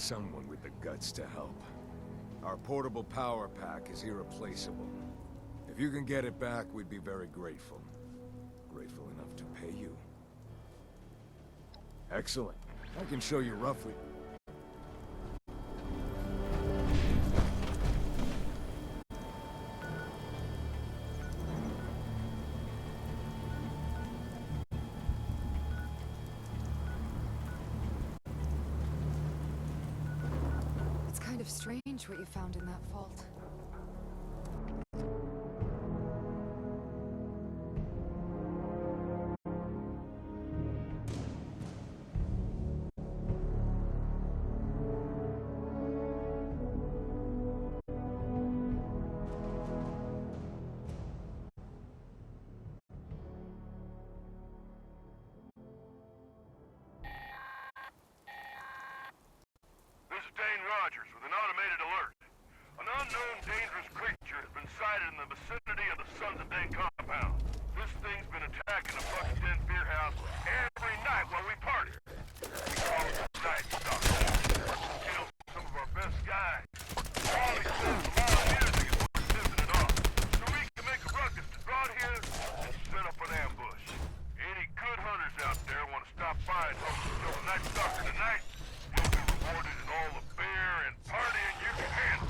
someone with the guts to help. Our portable power pack is irreplaceable. If you can get it back, we'd be very grateful. Grateful enough to pay you. Excellent. I can show you roughly. It's kind of strange what you found in that vault. This is Dane Rogers with an automated alert. An unknown dangerous creature has been sighted in the vicinity of the Sons of Dane compound. This thing's been attacking the Buck's Beer House every night while we party. We call it the Night Stalker. Kills some of our best guys. All he says is loud music is what's pissing it off. So we can make a ruckus to draw it here and set up an ambush. Any good hunters out there want to stop by and help us kill the Night Stalker tonight? You'll be rewarded in all the beer and partying you can handle.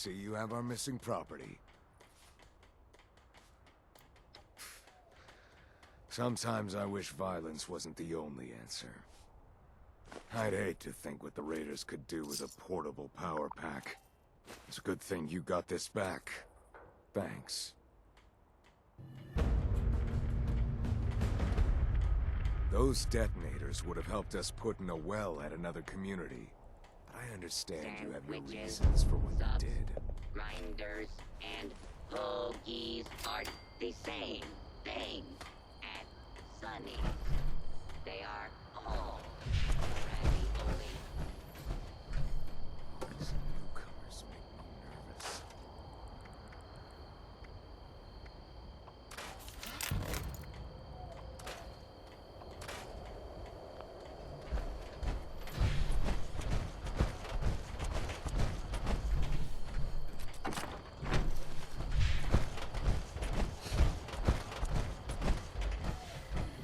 see you have our missing property. Sometimes I wish violence wasn't the only answer. I'd hate to think what the Raiders could do with a portable power pack. It's a good thing you got this back. Thanks. Those detonators would have helped us put in a well at another community. But I understand you have your reasons for what you did. Grinders and hoagies are the same thing at Sunny's. They are all ravioli. These newcomers make me nervous.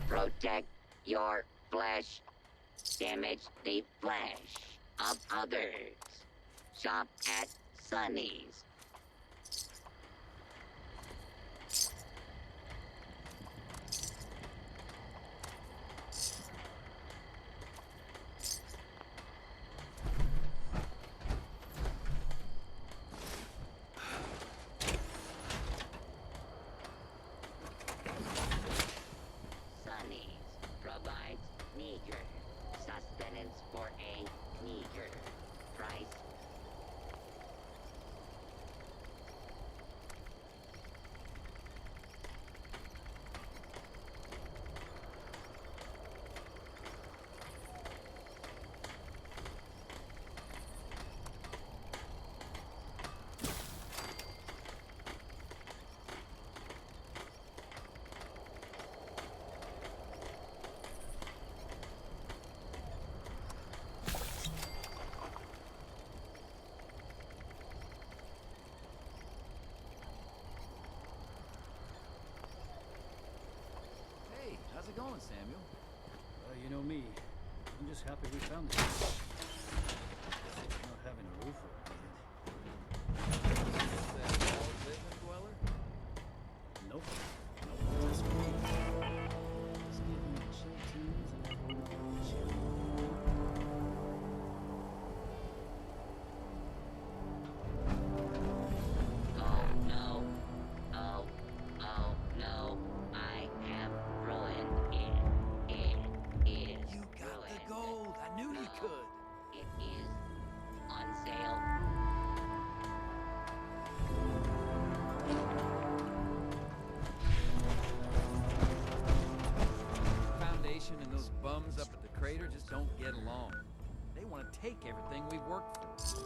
Protect your flesh. Damage the flesh of others. Shop at Sunny's. Sunny's provides meager sustenance for a meager price. Hey, how's it going, Samuel? You know me. I'm just happy we found this. Not having a roof over my head. Is that all living dweller? Nope. Nope. Just me. Just giving me chill tunes and chill. Oh no. Oh, oh no. I have ruined it. It is You got ruined. the gold. I knew you could. It is on sale. Foundation and those bums up at the crater just don't get along. They want to take everything we've worked for.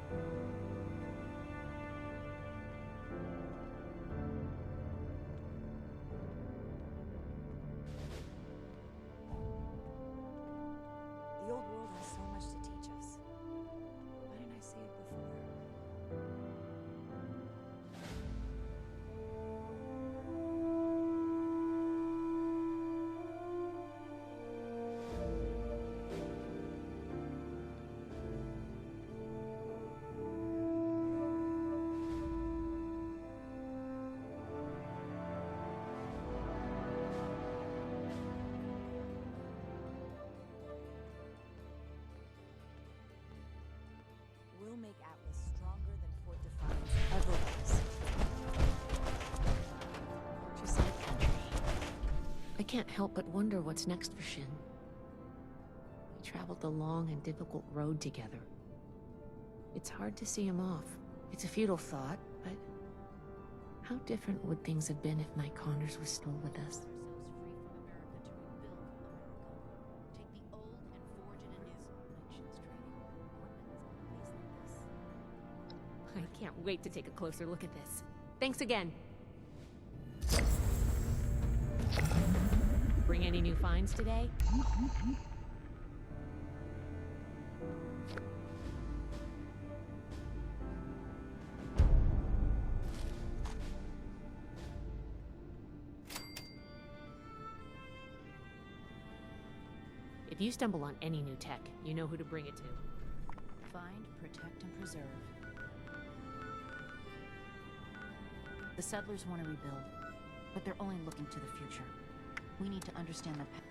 The old world has so much to teach us. Why didn't I see it before? We'll make Atlas stronger than Fort Defiance ever was. Countryside country. I can't help but wonder what's next for Shin. We traveled the long and difficult road together. It's hard to see him off. It's a futile thought, but how different would things have been if Mike Connors was still with us? I can't wait to take a closer look at this. Thanks again. Bring any new finds today? If you stumble on any new tech, you know who to bring it to. Find, protect, and preserve. The settlers want to rebuild, but they're only looking to the future. We need to understand the past.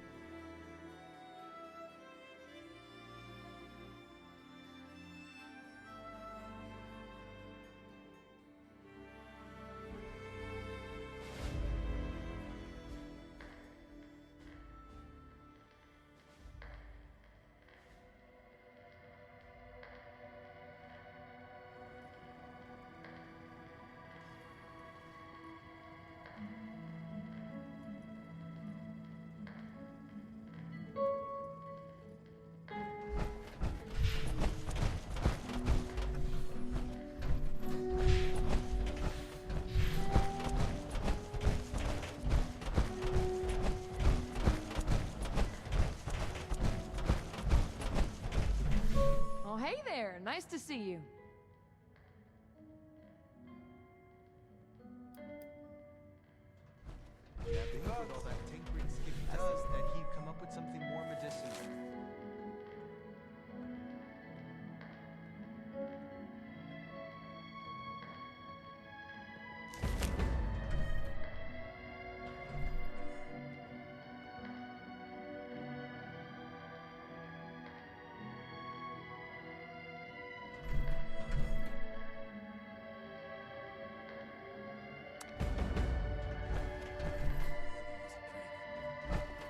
Oh, hey there. Nice to see you. With all that tinkering Skippy does, that he'd come up with something more medicinal.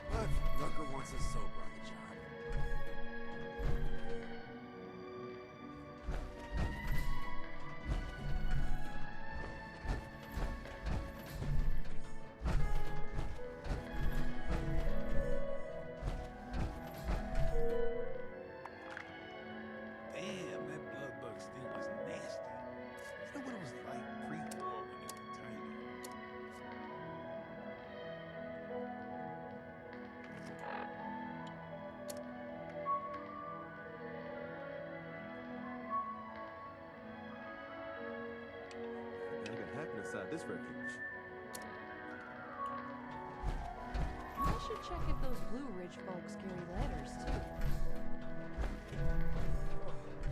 But Rucker wants us sober on the job. Damn, that blood bug sting was nasty. You know what it was like pre-war when they were tiny? Nothing can happen inside this refuge. I should check if those Blue Ridge folks carry letters, too.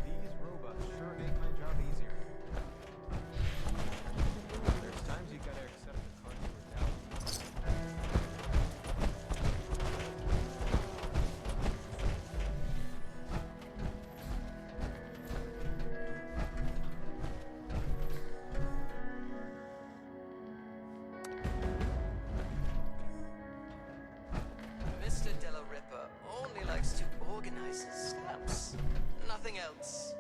These robots sure make my job easier. There's times you gotta accept the cards you were dealt. Mr. Della Ripa only likes to organize his stamps. Nothing else.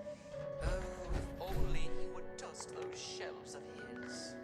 Oh, if only he would dust those shelves of his.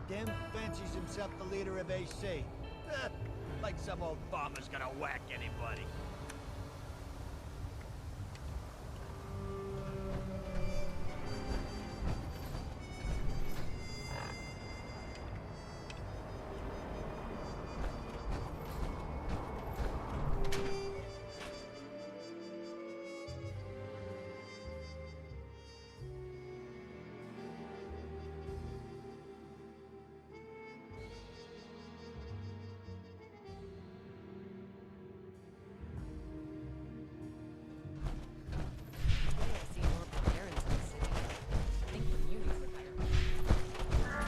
Tim fancies himself the leader of AC. Like some old bomber's gonna whack anybody.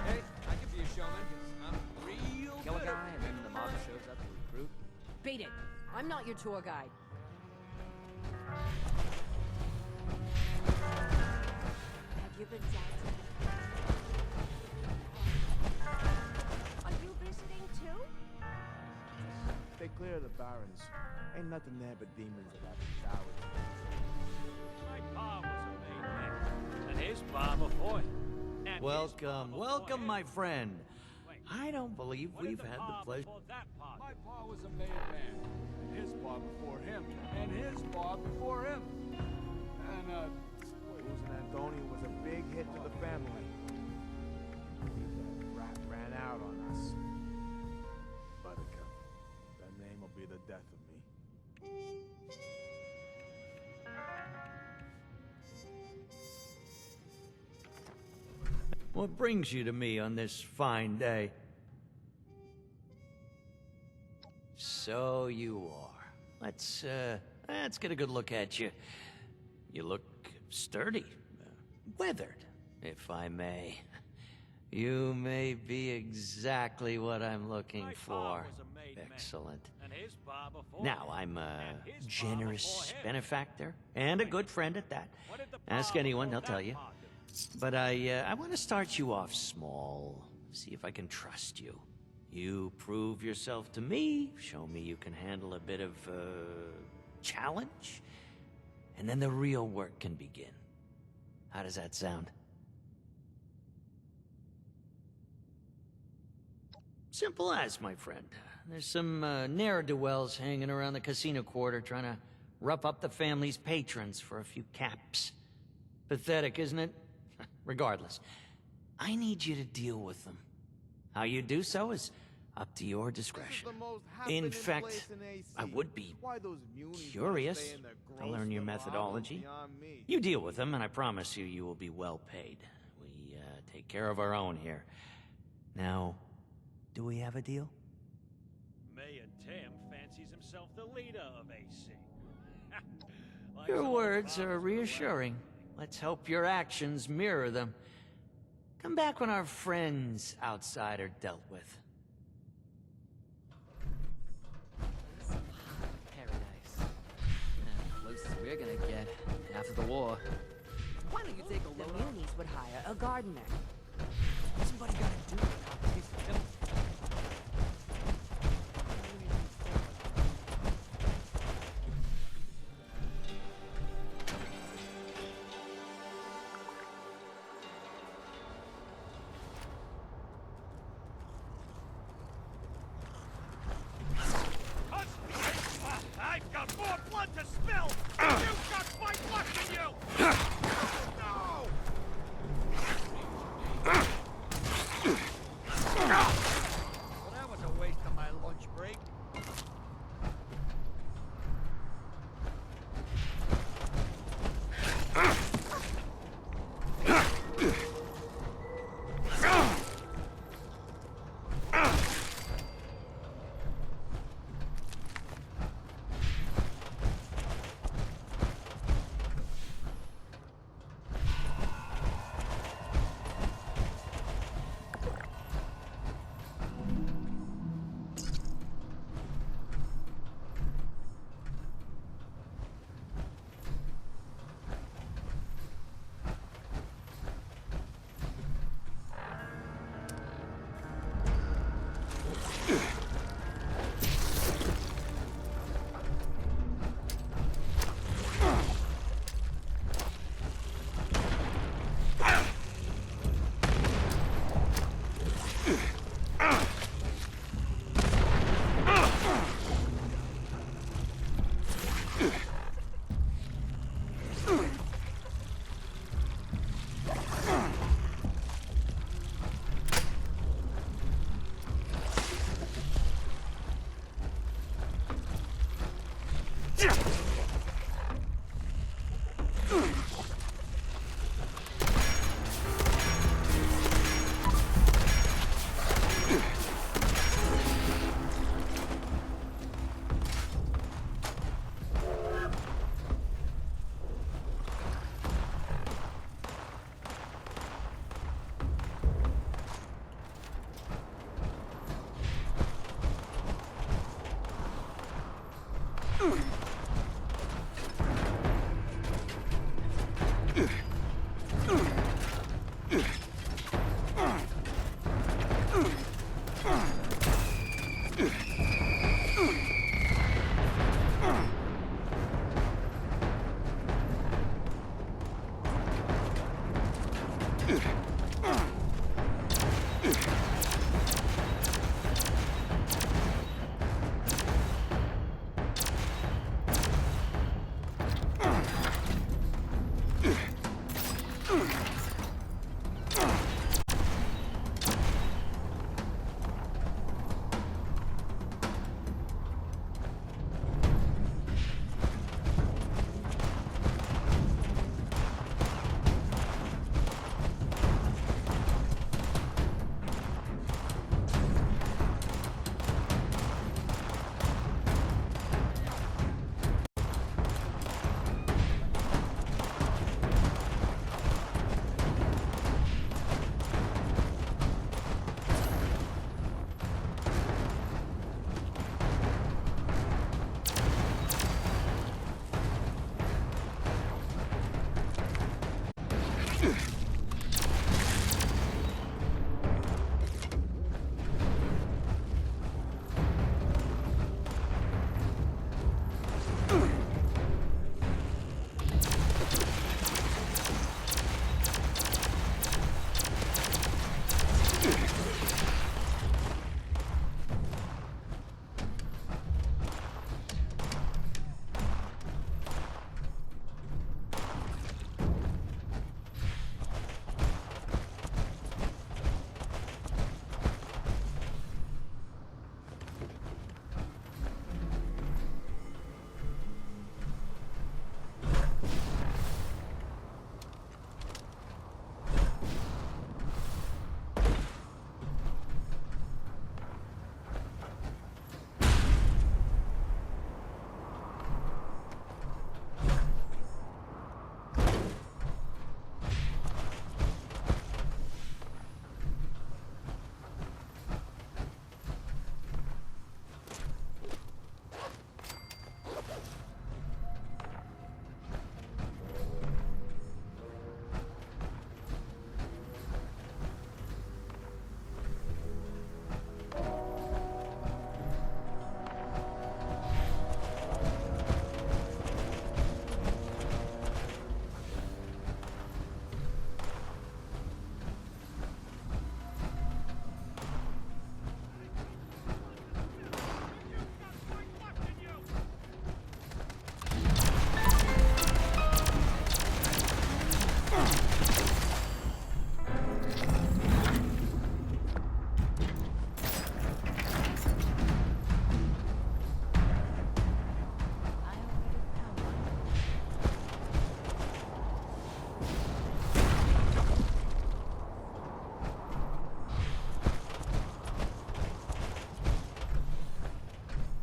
Hey, I could be a showman, 'cause I'm real Kill a good guy and then the mob shows up to recruit. Beat it. I'm not your tour guide. Have you been dancing? Are you visiting too? Stay clear of the barons. Ain't nothing there but demons that have showers. My pa was a made man, and his pa before him. And Welcome, welcome, my friend. I don't believe we've had the pleasure. My pa was a made man, and his pa before him, and his pa before him. And, Losing Antonio was a big hit to the family. That rat ran out on us. Buttercup, that name will be the death of me. What brings you to me on this fine day? So you are. Let's get a good look at you. You look sturdy, weathered, if I may. You may be exactly what I'm looking for. Excellent. and his pa before Now, him, I'm a and his pa generous before him. benefactor and a good friend at that. What did the Ask pa anyone, before they'll tell that you. pa do? But I want to start you off small. See if I can trust you. You prove yourself to me, show me you can handle a bit of, challenge, and then the real work can begin. How does that sound? Simple as, my friend. There's some ne'er-do-wells hanging around the casino quarter trying to rough up the family's patrons for a few caps. Pathetic, isn't it? Regardless, I need you to deal with them. How you do so is up to your discretion. In fact, I would be curious to learn your methodology. You deal with them, and I promise you, you will be well paid. We take care of our own here. Now, do we have a deal? Mayor Tim fancies himself the leader of AC. Like Your some words fathers are with a reassuring. Let's hope your actions mirror them. Come back when our friends outside are dealt with. Paradise. Closest we're gonna get after the war. Why don't you take a The load off? Munis would hire a gardener. Somebody gotta do it. I've got more blood to spill! You've got fight left in you! No!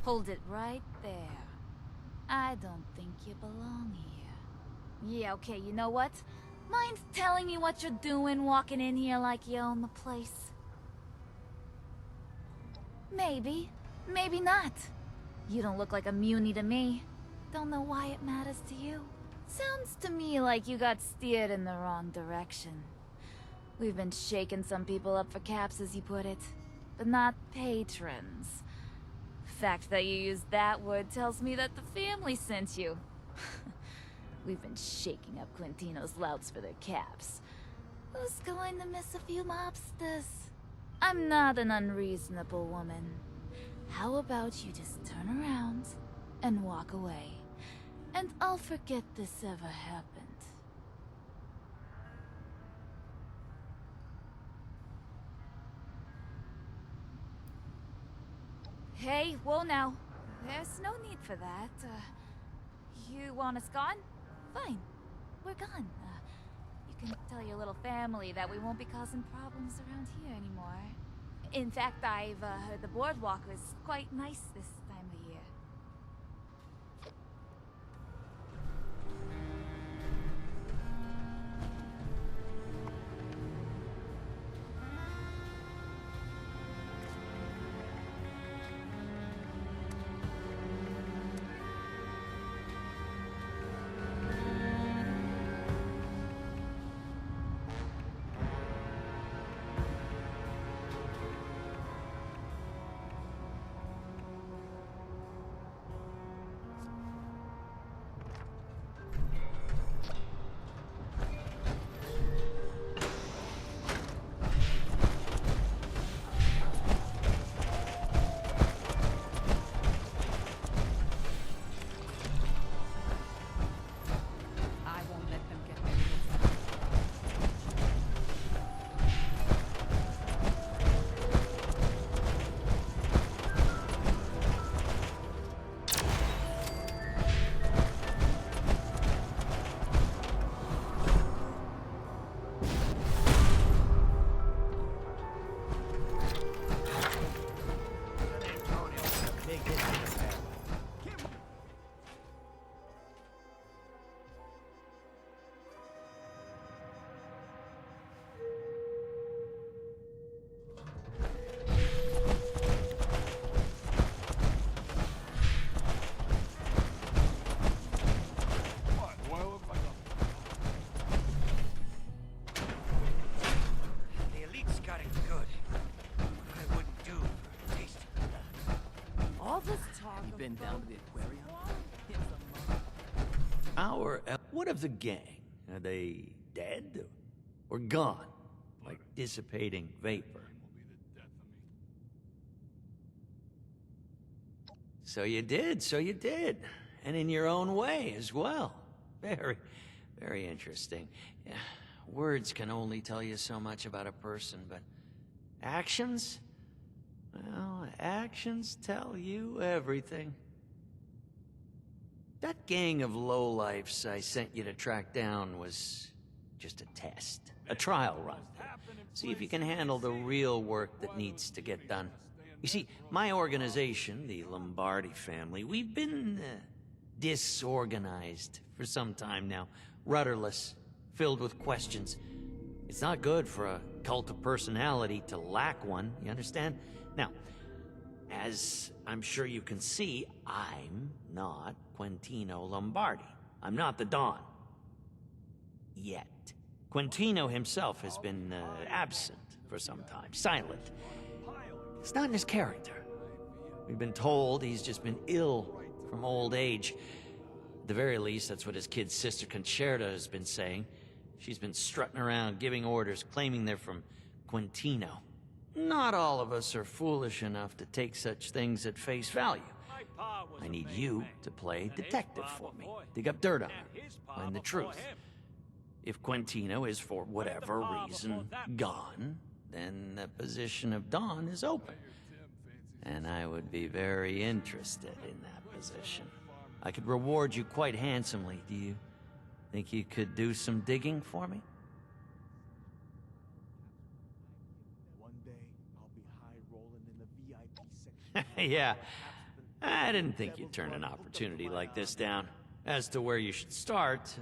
Hold it right there. I don't think you belong here. Yeah, okay, you know what? Mind telling me what you're doing walking in here like you own the place? Maybe. Maybe not. You don't look like a munie to me. Don't know why it matters to you. Sounds to me like you got steered in the wrong direction. We've been shaking some people up for caps, as you put it, but not patrons. Fact that you used that word tells me that the family sent you. We've been shaking up Quintino's louts for their caps. Who's going to miss a few mobsters? I'm not an unreasonable woman. How about you just turn around and walk away, and I'll forget this ever happened. Hey, whoa now. There's no need for that. You want us gone? Fine. We're gone. You can tell your little family that we won't be causing problems around here anymore. In fact, I've heard the boardwalk was quite nice this time of year. Been down to the aquarium? What of the gang? Are they dead? Or gone? Like dissipating vapor? So you did. And in your own way as well. Very, very interesting. Yeah, words can only tell you so much about a person, but actions? Well, actions tell you everything. That gang of lowlifes I sent you to track down was just a test, a trial run. See if you can handle the real work that needs to get done. You see, my organization, the Lombardi family, we've been disorganized for some time now. Rudderless, filled with questions. It's not good for a cult of personality to lack one, you understand? Now, as I'm sure you can see, I'm not Quintino Lombardi. I'm not the Don. Yet. Quintino himself has been absent for some time, silent. It's not in his character. We've been told he's just been ill from old age. At the very least, that's what his kid sister Concerta has been saying. She's been strutting around, giving orders, claiming they're from Quintino. Not all of us are foolish enough to take such things at face value. I need you to play detective for me. Dig up dirt on him. Find the truth. If Quintino is, for whatever reason, gone, then the position of Don is open. And I would be very interested in that position. I could reward you quite handsomely. Do you think you could do some digging for me? One day, I'll be high rolling in the VIP section. Yeah. I didn't think you'd turn an opportunity like this down. As to where you should start,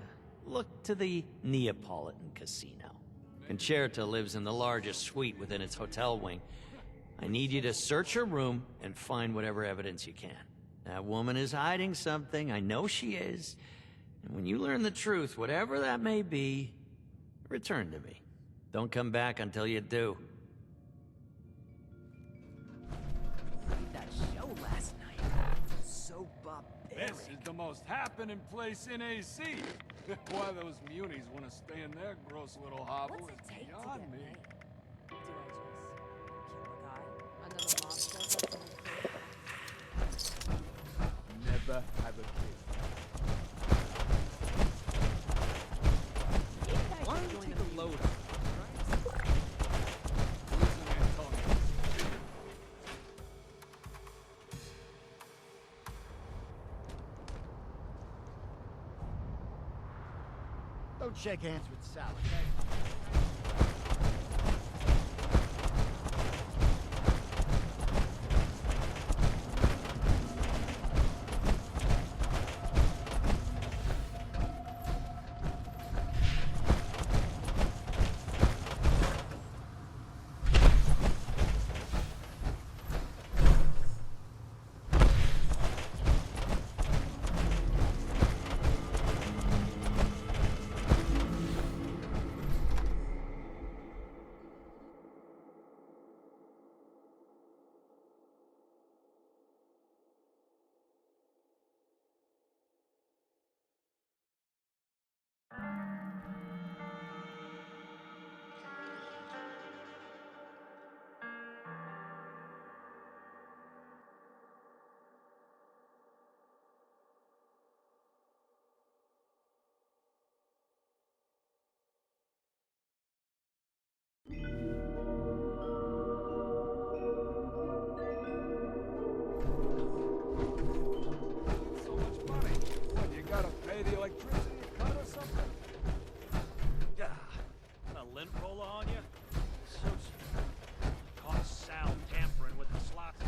look to the Neapolitan Casino. Concerta lives in the largest suite within its hotel wing. I need you to search her room and find whatever evidence you can. That woman is hiding something, I know she is. And when you learn the truth, whatever that may be, return to me. Don't come back until you do. That show last night. So barbaric. This is the most happening place in AC. Why those munis want to stay in their gross little hovel What's it is take to beyond get me. laid? Do I just kill a guy? Another mob shows up and Never have a kid. Why don't you take a load up? Don't shake hands with Sal, okay? So much money. What, you gotta pay the electricity cut or something? Yeah. A lint roller on you? So cheap. Caught Sal tampering with the slots.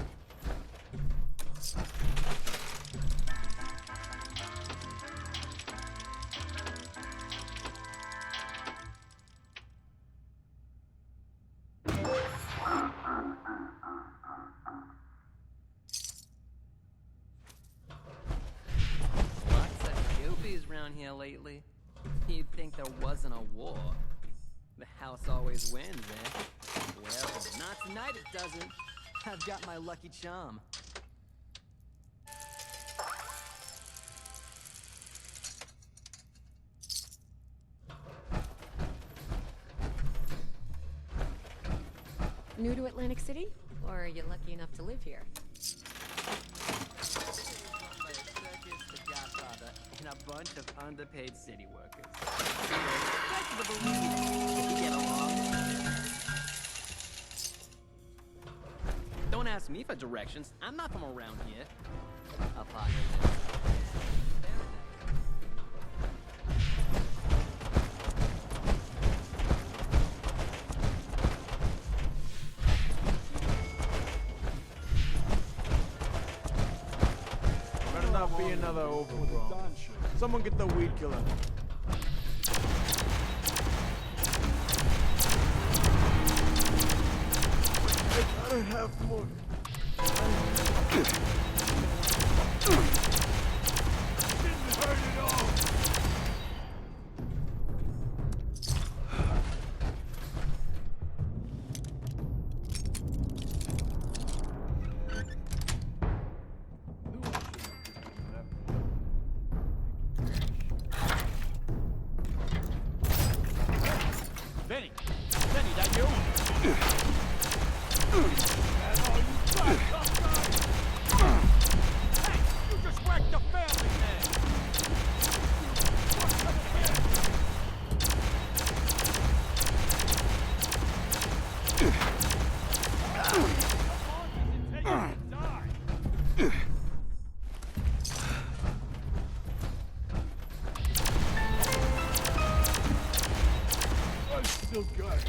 Lots of goofies around here lately. You'd think there wasn't a war. The house always wins, eh? Well, not tonight it doesn't. I've got my lucky charm. New to Atlantic City? Or are you lucky enough to live here? By a circus, the Godfather, and a bunch of underpaid city workers. Respectable if you get along. Don't ask me for directions. I'm not from around here. I'll partner this. Better not be another overgrown. Someone get the weed killer. I gotta have more. Didn't hurt at all. Benny! Benny, that you? That's all you got, tough guy! Hey, you just wrecked the family, man! What's coming here? Come on, does it take you to die? I still got it.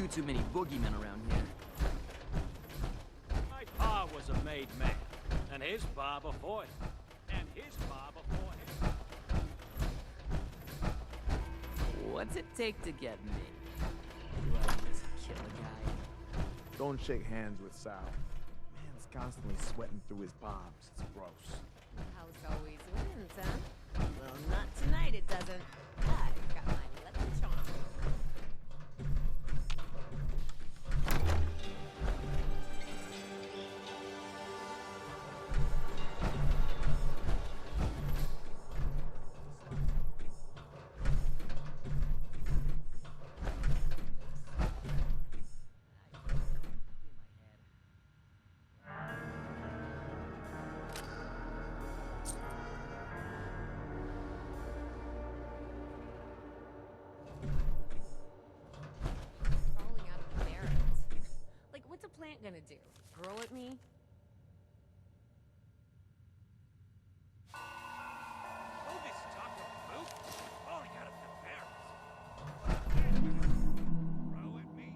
few too many boogeymen around here. My pa was a made man, and his pa before him, and his pa before him. What's it take to get me? Do I just kill a guy? Don't shake hands with Sal. Man's constantly sweating through his palms. It's gross. The house always wins, huh? Well, not tonight it doesn't. I've got my lucky charm. Crawling out of the barrens. Like, what's a plant gonna do? Grow at me? Oh, this taco boot falling out of the barrels. Row at me?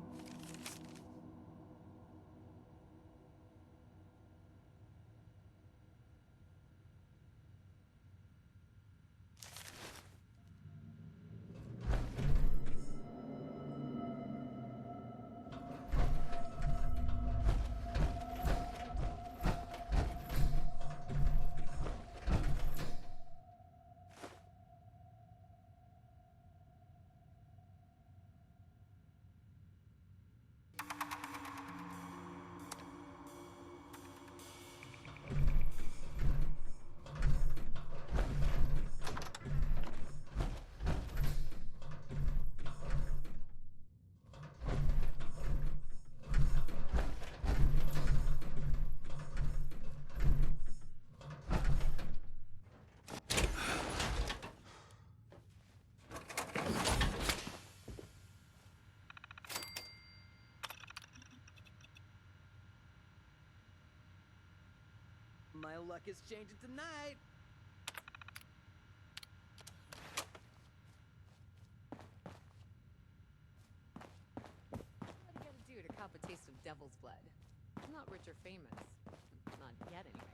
My luck is changing tonight. What do you gotta do to cop a taste of devil's blood? I'm not rich or famous. Not yet, anyway.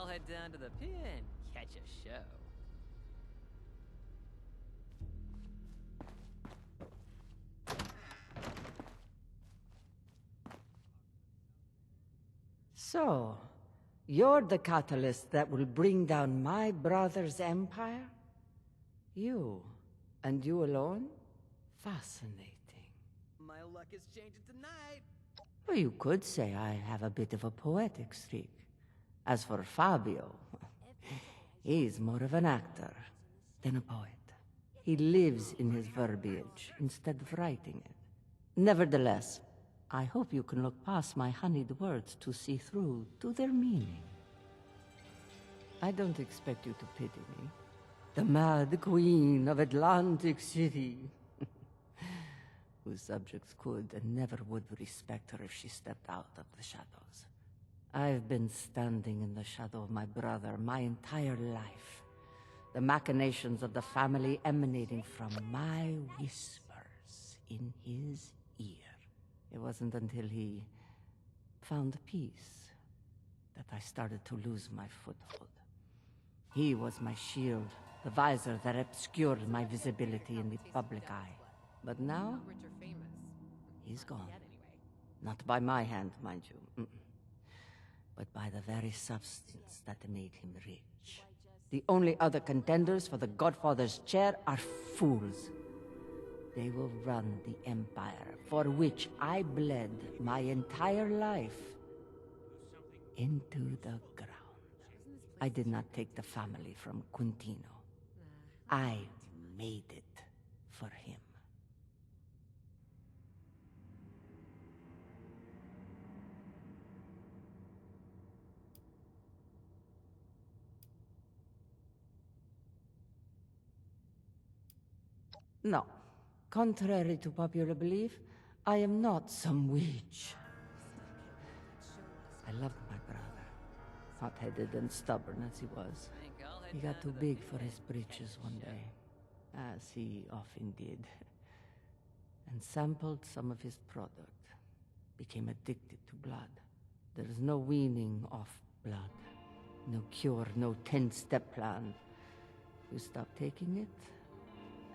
head down to the pier and catch a show. So, you're the catalyst that will bring down my brother's empire? You, and you alone? Fascinating. My luck is changing tonight. Well, you could say I have a bit of a poetic streak. As for Fabio, he's more of an actor than a poet. He lives in his verbiage instead of writing it. Nevertheless, I hope you can look past my honeyed words to see through to their meaning. I don't expect you to pity me. The Mad Queen of Atlantic City. Whose subjects could and never would respect her if she stepped out of the shadows. I've been standing in the shadow of my brother my entire life. The machinations of the family emanating from my whispers in his ear. It wasn't until he found peace that I started to lose my foothold. He was my shield, the visor that obscured my visibility in the public eye. But now, he's gone. Not by my hand, mind you, but by the very substance that made him rich. The only other contenders for the Godfather's chair are fools. They will run the Empire, for which I bled my entire life, into the ground. I did not take the family from Quintino. I made it for him. No. Contrary to popular belief, I am not some witch. I loved my brother, hot-headed and stubborn as he was. He got too big for his britches one day, as he often did, and sampled some of his product. Became addicted to blood. There is no weaning off blood. No cure, no 10-step plan. You stop taking it,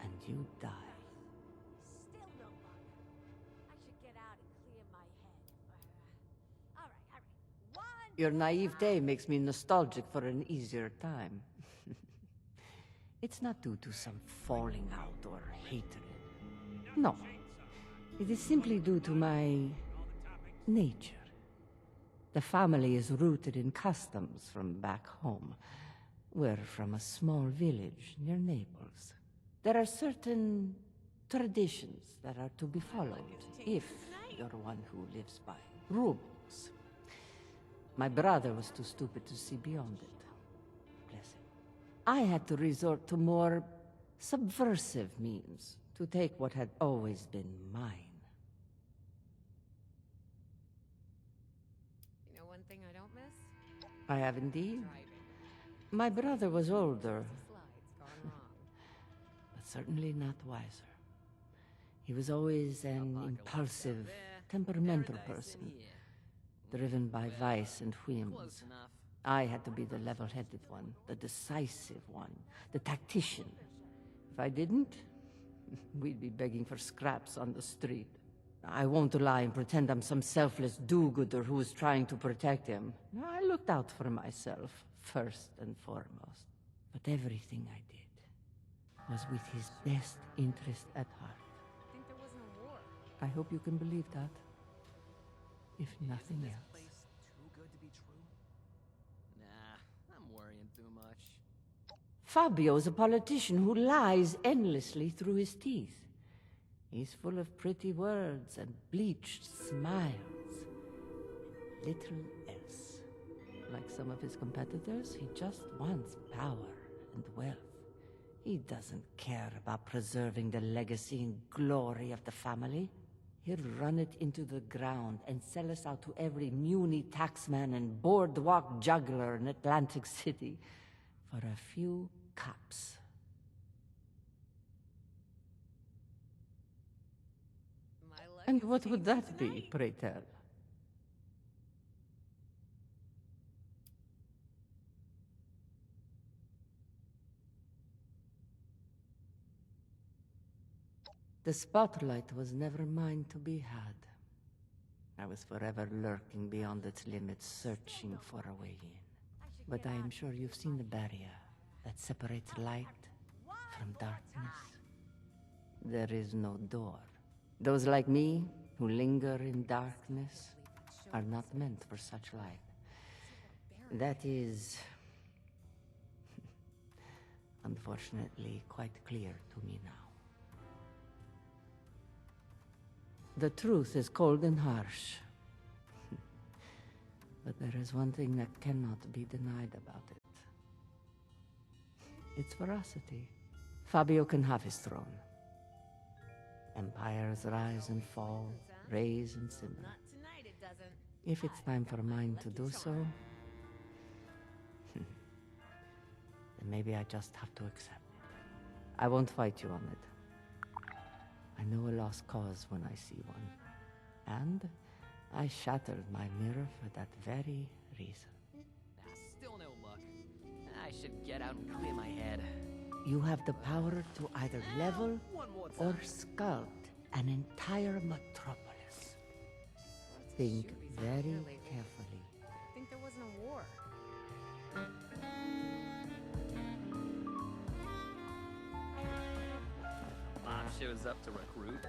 and you die. Still no luck. I should get out and clear my head. All right. Your naivete makes me nostalgic for an easier time. It's not due to some falling out or hatred. No. It is simply due to my nature. The family is rooted in customs from back home. We're from a small village near Naples. There are certain traditions that are to be followed, if you're one who lives by rules. My brother was too stupid to see beyond it. Bless him. I had to resort to more subversive means to take what had always been mine. You know one thing I don't miss? I have indeed. My brother was older, but certainly not wiser. He was always an impulsive, temperamental person, driven by vice and whims. I had to be the level-headed one, the decisive one, the tactician. If I didn't, we'd be begging for scraps on the street. I won't lie and pretend I'm some selfless do-gooder who is trying to protect him. I looked out for myself, first and foremost. But everything I did was with his best interest at heart. I think there wasn't a war. I hope you can believe that, if nothing Isn't this else. place too good to be true? Nah, I'm worrying too much. Fabio is a politician who lies endlessly through his teeth. He's full of pretty words and bleached smiles. Little else. Like some of his competitors, he just wants power and wealth. He doesn't care about preserving the legacy and glory of the family. He'll run it into the ground and sell us out to every Muni taxman and boardwalk juggler in Atlantic City for a few cups. And what would that be, pray tell? The spotlight was never mine to be had. I was forever lurking beyond its limits, searching for a way in. But I am sure you've seen the barrier that separates light from darkness. There is no door. Those like me, who linger in darkness, are not meant for such light. That is, unfortunately, quite clear to me now. The truth is cold and harsh. But there is one thing that cannot be denied about it. Its veracity. Fabio can have his throne. Empires rise and fall, raise and simmer. Not tonight, it doesn't. If it's time for mine to do so, then maybe I just have to accept it. I won't fight you on it. I know a lost cause when I see one. And I shattered my mirror for that very reason. Still no luck. I should get out and clear my head. You have the power to either level or sculpt an entire metropolis. Think very carefully. I think there wasn't a war. Mob shows up to recruit.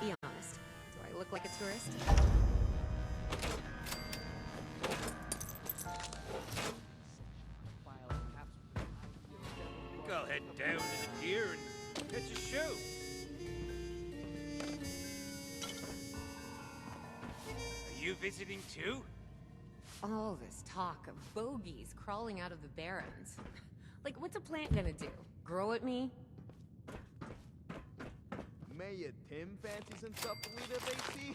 Be honest. Do I look like a tourist? I'll head down in here and catch a show. Are you visiting too? All this talk of bogies crawling out of the barrens. Like, what's a plant gonna do? Grow at me? Mayor Tim fancies himself the leader of AC?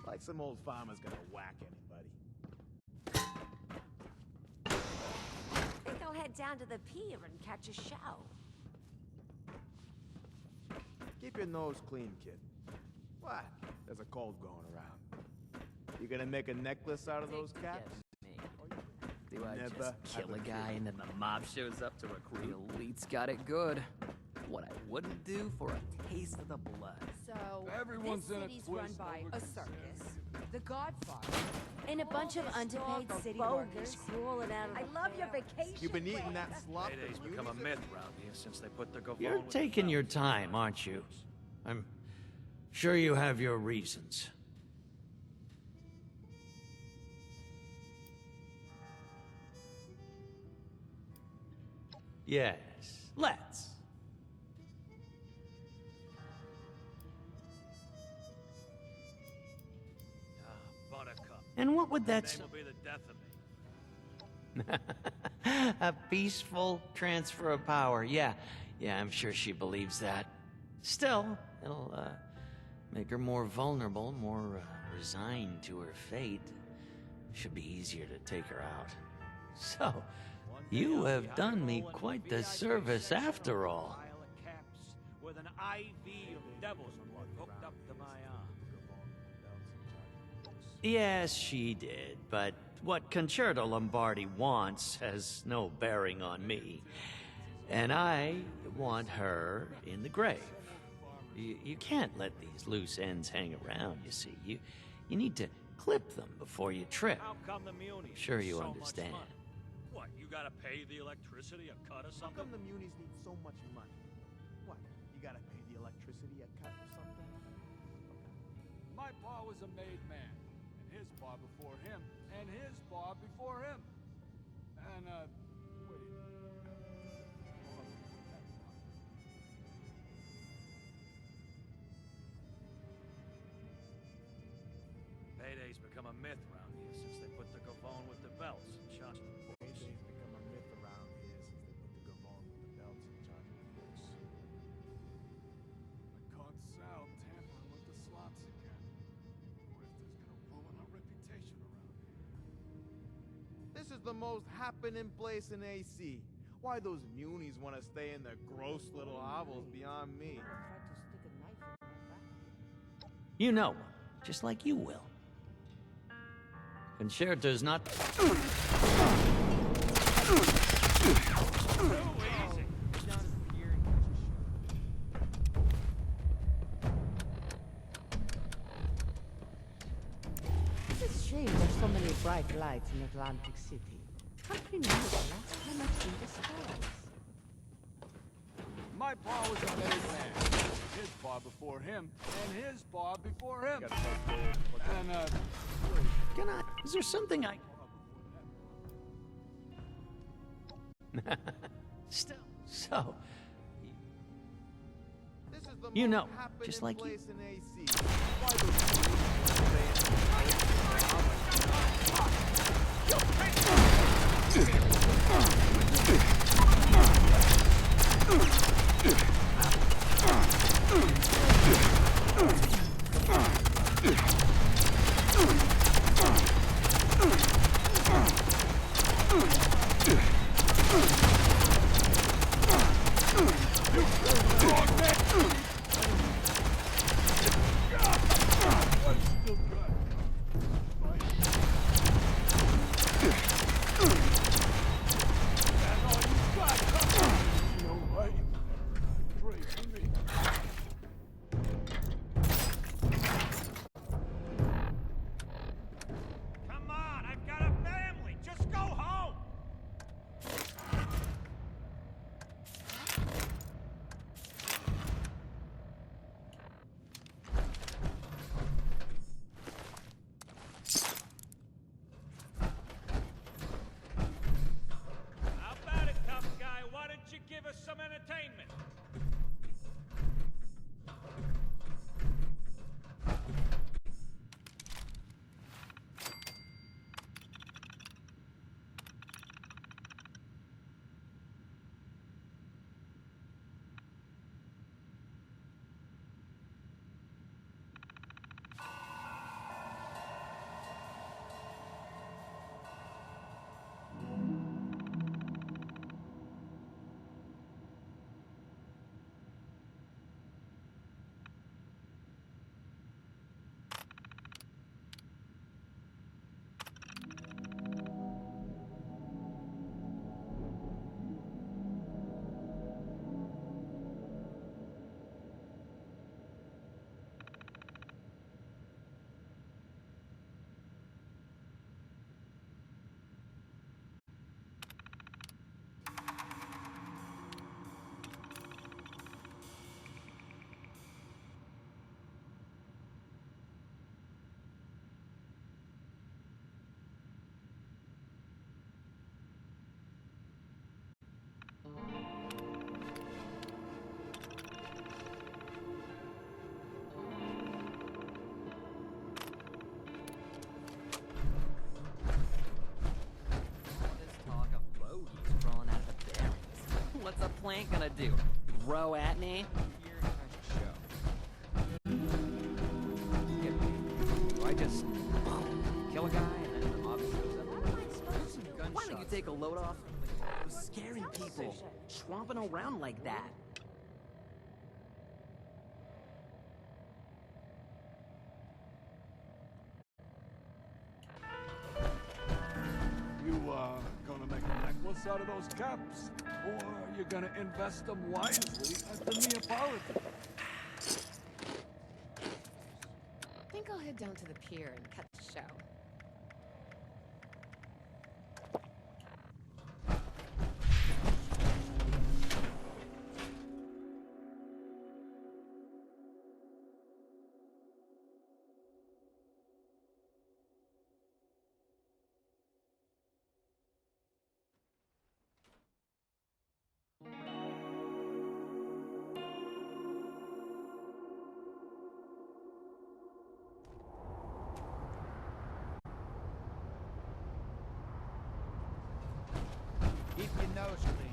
Like some old farmer's gonna whack anybody. I think I'll head down to the pier and catch a show. Keep your nose clean, kid. What? There's a cold going around. You gonna make a necklace out of those caps? Do I Never just kill have a a guy kid. and then the mob shows up to recruit? The elite's got it good. What I wouldn't do for a taste of the blood. So, Everyone's this in a city's twist run by over a circus, the Godfather, And a bunch of All this underpaid talk of city bogus workers crawling out of I the love your barrels. vacation. You've been eating that slop. Payday's become a myth around here since they put their go You're taking your time, aren't you? I'm sure you have your reasons. Yes, let's. Buttercup. And what would that Name s- will be the death of me. A peaceful transfer of power. Yeah, I'm sure she believes that. Still, it'll make her more vulnerable, more resigned to her fate. Should be easier to take her out. So, you have done me quite the service after all. Pile of caps with an IV of devil's blood hooked up to my arm. Yes, she did, but what Concerto Lombardi wants has no bearing on me. And I want her in the grave. You can't let these loose ends hang around, you see. You need to clip them before you trip. How come the munis Sure need you so much understand. money? What, you gotta pay the electricity a cut or How something? come the munis need so much money? What, you gotta pay the electricity a cut or something? My pa was a made man, and his pa before him, and his pa before him. And, wait. Payday's become a myth around here since they put the Gavone with the belts in charge of the books. Payday's become a myth around here since they put the Gavone with the belts in charge of the books. I caught Sal tampering with the slots again. Grifter's gonna ruin our reputation around here. This is the most happening place in AC. Why those munis want to stay in their gross little hovels beyond me. You know, just like you will. Concerto's not... It's a shame there's so many bright lights in Atlantic City. How can you know the last time I've seen the stars? My pa was a made man. His pa before him, and his pa before him. And, Can I... Is there something I... Still, so... This is the You most know, happening just like you. place in AC. Why those munis want to stay in Come on, I've got a family. Just go home. How about it, tough guy? Why don't you give us some entertainment? What's a plant gonna do? Row at me? Do I just kill a guy and then the mob shows up? Why don't you take a load off? Scaring people, swamping around like that. you, gonna make a necklace out of those caps? Or you gonna invest them wisely at the Neapolitan? I think I'll head down to the pier and cut the show. Keep your nose clean.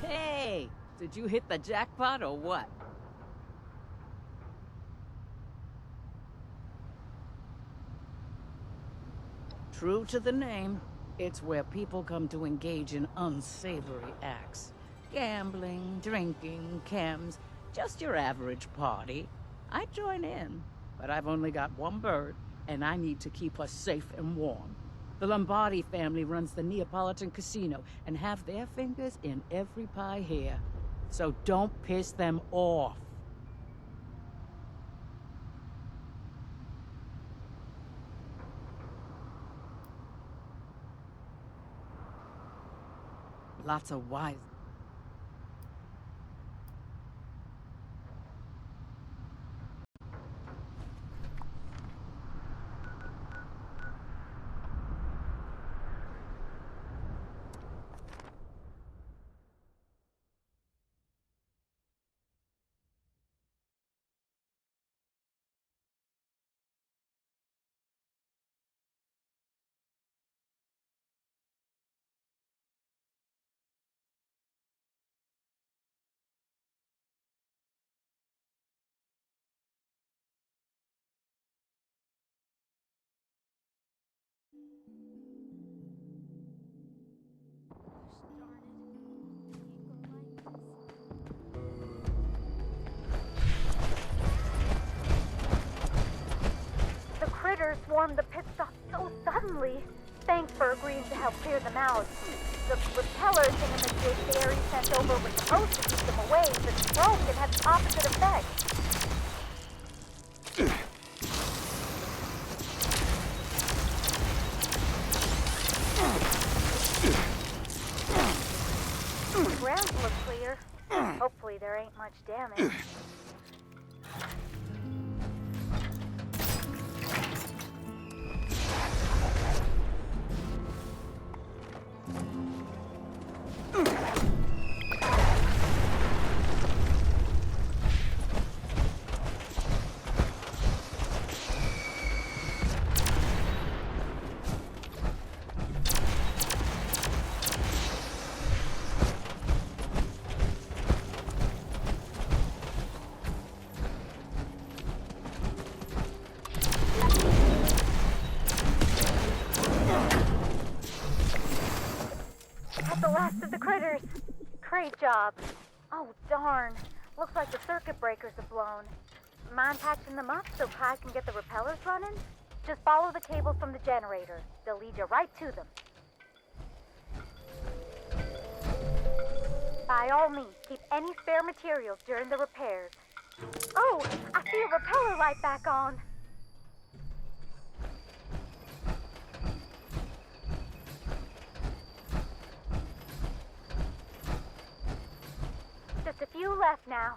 Hey, did you hit the jackpot or what? True to the name, it's where people come to engage in unsavory acts. Gambling, drinking, chems, just your average party. I'd join in, but I've only got one bird, and I need to keep her safe and warm. The Lombardi family runs the Neapolitan Casino and have their fingers in every pie here. So don't piss them off. Lots of wise. The critters swarmed the pit stop so suddenly. Thanks for agreeing to help clear them out. The repellers thingamajig the Ares sent over were supposed to keep them away, but broke and had the opposite effect. The grounds look clear. Hopefully there ain't much damage. The last of the critters. Great job. Oh, darn. Looks like the circuit breakers have blown. Mind patching them up so Kai can get the repellers running? Just follow the cables from the generator. They'll lead you right to them. By all means, keep any spare materials during the repairs. Oh, I see a repeller light back on. Just a few left now.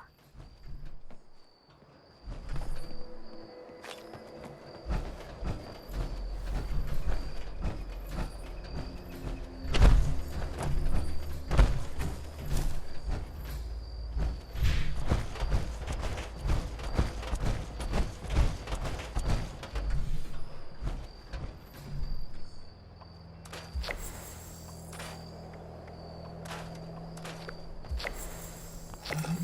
What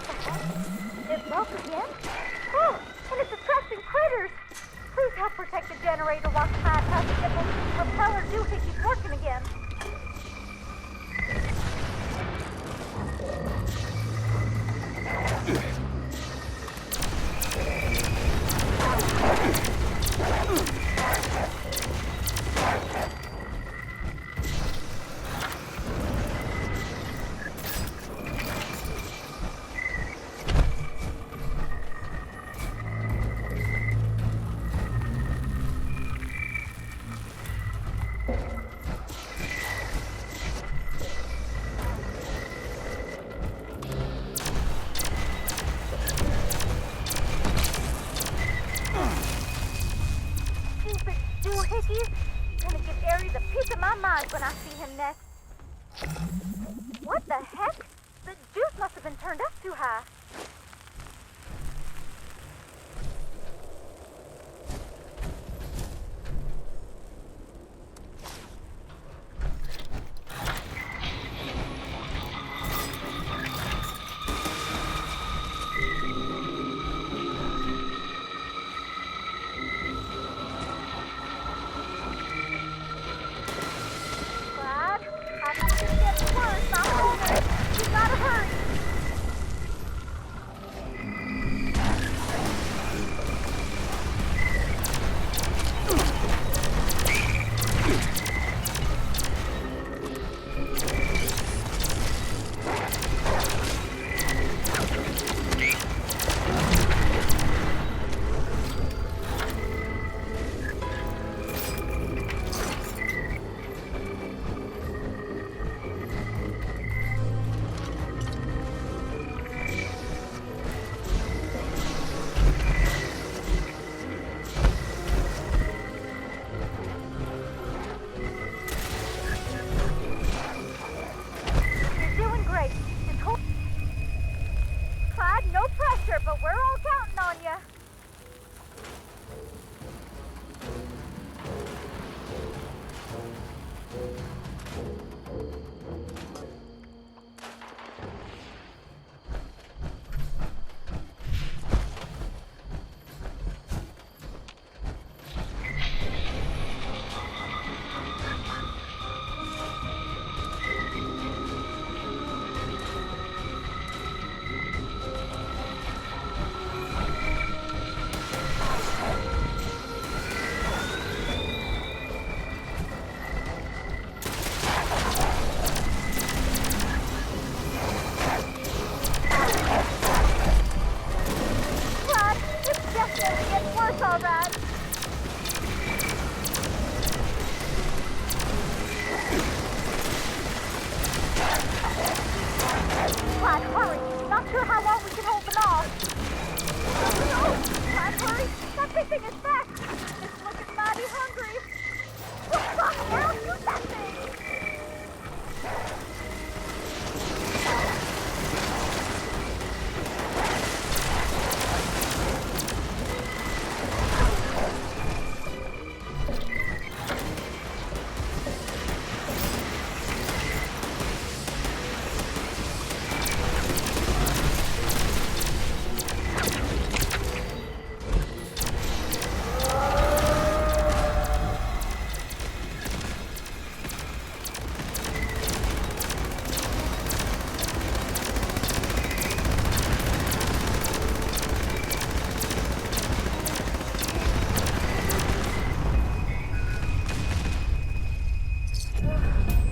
the heck? It broke again? Oh, and it's attracting critters! Please help protect the generator while Clyde has to get those propeller doohickeys working again. Stupid doohickeys! Gonna give Ares a piece of my mind when I see him next. What the heck? The juice must have been turned up too high. Clyde, I think this gets worse, not better. You gotta hurry. You're doing great. And Clyde, no pressure, but we're all counting on you. Clyde, it's just gonna get worse, all right. Clyde, hurry. Not sure how long we can hold them off. No, Clyde, hurry. That big thing is back. It's looking mighty hungry. Well, fuck, now shoot that thing.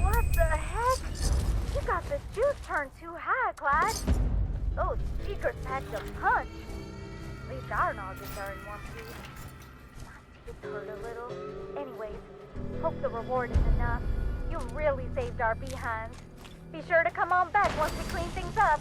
What the heck? You got the juice turned too high, Clyde. Those speakers packed a punch. At least our noggins are in one piece. My teeth hurt a little. Anyways, hope the reward is enough. You really saved our behinds. Be sure to come on back once we clean things up.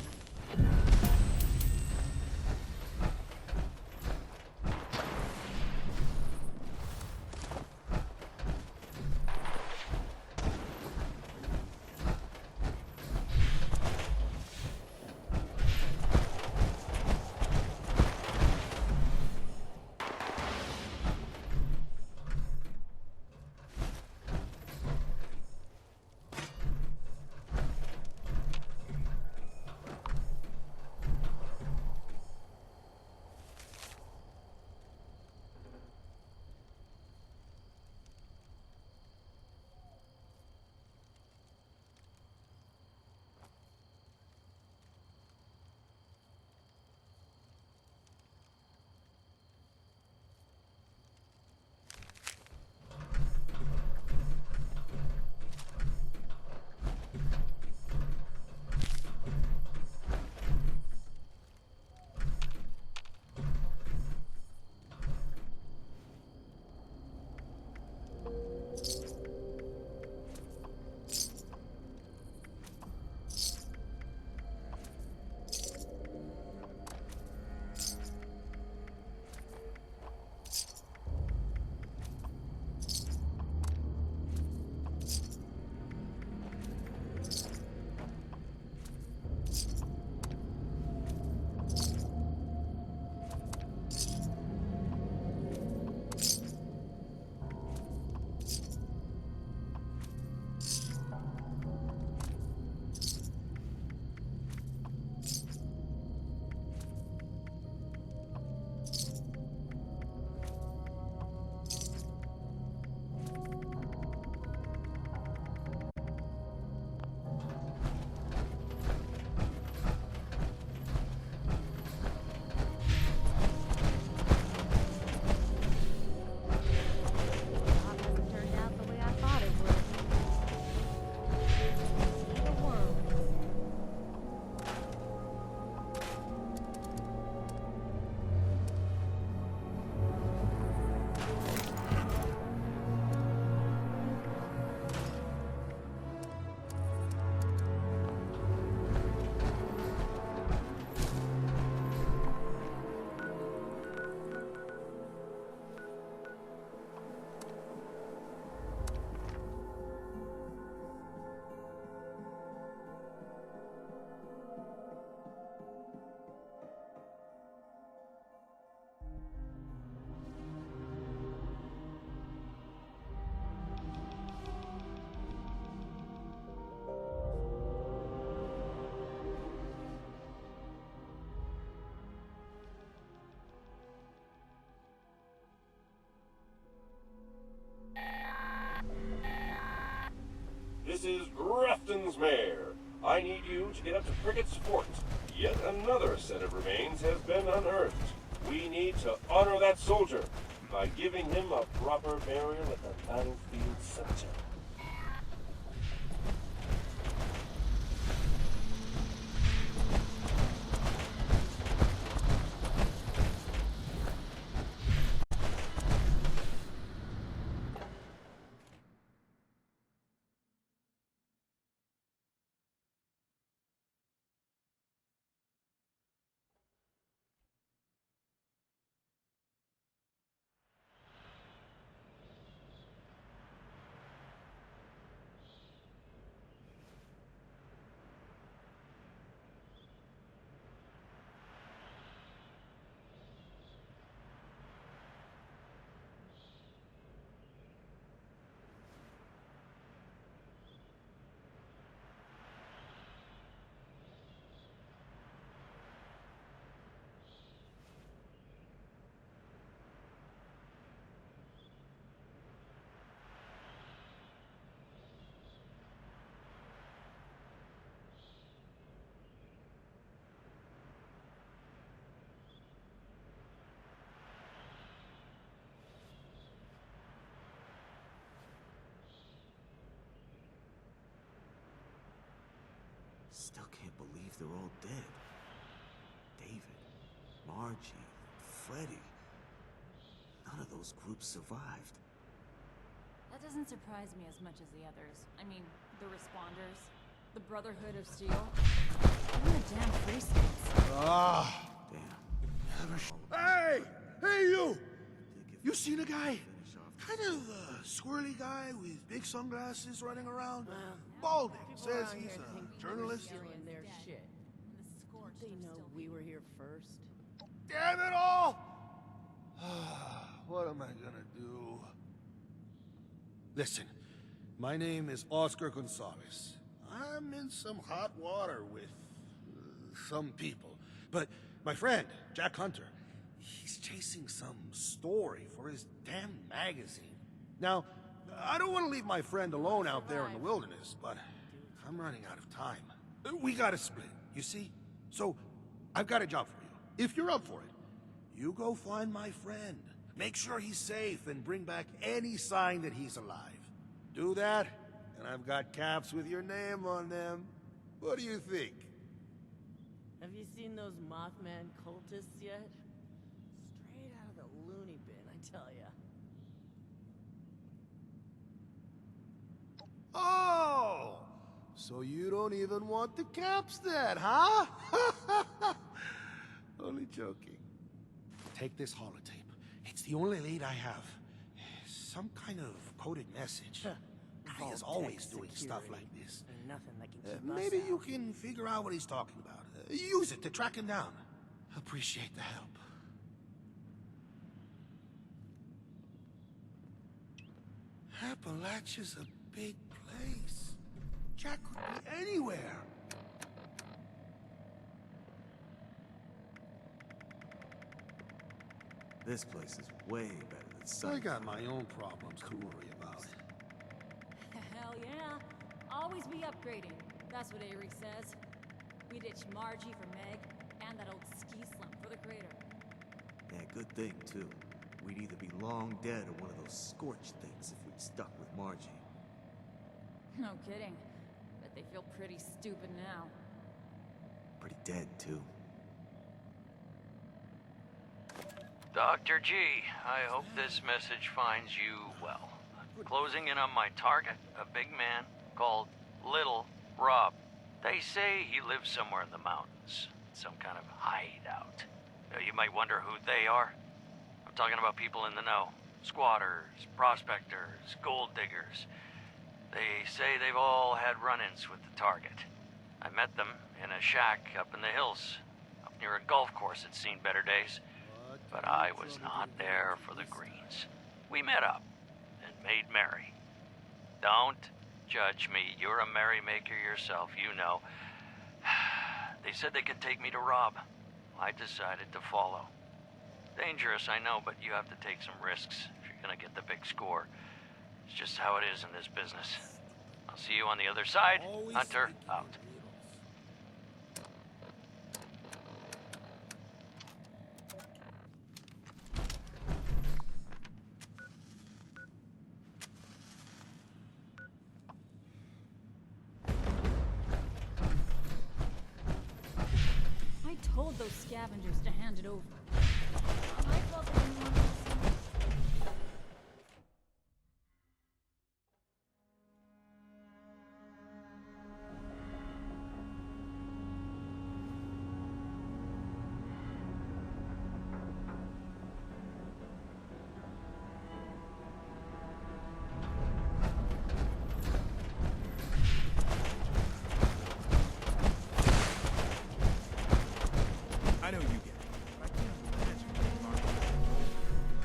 is Grafton's mayor. I need you to get up to Prickett's Fort. Yet another set of remains has been unearthed. We need to honor that soldier by giving him a proper burial at the battlefield center. Still can't believe they're all dead. David, Margie, Freddy. None of those groups survived. That doesn't surprise me as much as the others. I mean, the Responders, the Brotherhood of Steel, even the damn Free States. Ah! Damn. Hey! Hey, you! You seen a guy? Kind of a squirrely guy with big sunglasses running around? Balding. Says he's a journalist. Their shit. They know we were here first. Damn it all! What am I gonna do? Listen, my name is Oscar Gonzalez. I'm in some hot water with some people. But my friend, Jack Hunter, he's chasing some story for his damn magazine. Now, I don't want to leave my friend alone out there in the wilderness, but I'm running out of time. We gotta split, you see? So, I've got a job for you. If you're up for it, you go find my friend. Make sure he's safe and bring back any sign that he's alive. Do that, and I've got caps with your name on them. What do you think? Have you seen those Mothman cultists yet? Straight out of the loony bin, I tell ya. Oh! So you don't even want the caps then, huh? Only joking. Take this holotape. It's the only lead I have. Some kind of coded message. Guy is always doing stuff like this. Nothing that can keep us Maybe out. you can figure out what he's talking about. Use it to track him down. Appreciate the help. Appalachia's a big place. Jack could be anywhere. This place is way better than some. I got my own problems to worry about. Hell yeah. Always be upgrading. That's what Avery says. We ditched Margie for Meg, and that old ski slump for the crater. Yeah, good thing, too. We'd either be long dead or one of those scorched things if we'd stuck with Margie. No kidding. Bet they feel pretty stupid now. Pretty dead, too. Dr. G, I hope this message finds you well. Closing in on my target, a big man called Little Rob. They say he lives somewhere in the mountains, some kind of hideout. You might wonder who they are. I'm talking about people in the know. Squatters, prospectors, gold diggers. They say they've all had run-ins with the target. I met them in a shack up in the hills, up near a golf course that's seen better days. But I was not there for the greens. We met up and made merry. Don't judge me. You're a merrymaker yourself, you know. They said they could take me to Rob. I decided to follow. Dangerous, I know, but you have to take some risks if you're gonna get the big score. It's just how it is in this business. I'll I'll see you on the other side. Hunter, out. I told those scavengers to hand it over. My fault they didn't want to listen. I know you get it, but I can't imagine being marked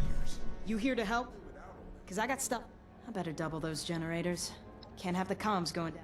years. You here to help? Cause I got stuff. I better double those generators. Can't have the comms going down.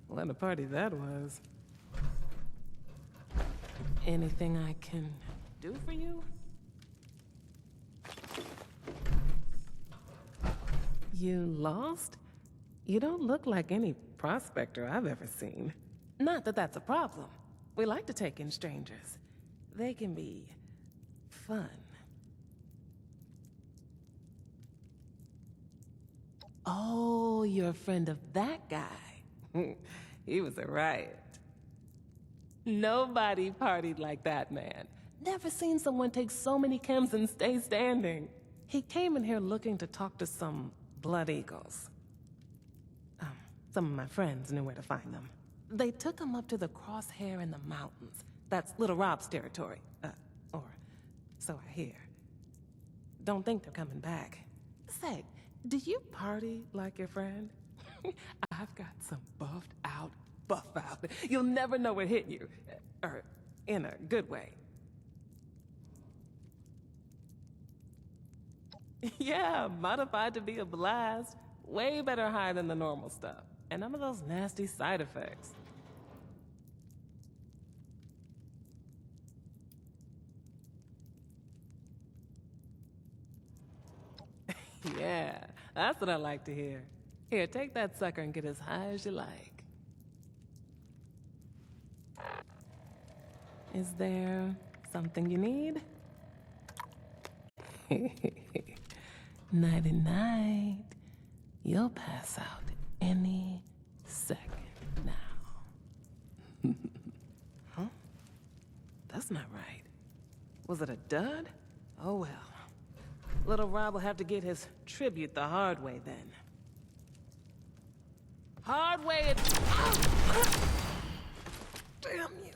What a party that was. Anything I can do for you? You lost? You don't look like any prospector I've ever seen. Not that that's a problem. We like to take in strangers. They can be fun. Oh, you're a friend of that guy. He was a riot. Nobody partied like that man. Never seen someone take so many chems and stay standing. He came in here looking to talk to some Blood Eagles. Some of my friends knew where to find them. They took him up to the Crosshair in the mountains. That's Little Rob's territory. Or so I hear. Don't think they're coming back. Say, do you party like your friend? I've got some buff out. You'll never know what hit you. Or in a good way. Yeah, modified to be a blast. Way better high than the normal stuff. And none of those nasty side effects. Yeah, that's what I like to hear. Here, take that sucker and get as high as you like. Is there something you need? Nighty-night. You'll pass out any second now. Huh? That's not right. Was it a dud? Oh well. Little Rob will have to get his tribute the hard way then. Hard way it... Damn you.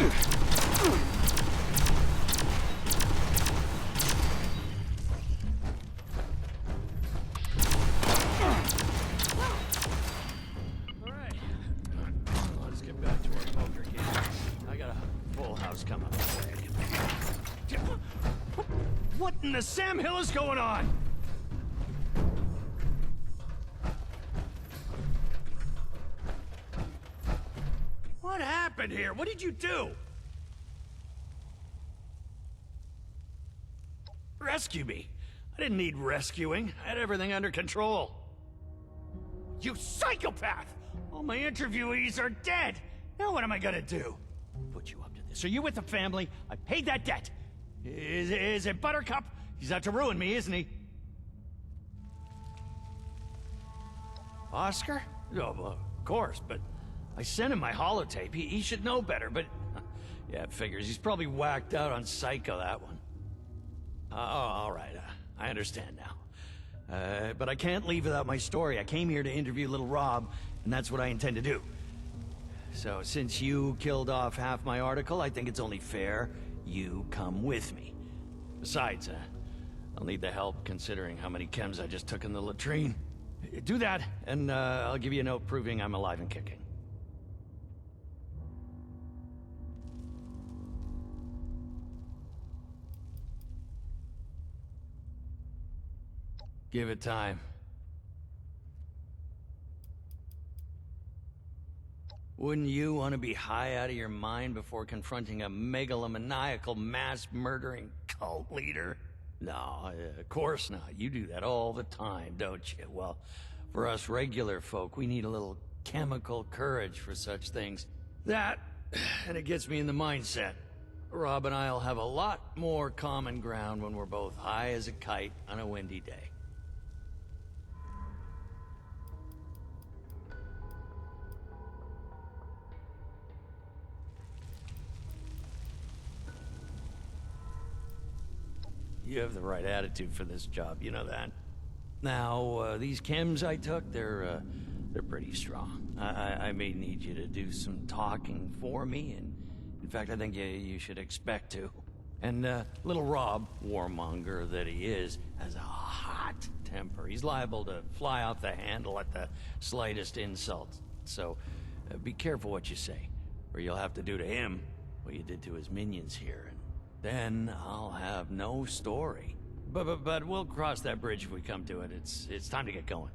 Alright. Let's get back to our poker game. I got a full house coming up. What in the Sam Hill is going on? What happened here? What did you do? Rescue me. I didn't need rescuing. I had everything under control. You psychopath! All my interviewees are dead. Now what am I gonna do? Put you up to this. Are you with the family? I paid that debt. Is it Buttercup? He's out to ruin me, isn't he? Oscar? Oh, well, of course, but I sent him my holotape. He should know better, but... yeah, it figures. He's probably whacked out on Psycho, that one. Oh, all right. I understand now. But I can't leave without my story. I came here to interview little Rob, and that's what I intend to do. So, since you killed off half my article, I think it's only fair you come with me. Besides, I'll need the help considering how many chems I just took in the latrine. Do that, and I'll give you a note proving I'm alive and kicking. Give it time. Wouldn't you want to be high out of your mind before confronting a megalomaniacal, mass-murdering cult leader? No, of course not. You do that all the time, don't you? Well, for us regular folk, we need a little chemical courage for such things. That, and it gets me in the mindset. Rob and I'll have a lot more common ground when we're both high as a kite on a windy day. You have the right attitude for this job, you know that. Now, these chems I took, they're pretty strong. I may need you to do some talking for me, and in fact, I think you should expect to. And little Rob, warmonger that he is, has a hot temper. He's liable to fly off the handle at the slightest insult. So, be careful what you say, or you'll have to do to him what you did to his minions here. Then I'll have no story. But we'll cross that bridge if we come to it. It's time to get going.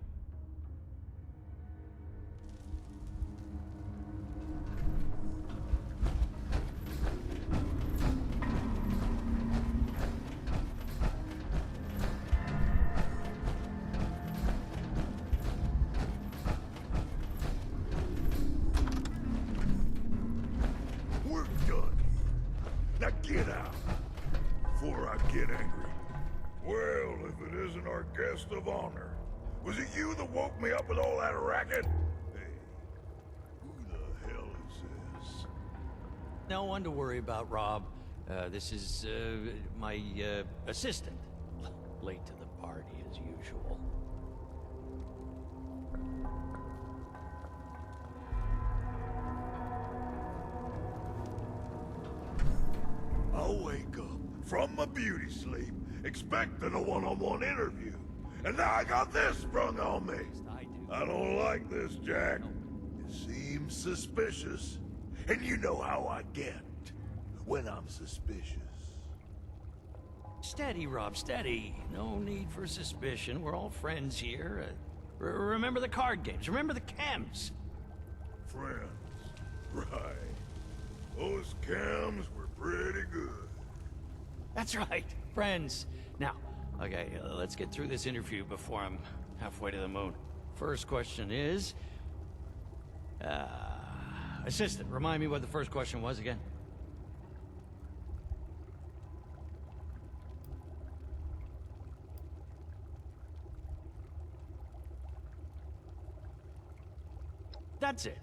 We're done. Now get out, before I get angry. Well, if it isn't our guest of honor. Was it you that woke me up with all that racket? Hey, who the hell is this? No one to worry about, Rob. This is, my, assistant. Late to the party, as usual. I wake up from my beauty sleep, expecting a one-on-one interview. And now I got this sprung on me. I don't like this, Jack. It seems suspicious. And you know how I get when I'm suspicious. Steady, Rob, steady. No need for suspicion. We're all friends here. Remember the card games. Remember the chems. Friends. Right. Those chems were pretty good. That's right. Friends. Now, okay, let's get through this interview before I'm halfway to the moon. First question is... assistant, remind me what the first question was again. That's it.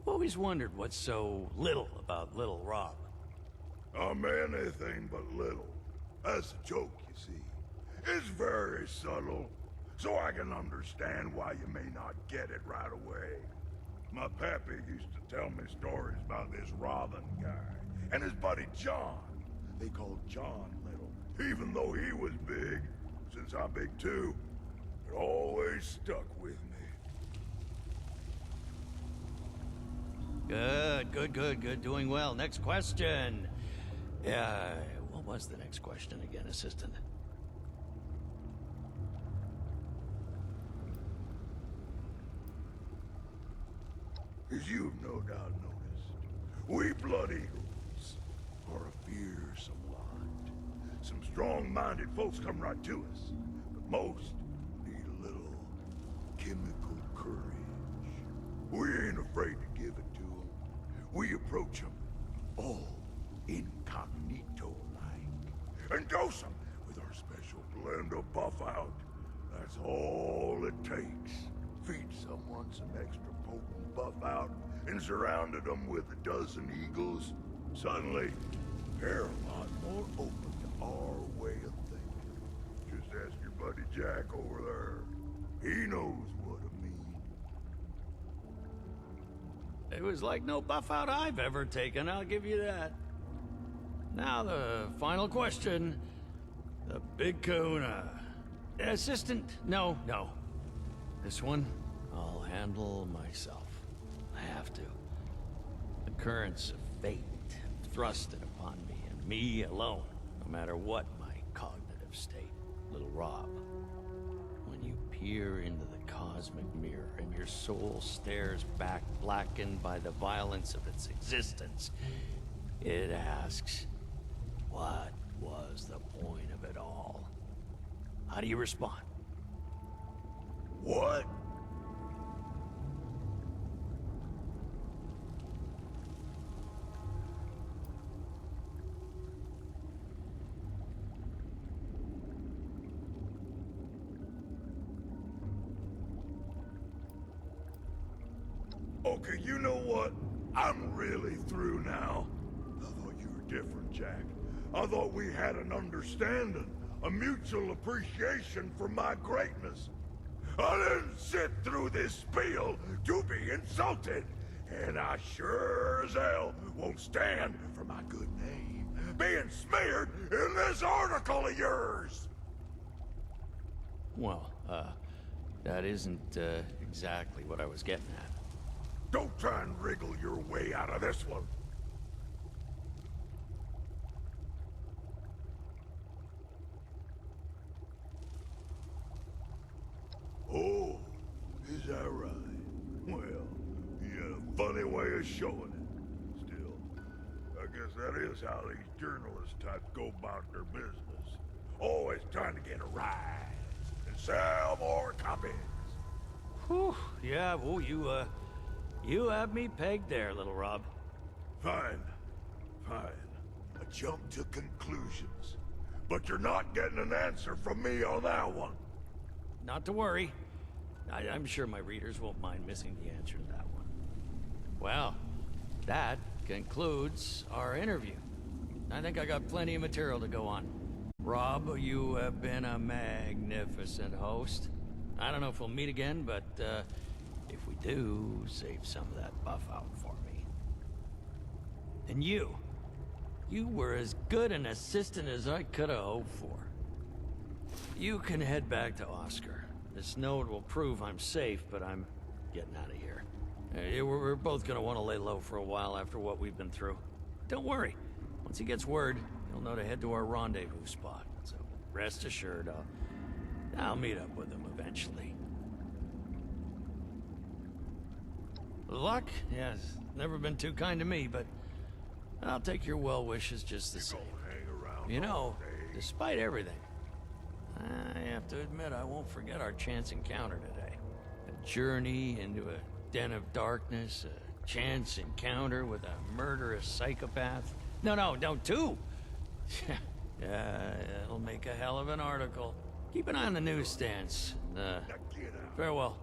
I've always wondered what's so little about little Rob. I'm anything but little. That's a joke, you see. It's very subtle, so I can understand why you may not get it right away. My pappy used to tell me stories about this Robin guy. and his buddy John. They called John Little, even though he was big. Since I'm big too, it always stuck with me. Good. Doing well. Next question. Yeah, what was the next question again, Assistant? As you've no doubt noticed, we Blood Eagles are a fearsome lot. Some strong-minded folks come right to us, but most need a little chemical courage. We ain't afraid to give it to them. We approach them all incognito-like, and dose them with our special blend of Buff-Out. That's all it takes. Feed someone some extra potent Buff-Out and surrounded them with a dozen eagles. Suddenly, they're a lot more open to our way of thinking. Just ask your buddy Jack over there. He knows what I mean. It was like no Buff-Out I've ever taken, I'll give you that. Now the final question. The Big Kahuna. Assistant, no. This one, I'll handle myself. I have to. The currents of fate thrust it upon me, and me alone, no matter what my cognitive state. Little Rob, when you peer into the cosmic mirror and your soul stares back, blackened by the violence of its existence, it asks, what was the point of it all? How do you respond? What? Okay, you know what? I'm really through now. I thought you were different, Jack. I thought we had an understanding, a mutual appreciation for my greatness. I didn't sit through this spiel to be insulted, and I sure as hell won't stand for my good name being smeared in this article of yours. Well, that isn't exactly what I was getting at. Don't try and wriggle your way out of this one. Oh, is that right? Well, you had a funny way of showing it. Still, I guess that is how these journalist types go about their business. Always trying to get a rise and sell more copies. Whew, yeah, well, you have me pegged there, Little Rob. Fine. I jumped to conclusions. But you're not getting an answer from me on that one. Not to worry. I'm sure my readers won't mind missing the answer to that one. Well, that concludes our interview. I think I got plenty of material to go on. Rob, you have been a magnificent host. I don't know if we'll meet again, but if we do, save some of that Buff-Out for me. And you were as good an assistant as I could have hoped for. You can head back to Oscar. This note will prove I'm safe, but I'm getting out of here. We're both gonna want to lay low for a while after what we've been through. Don't worry. Once he gets word, he'll know to head to our rendezvous spot. So rest assured, I'll meet up with him eventually. Luck? Yes, never been too kind to me, but I'll take your well wishes just the same. You know, despite everything, I have to admit I won't forget our chance encounter today. A journey into a den of darkness, a chance encounter with a murderous psychopath. No, two! Yeah, it'll make a hell of an article. Keep an eye on the newsstands. Farewell.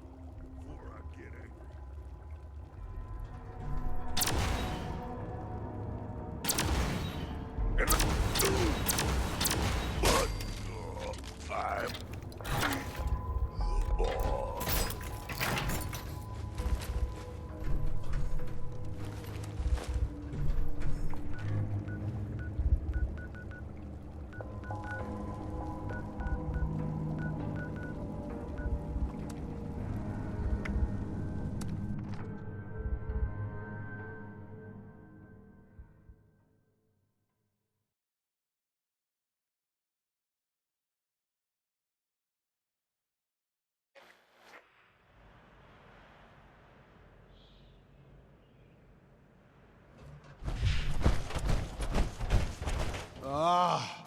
Ah.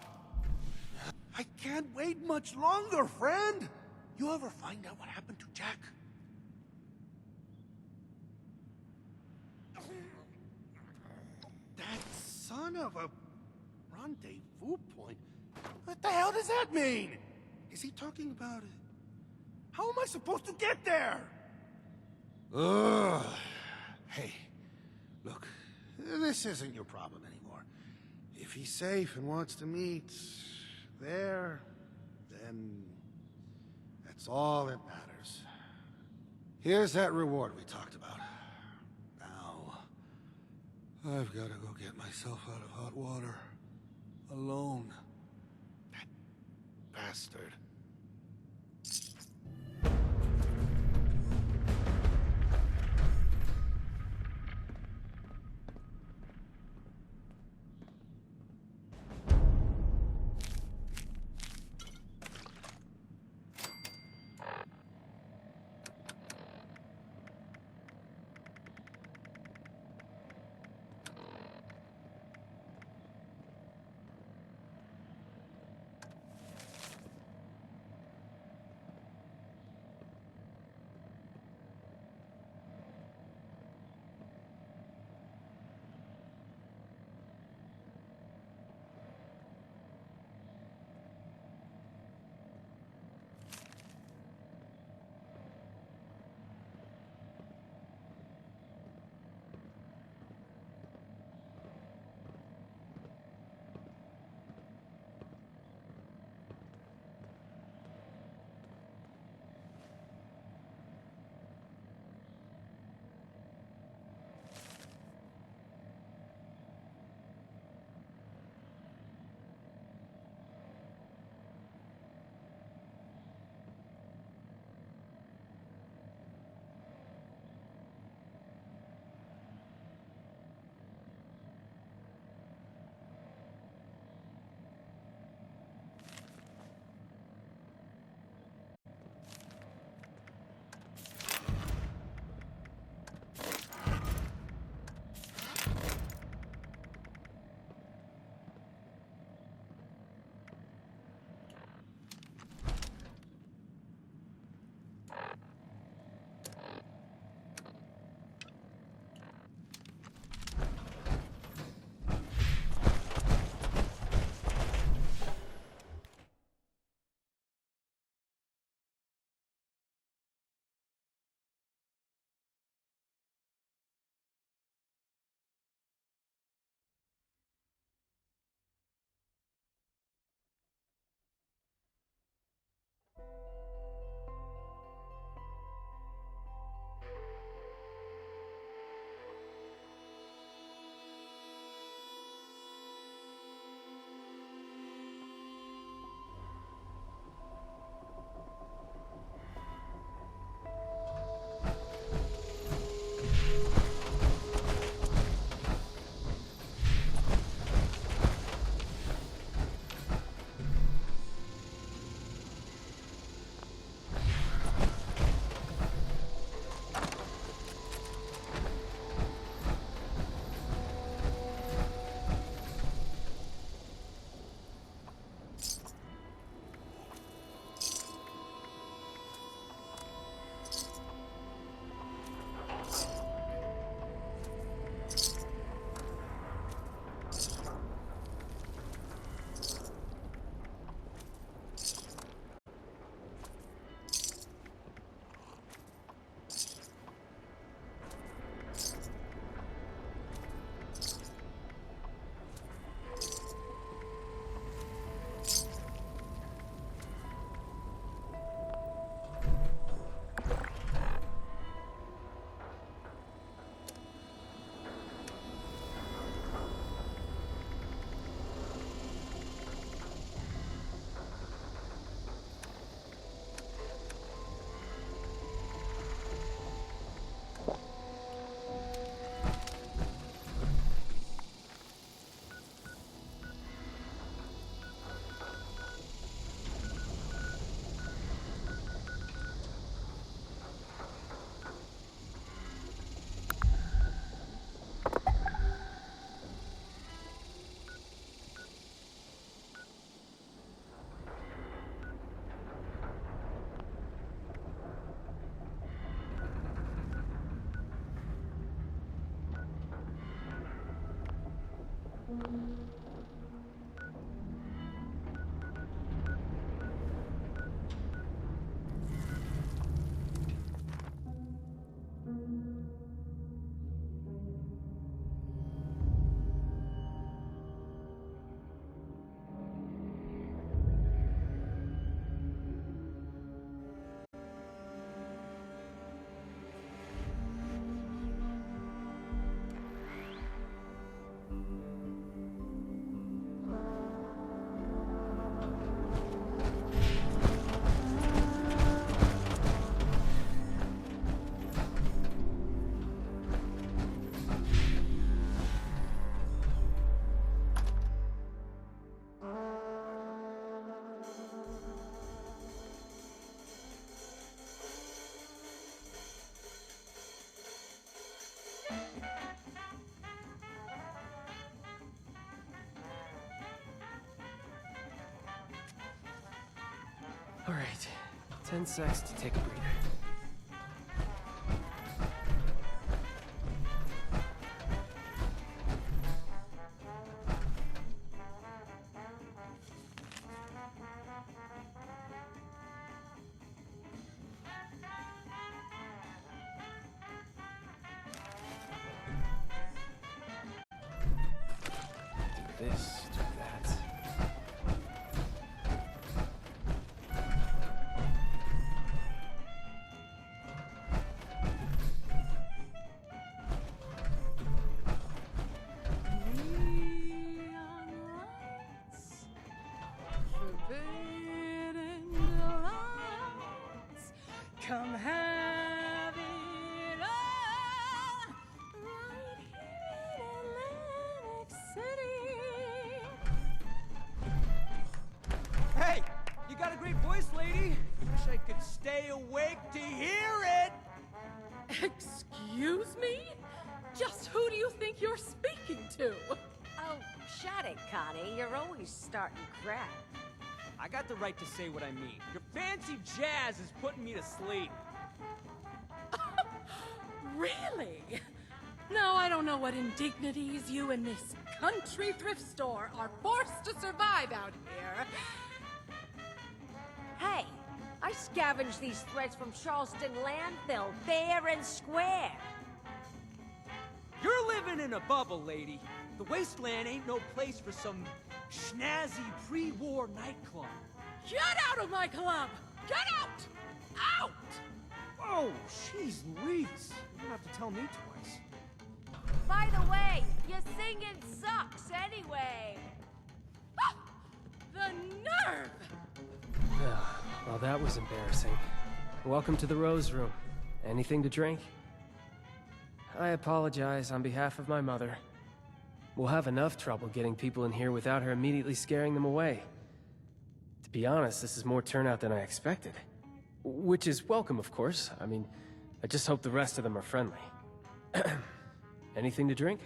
I can't wait much longer, friend. You ever find out what happened to Jack? That son of a rendezvous point. What the hell does that mean? Is he talking about it? How am I supposed to get there? Ugh. Hey, look, this isn't your problem anymore. If he's safe and wants to meet there, then that's all that matters. Here's that reward we talked about. Now, I've got to go get myself out of hot water. Alone. That bastard. All right, 10 secs to take a breather. Do this, do that. Come have it all right here in Atlantic City. Hey, you got a great voice, lady. Wish I could stay awake to hear it. Excuse me? Just who do you think you're speaking to? Oh, shut it, Connie. You're always starting crap. I got the right to say what I mean. Your fancy jazz is putting me to sleep. Really? Now I don't know what indignities you and this country thrift store are forced to survive out here. Hey, I scavenged these threads from Charleston landfill, fair and square. You're living in a bubble, lady. The wasteland ain't no place for some snazzy pre-war nightclub. Get out of my club! Get out! Out! Oh, jeez Louise. You don't have to tell me twice. By the way, your singing sucks anyway. Ah! The nerve! Well, that was embarrassing. Welcome to the Rose Room. Anything to drink? I apologize on behalf of my mother. We'll have enough trouble getting people in here without her immediately scaring them away. To be honest, this is more turnout than I expected. Which is welcome, of course. I mean, I just hope the rest of them are friendly. Anything to drink?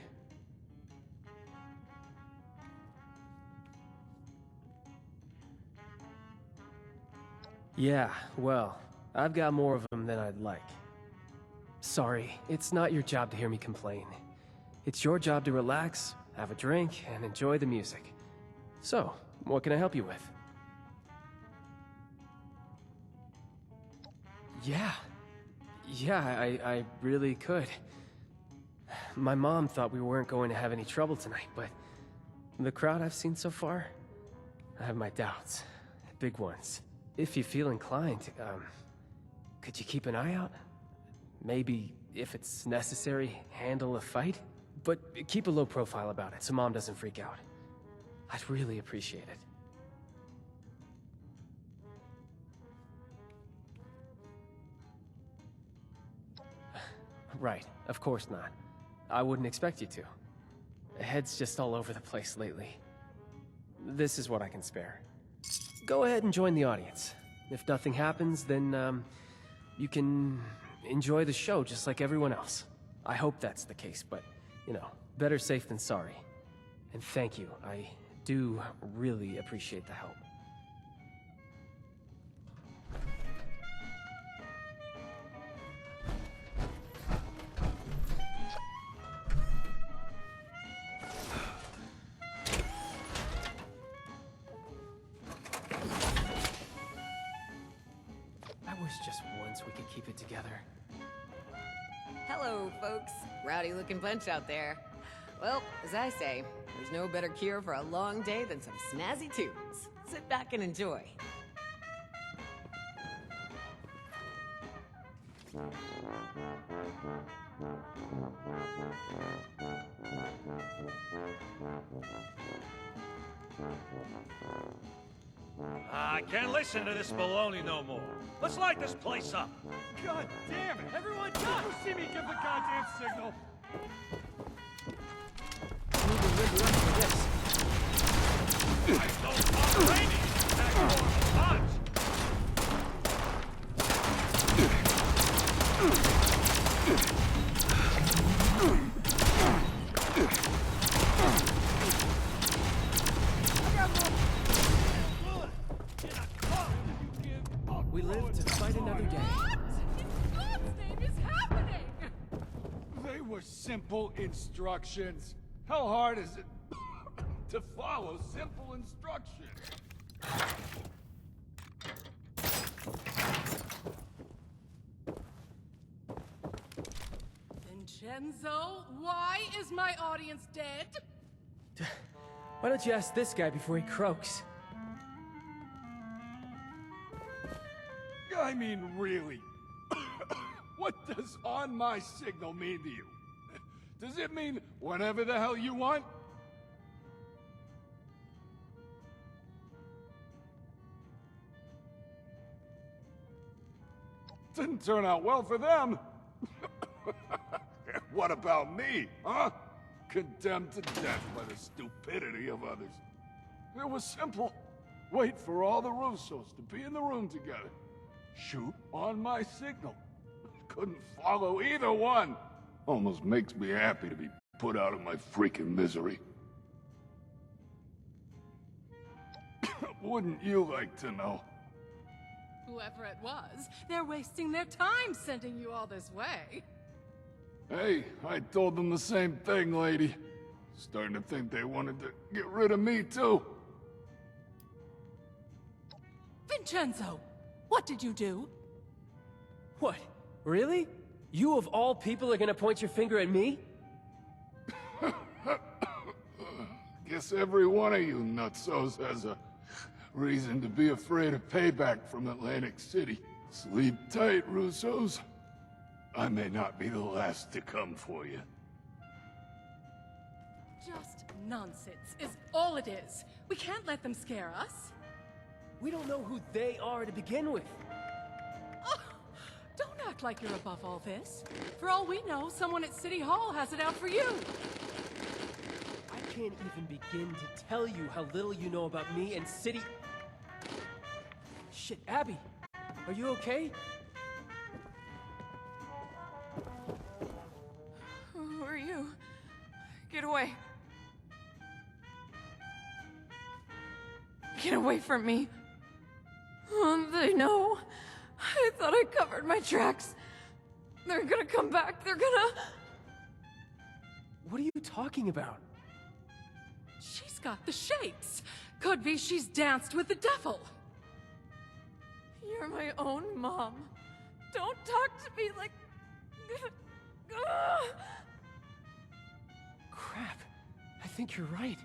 Yeah, well, I've got more of them than I'd like. Sorry, it's not your job to hear me complain. It's your job to relax, have a drink, and enjoy the music. So, what can I help you with? Yeah, I really could. My mom thought we weren't going to have any trouble tonight, but the crowd I've seen so far, I have my doubts. Big ones. If you feel inclined, could you keep an eye out? Maybe, if it's necessary, handle a fight? But keep a low profile about it so Mom doesn't freak out. I'd really appreciate it. Right, of course not. I wouldn't expect you to. Head's just all over the place lately. This is what I can spare. Go ahead and join the audience. If nothing happens, then, you can enjoy the show just like everyone else. I hope that's the case, but, you know, better safe than sorry. And thank you. I do really appreciate the help. just once we could keep it together. Hello, folks. Rowdy looking bunch out there. Well, as I say, there's no better cure for a long day than some snazzy tunes. Sit back and enjoy. I can't listen to this baloney no more. Let's light this place up. God damn it! Everyone, God! You see me give the goddamn signal. I don't want Rainy back for punch. We live to fight another day. What in God's name is happening? They were simple instructions. How hard is it to follow simple instructions? Vincenzo, why is my audience dead? Why don't you ask this guy before he croaks? I mean, really. What does on my signal mean to you? Does it mean whatever the hell you want? Didn't turn out well for them. What about me, huh? Condemned to death by the stupidity of others. It was simple. Wait for all the Russos to be in the room together. Shoot on my signal. Couldn't follow either one. Almost makes me happy to be put out of my freaking misery. Wouldn't you like to know? Whoever it was, they're wasting their time sending you all this way. Hey, I told them the same thing, lady. Starting to think they wanted to get rid of me, too. Vincenzo, what did you do? What? Really? You of all people are gonna point your finger at me? Guess every one of you nutsos has a reason to be afraid of payback from Atlantic City. Sleep tight, Russos. I may not be the last to come for you. Just nonsense is all it is. We can't let them scare us. We don't know who they are to begin with. Oh, don't act like you're above all this. For all we know, someone at City Hall has it out for you. I can't even begin to tell you how little you know about me and City... Shit, Abby, are you okay? Who are you? Get away. Get away from me. They know. I thought I covered my tracks. They're gonna come back. They're gonna... What are you talking about? She's got the shakes. Could be she's danced with the devil. You're my own mom. Don't talk to me like... Crap. I think you're right.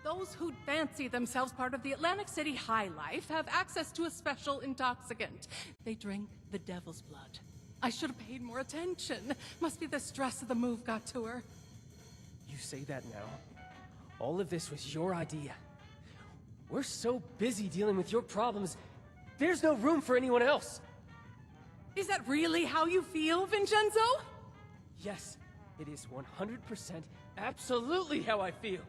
Those who'd fancy themselves part of the Atlantic City high life have access to a special intoxicant. They drink the devil's blood. I should have paid more attention. Must be the stress of the move got to her. You say that now. All of this was your idea. We're so busy dealing with your problems, there's no room for anyone else. Is that really how you feel, Vincenzo? Yes, it is 100% absolutely how I feel.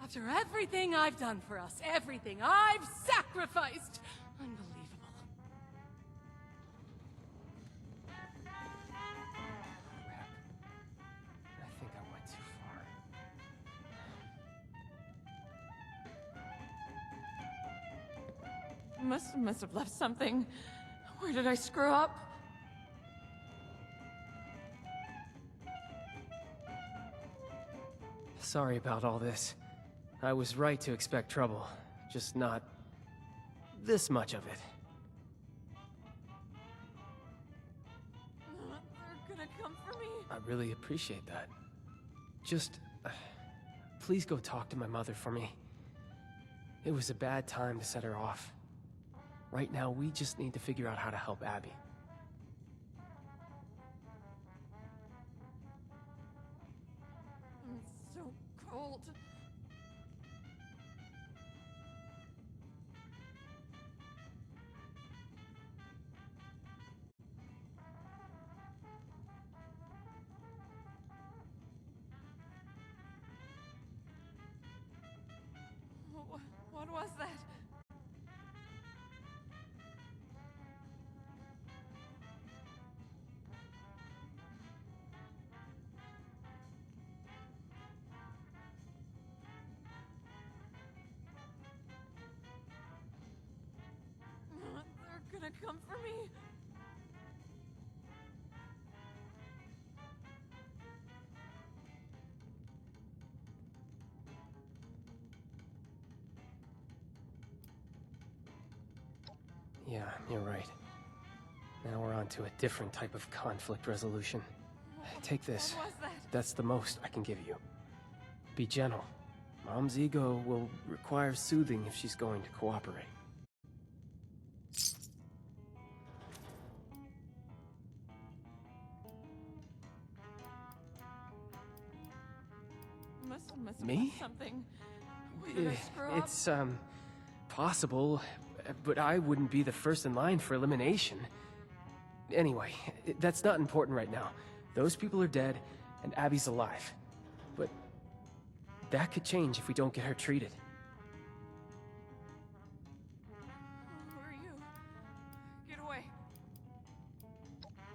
After everything I've done for us, everything I've sacrificed. Unbelievable. Crap. I think I went too far. Must have left something. Where did I screw up? Sorry about all this. I was right to expect trouble. just not this much of it. They're gonna come for me. I really appreciate that. Just, please go talk to my mother for me. It was a bad time to set her off. Right now, we just need to figure out how to help Abby. I'm so cold. What was that? They're gonna come for me. Yeah, you're right. Now we're on to a different type of conflict resolution. Take this. What was that? That's the most I can give you. Be gentle. Mom's ego will require soothing if she's going to cooperate. Must have Me? done something. Where did I screw up? It's, possible, but I wouldn't be the first in line for elimination. Anyway, that's not important right now. Those people are dead, and Abby's alive. But that could change if we don't get her treated. Who are you? Get away.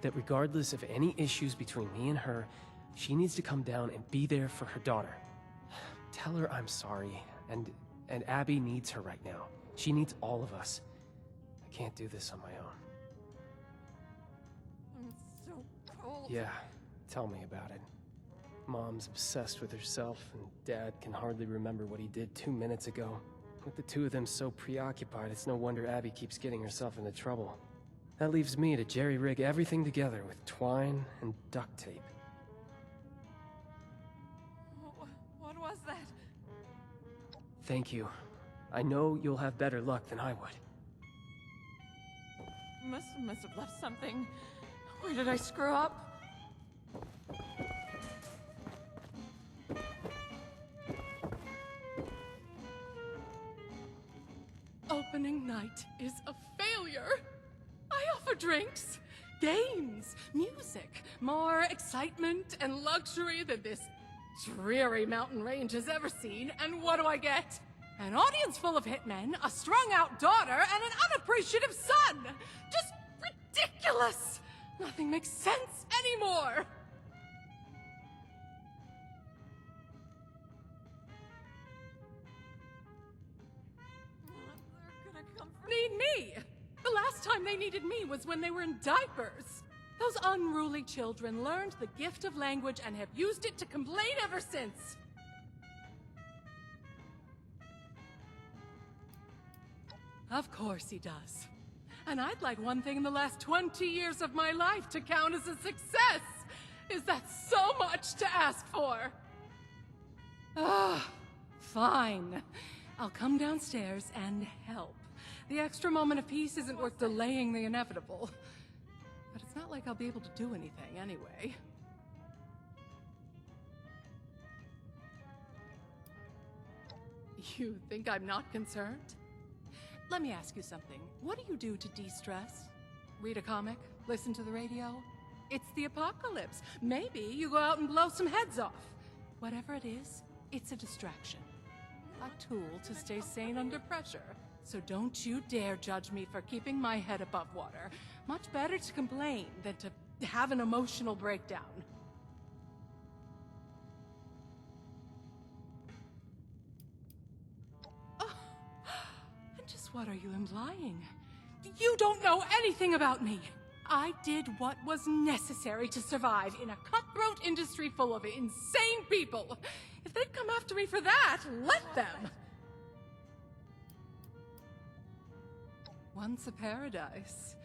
That regardless of any issues between me and her, she needs to come down and be there for her daughter. Tell her I'm sorry, and Abby needs her right now. She needs all of us. I can't do this on my own. I'm so cold. Yeah, tell me about it. Mom's obsessed with herself, and Dad can hardly remember what he did 2 minutes ago. With the two of them so preoccupied, it's no wonder Abby keeps getting herself into trouble. That leaves me to jerry-rig everything together with twine and duct tape. What was that? Thank you. I know you'll have better luck than I would. Must have left something. Where did I screw up? Opening night is a failure. I offer drinks, games, music, more excitement and luxury than this dreary mountain range has ever seen, and what do I get? An audience full of hitmen, a strung-out daughter, and an unappreciative son! Just ridiculous! Nothing makes sense anymore! They're gonna come for Need me! The last time they needed me was when they were in diapers. Those unruly children learned the gift of language and have used it to complain ever since. Of course he does. And I'd like one thing in the last 20 years of my life to count as a success. Is that so much to ask for? Fine. I'll come downstairs and help. The extra moment of peace isn't worth delaying the inevitable. But it's not like I'll be able to do anything anyway. You think I'm not concerned? Let me ask you something. What do you do to de-stress? Read a comic? Listen to the radio? It's the apocalypse. Maybe you go out and blow some heads off. Whatever it is, it's a distraction. A tool to stay sane under pressure. So don't you dare judge me for keeping my head above water. Much better to complain than to have an emotional breakdown. And just what are you implying? You don't know anything about me! I did what was necessary to survive in a cutthroat industry full of insane people. If they'd come after me for that, let them! Once a paradise,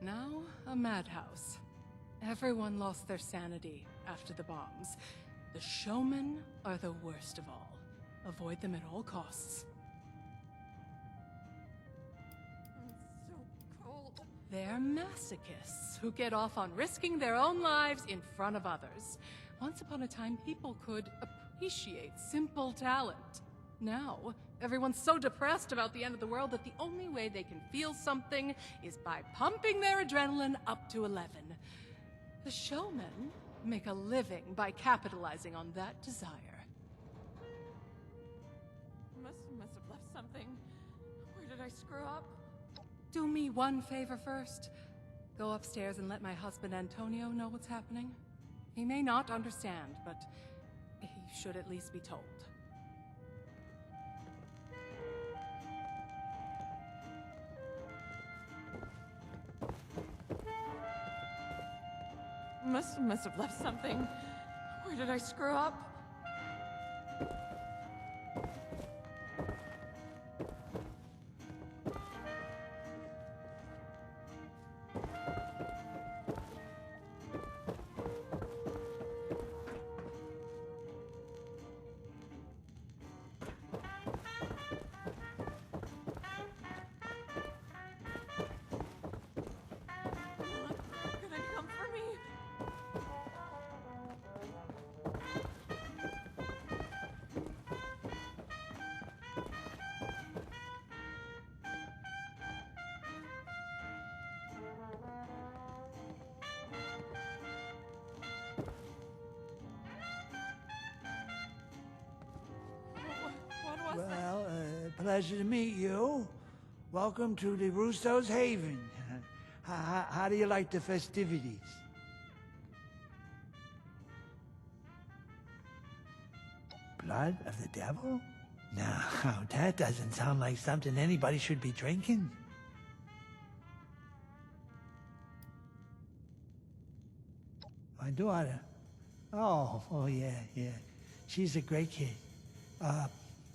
now a madhouse. Everyone lost their sanity after the bombs. The showmen are the worst of all. Avoid them at all costs. I'm so cold. They're masochists who get off on risking their own lives in front of others. Once upon a time, people could appreciate simple talent. Now, everyone's so depressed about the end of the world that the only way they can feel something is by pumping their adrenaline up to 11. The showmen make a living by capitalizing on that desire. Must have left something. Where did I screw up? Do me one favor first. Go upstairs and let my husband Antonio know what's happening. He may not understand, but he should at least be told. Must have left something. Where did I screw up? Gonna come for me. What was that? Well, pleasure to meet you. Welcome to the Russo's Haven. How do you like the festivities? Blood of the devil? No, that doesn't sound like something anybody should be drinking. My daughter. Oh, yeah. She's a great kid.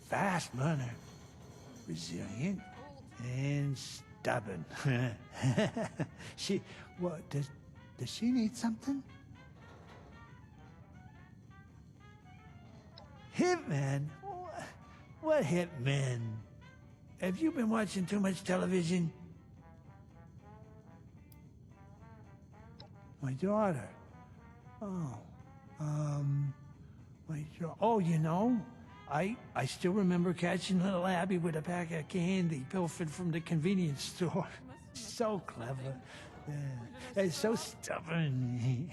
Fast learner. Resilient. And stubborn. Does she need something? Hitman? What hitman? Have you been watching too much television? My daughter. Oh, you know, I still remember catching little Abby with a pack of candy pilfered from the convenience store. So clever. And so stubborn.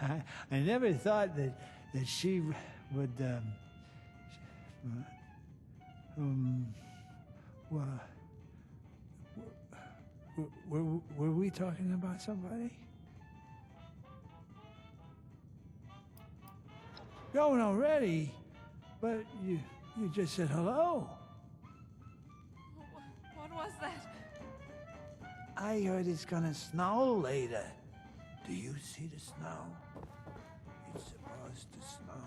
I never thought that she would, were we talking about somebody? Going already? But you just said hello. What was that? I heard it's gonna snow later. Do you see the snow? It's supposed to snow.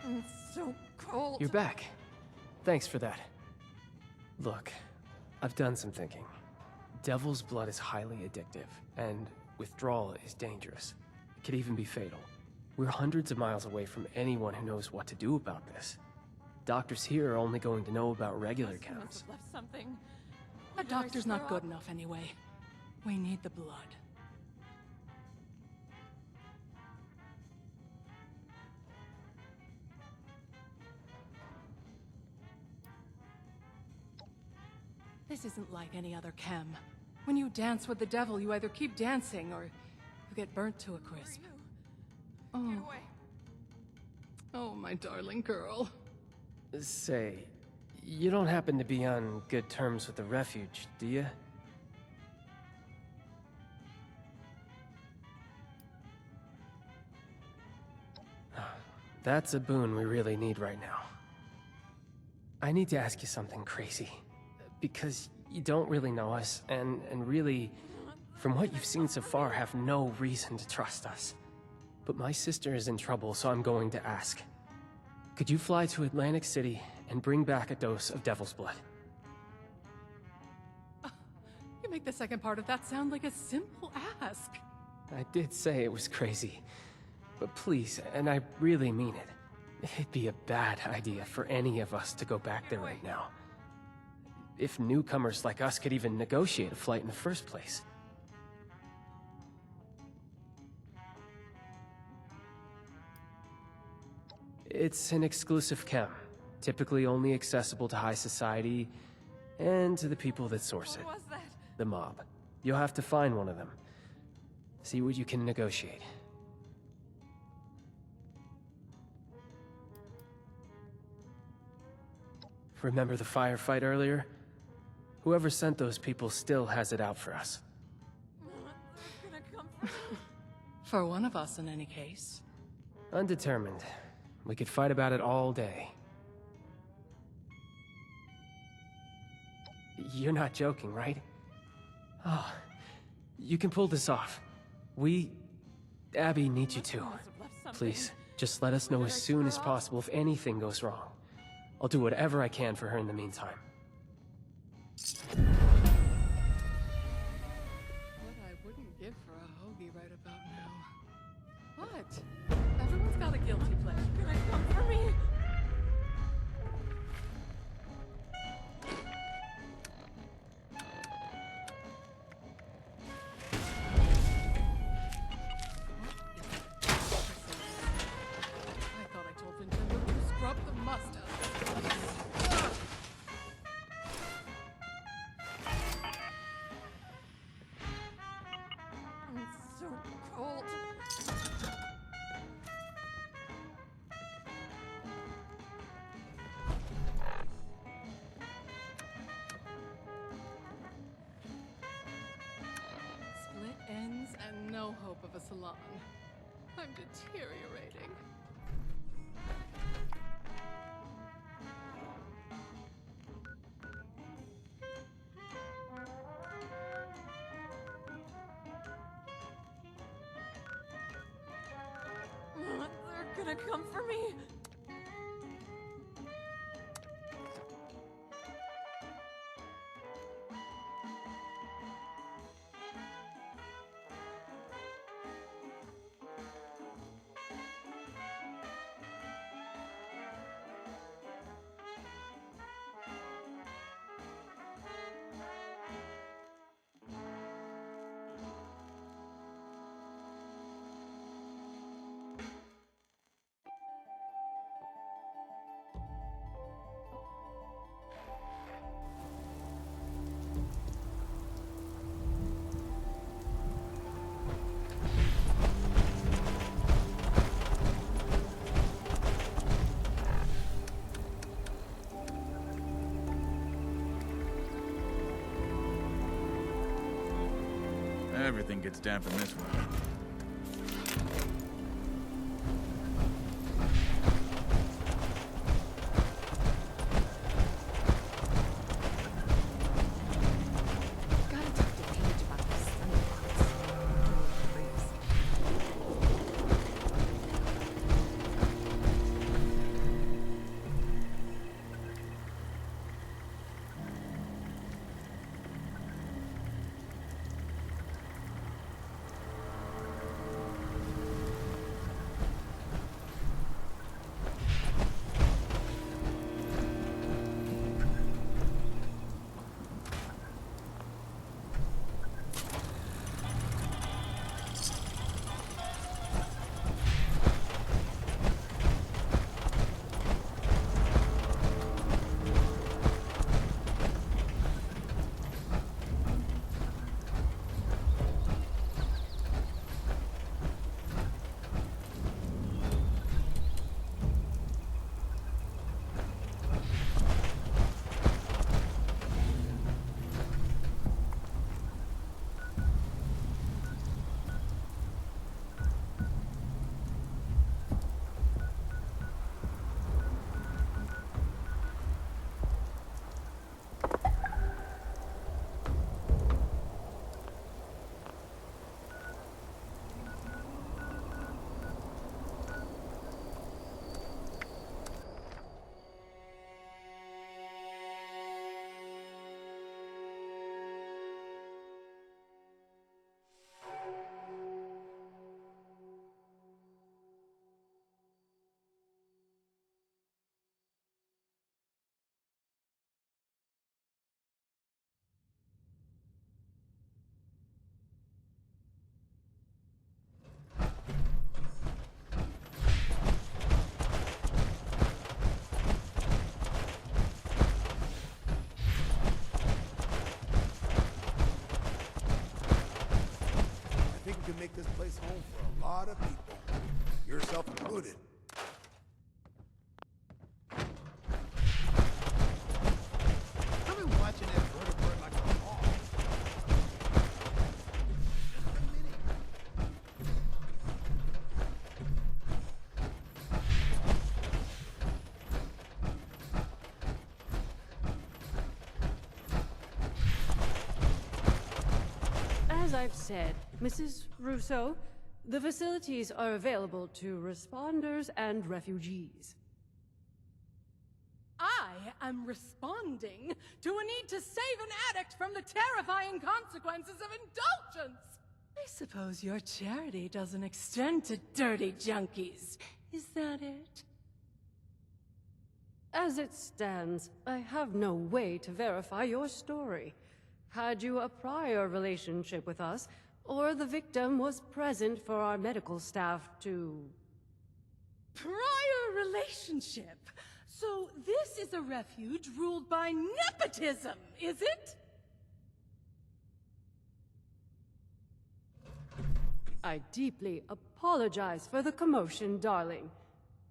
It's so cold. You're back. Thanks for that. Look, I've done some thinking. Devil's blood is highly addictive, and withdrawal is dangerous. It could even be fatal. We're hundreds of miles away from anyone who knows what to do about this. Doctors here are only going to know about regular Must counts. have left something. A doctor's not good enough anyway. We need the blood. This isn't like any other chem. When you dance with the devil, you either keep dancing or you get burnt to a crisp. Oh. Oh, my darling girl. Say, you don't happen to be on good terms with the refuge, do you? That's a boon we really need right now. I need to ask you something crazy. Because you don't really know us, and really, from what you've seen so far, have no reason to trust us. but my sister is in trouble, so I'm going to ask. Could you fly to Atlantic City and bring back a dose of Devil's Blood? You make the second part of that sound like a simple ask. I did say it was crazy. But please, and I really mean it, it'd be a bad idea for any of us to go back there right now. If newcomers like us could even negotiate a flight in the first place. It's an exclusive chem, typically only accessible to high society and to the people that source it. What was that? The mob. You'll have to find one of them. See what you can negotiate. Remember the firefight earlier? Whoever sent those people still has it out for us. For one of us, in any case. Undetermined. We could fight about it all day. You're not joking, right? Oh, you can pull this off. Abby needs you to. Please, just let us know as soon as possible if anything goes wrong. I'll do whatever I can for her in the meantime. What I wouldn't give for a hoagie right about now. What? Everyone's got a guilty pleasure. Can I come for me? I thought I told Vincenzo to scrub the must out of this place. It's so cold. Split ends and no hope of a salon. I'm deteriorating. They're gonna come for me. Everything gets damp in this one. Gotta talk to Paige about this sunbox. this place home for a lot of people. Yourself included. I've been watching that vertebrate like a hawk. As I've said, Mrs. Russo, the facilities are available to responders and refugees. I am responding to a need to save an addict from the terrifying consequences of indulgence. I suppose your charity doesn't extend to dirty junkies. Is that it? As it stands, I have no way to verify your story. Had you a prior relationship with us, or the victim was present for our medical staff to... Prior relationship? So this is a refuge ruled by nepotism, is it? I deeply apologize for the commotion, darling.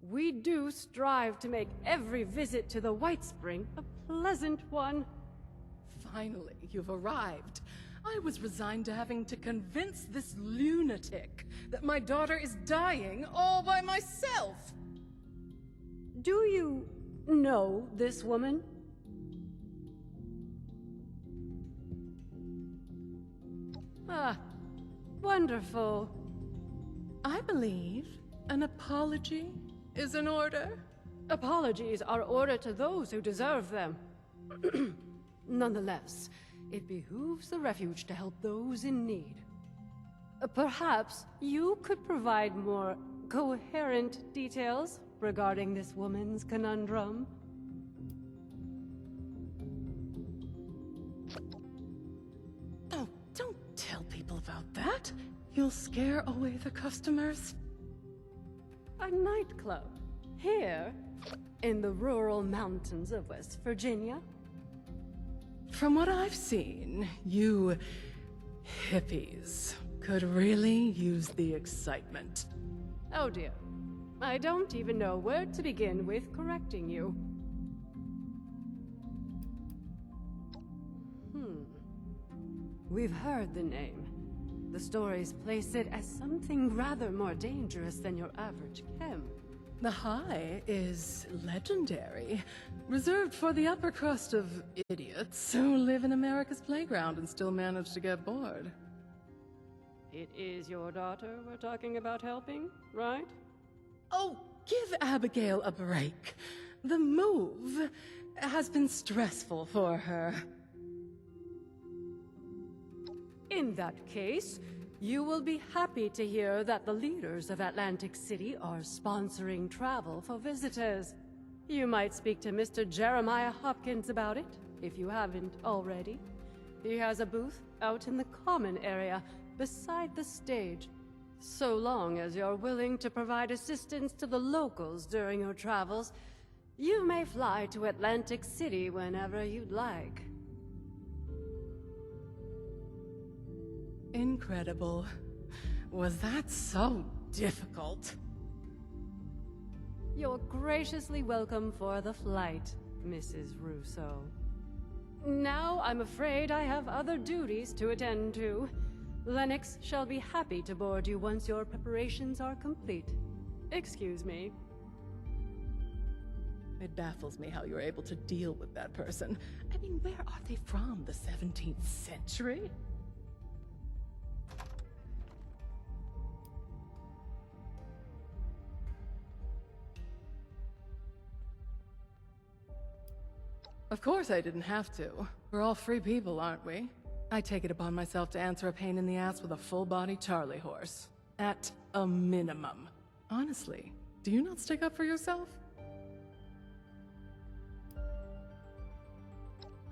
We do strive to make every visit to the White Spring a pleasant one. Finally, you've arrived. I was resigned to having to convince this lunatic that my daughter is dying all by myself. Do you know this woman? Ah, wonderful. I believe an apology is in order. Apologies are ordered to those who deserve them. Nonetheless, it behooves the refuge to help those in need. Perhaps you could provide more coherent details regarding this woman's conundrum. Oh, don't tell people about that. You'll scare away the customers. A nightclub here in the rural mountains of West Virginia. From what I've seen, you hippies could really use the excitement. Oh dear. I don't even know where to begin with correcting you. We've heard the name. The stories place it as something rather more dangerous than your average chem. The High is legendary, reserved for the upper crust of idiots who live in America's playground and still manage to get bored. It is your daughter we're talking about helping, right? Oh, give Abigail a break. The move has been stressful for her. In that case, you will be happy to hear that the leaders of Atlantic City are sponsoring travel for visitors. You might speak to Mr. Jeremiah Hopkins about it, if you haven't already. He has a booth out in the common area, beside the stage. So long as you're willing to provide assistance to the locals during your travels, you may fly to Atlantic City whenever you'd like. Incredible. Was that so difficult? You're graciously welcome for the flight, Mrs. Russo. Now I'm afraid I have other duties to attend to. Lennox shall be happy to board you once your preparations are complete. Excuse me. It baffles me how you're able to deal with that person. I mean, where are they from? The 17th century? Of course I didn't have to. We're all free people, aren't we? I take it upon myself to answer a pain in the ass with a full-body Charlie horse. At a minimum. Honestly, do you not stick up for yourself?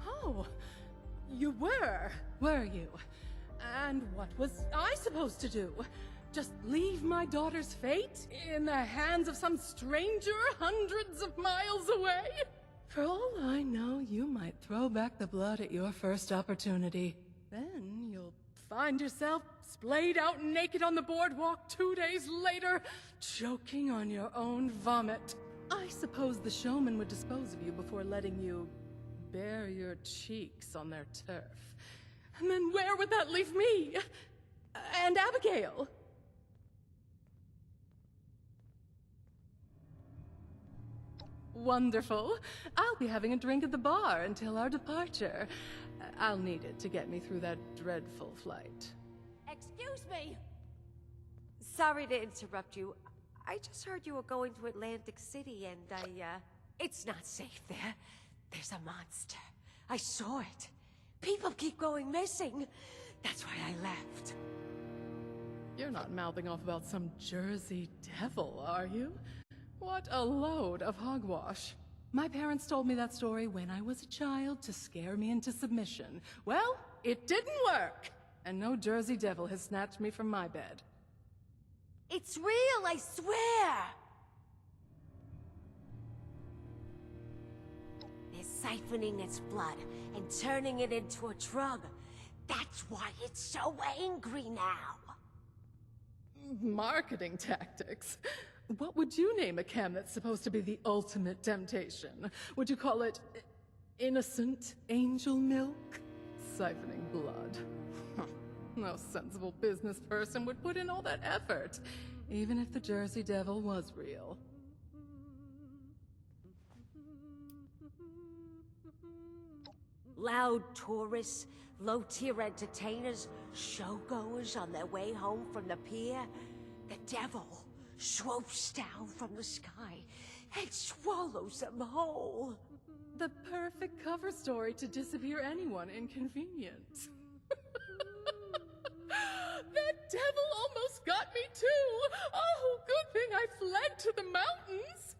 Oh, you were you? And what was I supposed to do? Just leave my daughter's fate in the hands of some stranger hundreds of miles away? For all I know, you might throw back the blood at your first opportunity. Then you'll find yourself splayed out naked on the boardwalk 2 days later, choking on your own vomit. I suppose the showman would dispose of you before letting you bare your cheeks on their turf. And then where would that leave me? And Abigail? Wonderful. I'll be having a drink at the bar until our departure. I'll need it to get me through that dreadful flight. Excuse me! Sorry to interrupt you. I just heard you were going to Atlantic City and it's not safe there. There's a monster. I saw it. People keep going missing. That's why I left. You're not mouthing off about some Jersey devil, are you? What a load of hogwash. My parents told me that story when I was a child to scare me into submission. Well, it didn't work, and no Jersey devil has snatched me from my bed. It's real, I swear! They're siphoning its blood and turning it into a drug. That's why it's so angry now. Marketing tactics. What would you name a chem that's supposed to be the ultimate temptation? Would you call it innocent angel milk? Siphoning blood. No sensible business person would put in all that effort, even if the Jersey Devil was real. Loud tourists, low-tier entertainers, showgoers on their way home from the pier. The devil swoops down from the sky and swallows them whole. The perfect cover story to disappear anyone inconvenient. That devil almost got me too! Oh, good thing I fled to the mountains!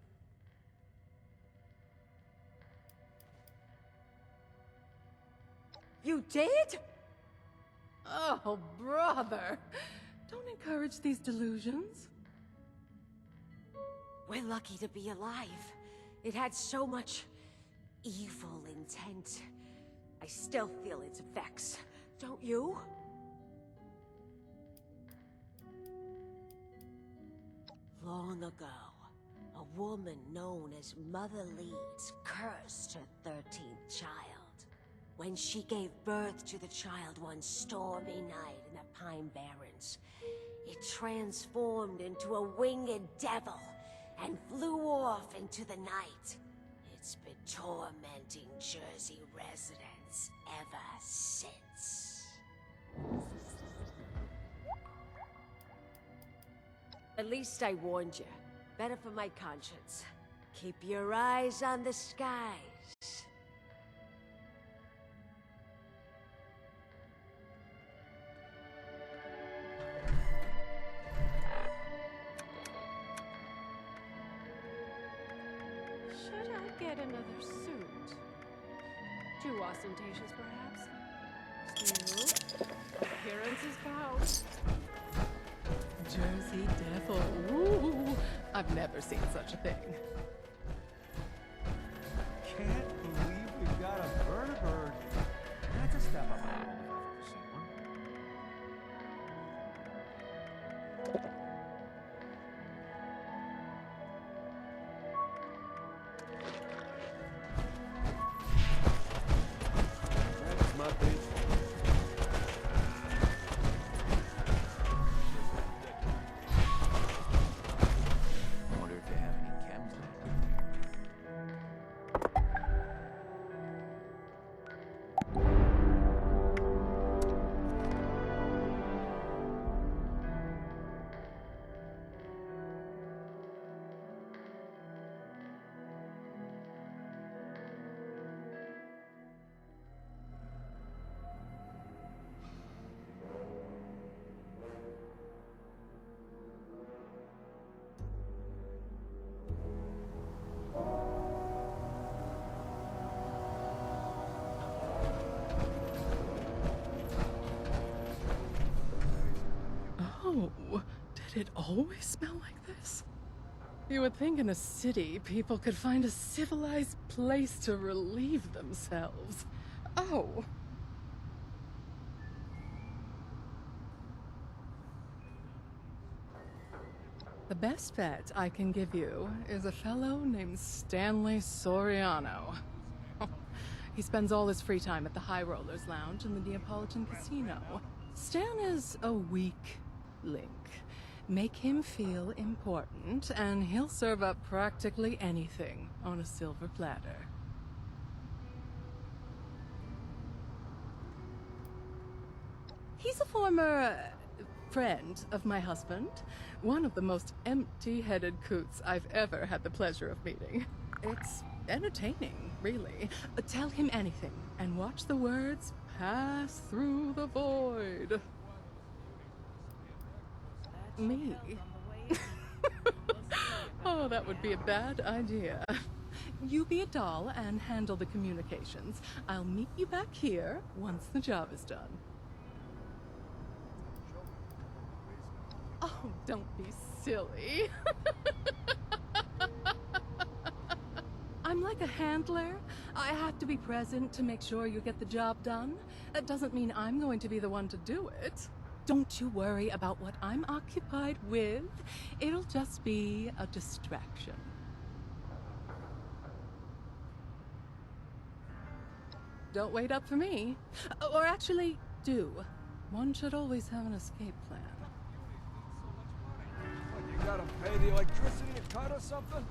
You did? Oh, brother. Don't encourage these delusions. We're lucky to be alive. It had so much evil intent. I still feel its effects, don't you? Long ago, a woman known as Mother Leeds cursed her 13th child. When she gave birth to the child one stormy night in the Pine Barrens, it transformed into a winged devil and flew off into the night. It's been tormenting Jersey residents ever since. At least I warned you. Better for my conscience. Keep your eyes on the skies. Should I get another suit? Too ostentatious, perhaps? Still, appearances count. Jersey Devil. Ooh, I've never seen such a thing. Can't believe we've got a vertibird. That's a step up. If I've ever seen one. That's my bitch. I wonder if they have any chems Oh, did it always smell like this? You would think in a city, people could find a civilized place to relieve themselves. Oh. The best vet I can give you is a fellow named Stanley Soriano. He spends all his free time at the High Rollers Lounge in the Neapolitan Casino. Stan is a weak link. Make him feel important, and he'll serve up practically anything on a silver platter. He's a former friend of my husband. One of the most empty-headed coots I've ever had the pleasure of meeting. It's entertaining, really. Tell him anything, and watch the words pass through the void. Me? Oh, that would be a bad idea. You be a doll and handle the communications. I'll meet you back here once the job is done. Oh, don't be silly. I'm like a handler. I have to be present to make sure you get the job done. That doesn't mean I'm going to be the one to do it. Don't you worry about what I'm occupied with. It'll just be a distraction. Don't wait up for me. Or actually, do. One should always have an escape plan. What, you gotta pay the electricity to cut or something?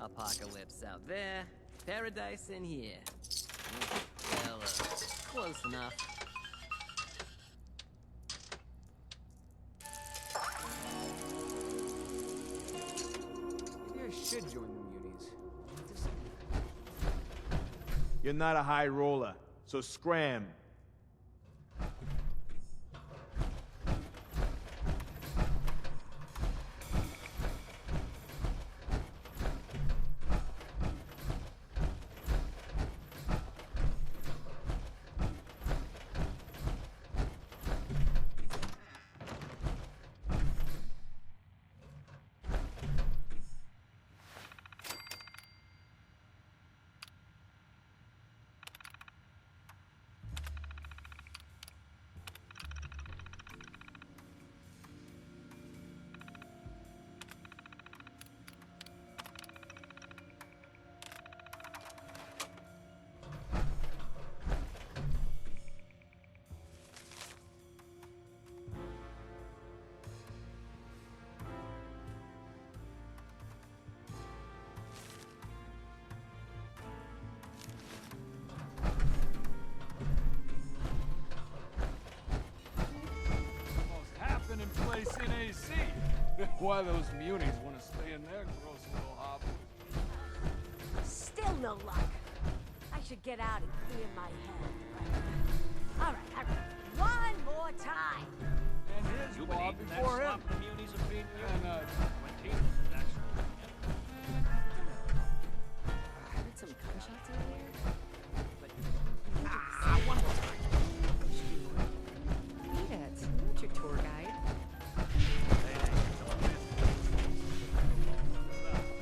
Apocalypse out there, paradise in here. Well, close enough. You should join the Muties. You're not a high roller, so scram. Place in AC. Why those munis want to stay in their gross little hovel. Still no luck. I should get out and clear my head. All right. One more time. And here's Bob before him. The munis have been And, when Tina was actually... I heard some gunshots earlier. One more time. Beat it. Not your tour guide.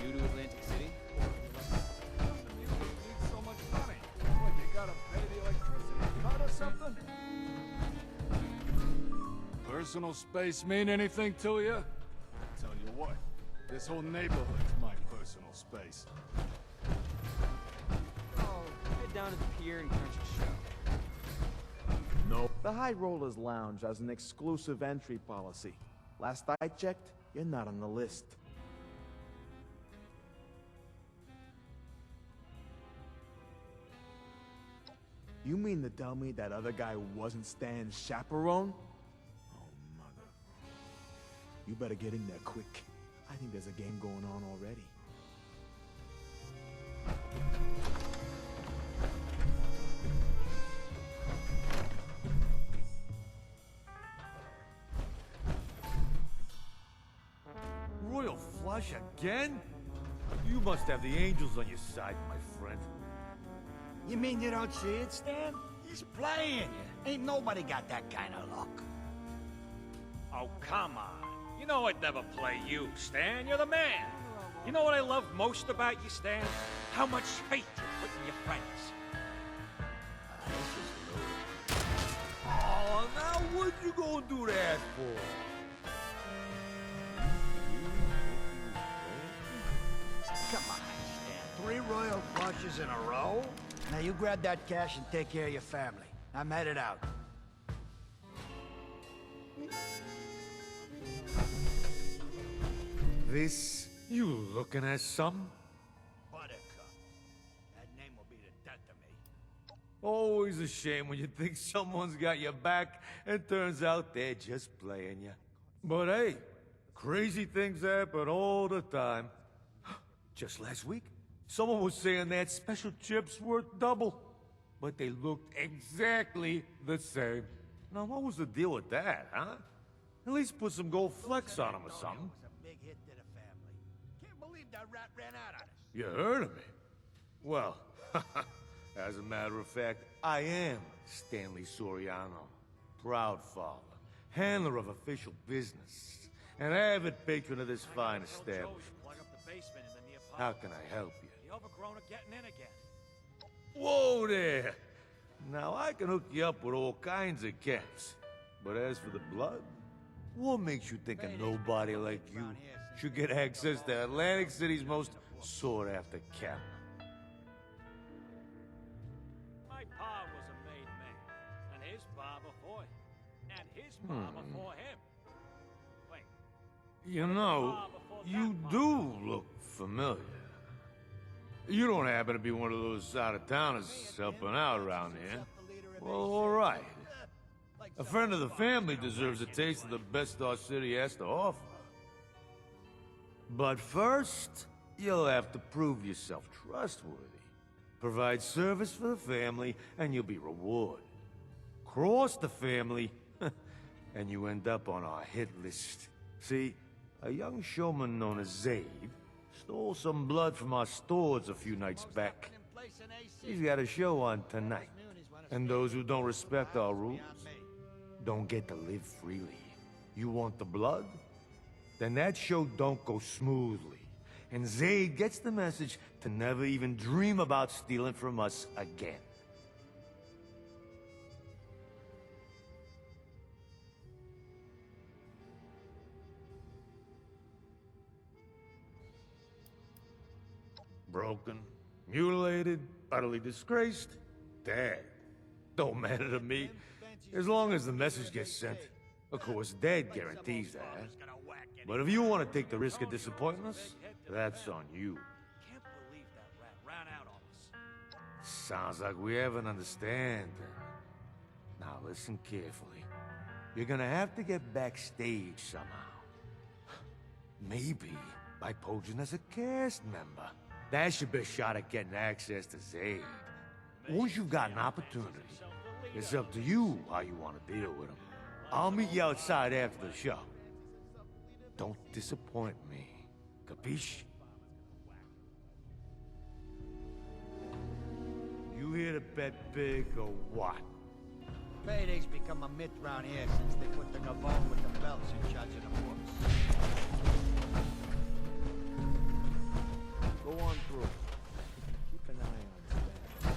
You to Atlantic City? Need so much money. What, you gotta pay the electricity cut or something? Personal space mean anything to you? I tell you what, this whole neighborhood's my personal space. Oh, head down to the pier and catch a show. No. The High Rollers Lounge has an exclusive entry policy. Last I checked, you're not on the list. You mean to tell me that other guy wasn't Stan's chaperone? Oh, mother. You better get in there quick. I think there's a game going on already. Royal Flush again? You must have the angels on your side, my friend. You mean you don't see it, Stan? He's playing you. Ain't nobody got that kind of luck. Oh, come on. You know I'd never play you, Stan. You're the man. You know what I love most about you, Stan? How much faith you put in your friends. Oh, now what you gonna do that for? Come on, Stan. 3 royal flushes in a row? Now you grab that cash and take care of your family. I'm headed out. This, you looking at something? Buttercup. That name will be the death of me. Always a shame when you think someone's got your back and turns out they're just playing you. But hey, crazy things happen all the time. Just last week, someone was saying that special chips worth double, but they looked exactly the same. Now, what was the deal with that, huh? At least put some gold flecks on them or something. Big hit to the family. Can't believe that rat ran out on us. You heard of me? Well, as a matter of fact, I am Stanley Soriano. Proud father, handler of official business, an avid patron of this fine establishment. How can I help you? The overgrown are getting in again. Whoa there! Now, I can hook you up with all kinds of camps. But as for the blood, what makes you think a nobody like you should get access to Atlantic City's most sought-after camp? My pa was a made man, and his pa before him, and his pa before him. Wait. You know, you do look familiar. You don't happen to be one of those out-of-towners helping out around here? Well, all right. A friend of the family deserves a taste of the best our city has to offer. But first, you'll have to prove yourself trustworthy. Provide service for the family, and you'll be rewarded. Cross the family, and you end up on our hit list. See, a young showman known as Zaid stole some blood from our stores a few nights back. He's got a show on tonight. And those who don't respect our rules don't get to live freely. You want the blood? Then that show don't go smoothly. And Zaid gets the message to never even dream about stealing from us again. Broken, mutilated, utterly disgraced, dead. Don't matter to me, as long as the message gets sent. Of course, dead guarantees that. But if you want to take the risk of disappointing us, that's on you. Sounds like we have an understanding. Now listen carefully. You're gonna have to get backstage somehow. Maybe by posing as a cast member. That's your best shot at getting access to Zaid. Once you've got an opportunity, it's up to you how you want to deal with him. I'll meet you outside after the show. Don't disappoint me. Capiche? You here to bet big or what? Payday's become a myth round here since they put the Navone with the belts in charge of the books. Go on through. Keep an eye on his back.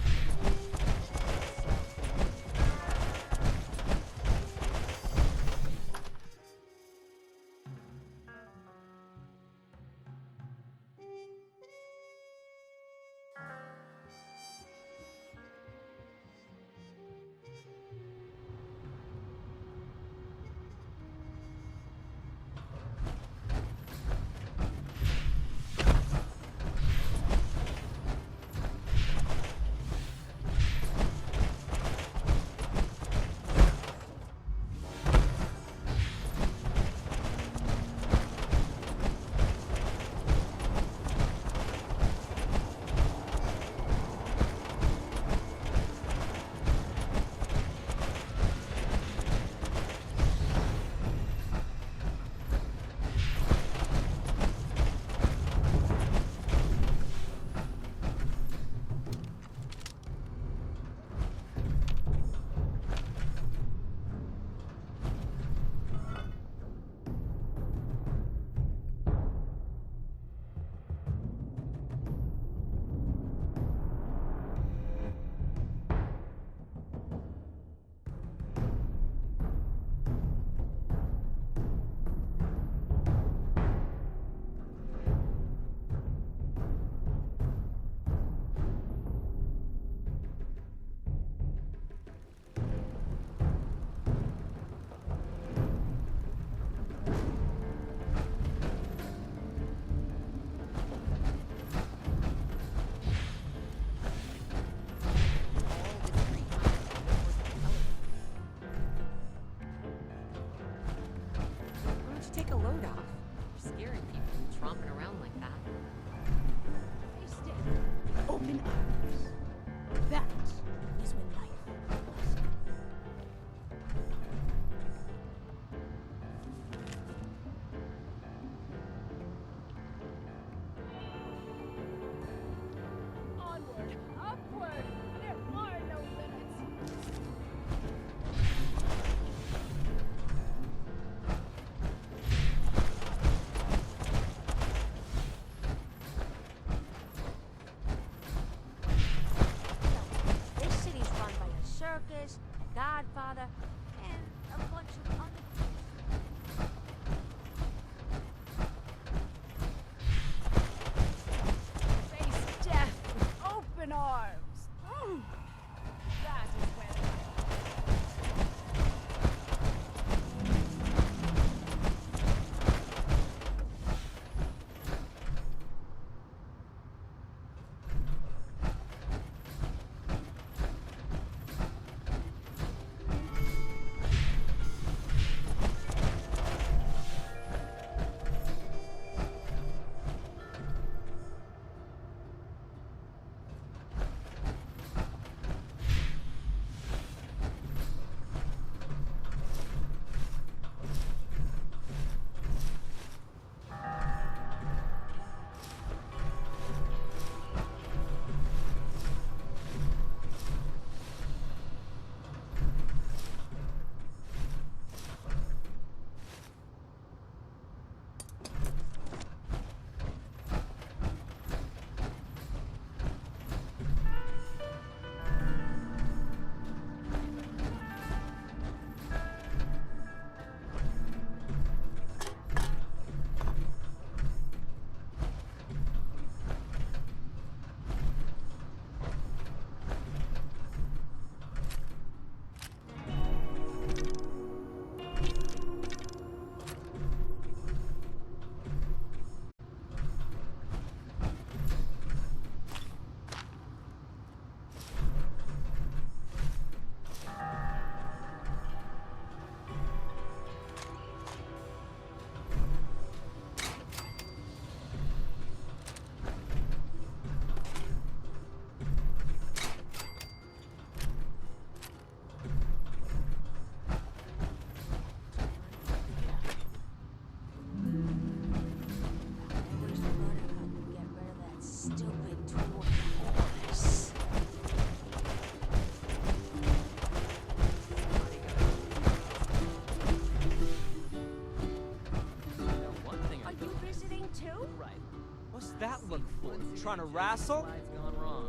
trying to wrestle? Slide's gone wrong.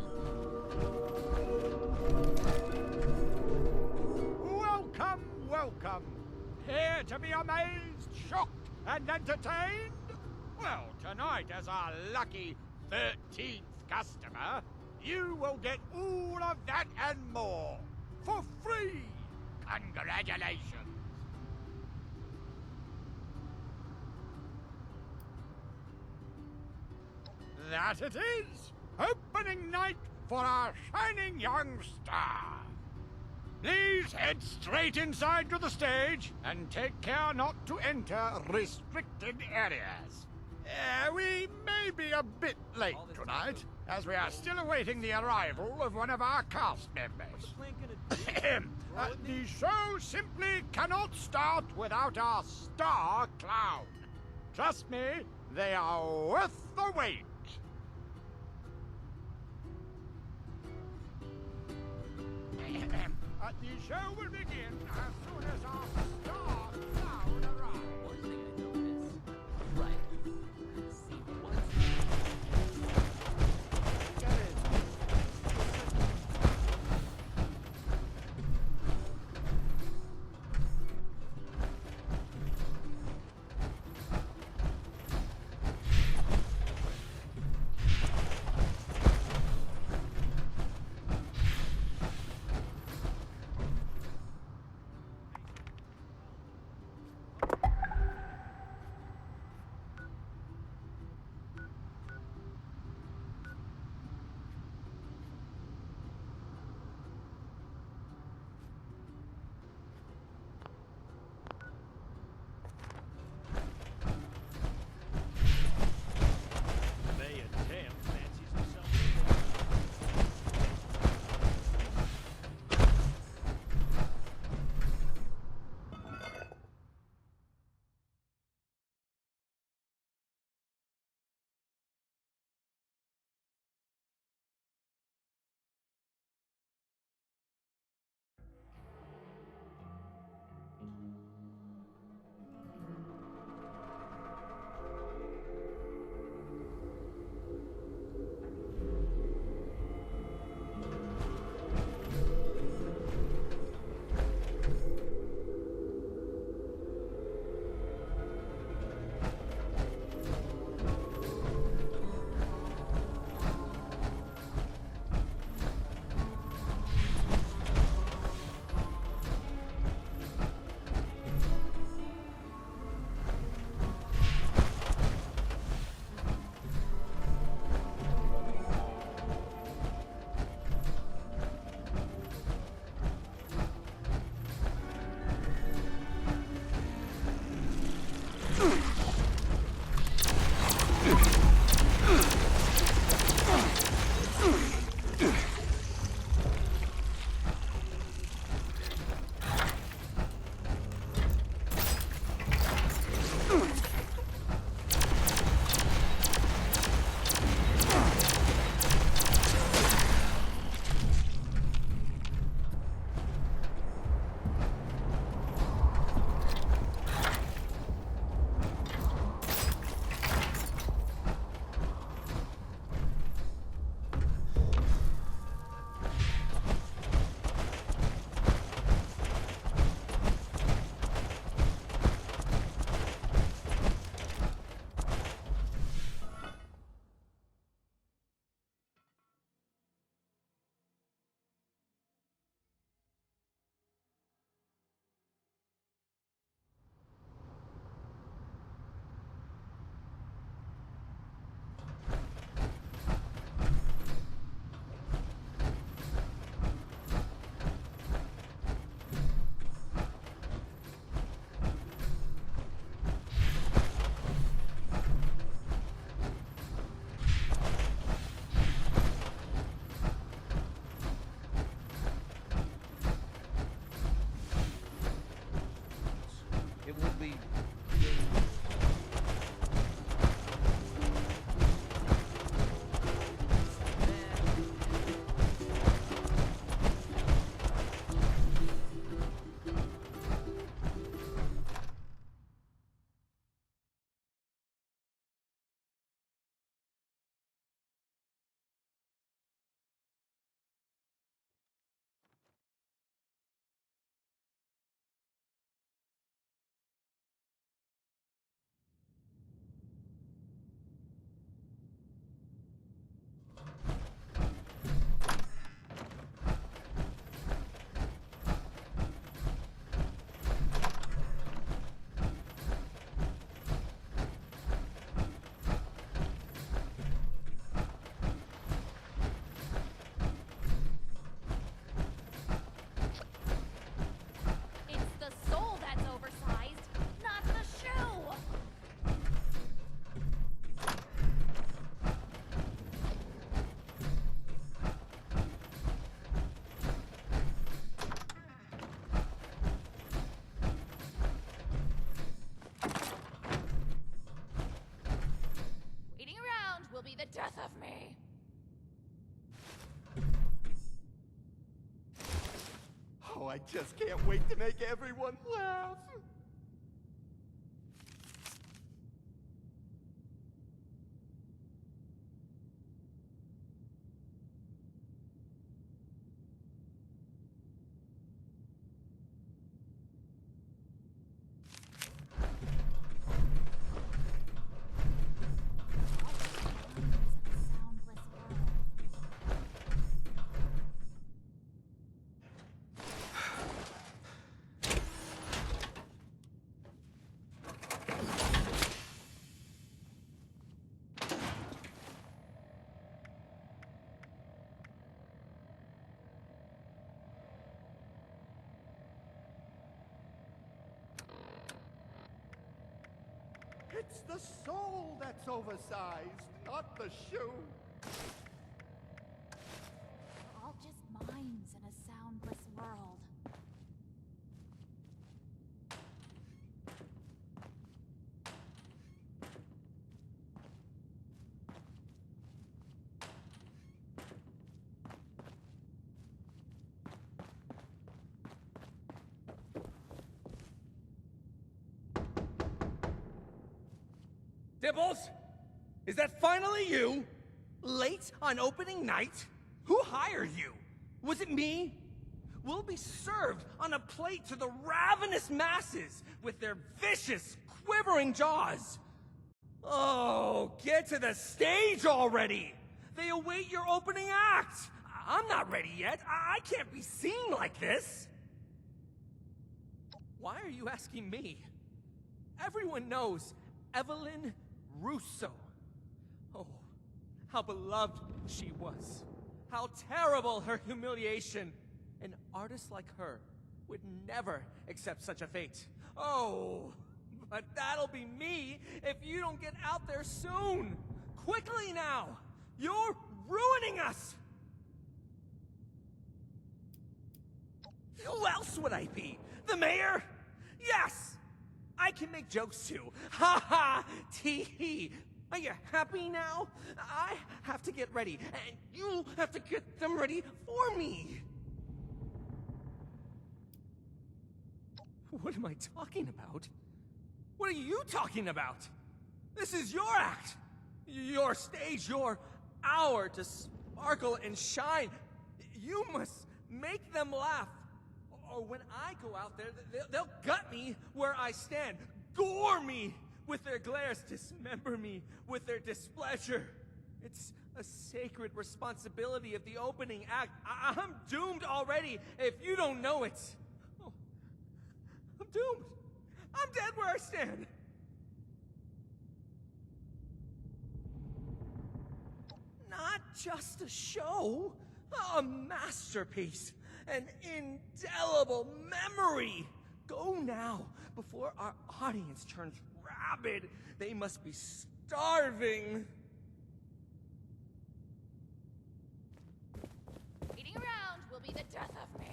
Welcome, welcome. Here to be amazed, shocked, and entertained? Well, tonight, as our lucky 13th customer, you will get all of that and more for free. Congratulations. That it is! Opening night for our shining young star. Please head straight inside to the stage and take care not to enter restricted areas. We may be a bit late tonight, as we are still awaiting the arrival of one of our cast members. The show simply cannot start without our star clown. Trust me, they are worth the wait. The show will begin as soon as our star clown arrives. One thing I noticed. Right. See, once. I just can't wait to make everyone laugh. It's the soul that's oversized, not the shoe. We're all just minds in a soundless world. Dibbles? Is that finally you? Late on opening night? Who hired you? Was it me? We'll be served on a plate to the ravenous masses with their vicious, quivering jaws. Oh, get to the stage already! They await your opening act! I'm not ready yet. I can't be seen like this! Why are you asking me? Everyone knows Evelyn Russo. Oh, how beloved she was. How terrible her humiliation. An artist like her would never accept such a fate. Oh, but that'll be me if you don't get out there soon. Quickly now. You're ruining us. Who else would I be? The mayor? Yes. I can make jokes too. Ha ha! Tee hee! Are you happy now? I have to get ready, and you have to get them ready for me. What am I talking about? What are you talking about? This is your act. Your stage, your hour to sparkle and shine. You must make them laugh. Or when I go out there, they'll gut me where I stand, gore me with their glares, dismember me with their displeasure. It's a sacred responsibility of the opening act. I'm doomed already if you don't know it. Oh, I'm doomed. I'm dead where I stand. Not just a show, a masterpiece. An indelible memory! Go now, before our audience turns rabid. They must be starving. Waiting around will be the death of me.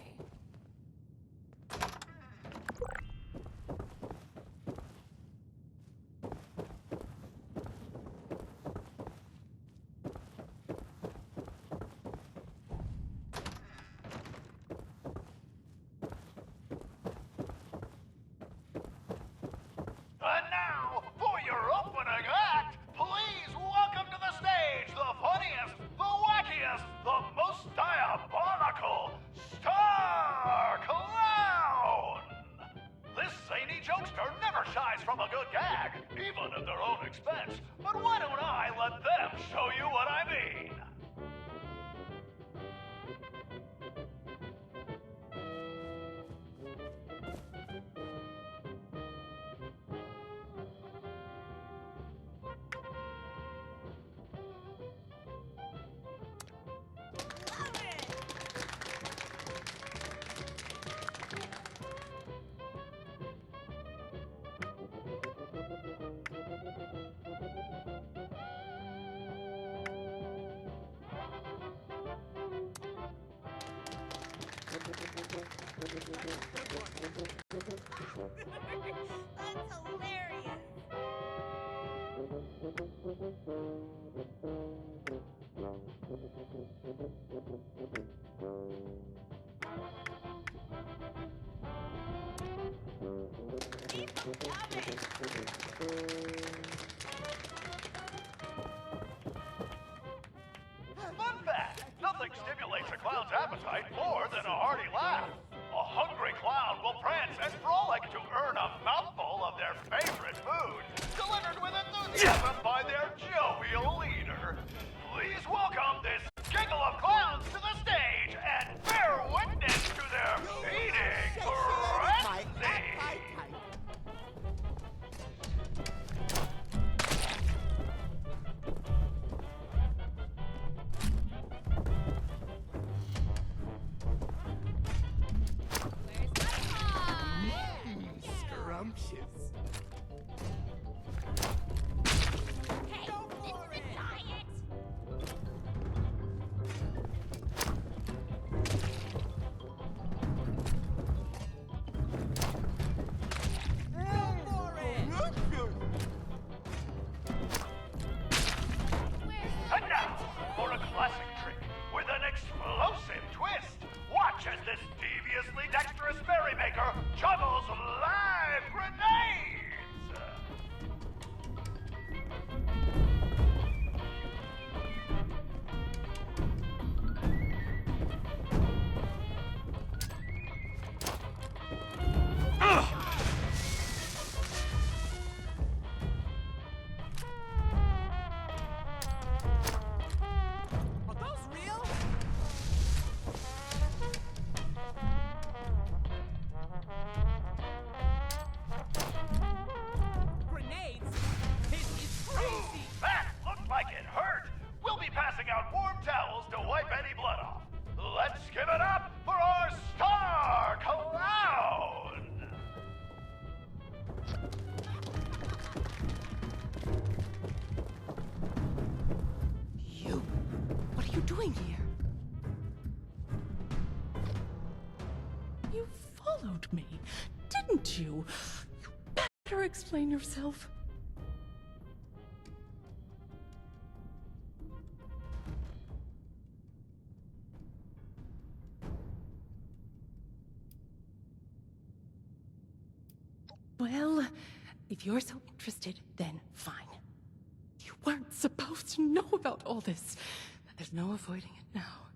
And now, for your opening act, please welcome to the stage the funniest, the wackiest, the most diabolical Star Clown! This zany jokester never shies from a good gag, even at their own expense. But why don't I let them show you what I mean? That's hilarious. fact, nothing stimulates a clown's appetite more than a hearty laugh. A hungry clown will prance and frolic to earn a mouthful of their favorite food, delivered with enthusiasm by their jovial leader. Please welcome this giggle of clowns to the stage and bear witness to their feeding frenzy. Scrumptious. And now, for a classic trick with an explosive twist. Watch as this deviously dexterous merrymaker juggles live grenades! Are those real? Grenades? This is crazy! That looked like it hurt! We'll be passing out warm towels to wipe any blood off. Let's give it up for our star clown! You. What are you doing here? You followed me, didn't you? You better explain yourself. Well, if you're so interested, then fine. You weren't supposed to know about all this, but there's no avoiding it now.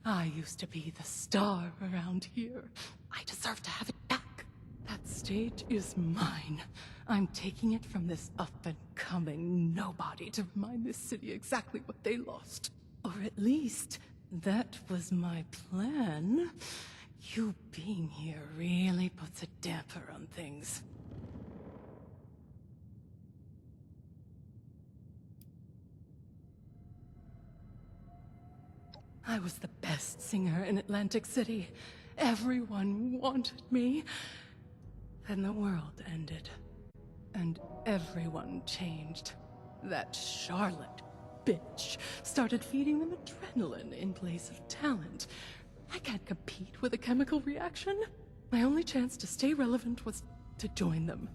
I used to be the star around here. I deserve to have it back. That stage is mine. I'm taking it from this up-and-coming nobody to remind this city exactly what they lost. Or at least, that was my plan. You being here really puts a damper on things. I was the best singer in Atlantic City. Everyone wanted me. Then the world ended. And everyone changed. That Charlotte bitch started feeding them adrenaline in place of talent. I can't compete with a chemical reaction. My only chance to stay relevant was to join them.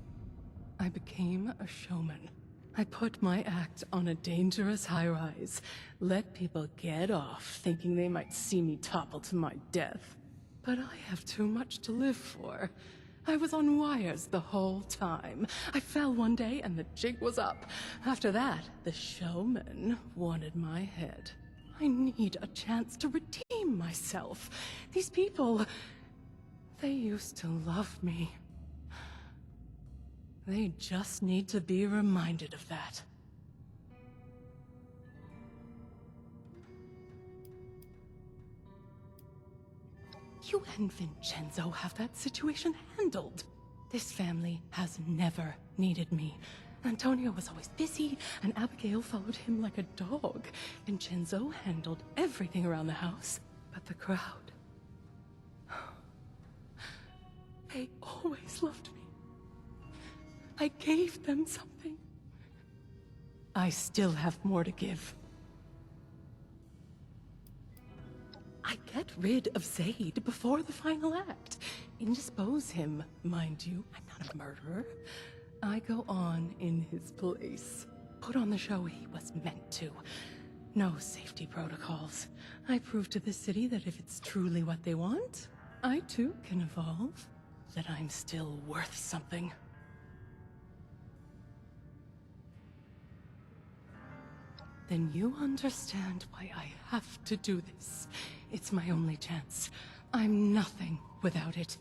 I became a showman. I put my act on a dangerous high-rise, let people get off thinking they might see me topple to my death. But I have too much to live for. I was on wires the whole time. I fell one day and the jig was up. After that, the showman wanted my head. I need a chance to redeem myself. These people, they used to love me. They just need to be reminded of that. You and Vincenzo have that situation handled. This family has never needed me. Antonio was always busy, and Abigail followed him like a dog. Vincenzo handled everything around the house, but the crowd... they always loved me. I gave them something. I still have more to give. I get rid of Zaid before the final act. Indispose him, mind you. I'm not a murderer. I go on in his place. Put on the show he was meant to. No safety protocols. I prove to the city that if it's truly what they want, I too can evolve. That I'm still worth something. then you understand why I have to do this. It's my only chance. I'm nothing without it.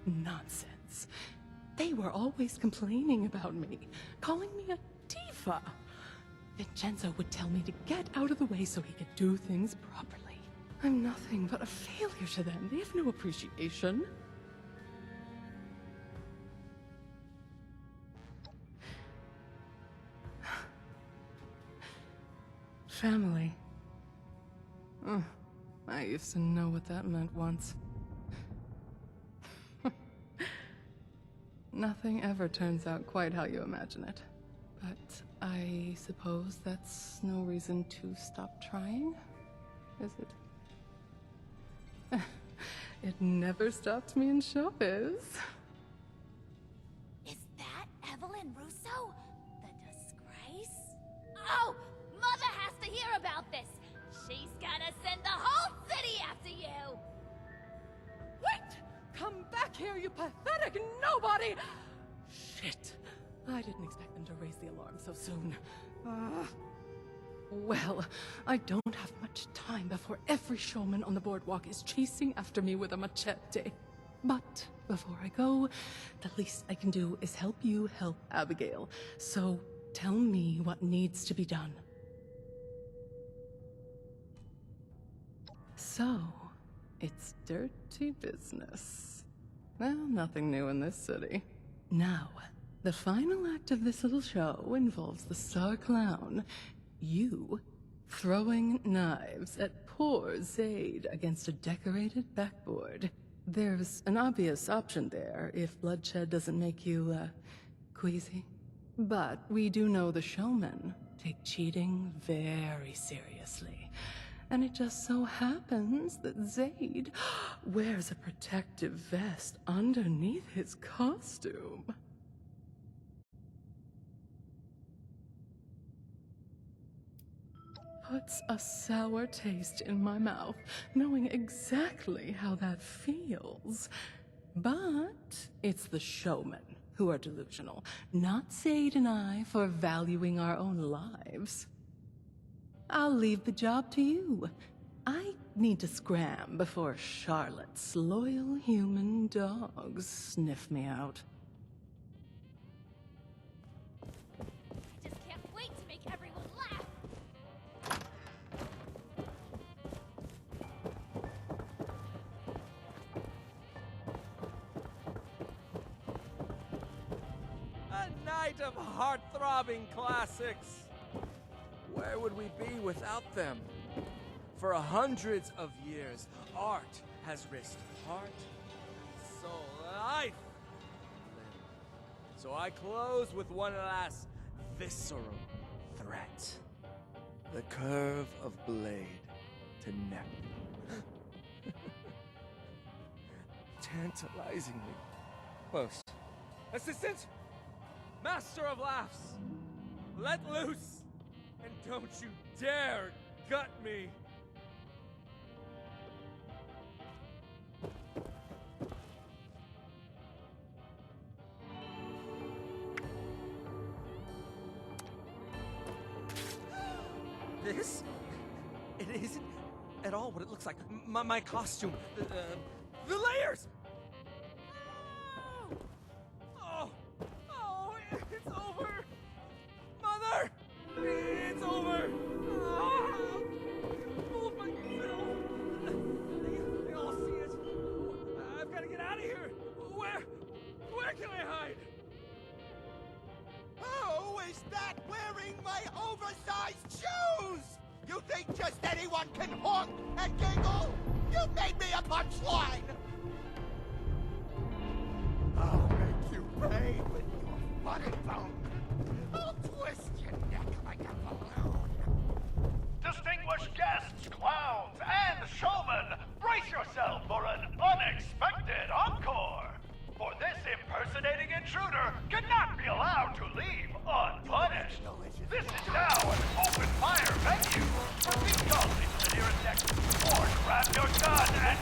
Nonsense. They were always complaining about me, calling me a diva. Vincenzo would tell me to get out of the way so he could do things properly. I'm nothing but a failure to them. They have no appreciation. Family. I used to know what that meant once. Nothing ever turns out quite how you imagine it. But I suppose that's no reason to stop trying, is it? It never stopped me in showbiz. Is that Evelyn Russo? The disgrace? Oh! Mother has to hear about this! She's gonna send the whole city after you! Wait! Come back here, you pathetic nobody! Shit. I didn't expect them to raise the alarm so soon. Well, I don't have much time before every showman on the boardwalk is chasing after me with a machete. But before I go, the least I can do is help you help Abigail. So tell me what needs to be done. So, it's dirty business. Well, nothing new in this city. Now, the final act of this little show involves the star clown, you, throwing knives at poor Zaid against a decorated backboard. There's an obvious option there if bloodshed doesn't make you, queasy. But we do know the showmen take cheating very seriously. And it just so happens that Zaid wears a protective vest underneath his costume. Puts a sour taste in my mouth, knowing exactly how that feels. But it's the showmen who are delusional, not Zaid and I for valuing our own lives. I'll leave the job to you. I need to scram before Charlotte's loyal human dogs sniff me out. I just can't wait to make everyone laugh! A night of heart-throbbing classics. Where would we be without them? For hundreds of years, art has risked heart, soul, life. So I close with one last visceral threat. The curve of blade to neck. Tantalizingly close. Assistant! Master of laughs! Let loose! And don't you dare gut me! This? It isn't at all what it looks like. My costume. The layers! Oh! Oh, it's over! Mother! It's over! Move myself! They all see it. I've got to get out of here. Where can I hide? Who is that wearing my oversized shoes? You think just anyone can honk and giggle? You made me a punchline! I'll make you pay with your funny bone. I'll twist your neck like a balloon. Distinguished guests, clowns, and showmen, brace yourself for an unexpected encore. For this impersonating intruder cannot be allowed to leave unpunished. This is now an open fire venue. Proceed calmly to the nearest exit, or grab your gun and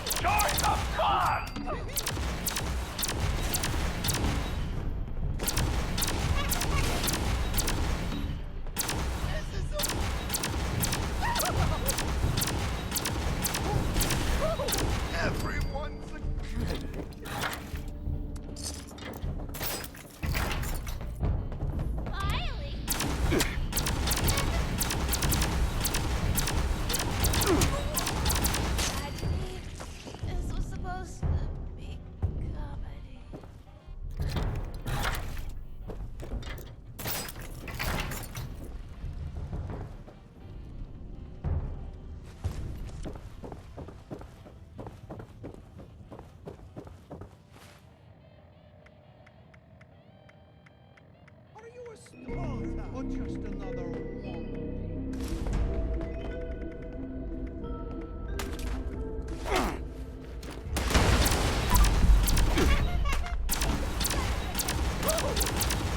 You're just another womp.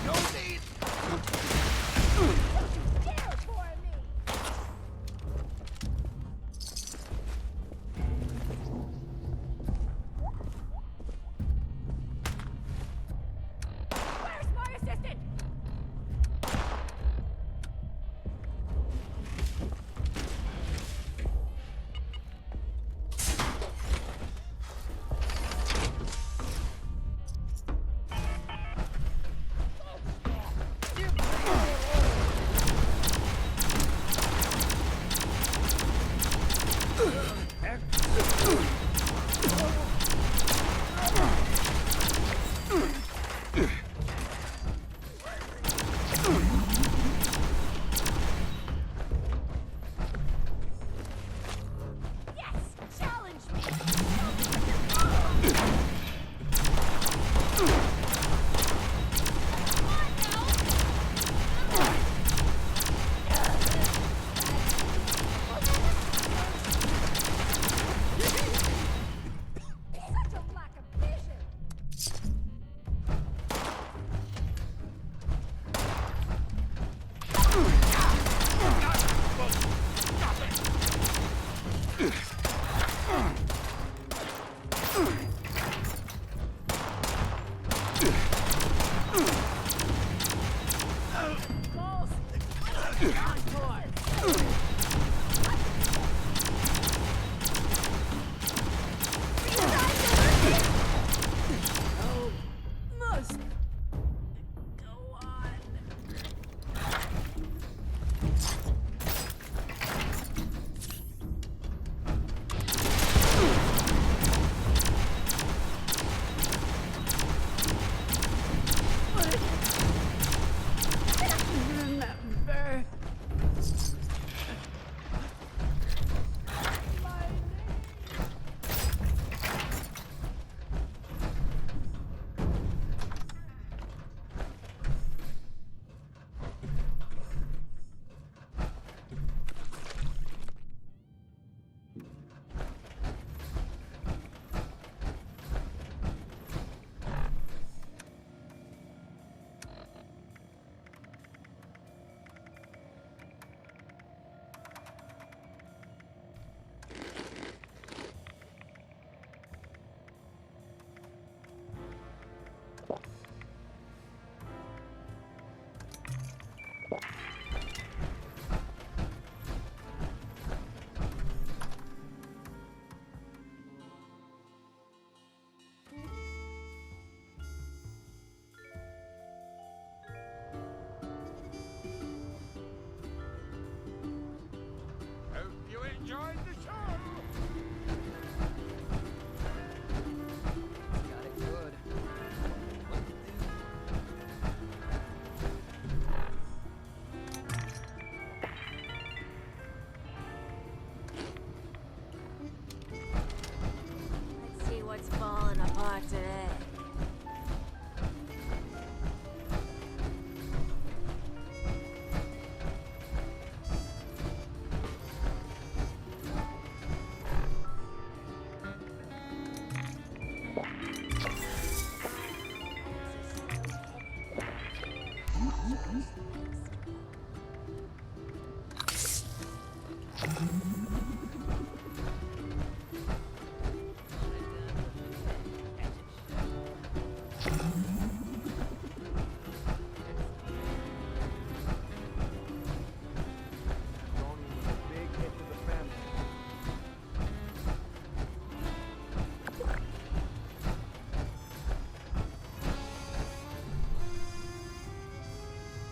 No need. Where's my assistant? Yes! Challenge me! Such a lack of vision! Must Go on. remember. Hope you enjoyed the show. Got it good. Let's see what's falling apart today.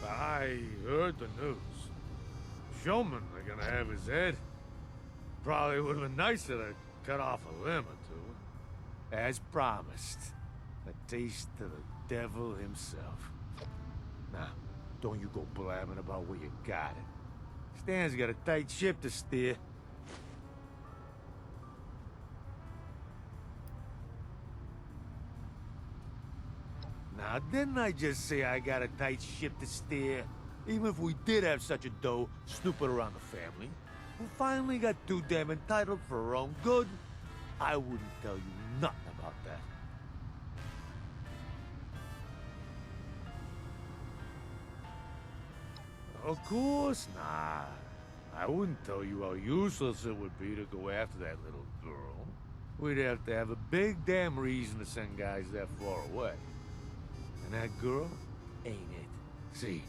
I heard the news. Showman are gonna have his head. Probably would have been nicer to cut off a limb or two. As promised, a taste of the devil himself. Now, don't you go blabbing about where you got it. Stan's got a tight ship to steer. Now, didn't I just say I got a tight ship to steer? Even if we did have such a doe snooping around the family, who finally got too damn entitled for her own good, I wouldn't tell you nothing about that. Of course not. I wouldn't tell you how useless it would be to go after that little girl. We'd have to have a big damn reason to send guys that far away. And that girl ain't it. See,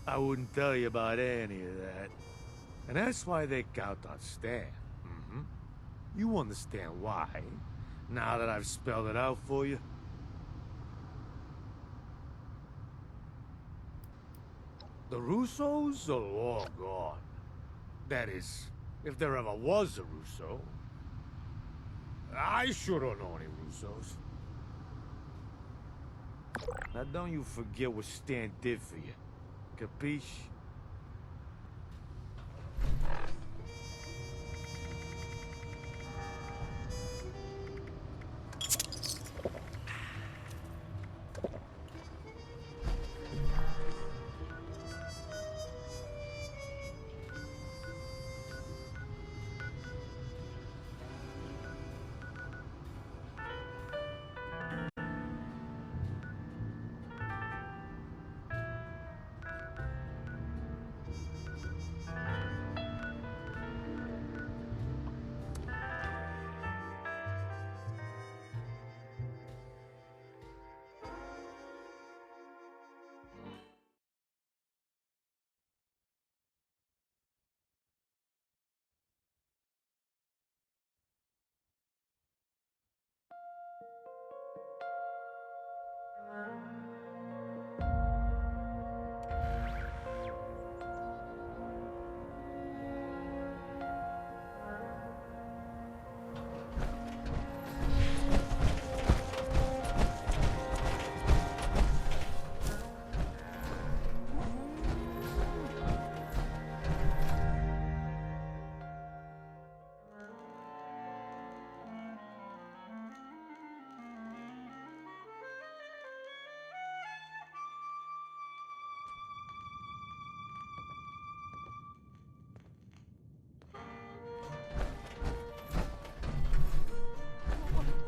I wouldn't tell you about any of that. And that's why they count on Stan. You understand why, now that I've spelled it out for you? The Russos are long gone. That is, if there ever was a Russo. I sure don't know any Russos. Now don't you forget what Stan did for you. Capiche?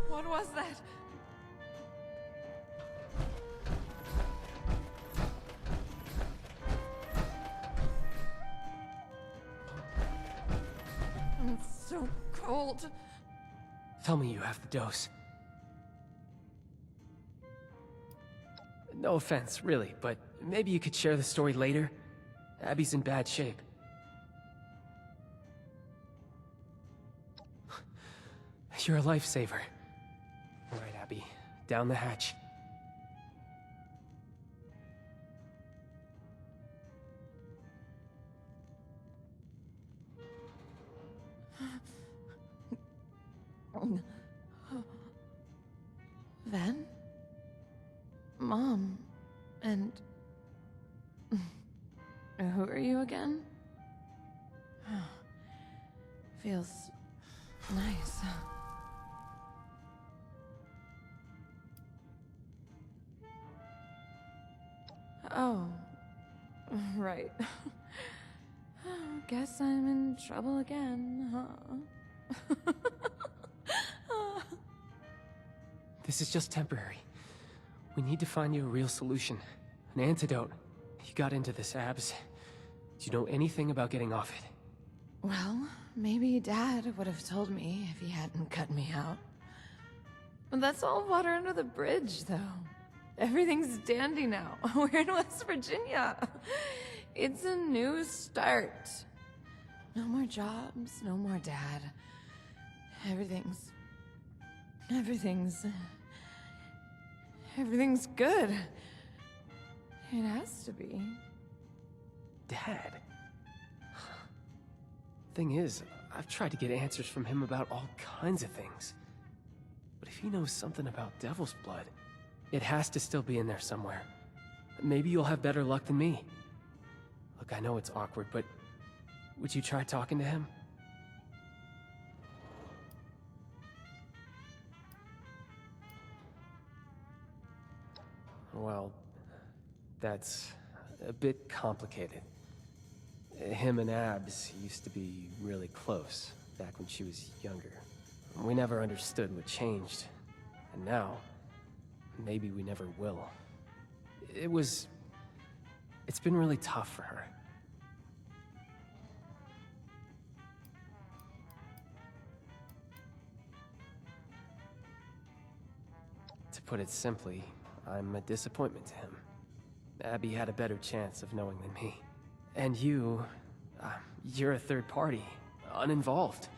What was that? I'm so cold. Tell me you have the dose. No offense, really, but maybe you could share the story later? Abby's in bad shape. You're a lifesaver. All right, Abby. Down the hatch. Ven? Mom. And... who are you again? Feels... nice. Oh, right. Guess I'm in trouble again, huh? This is just temporary. We need to find you a real solution. An antidote. You got into this, Abs. Do you know anything about getting off it? Well, maybe Dad would have told me if he hadn't cut me out. But that's all water under the bridge, though. Everything's dandy now. We're in West Virginia. It's a new start. No more jobs, no more Dad. Everything's good. It has to be. Dad? Thing is, I've tried to get answers from him about all kinds of things. But if he knows something about Devil's Blood, it has to still be in there somewhere. Maybe you'll have better luck than me. Look, I know it's awkward, but would you try talking to him? Well, that's a bit complicated. Him and Abs used to be really close, back when she was younger. We never understood what changed, and now, maybe we never will. It's been really tough for her. To put it simply, I'm a disappointment to him. Abby had a better chance of knowing than me. And you're a third party, uninvolved.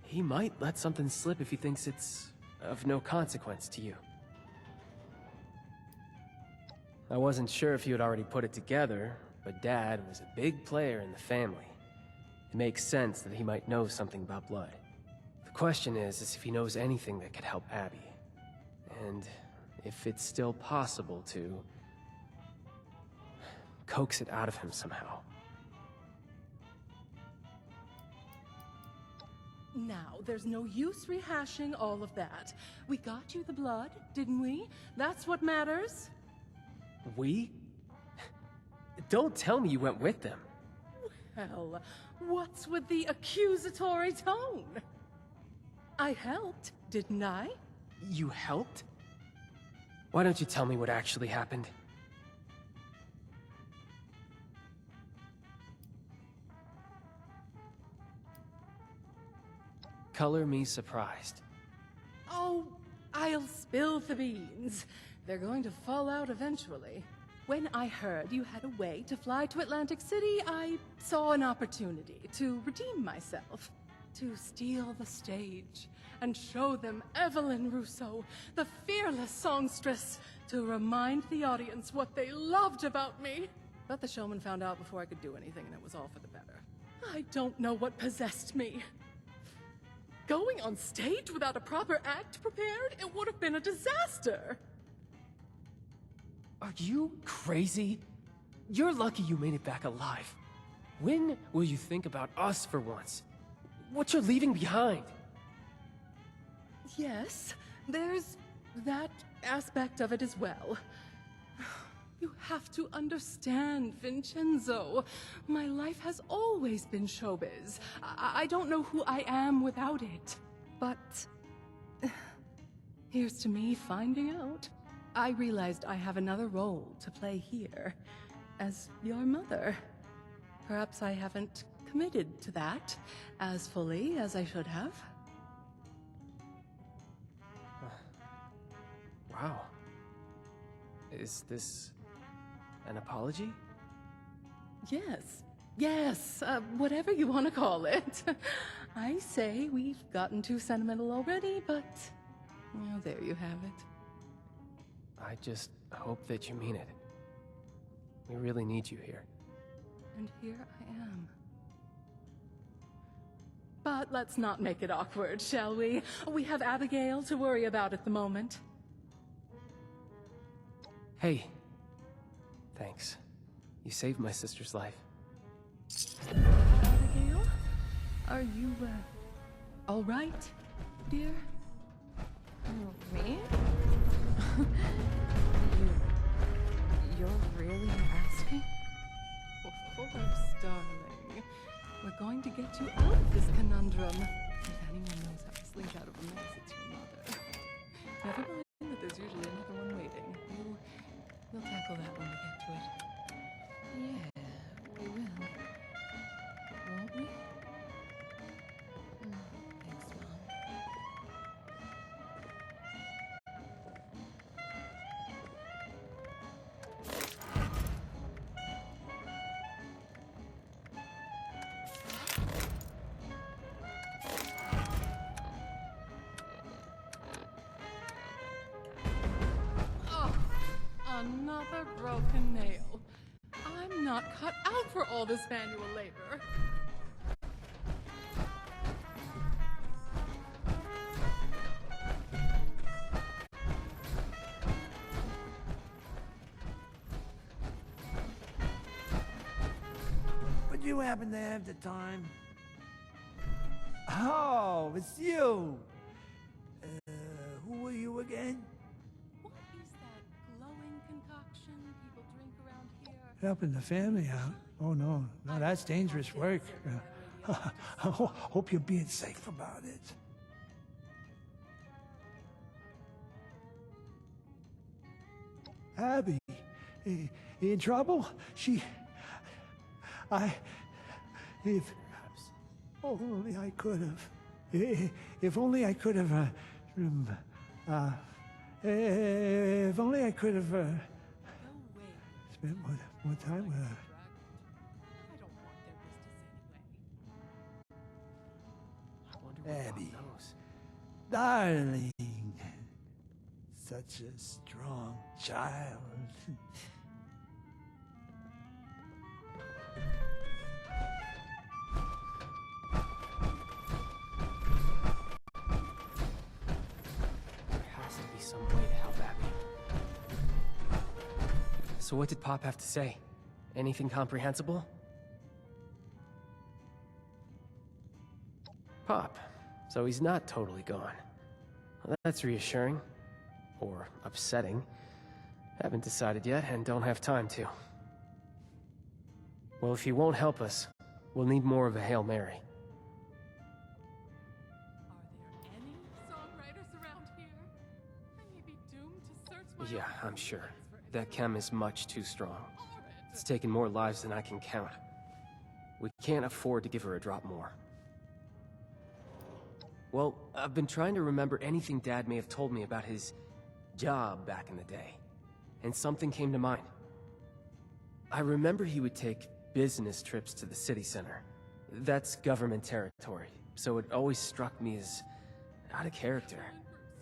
He might let something slip if he thinks it's of no consequence to you. I wasn't sure if he had already put it together, but Dad was a big player in the family. It makes sense that he might know something about blood. The question is if he knows anything that could help Abby. And if it's still possible to coax it out of him somehow. Now, there's no use rehashing all of that. We got you the blood, didn't we? That's what matters. We? Don't tell me you went with them. Well, what's with the accusatory tone? I helped, didn't I? You helped? Why don't you tell me what actually happened? Color me surprised. Oh, I'll spill the beans. They're going to fall out eventually. When I heard you had a way to fly to Atlantic City, I saw an opportunity to redeem myself. To steal the stage and show them Evelyn Russo, the fearless songstress, to remind the audience what they loved about me. But the showman found out before I could do anything, and it was all for the better. I don't know what possessed me. Going on stage without a proper act prepared, it would have been a disaster. Are you crazy? You're lucky you made it back alive. When will you think about us for once? What you're leaving behind? Yes, there's that aspect of it as well. You have to understand, Vincenzo. My life has always been showbiz. I don't know who I am without it. But here's to me finding out. I realized I have another role to play here, as your mother. Perhaps I haven't committed to that as fully as I should have. Wow. Is this an apology? Yes, whatever you want to call it. I say we've gotten too sentimental already, but well, there you have it. I just hope that you mean it. We really need you here. And here I am. But let's not make it awkward, shall we? We have Abigail to worry about at the moment. Hey. Thanks. You saved my sister's life. Abigail? Are you, all right, dear? Me? You're really asking? Of course, darling. We're going to get you out of this conundrum. If anyone knows how to slink out of a mess, it's your mother. Never mind that there's usually another one waiting. We'll tackle that when we get to it. Yeah, we will. Won't we? Thanks, Mom. Another broken nail. I'm not cut out for all this manual labor. Would you happen to have the time? Oh, it's you! Who are you again? What is that glowing concoction people drink around here? helping the family out. Oh, no, that's dangerous work. I hope you're being safe about it. Abby, in trouble? If only I could have. If only I could have, if only I could have, spent more time with her. Abby, darling, such a strong child. There has to be some way to help Abby. So what did Pop have to say? Anything comprehensible? Pop. So he's not totally gone. Well, that's reassuring. Or upsetting. Haven't decided yet, and don't have time to. Well, if he won't help us, we'll need more of a Hail Mary. Yeah, I'm sure. That chem is much too strong. It's taken more lives than I can count. We can't afford to give her a drop more. Well, I've been trying to remember anything Dad may have told me about his job back in the day, and something came to mind. I remember he would take business trips to the city center. That's government territory, so it always struck me as out of character.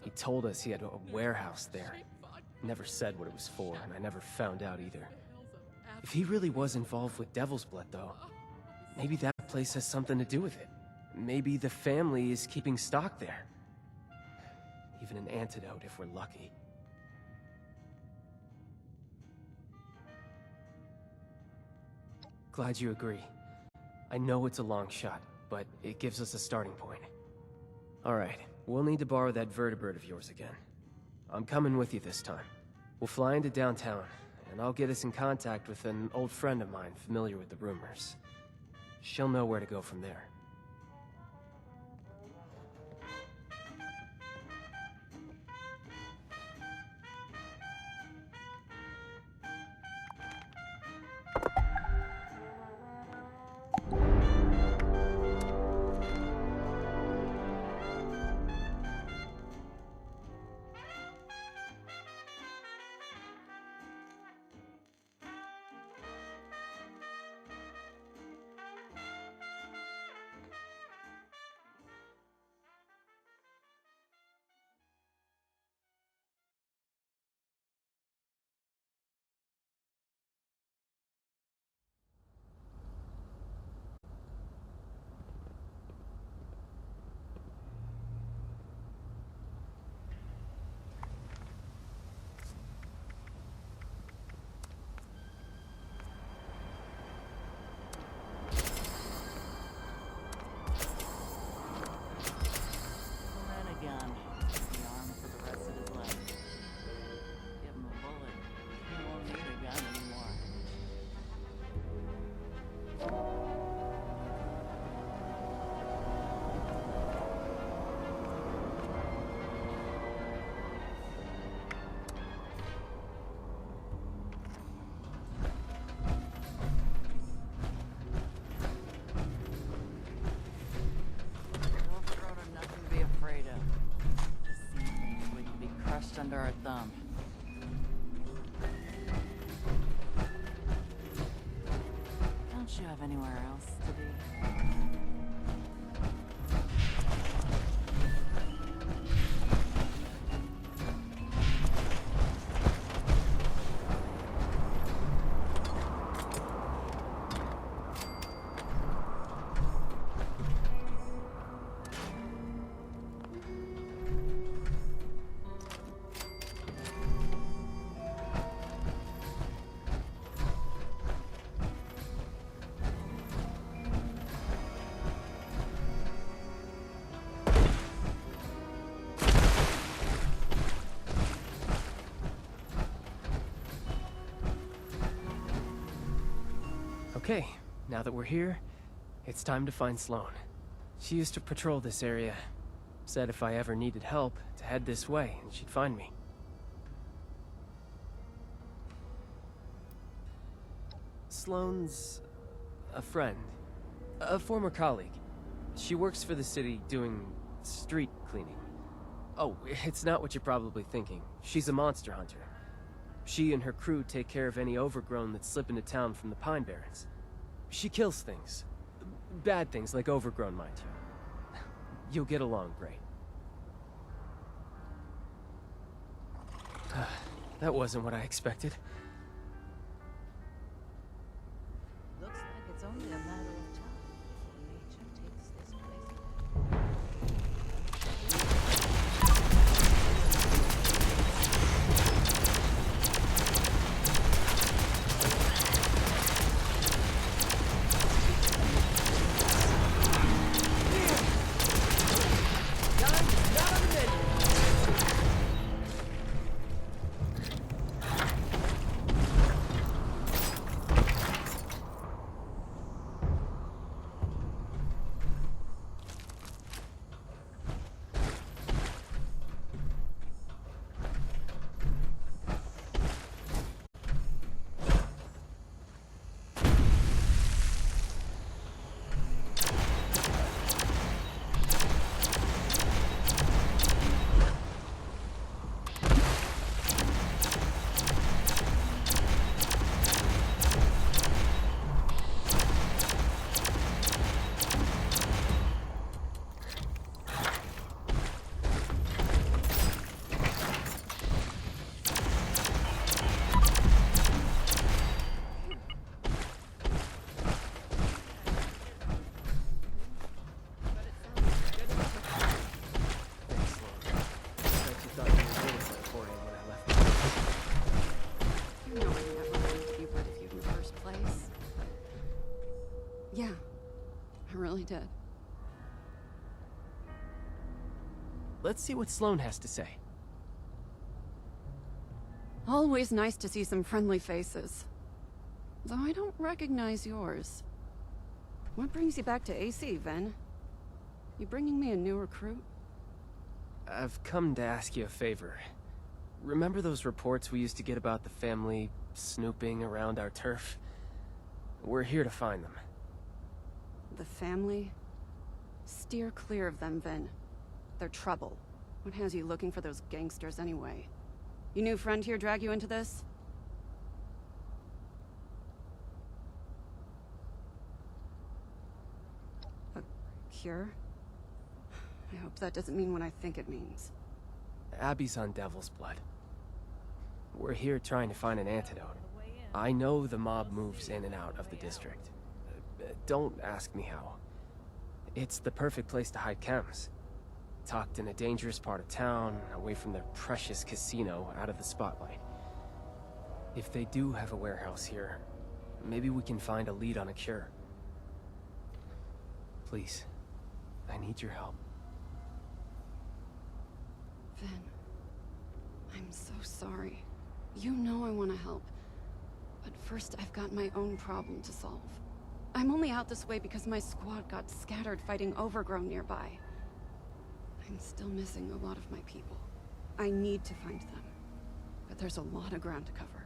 He told us he had a warehouse there. Never said what it was for, and I never found out either. If he really was involved with Devil's Blood, though, maybe that place has something to do with it. Maybe the family is keeping stock there. Even an antidote if we're lucky. Glad you agree. I know it's a long shot, but it gives us a starting point. Alright, we'll need to borrow that vertibird of yours again. I'm coming with you this time. We'll fly into downtown, and I'll get us in contact with an old friend of mine familiar with the rumors. She'll know where to go from there. Under our thumb. Don't you have anywhere else to be? Okay, now that we're here, it's time to find Sloane. She used to patrol this area. Said if I ever needed help, to head this way, and she'd find me. Sloane's a friend. A former colleague. She works for the city doing street cleaning. Oh, it's not what you're probably thinking. She's a monster hunter. She and her crew take care of any overgrown that slip into town from the Pine Barrens. She kills things. Bad things, like overgrown, mind you. You'll get along great. That wasn't what I expected. Looks like it's only a matter of time before nature takes this place. Did. Let's see what Sloane has to say. Always nice to see some friendly faces. Though I don't recognize yours. What brings you back to AC, Ven? You bringing me a new recruit? I've come to ask you a favor. Remember those reports we used to get about the family snooping around our turf? We're here to find them. The family? Steer clear of them, Ven. They're trouble. What has you looking for those gangsters anyway? Your new friend here drag you into this? A cure? I hope that doesn't mean what I think it means. Abby's on Devil's Blood. We're here trying to find an antidote. I know the mob moves in and out of the district. Don't ask me how. It's the perfect place to hide chems. Tucked in a dangerous part of town, away from their precious casino, out of the spotlight. If they do have a warehouse here, maybe we can find a lead on a cure. Please, I need your help. Ven, I'm so sorry. You know I want to help. But first, I've got my own problem to solve. I'm only out this way because my squad got scattered fighting overgrown nearby. I'm still missing a lot of my people. I need to find them. But there's a lot of ground to cover.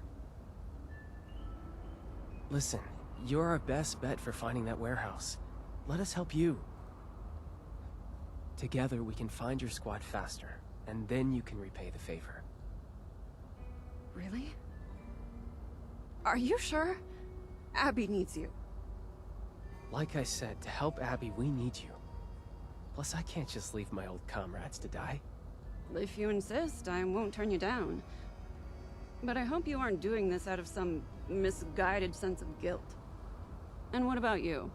Listen, you're our best bet for finding that warehouse. Let us help you. Together we can find your squad faster, and then you can repay the favor. Really? Are you sure? Abby needs you. Like I said, to help Abby, we need you. Plus, I can't just leave my old comrades to die. If you insist, I won't turn you down. But I hope you aren't doing this out of some misguided sense of guilt. And what about you?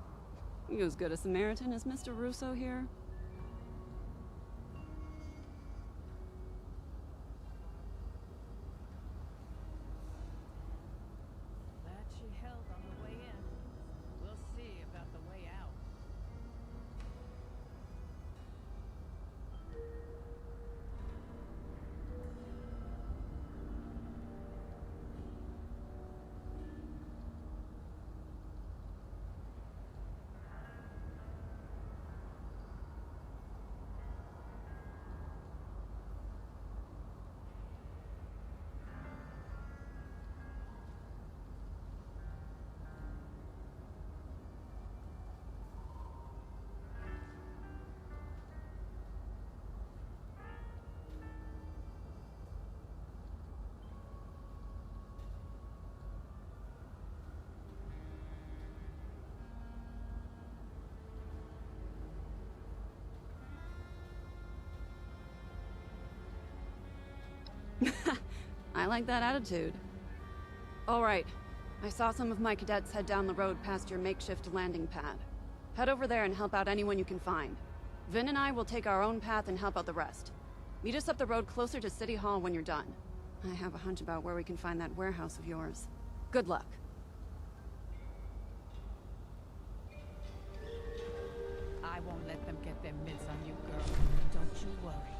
You as good a Samaritan as Mr. Russo here? Glad she held on the way in. We'll see about the way out. I like that attitude. All right. I saw some of my cadets head down the road past your makeshift landing pad. Head over there and help out anyone you can find. Vin and I will take our own path and help out the rest. Meet us up the road closer to City Hall when you're done. I have a hunch about where we can find that warehouse of yours. Good luck. I won't let them get their mitts on you, girl. Don't you worry.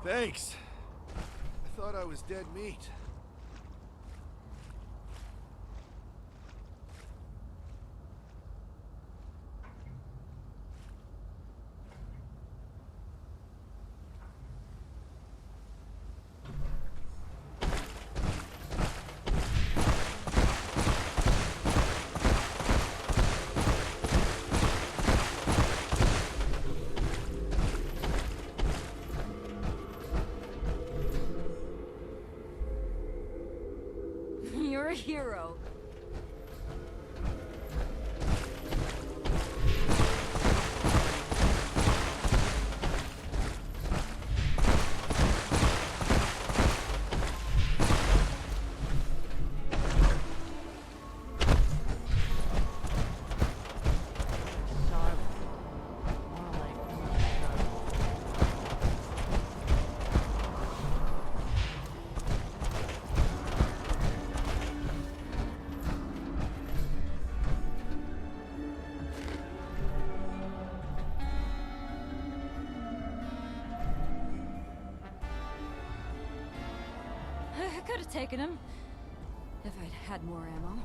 Thanks. I thought I was dead meat. You're a hero. I could have taken him if I'd had more ammo.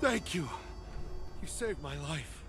Thank you. You saved my life.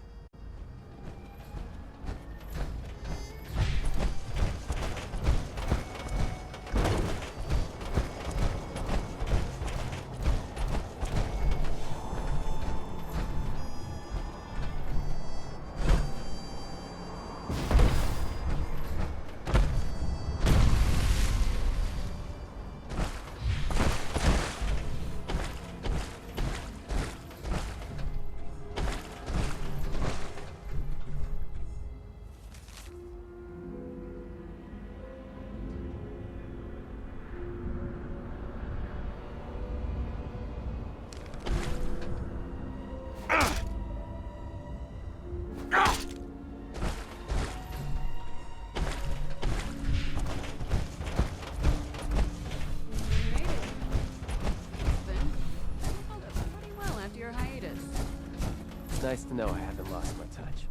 Nice to know I haven't lost my touch.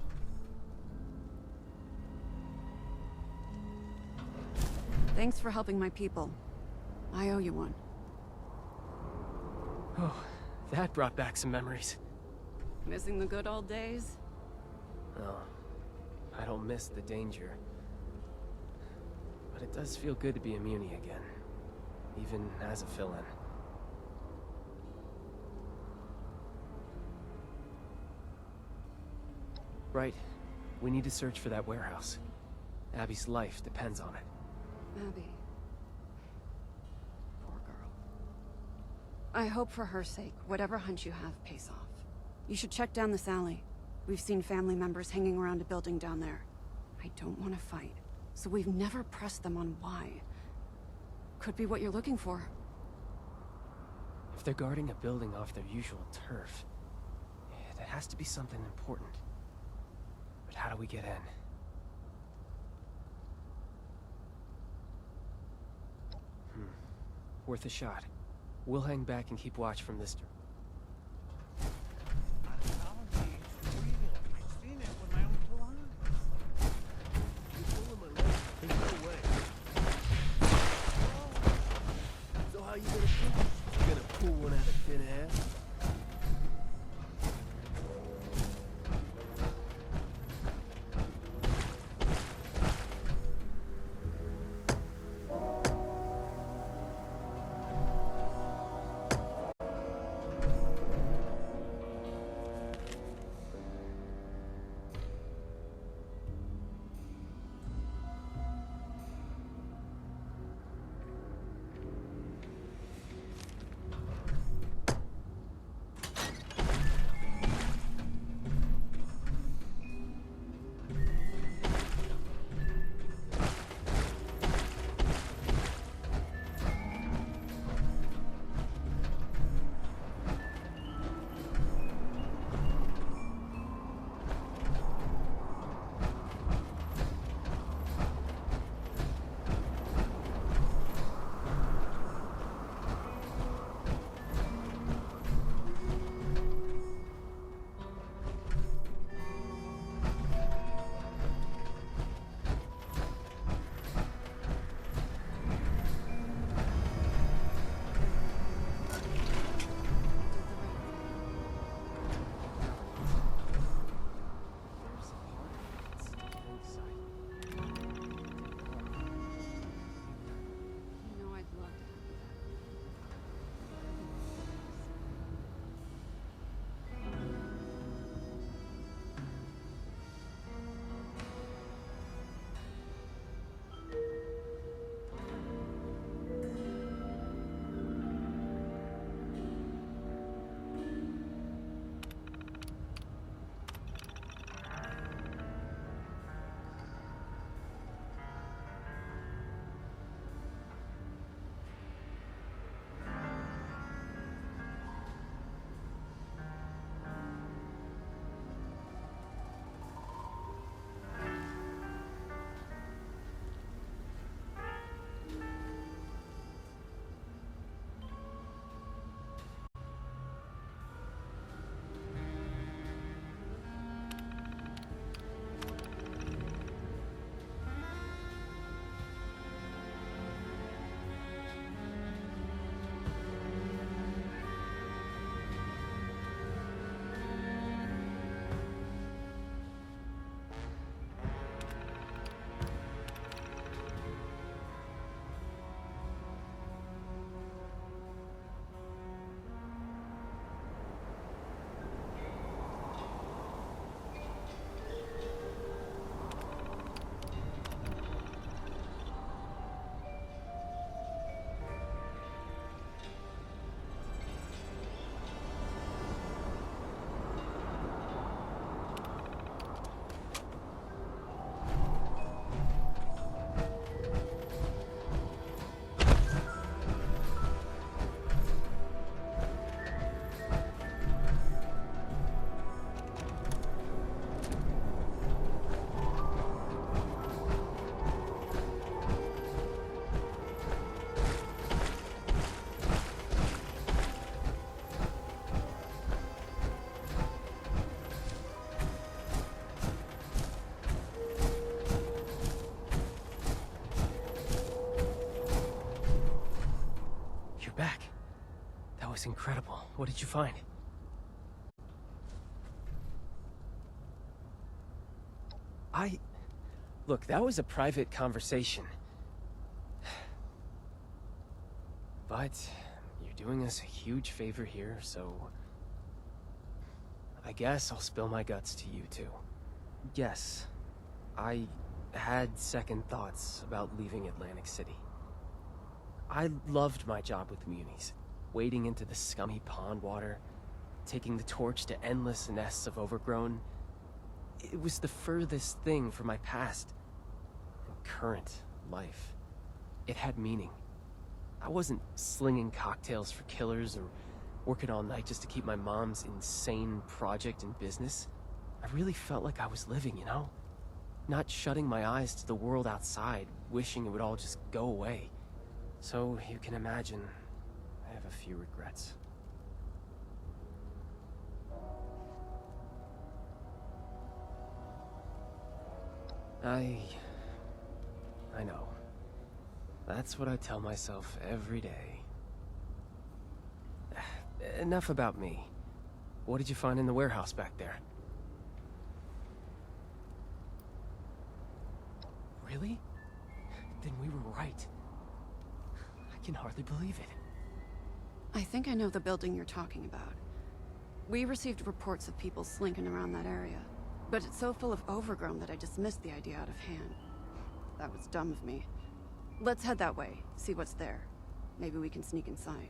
Thanks for helping my people. I owe you one. Oh, that brought back some memories. Missing the good old days? Oh, I don't miss the danger. But it does feel good to be a Muni again. Even as a fill-in. Right. We need to search for that warehouse. Abby's life depends on it. Abby. Poor girl. I hope for her sake, whatever hunch you have pays off. You should check down this alley. We've seen family members hanging around a building down there. I don't want to fight, so we've never pressed them on why. Could be what you're looking for. If they're guarding a building off their usual turf, it has to be something important. But how do we get in? Worth a shot. We'll hang back and keep watch from this. So how you gonna pull? You gonna pull one out of thin air? That was incredible. What did you find? Look, that was a private conversation. But you're doing us a huge favor here, so... I guess I'll spill my guts to you, too. Yes, I had second thoughts about leaving Atlantic City. I loved my job with the Munis, wading into the scummy pond water, taking the torch to endless nests of overgrown. It was the furthest thing from my past and current life. It had meaning. I wasn't slinging cocktails for killers or working all night just to keep my mom's insane project in business. I really felt like I was living, you know? Not shutting my eyes to the world outside, wishing it would all just go away. So you can imagine, I have a few regrets. I know. That's what I tell myself every day. Enough about me. What did you find in the warehouse back there? Really? Then we were right. I can hardly believe it. I think I know the building you're talking about. We received reports of people slinking around that area, but it's so full of overgrown that I dismissed the idea out of hand. That was dumb of me. Let's head that way, see what's there. Maybe we can sneak inside.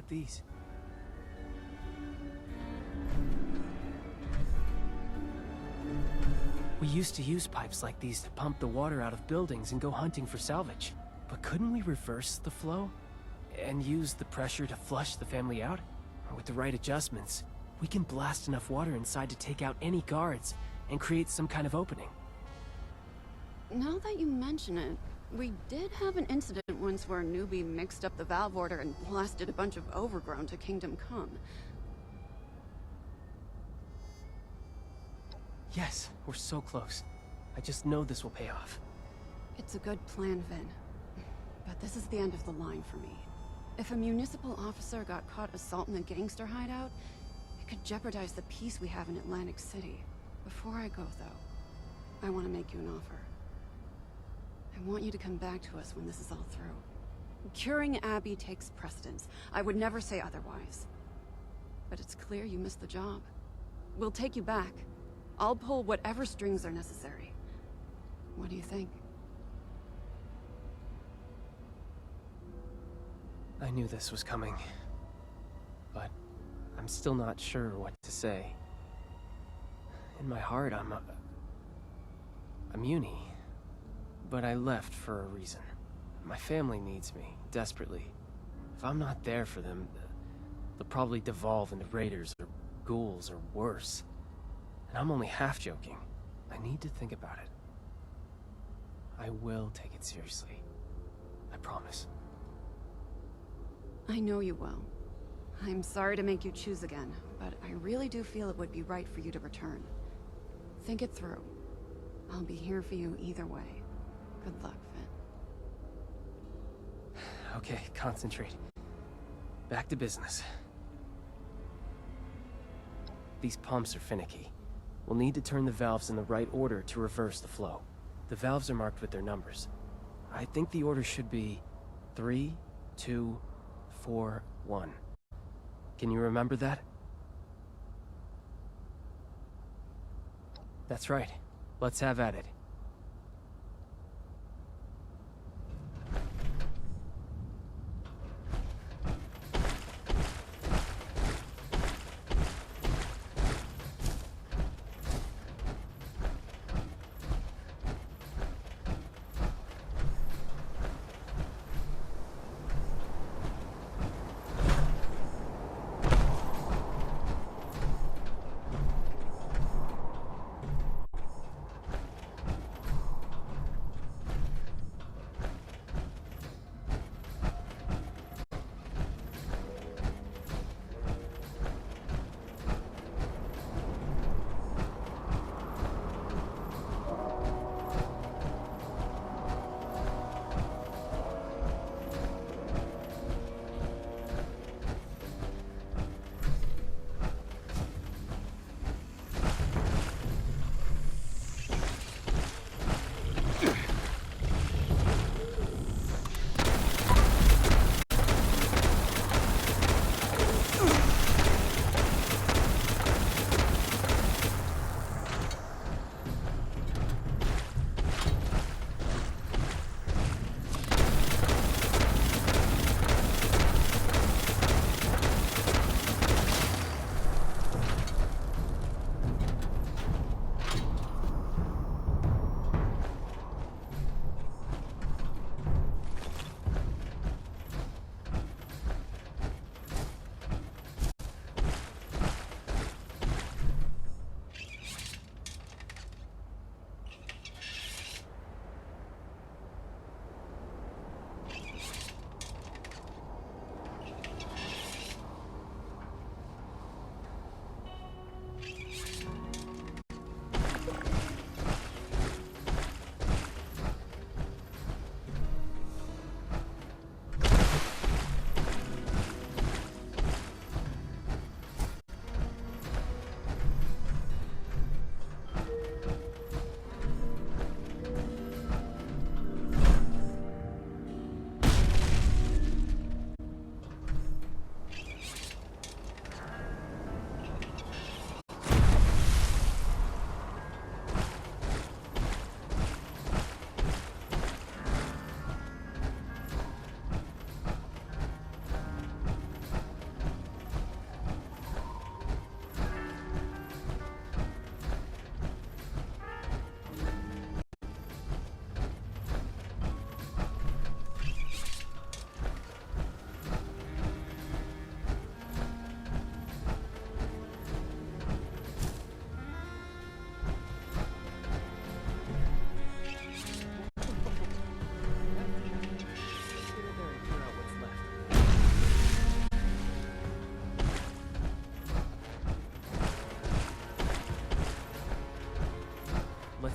about these? We used to use pipes like these to pump the water out of buildings and go hunting for salvage. But couldn't we reverse the flow? And use the pressure to flush the family out? With the right adjustments, we can blast enough water inside to take out any guards and create some kind of opening. Now that you mention it, we did have an incident once where a newbie mixed up the valve order and blasted a bunch of overgrown to Kingdom Come. Yes, we're so close. I just know this will pay off. It's a good plan, Vin. But this is the end of the line for me. If a municipal officer got caught assaulting a gangster hideout, it could jeopardize the peace we have in Atlantic City. Before I go, though, I want to make you an offer. I want you to come back to us when this is all through. Curing Abby takes precedence. I would never say otherwise. But it's clear you missed the job. We'll take you back. I'll pull whatever strings are necessary. What do you think? I knew this was coming, but I'm still not sure what to say. In my heart, I'm uni, but I left for a reason. My family needs me, desperately. If I'm not there for them, they'll probably devolve into raiders or ghouls or worse. And I'm only half joking. I need to think about it. I will take it seriously. I promise. I know you will. I'm sorry to make you choose again, but I really do feel it would be right for you to return. Think it through. I'll be here for you either way. Good luck, Vin. Okay, concentrate. Back to business. These pumps are finicky. We'll need to turn the valves in the right order to reverse the flow. The valves are marked with their numbers. I think the order should be 3, 2, 4, 1. Can you remember that? That's right. Let's have at it.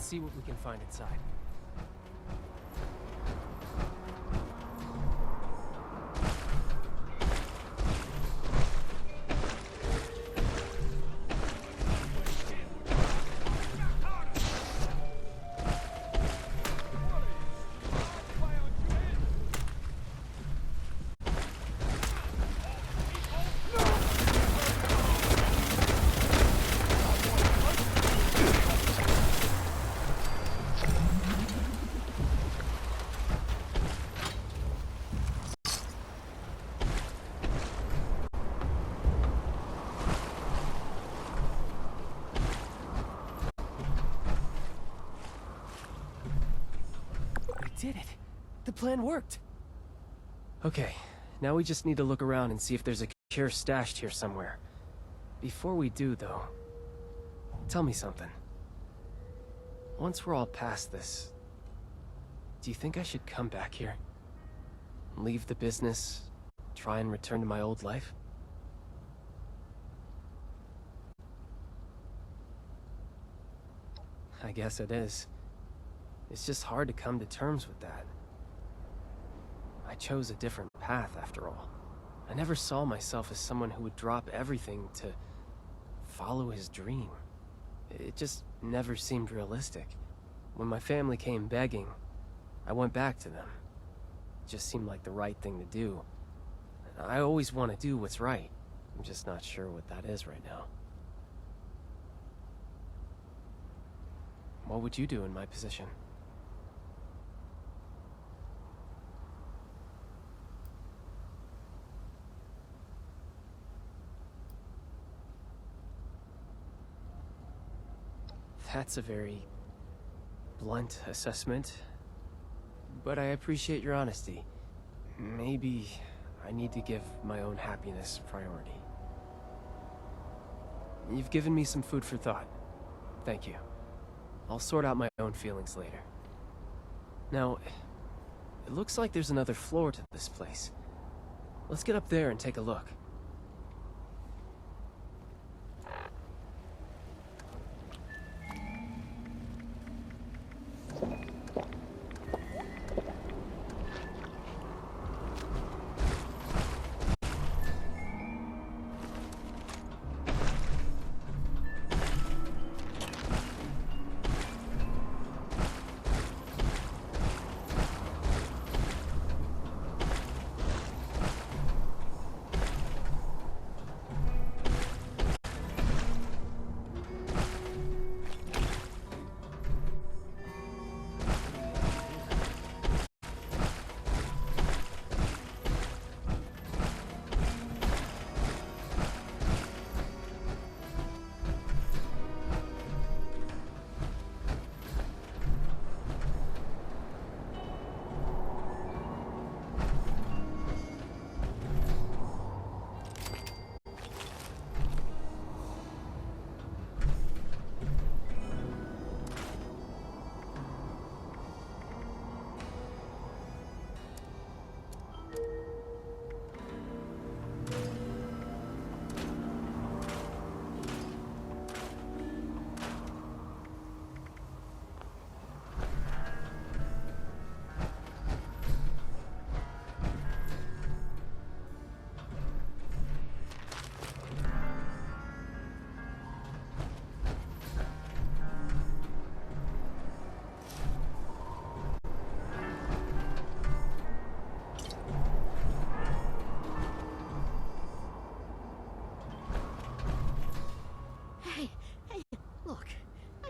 see what we can find inside. Did it. The plan worked. Okay, now we just need to look around and see if there's a cure stashed here somewhere. Before we do, though, tell me something. Once we're all past this, do you think I should come back here? Leave the business, try and return to my old life? I guess it is. It's just hard to come to terms with that. I chose a different path, after all. I never saw myself as someone who would drop everything to follow his dream. It just never seemed realistic. When my family came begging, I went back to them. It just seemed like the right thing to do. I always want to do what's right. I'm just not sure what that is right now. What would you do in my position? That's a very blunt assessment, but I appreciate your honesty. Maybe I need to give my own happiness priority. You've given me some food for thought. Thank you. I'll sort out my own feelings later. Now, it looks like there's another floor to this place. Let's get up there and take a look.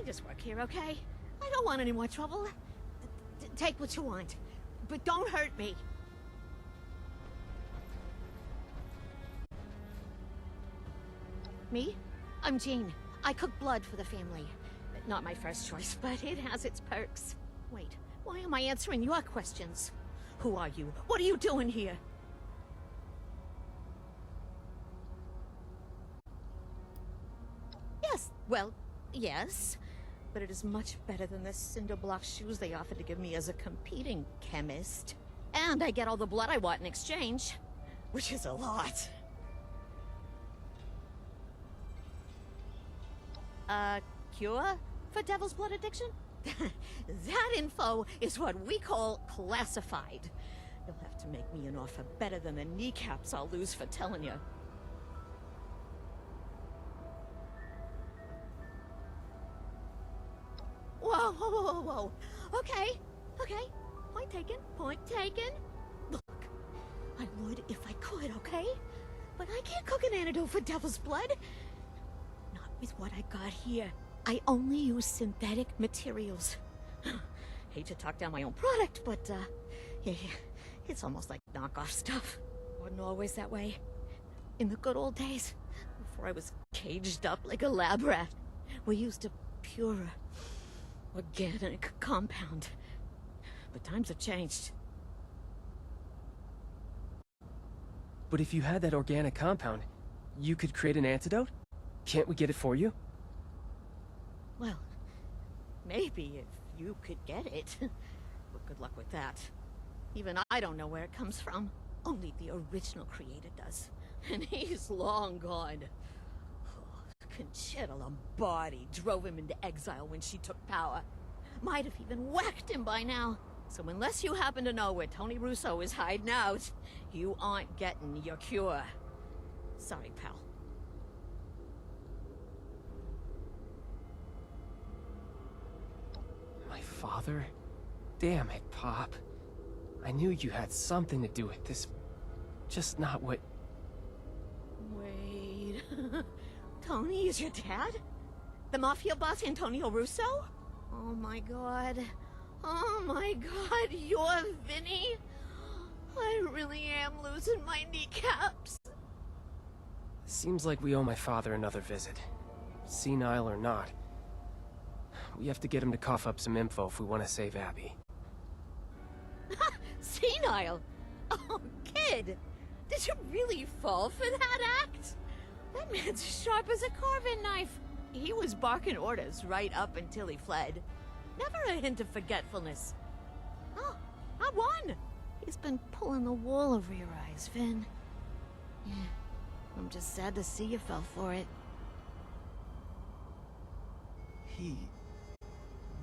Just work here, okay? I don't want any more trouble. Take what you want, but don't hurt me. Me? I'm Jean. I cook blood for the family. Not my first choice, but it has its perks. Wait, why am I answering your questions? Who are you? What are you doing here? Yes, well, yes. But it is much better than the cinder block shoes they offered to give me as a competing chemist. And I get all the blood I want in exchange, which is a lot. Cure for devil's blood addiction? That info is what we call classified. You'll have to make me an offer better than the kneecaps I'll lose for telling you. Whoa, whoa, whoa, whoa, whoa. Okay, okay. Point taken, point taken. Look, I would if I could, okay? But I can't cook an antidote for Devil's Blood. Not with what I got here. I only use synthetic materials. Hate to talk down my own product, but, yeah, it's almost like knockoff stuff. Wasn't always that way. In the good old days, before I was caged up like a lab rat, we used a purer, organic compound. But times have changed. But if you had that organic compound, you could create an antidote? Can't we get it for you? Well, maybe if you could get it. But good luck with that. Even I don't know where it comes from. Only the original creator does. And he's long gone. Conchita Lombardi drove him into exile when she took power. Might have even whacked him by now. So unless you happen to know where Tony Russo is hiding out, you aren't getting your cure. Sorry, pal. My father? Damn it, Pop. I knew you had something to do with this. Just not what... Wait... Tony is your dad? The mafia boss Antonio Russo? Oh my god. Oh my god, you're Vinny? I really am losing my kneecaps. Seems like we owe my father another visit. Senile or not. We have to get him to cough up some info if we want to save Abby. Senile? Oh, kid! Did you really fall for that act? That man's sharp as a carving knife. He was barking orders right up until he fled. Never a hint of forgetfulness. Oh, I won! He's been pulling the wool over your eyes, Vin. Yeah, I'm just sad to see you fell for it. He...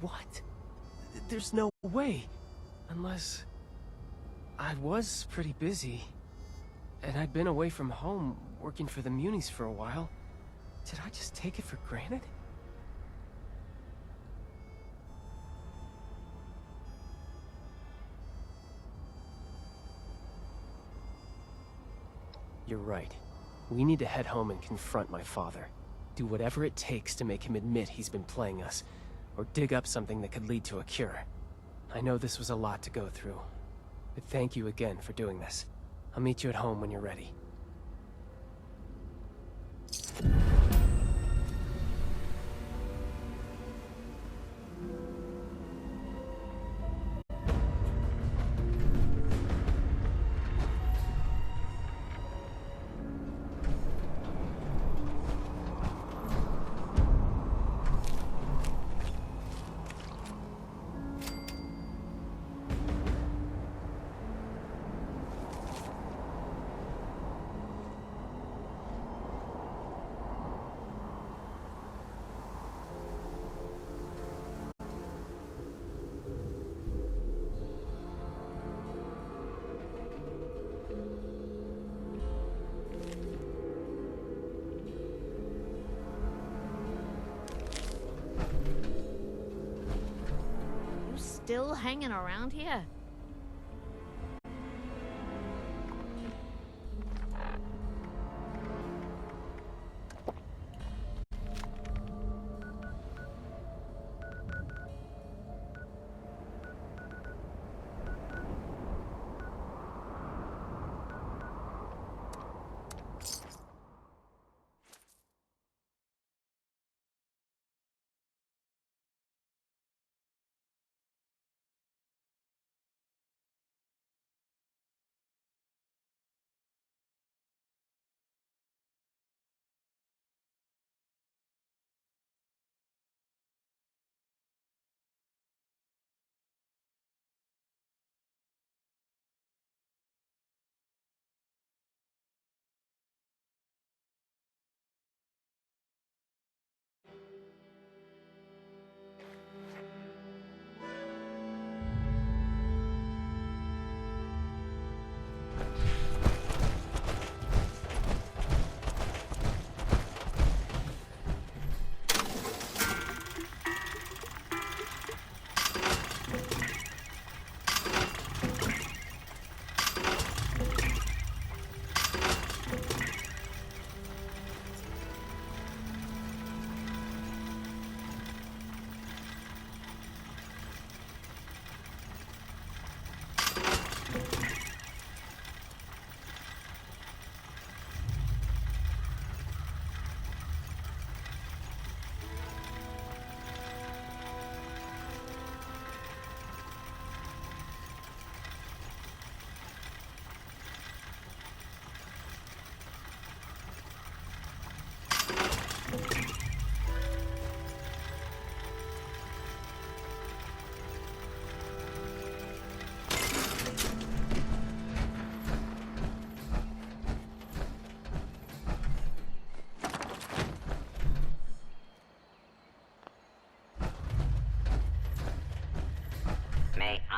What? There's no way. Unless... I was pretty busy. And I'd been away from home, working for the Munis for a while. Did I just take it for granted? You're right. We need to head home and confront my father. Do whatever it takes to make him admit he's been playing us, or dig up something that could lead to a cure. I know this was a lot to go through, but thank you again for doing this. I'll meet you at home when you're ready. Still hanging around here?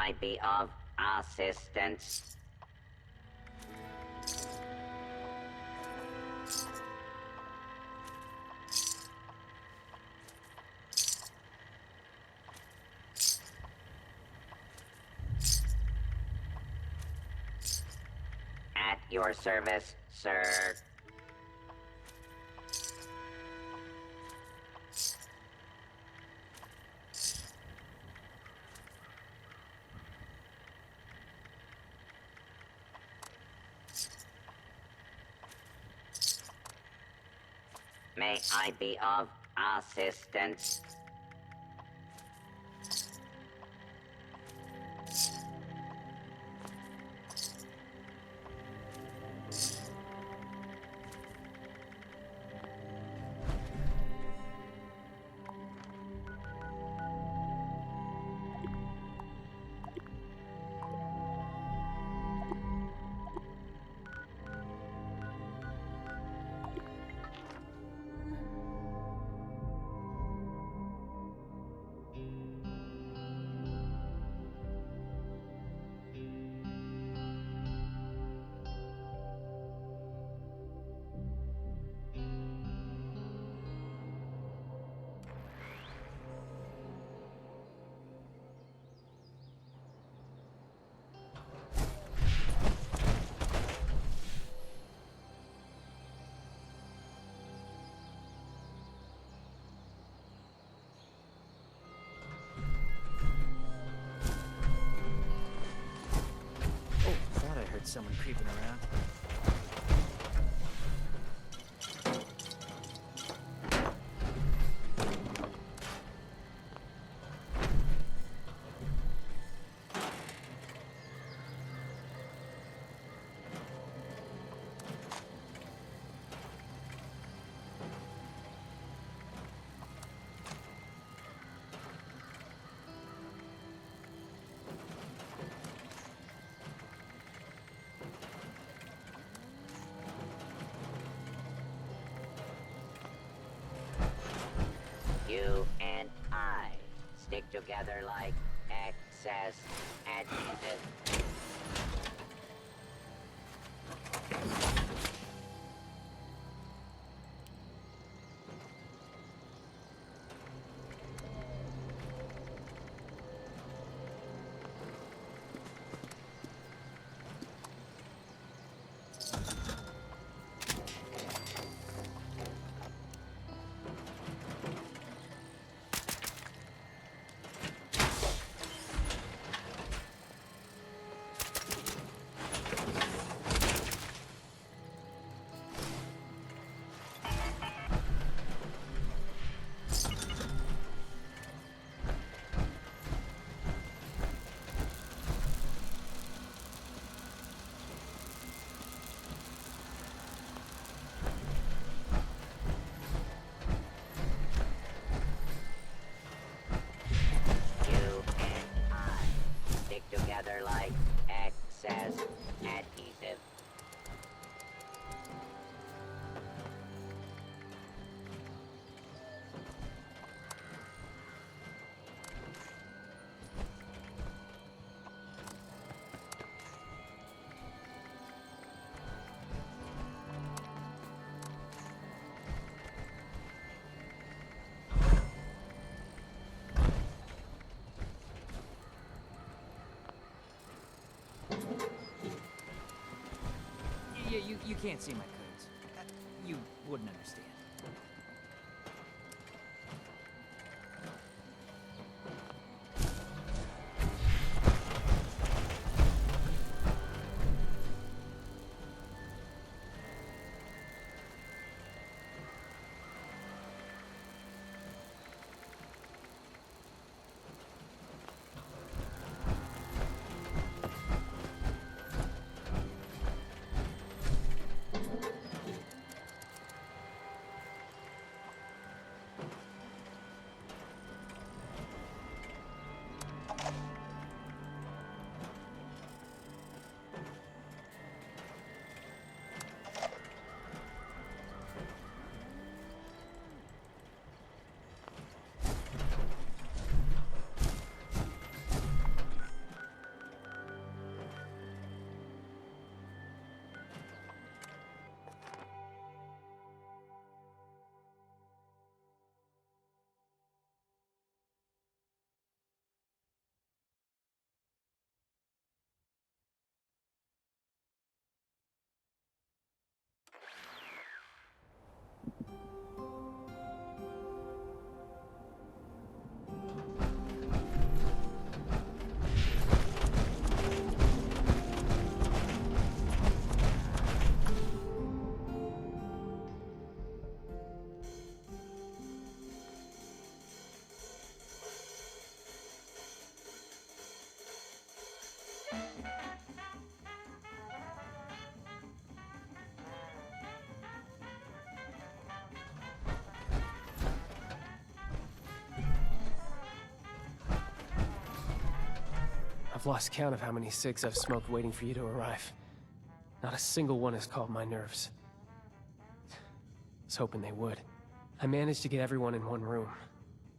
I be of assistance? At your service, sir. May I be of assistance? Someone creeping around. You and I stick together like excess adhesive. Together like excess adhesive. You can't see my codes. You wouldn't understand. I've lost count of how many cigs I've smoked waiting for you to arrive. Not a single one has calmed my nerves. I was hoping they would. I managed to get everyone in one room.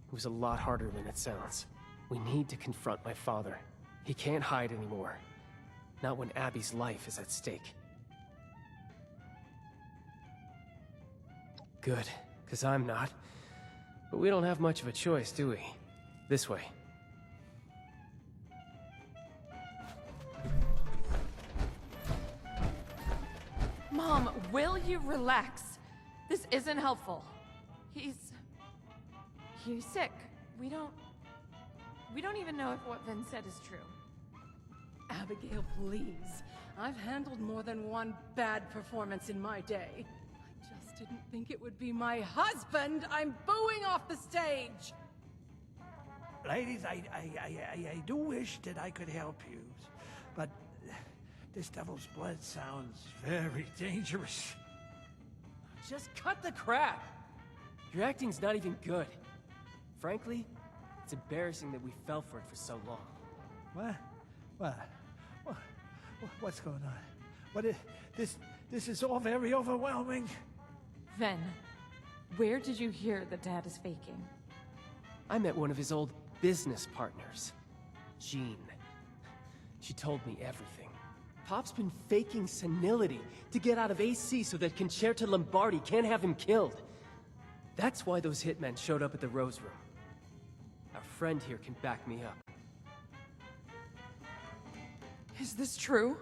It was a lot harder than it sounds. We need to confront my father. He can't hide anymore. Not when Abby's life is at stake. Good, because I'm not. But we don't have much of a choice, do we? This way. Mom, will you relax? This isn't helpful. He's sick. We don't even know if what Vin said is true. Abigail, please. I've handled more than one bad performance in my day. I just didn't think it would be my husband I'm booing off the stage! Ladies, I do wish that I could help you, but this devil's blood sounds very dangerous. Just cut the crap! Your acting's not even good. Frankly, it's embarrassing that we fell for it for so long. What's going on? This is all very overwhelming. Ven, where did you hear that Dad is faking? I met one of his old business partners, Jean. She told me everything. Pop's been faking senility to get out of AC so that Concerta Lombardi can't have him killed. That's why those hitmen showed up at the Rose Room. Our friend here can back me up. Is this true?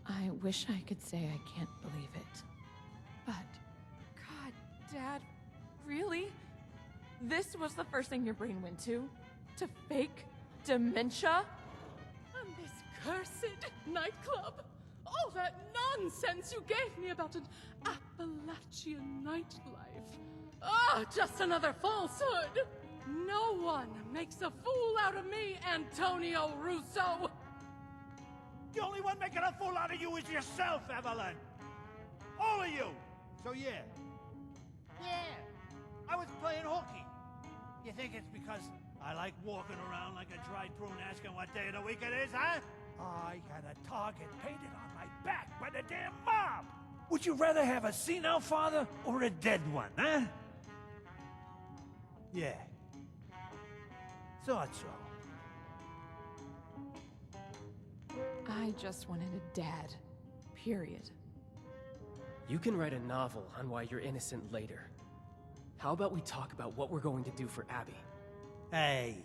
I wish I could say I can't believe it. But, God, Dad, really? This was the first thing your brain went to? To fake dementia? And this cursed nightclub? All that nonsense you gave me about an Appalachian nightlife. Just another falsehood! No one makes a fool out of me, Antonio Russo! The only one making a fool out of you is yourself, Evelyn! All of you! So yeah. I was playing hooky. You think it's because I like walking around like a dried prune asking what day of the week it is, huh? I had a target painted on my back by the damn mob! Would you rather have a senile father or a dead one, huh? Yeah. Thought so. I just wanted a dad. Period. You can write a novel on why you're innocent later. How about we talk about what we're going to do for Abby? Hey,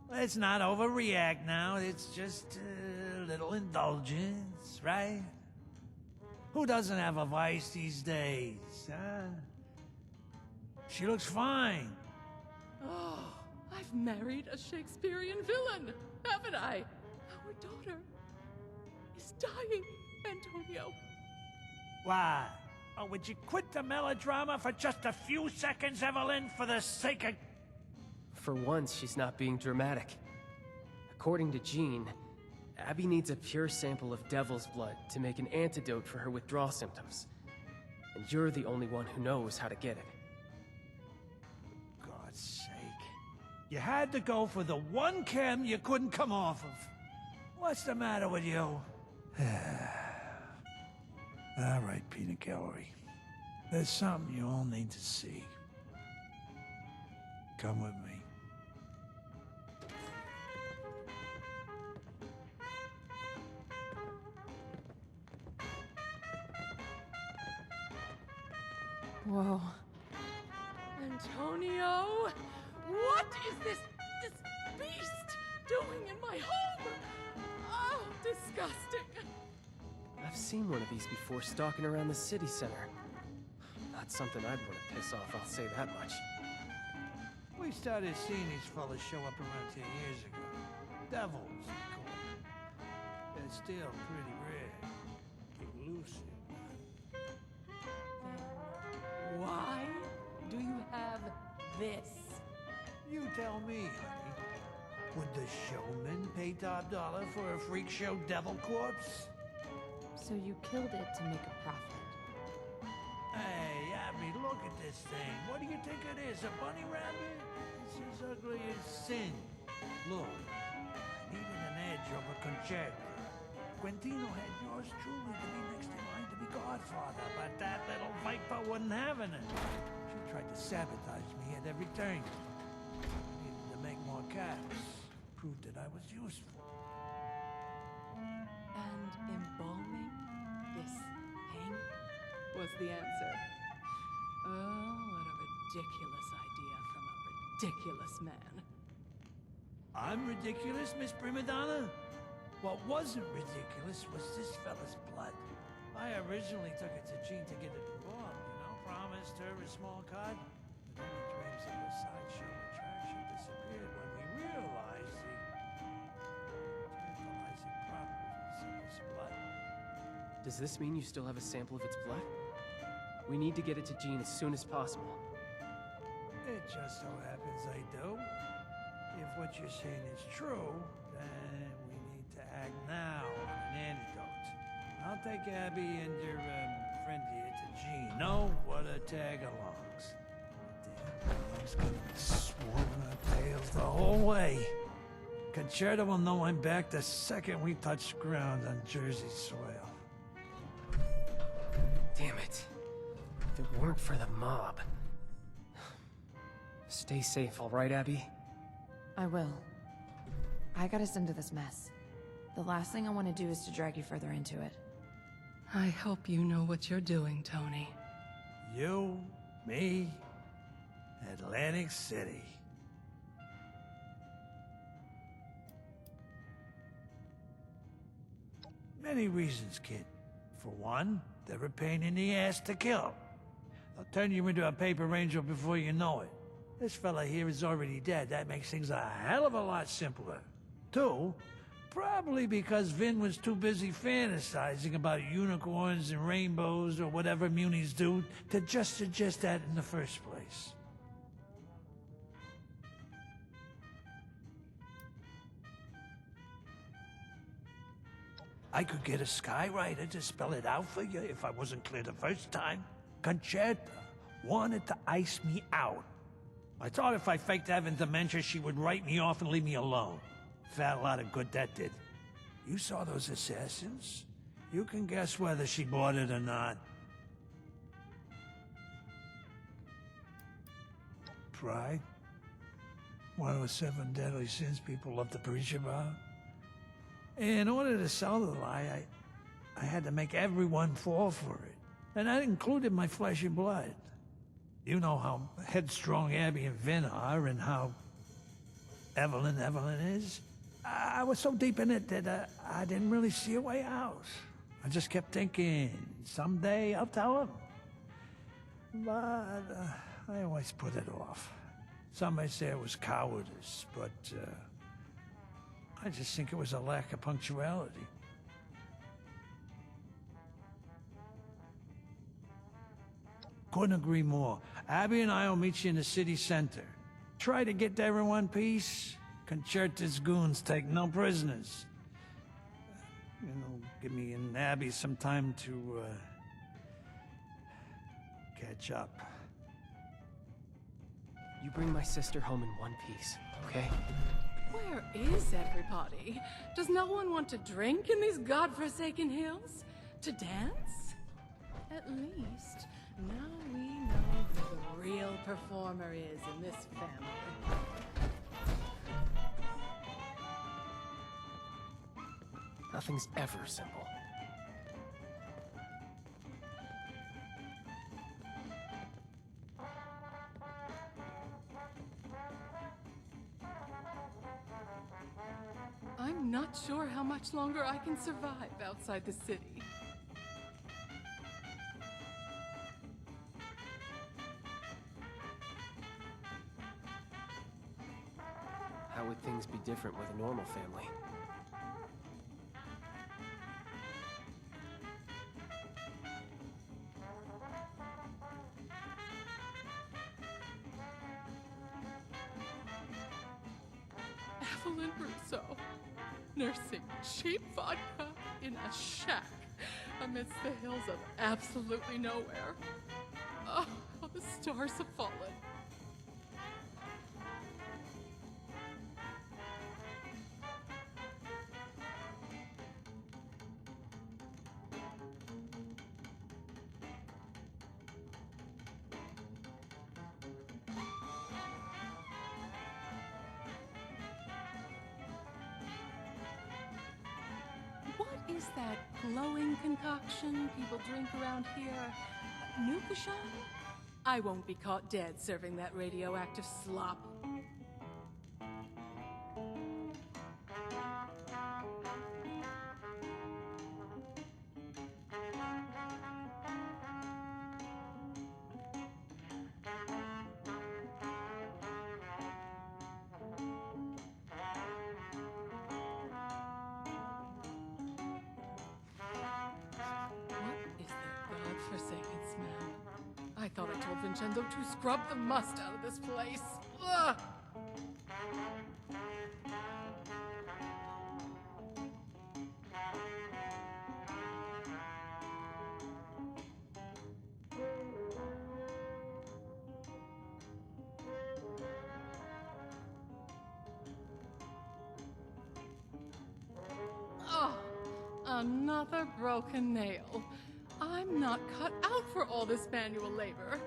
let's not overreact now. It's just a little indulgence, right? Who doesn't have a vice these days, huh? She looks fine. Oh, I've married a Shakespearean villain, haven't I? Our daughter is dying, Antonio. Why? Oh, would you quit the melodrama for just a few seconds, Evelyn, for the sake of... For once, she's not being dramatic. According to Jean, Abby needs a pure sample of devil's blood to make an antidote for her withdrawal symptoms. And you're the only one who knows how to get it. God's sake. You had to go for the one chem you couldn't come off of. What's the matter with you? All right, Peanut Gallery. There's something you all need to see. Come with me. Whoa. Antonio, what is this beast doing in my home? Oh, disgusting. I've seen one of these before stalking around the city center. Not something I'd want to piss off, I'll say that much. We started seeing these fellas show up around 10 years ago. Devils, they call them. They're still pretty rare. Elusive. Why do you have this? You tell me, honey. Would the showman pay top dollar for a freak show devil corpse? So you killed it to make a profit. Hey, Abby, look. look at this thing. What do you think it is, a bunny rabbit? It's as ugly as sin. Look, I needed an edge over Concerta. Quintino had yours truly to be next in line to be godfather, but that little viper wasn't having it. She tried to sabotage me at every turn. Needed to make more caps. Proved that I was useful. And embalming this thing was the answer. Oh, what a ridiculous idea from a ridiculous man. I'm ridiculous, Miss Prima Donna? What wasn't ridiculous was this fella's blood. I originally took it to Jean to get it embalmed, promised her a small cut. But then the dreams of her sideshow attraction disappeared when we realized the tantalizing properties of his blood. Does this mean you still have a sample of its blood? We need to get it to Jean as soon as possible. It just so happens I do. If what you're saying is true, then we need to act now on an antidote. I'll take Abby and your friend here to Jean. No water tag-alongs. Damn thing's gonna be swarming our tails the whole way. Concerta will know I'm back the second we touch ground on Jersey soil. Damn it. If it weren't for the mob. Stay safe, all right, Abby? I will. I got us into this mess. The last thing I want to do is to drag you further into it. I hope you know what you're doing, Tony. You, me, Atlantic City. Many reasons, kid. For one, they're a pain in the ass to kill. They'll turn you into a paper angel before you know it. This fella here is already dead. That makes things a hell of a lot simpler. Two, probably because Vin was too busy fantasizing about unicorns and rainbows or whatever munis do to just suggest that in the first place. I could get a skywriter to spell it out for you if I wasn't clear the first time. Concerta wanted to ice me out. I thought if I faked having dementia, she would write me off and leave me alone. Fat lot of good that did. You saw those assassins? You can guess whether she bought it or not. Pride? One of the 7 deadly sins people love to preach about. In order to sell the lie, I had to make everyone fall for it. And that included my flesh and blood. You know how headstrong Abby and Vin are, and how Evelyn is. I was so deep in it that I didn't really see a way out. I just kept thinking, someday I'll tell him. But I always put it off. Some may say it was cowardice, but I just think it was a lack of punctuality. Couldn't agree more. Abby and I will meet you in the city center. Try to get there in one piece. Concerta's goons take no prisoners. Give me and Abby some time to, catch up. You bring my sister home in one piece, okay? Where is everybody? Does no one want to drink in these godforsaken hills? To dance? At least, now we know who the real performer is in this family. Nothing's ever simple. I'm not sure how much longer I can survive outside the city. How would things be different with a normal family? Evelyn Russo, nursing cheap vodka in a shack amidst the hills of absolutely nowhere. Oh, the stars have fallen. What is that glowing concoction people drink around here? Nukashan? I won't be caught dead serving that radioactive slop. Godforsaken smell. I thought I told Vincenzo to scrub the must out of this place. Ugh! Oh, another broken nail. I'm not cut out for all this manual labor.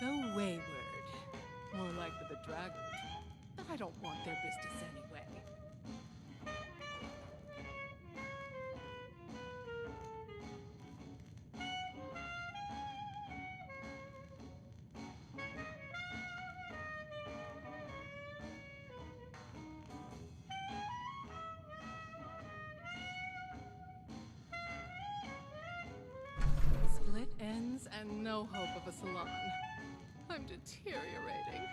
The Wayward. More likely the Dragged. But I don't want their business anyway. Split ends and no hope of a salon. I'm deteriorating.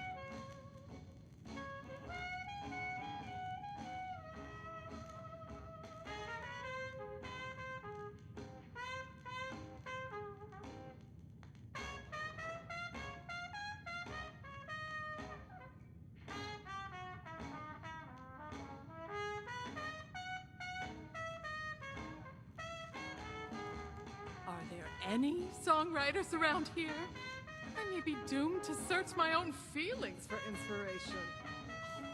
Are there any songwriters around here? I may be doomed to search my own feelings for inspiration.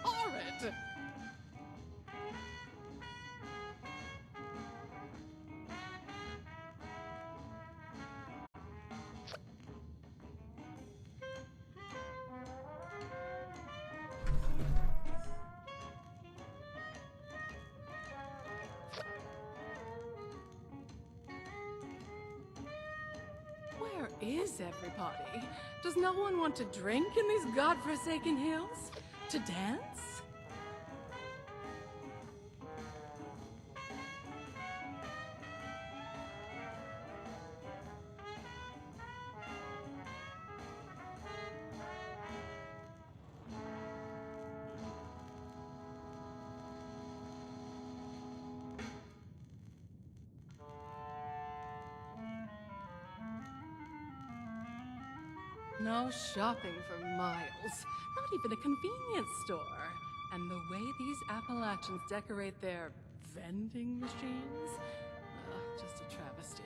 Horrid! Where is everybody? Does no one want to drink in these godforsaken hills? To dance? No shopping for miles. Not even a convenience store. And the way these Appalachians decorate their vending machines? Just a travesty.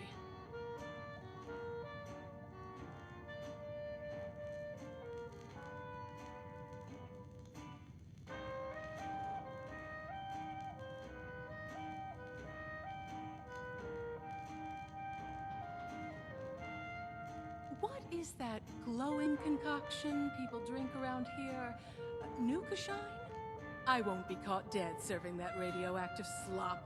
What is that glowing concoction people drink around here? Nukashine? I won't be caught dead serving that radioactive slop.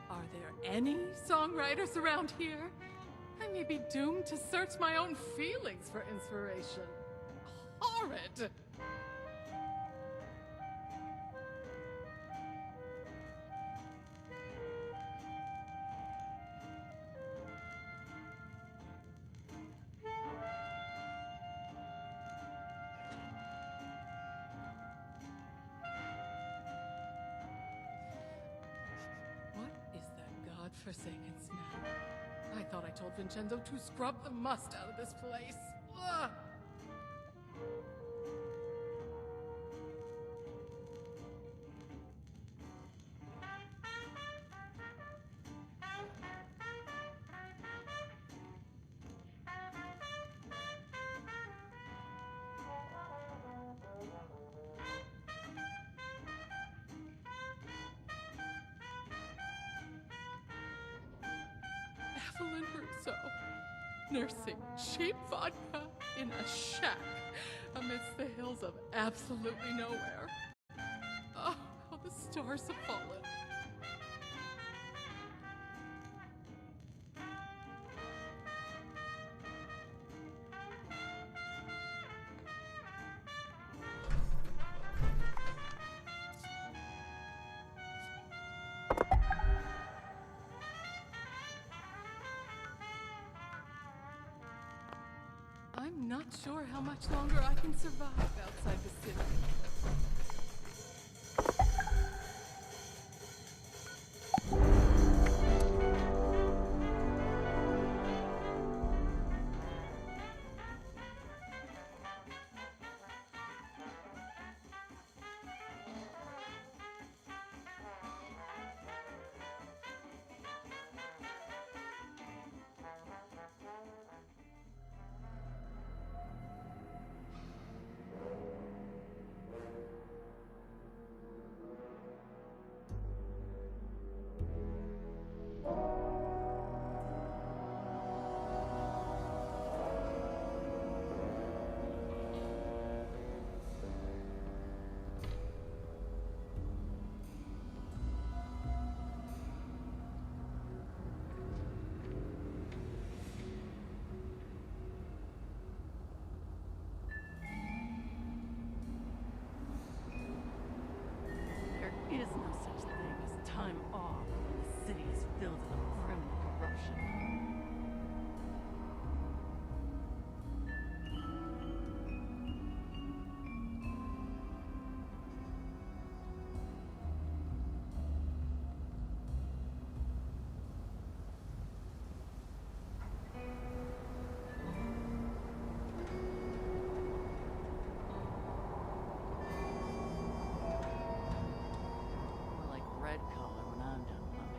Are there any songwriters around here? I may be doomed to search my own feelings for inspiration. Horrid! Godforsaken smell. I thought I told Vincenzo to scrub the must out of this place. Ugh. Evelyn Russo, nursing cheap vodka in a shack amidst the hills of absolutely nowhere. Oh, how the stars have fallen. I'm not sure how much longer I can survive outside the city. There is no such thing as time off when the city is filled with criminal corruption. More like red color when I'm done humming.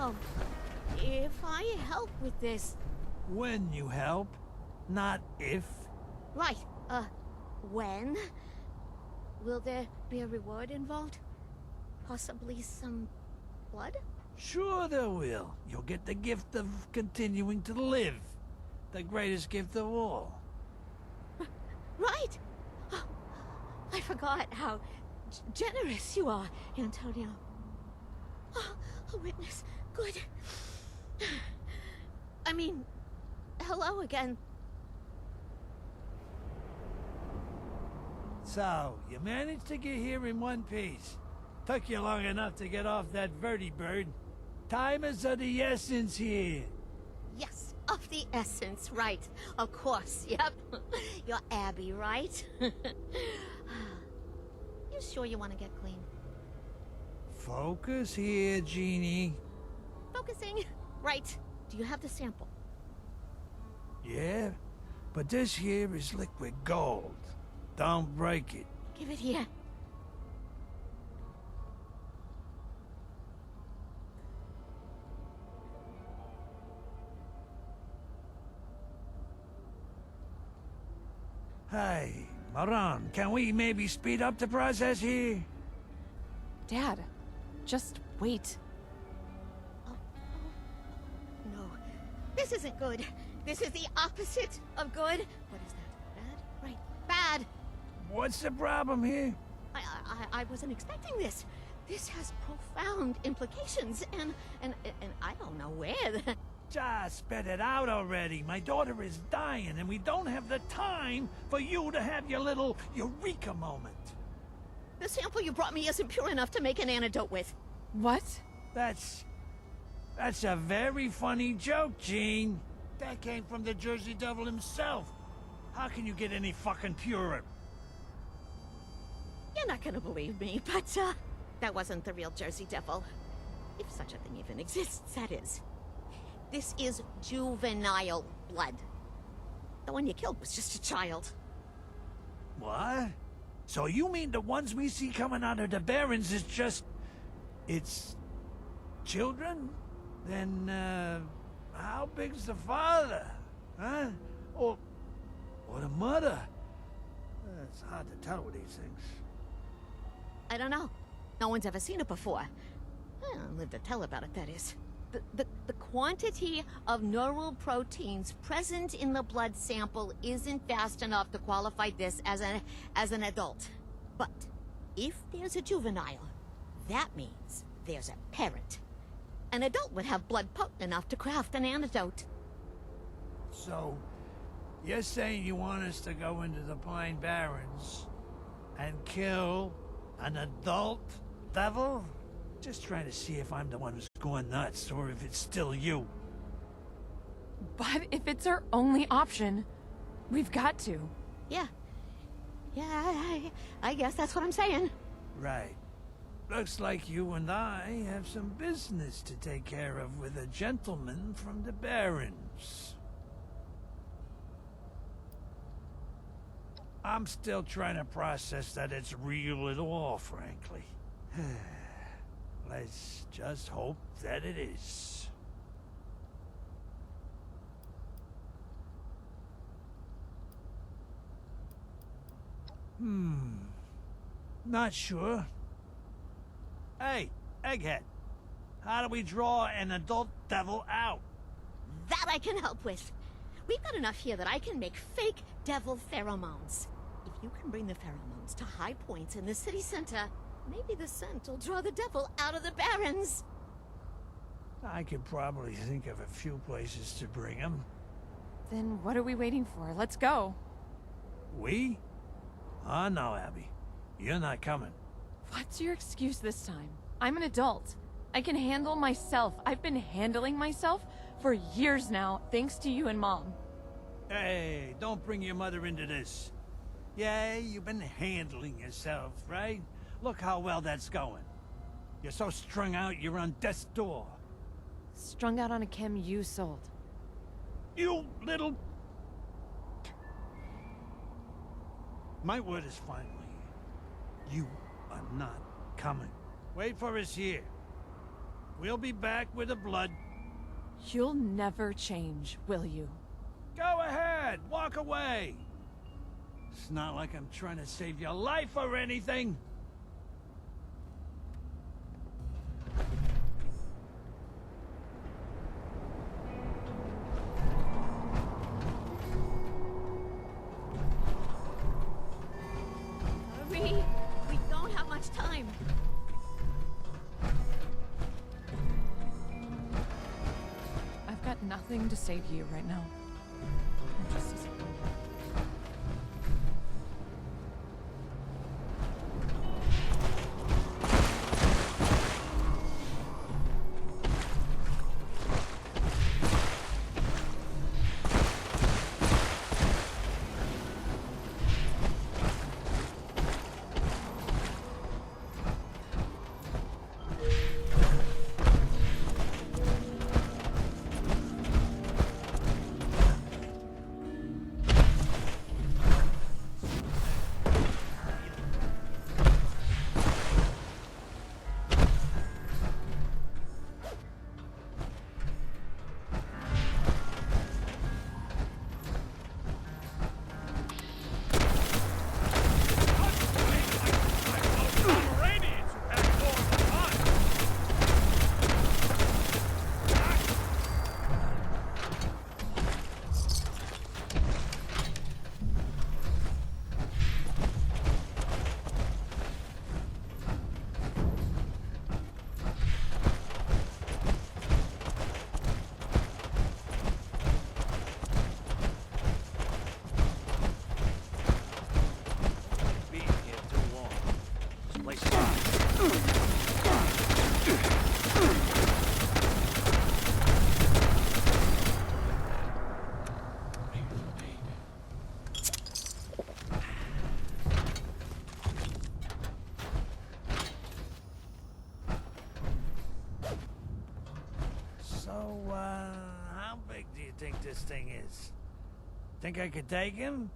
So, if I help with this... When you help, not if. Right, when? Will there be a reward involved? Possibly some blood? Sure there will. You'll get the gift of continuing to live. The greatest gift of all. Right! Oh, I forgot how generous you are, Antonio. Oh, a witness. Good. I mean, hello again. So, you managed to get here in one piece. Took you long enough to get off that vertibird. Time is of the essence here. Yes, of the essence, right. Of course, yep. You're Abby, right? You sure you want to get clean? Focus here, Jeannie. Focusing. Right. Do you have the sample? Yeah, but this here is liquid gold. Don't break it. Give it here. Hey, Moran, can we maybe speed up the process here? Dad, just wait. No, this isn't good. This is the opposite of good. What is that? Bad? Right. Bad. What's the problem here? I wasn't expecting this. This has profound implications, and I don't know where. Just spit it out already. My daughter is dying, and we don't have the time for you to have your little eureka moment. The sample you brought me isn't pure enough to make an antidote with. What? That's a very funny joke, Jean. That came from the Jersey Devil himself. How can you get any fucking purer? You're not gonna believe me, but, that wasn't the real Jersey Devil. If such a thing even exists, that is. This is juvenile blood. The one you killed was just a child. What? So you mean the ones we see coming out of the Barrens is just... it's... children? Then, how big's the father? Huh? Or the mother? It's hard to tell with these things. I don't know. No one's ever seen it before. Well, lived to tell about it, that is. The quantity of neural proteins present in the blood sample isn't fast enough to qualify this as an adult. But if there's a juvenile, that means there's a parent. An adult would have blood potent enough to craft an antidote. So, you're saying you want us to go into the Pine Barrens and kill an adult devil? Just trying to see if I'm the one who's going nuts, or if it's still you. But if it's our only option, we've got to. Yeah. Yeah, I guess that's what I'm saying. Right. Looks like you and I have some business to take care of with a gentleman from the Barrens. I'm still trying to process that it's real at all, frankly. Let's just hope that it is. Not sure. Hey, Egghead. How do we draw an adult devil out? That I can help with. We've got enough here that I can make fake devil pheromones. If you can bring the pheromones to high points in the city center, maybe the scent will draw the devil out of the Barrens. I could probably think of a few places to bring him. Then what are we waiting for? Let's go. We? Oh, no, Abby. You're not coming. What's your excuse this time? I'm an adult. I can handle myself. I've been handling myself for years now, thanks to you and Mom. Hey, don't bring your mother into this. Yeah, you've been handling yourself, right? Look how well that's going. You're so strung out, you're on death's door. Strung out on a chem you sold. You little... My word is finally. You are not coming. Wait for us here. We'll be back with the blood. You'll never change, will you? Go ahead, walk away. It's not like I'm trying to save your life or anything. Hurry! We don't have much time. I've got nothing to say to you right now. I'm just disappointed. How big do you think this thing is? Think I could take him?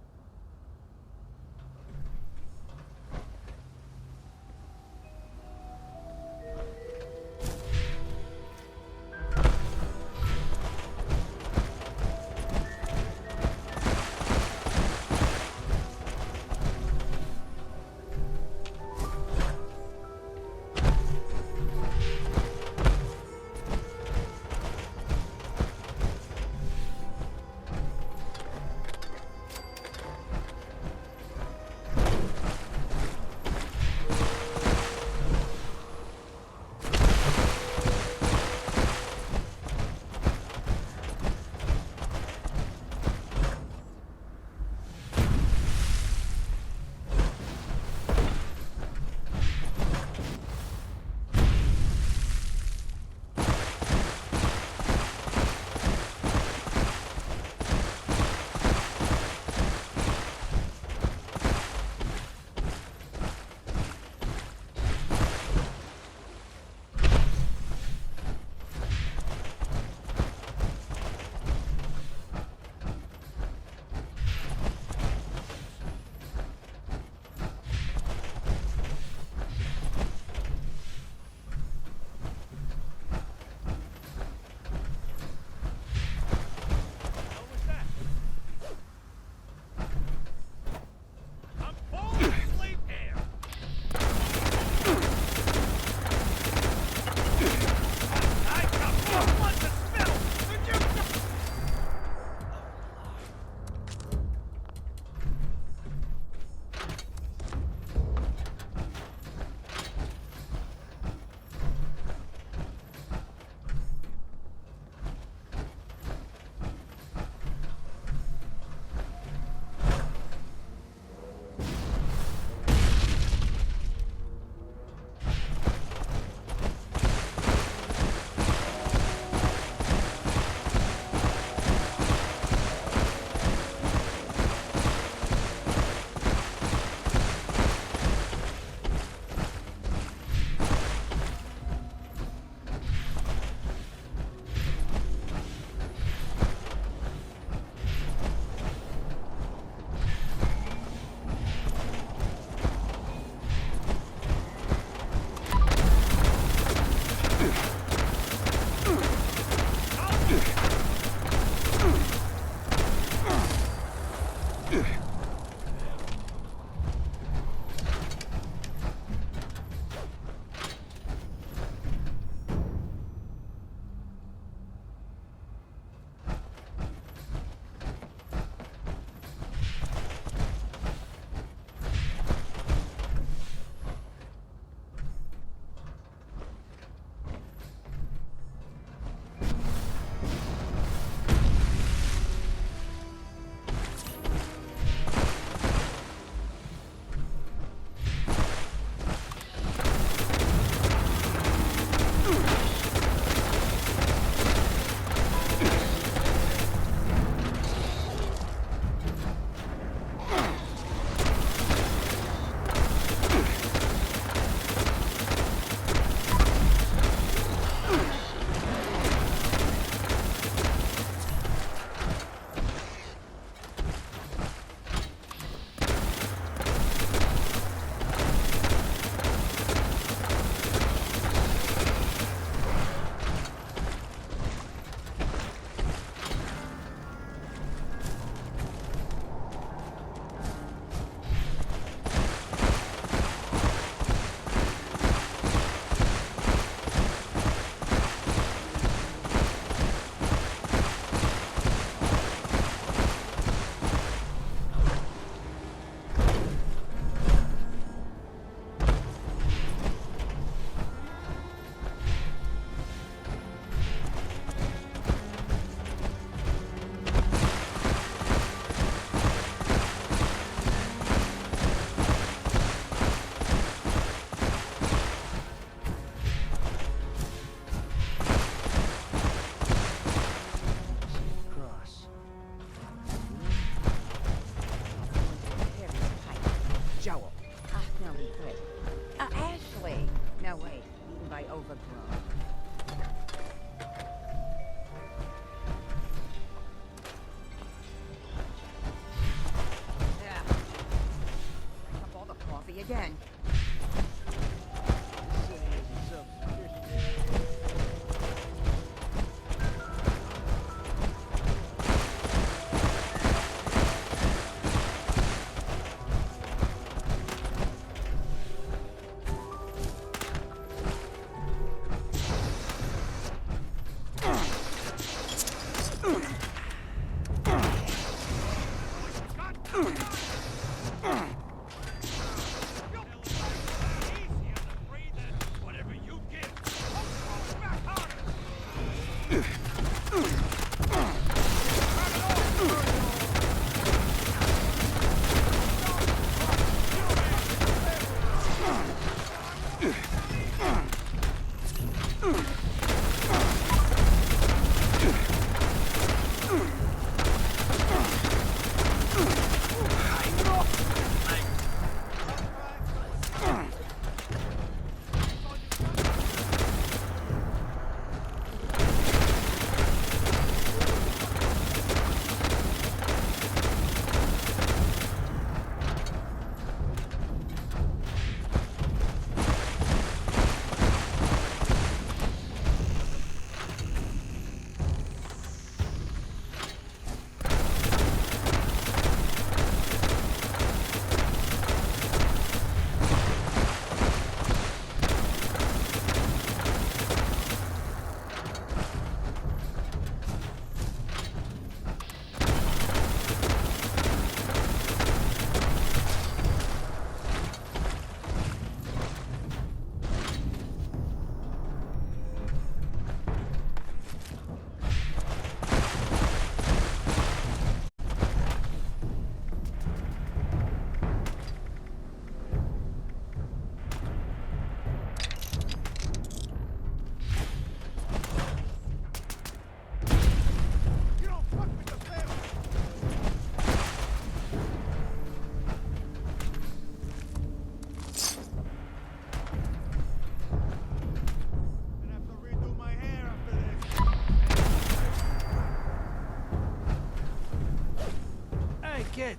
Kid,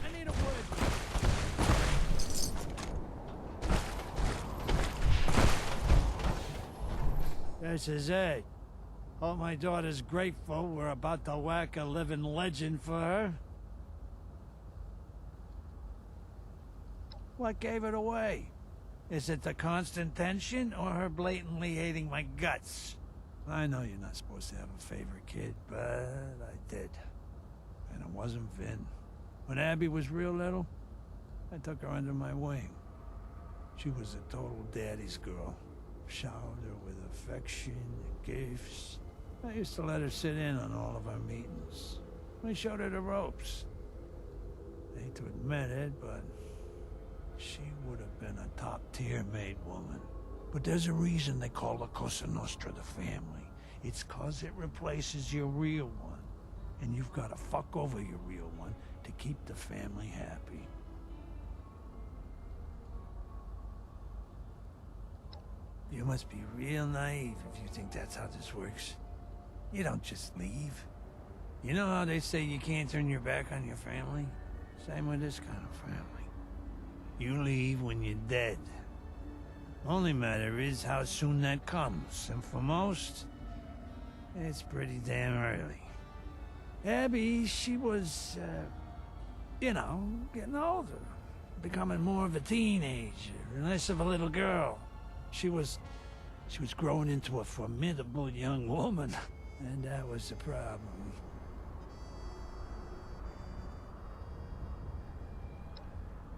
I need a word. This is it. Hope my daughter's grateful we're about to whack a living legend for her. What gave it away? Is it the constant tension or her blatantly hating my guts? I know you're not supposed to have a favorite kid, but I did. And it wasn't Vin. When Abby was real little, I took her under my wing. She was a total daddy's girl. Showered her with affection and gifts. I used to let her sit in on all of our meetings. I showed her the ropes. I hate to admit it, but she would have been a top-tier maid woman. But there's a reason they call the Cosa Nostra the family. It's 'cause it replaces your real one. And you've got to fuck over your real one to keep the family happy. You must be real naive if you think that's how this works. You don't just leave. You know how they say you can't turn your back on your family? Same with this kind of family. You leave when you're dead. Only matter is how soon that comes, and for most, it's pretty damn early. Abby, she was, you know, getting older. Becoming more of a teenager, and less of a little girl. She was growing into a formidable young woman, and that was the problem.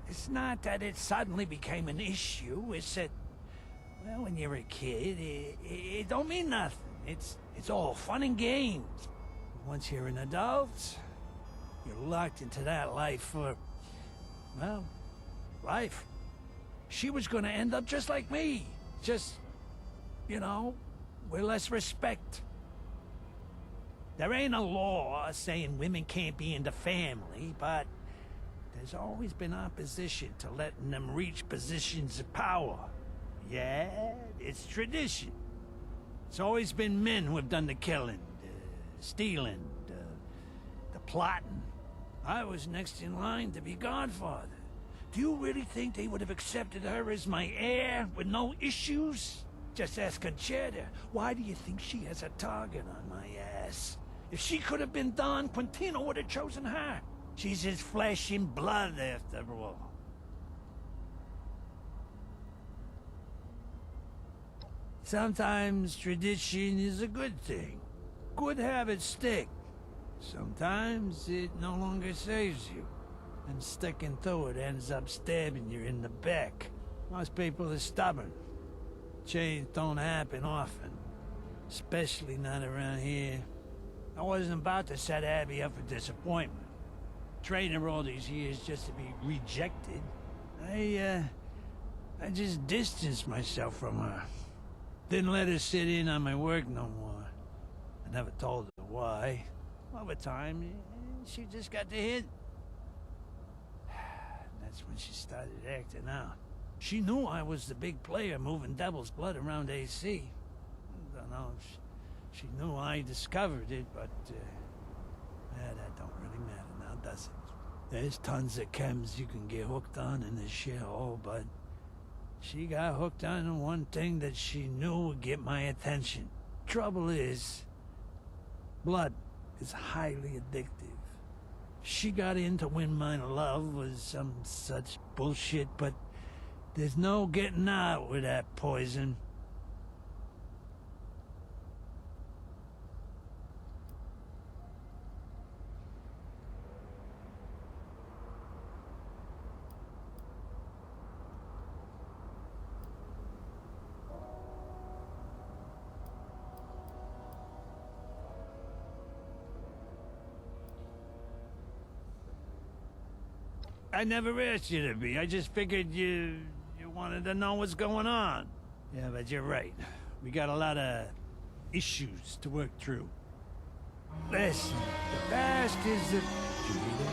It's not that it suddenly became an issue, it's that, well, when you're a kid, it don't mean nothing. It's all fun and games. Once you're an adult, you're locked into that life for, well, life. She was gonna end up just like me. Just, you know, with less respect. There ain't a law saying women can't be in the family, but there's always been opposition to letting them reach positions of power. Yeah, it's tradition. It's always been men who have done the killing. Stealing, the plotting. I was next in line to be godfather. Do you really think they would have accepted her as my heir with no issues? Just ask Conchetta. Why do you think she has a target on my ass? If she could have been Don, Quintino would have chosen her. She's his flesh and blood, after all. Sometimes tradition is a good thing. Good habits stick. Sometimes it no longer saves you. And sticking to it ends up stabbing you in the back. Most people are stubborn. Change don't happen often. Especially not around here. I wasn't about to set Abby up for disappointment. Trained her all these years just to be rejected. I just distanced myself from her. Didn't let her sit in on my work no more. I never told her why. Over time, she just got the hint. That's when she started acting out. She knew I was the big player moving Devil's Blood around AC. I don't know if she knew I discovered it, but that don't really matter now, does it? There's tons of chems you can get hooked on in this shithole, but she got hooked on one thing that she knew would get my attention. Trouble is, blood is highly addictive. She got in to win my love was some such bullshit, but there's no getting out with that poison. I never asked you to be. I just figured you wanted to know what's going on. Yeah, but you're right. We got a lot of issues to work through. Listen, the past is the... Did you read it?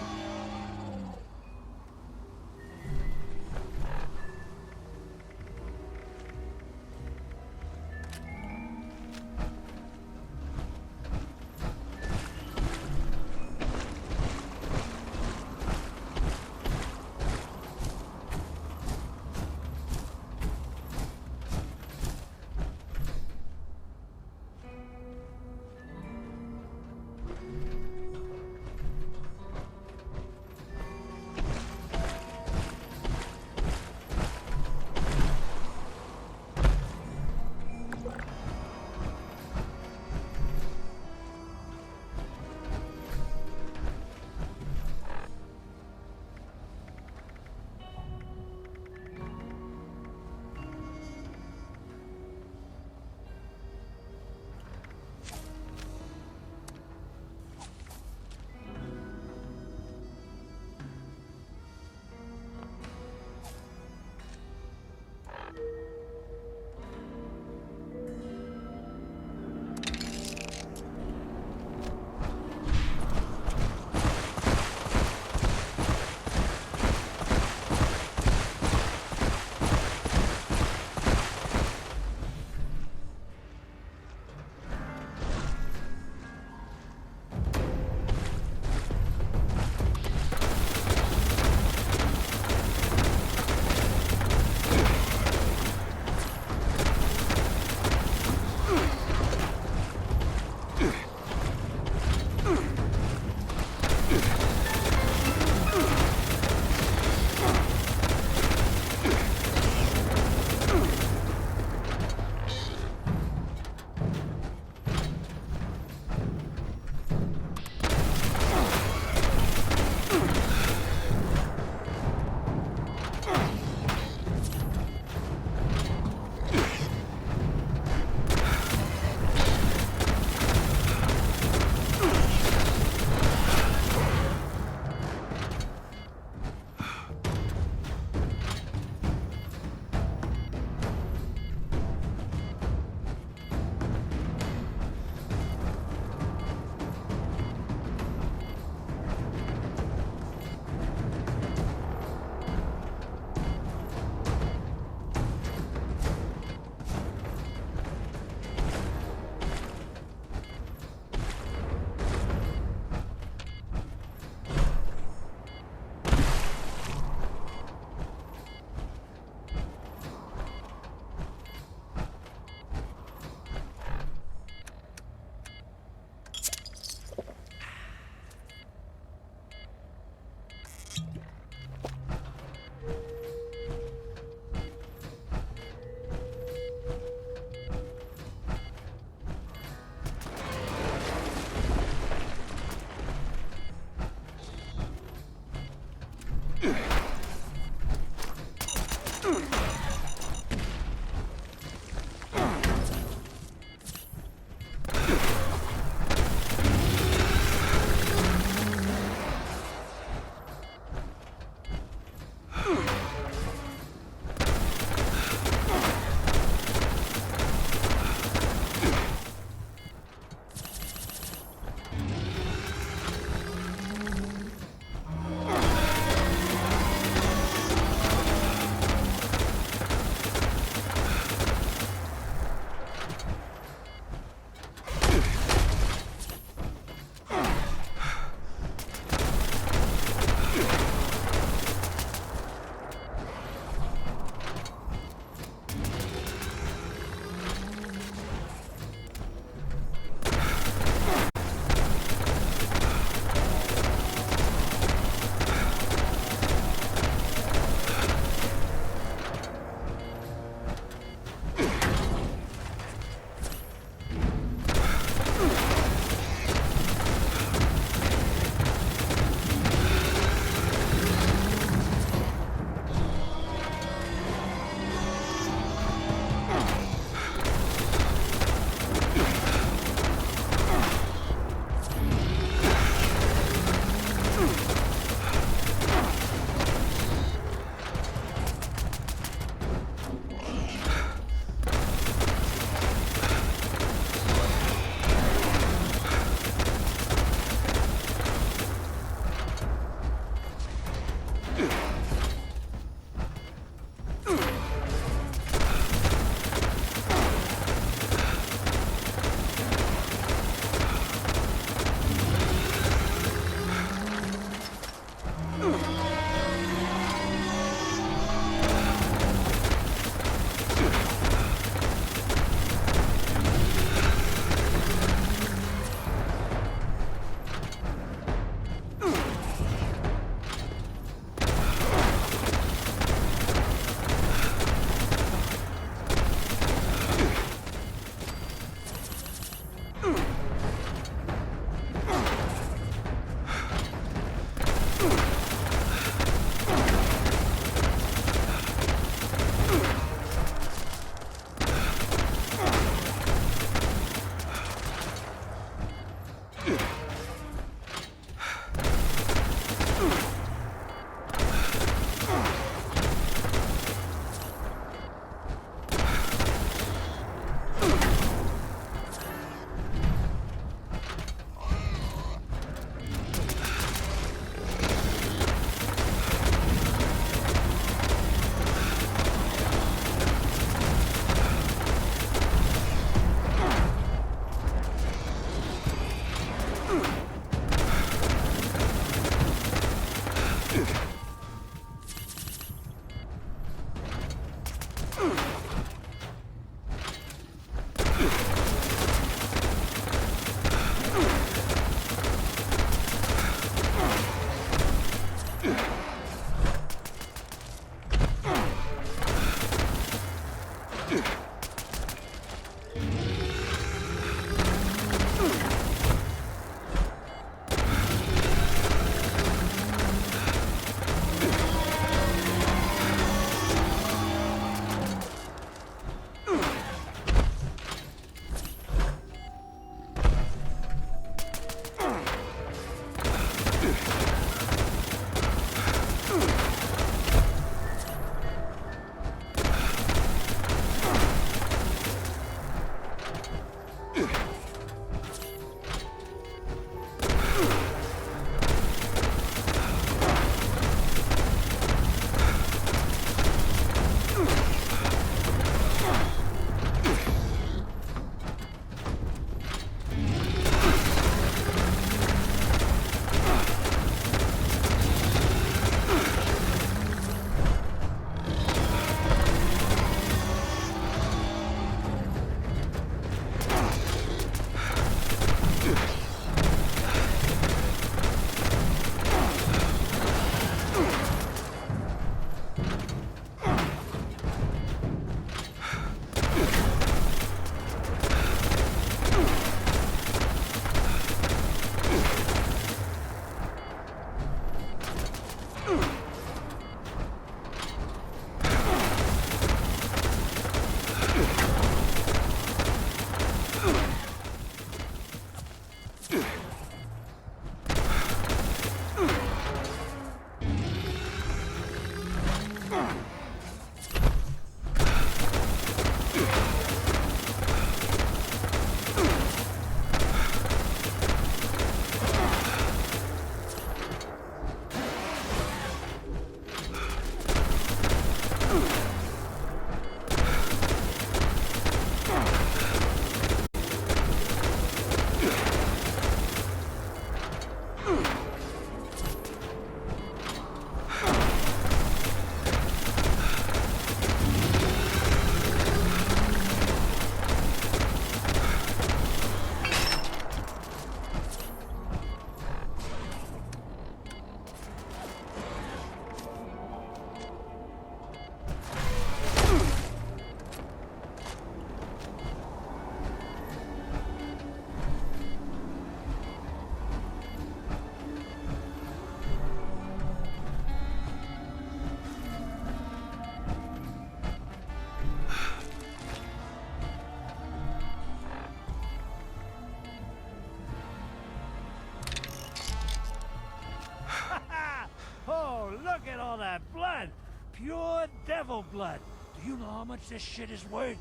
Oh, look at all that blood! Pure devil blood. Do you know how much this shit is worth?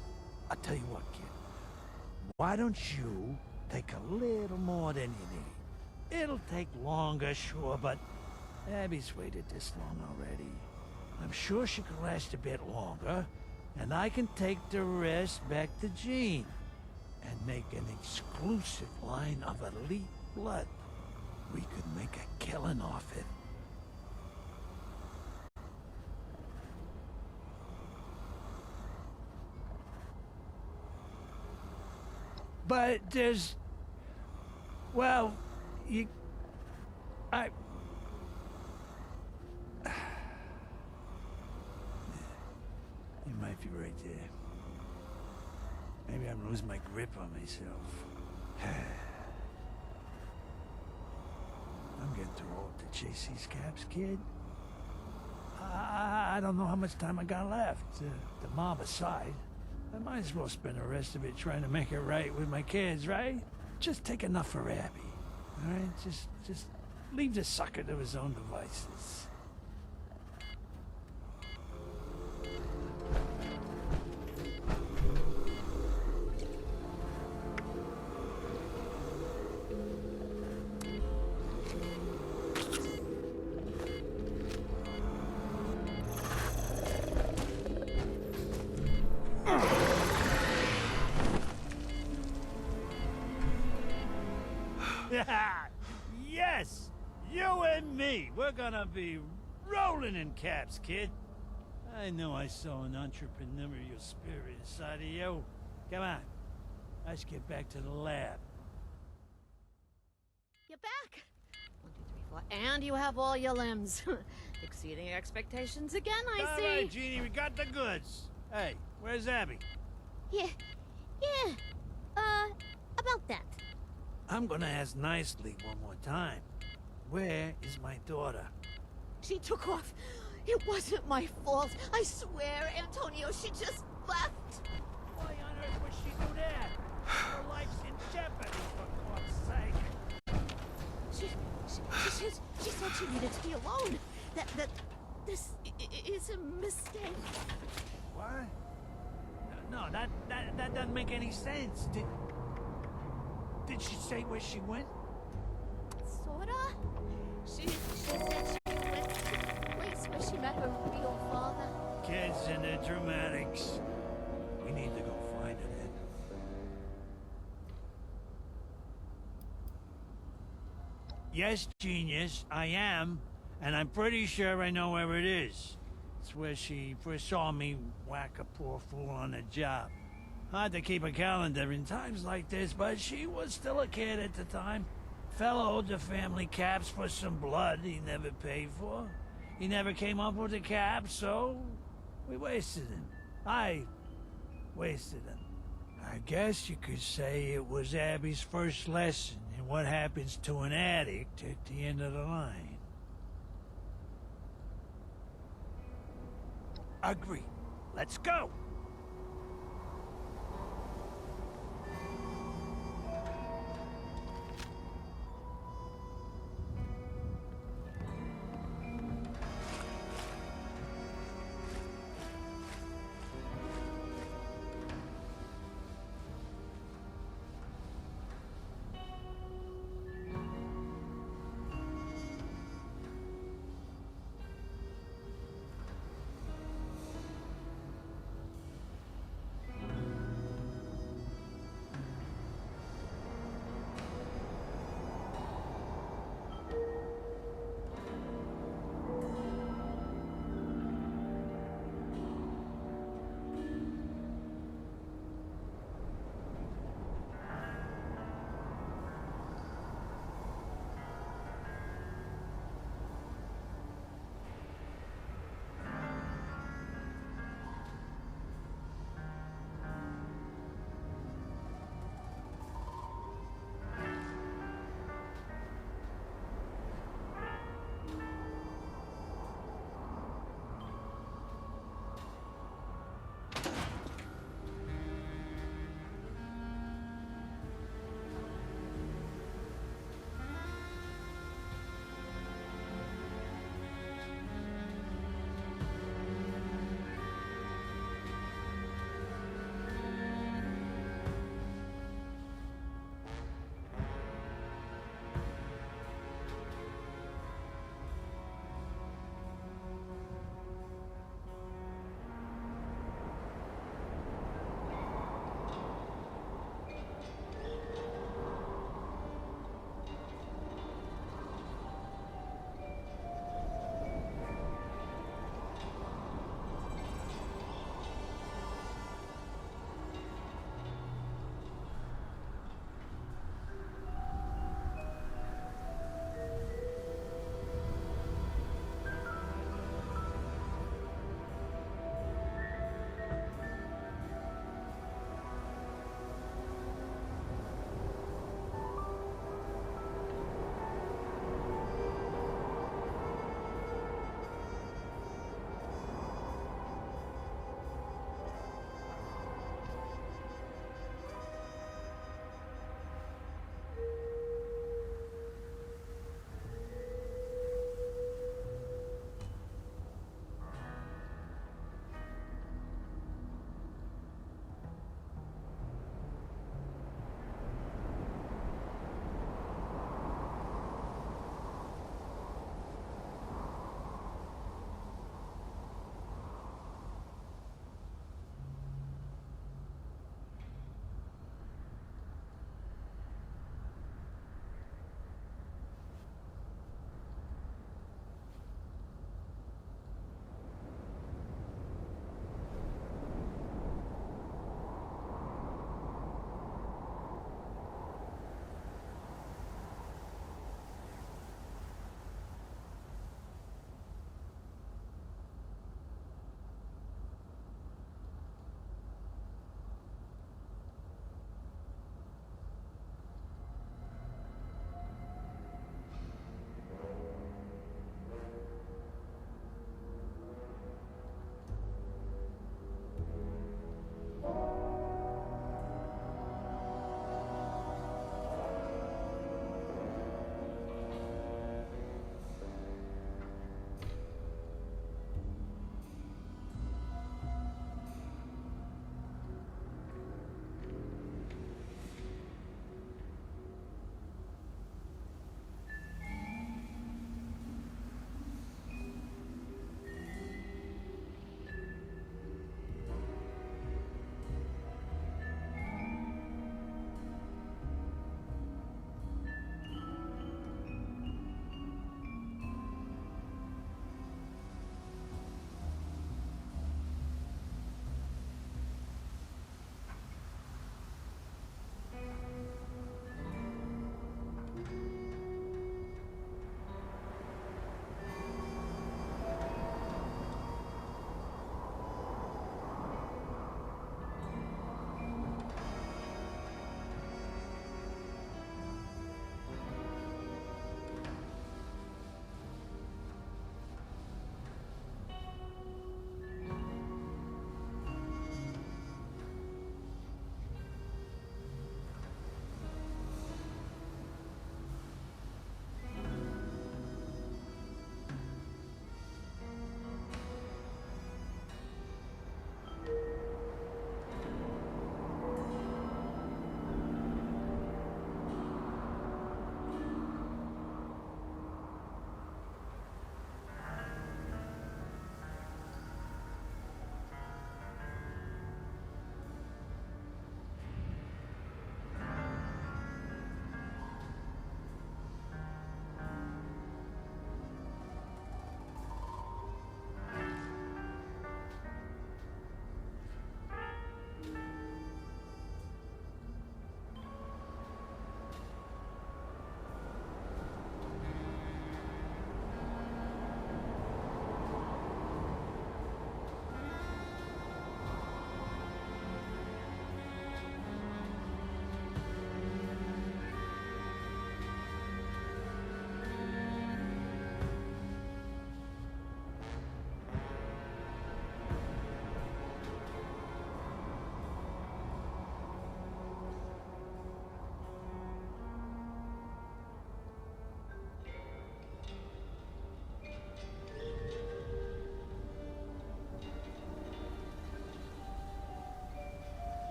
I'll tell you what, kid. Why don't you take a little more than you need? It'll take longer, sure, but Abby's waited this long already. I'm sure she can last a bit longer, and I can take the rest back to Jean and make an exclusive line of elite blood. We could make a killing off it. But there's... well, you... You might be right there. Maybe I'm losing my grip on myself. I'm getting too old to chase these caps, kid. I don't know how much time I got left. The mob aside, I might as well spend the rest of it trying to make it right with my kids, right? Just take enough for Abby, all right? Just leave the sucker to his own devices. Yes! You and me! We're gonna be rolling in caps, kid. I know I saw an entrepreneurial spirit inside of you. Come on. Let's get back to the lab. You're back! 1, 2, 3, 4. And you have all your limbs. Exceeding expectations again, I see. All right, Jeannie, we got the goods. Hey, where's Abby? Yeah. About that. I'm gonna ask nicely one more time. Where is my daughter? She took off. It wasn't my fault. I swear, Antonio, she just left. Why on earth would she do that? Her life's in jeopardy, for God's sake. She said she needed to be alone. That this is a mistake. What? No, that doesn't make any sense. Did she say where she went? Sorta. She said she went to the place where she met her real father. Kids and their dramatics. We need to go find her then. Yes, genius, I am. And I'm pretty sure I know where it is. It's where she first saw me whack a poor fool on the job. Hard to keep a calendar in times like this, but she was still a kid at the time. Fella owed the family caps for some blood he never paid for. He never came up with the caps, so we wasted him. I wasted him. I guess you could say it was Abby's first lesson in what happens to an addict at the end of the line. Agree. Let's go!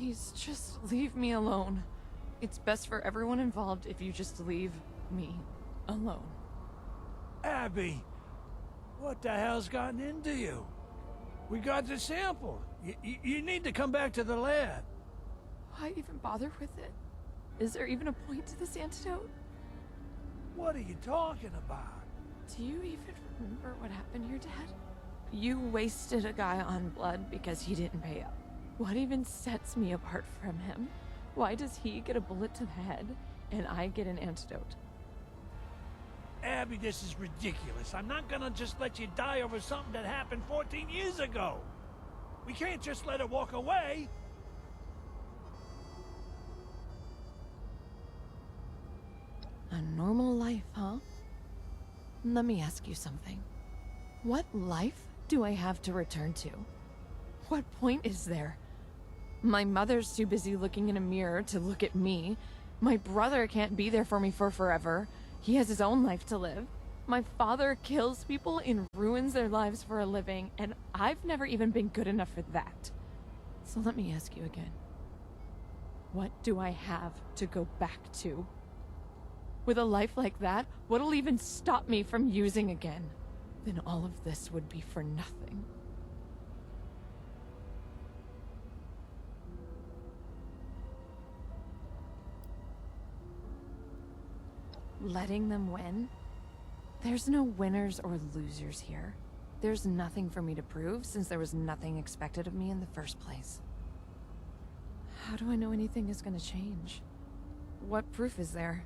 Please, just leave me alone. It's best for everyone involved if you just leave me alone. Abby, what the hell's gotten into you? We got the sample. You need to come back to the lab. Why even bother with it? Is there even a point to this antidote? What are you talking about? Do you even remember what happened here, Dad? You wasted a guy on blood because he didn't pay up. What even sets me apart from him? Why does he get a bullet to the head and I get an antidote? Abby, this is ridiculous. I'm not gonna just let you die over something that happened 14 years ago. We can't just let it walk away. A normal life, huh? Let me ask you something. What life do I have to return to? What point is there? My mother's too busy looking in a mirror to look at me. My brother can't be there for me for forever. He has his own life to live. My father kills people and ruins their lives for a living, and I've never even been good enough for that. So let me ask you again. What do I have to go back to? With a life like that, what'll even stop me from using again? Then all of this would be for nothing. Letting them win? There's no winners or losers here. There's nothing for me to prove since there was nothing expected of me in the first place. How do I know anything is gonna change? What proof is there?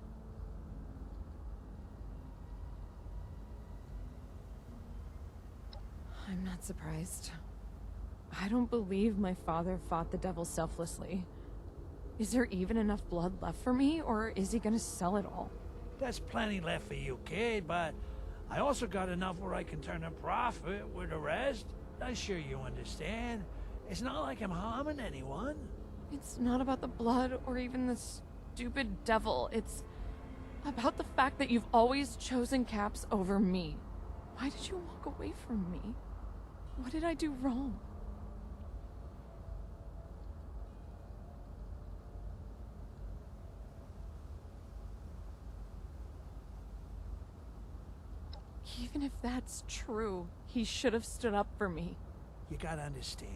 I'm not surprised. I don't believe my father fought the devil selflessly. Is there even enough blood left for me, or is he gonna sell it all? There's plenty left for you, kid, but I also got enough where I can turn a profit with the rest. I'm sure you understand. It's not like I'm harming anyone. It's not about the blood or even the stupid devil. It's about the fact that you've always chosen Caps over me. Why did you walk away from me? What did I do wrong? Even if that's true, he should have stood up for me. You gotta understand,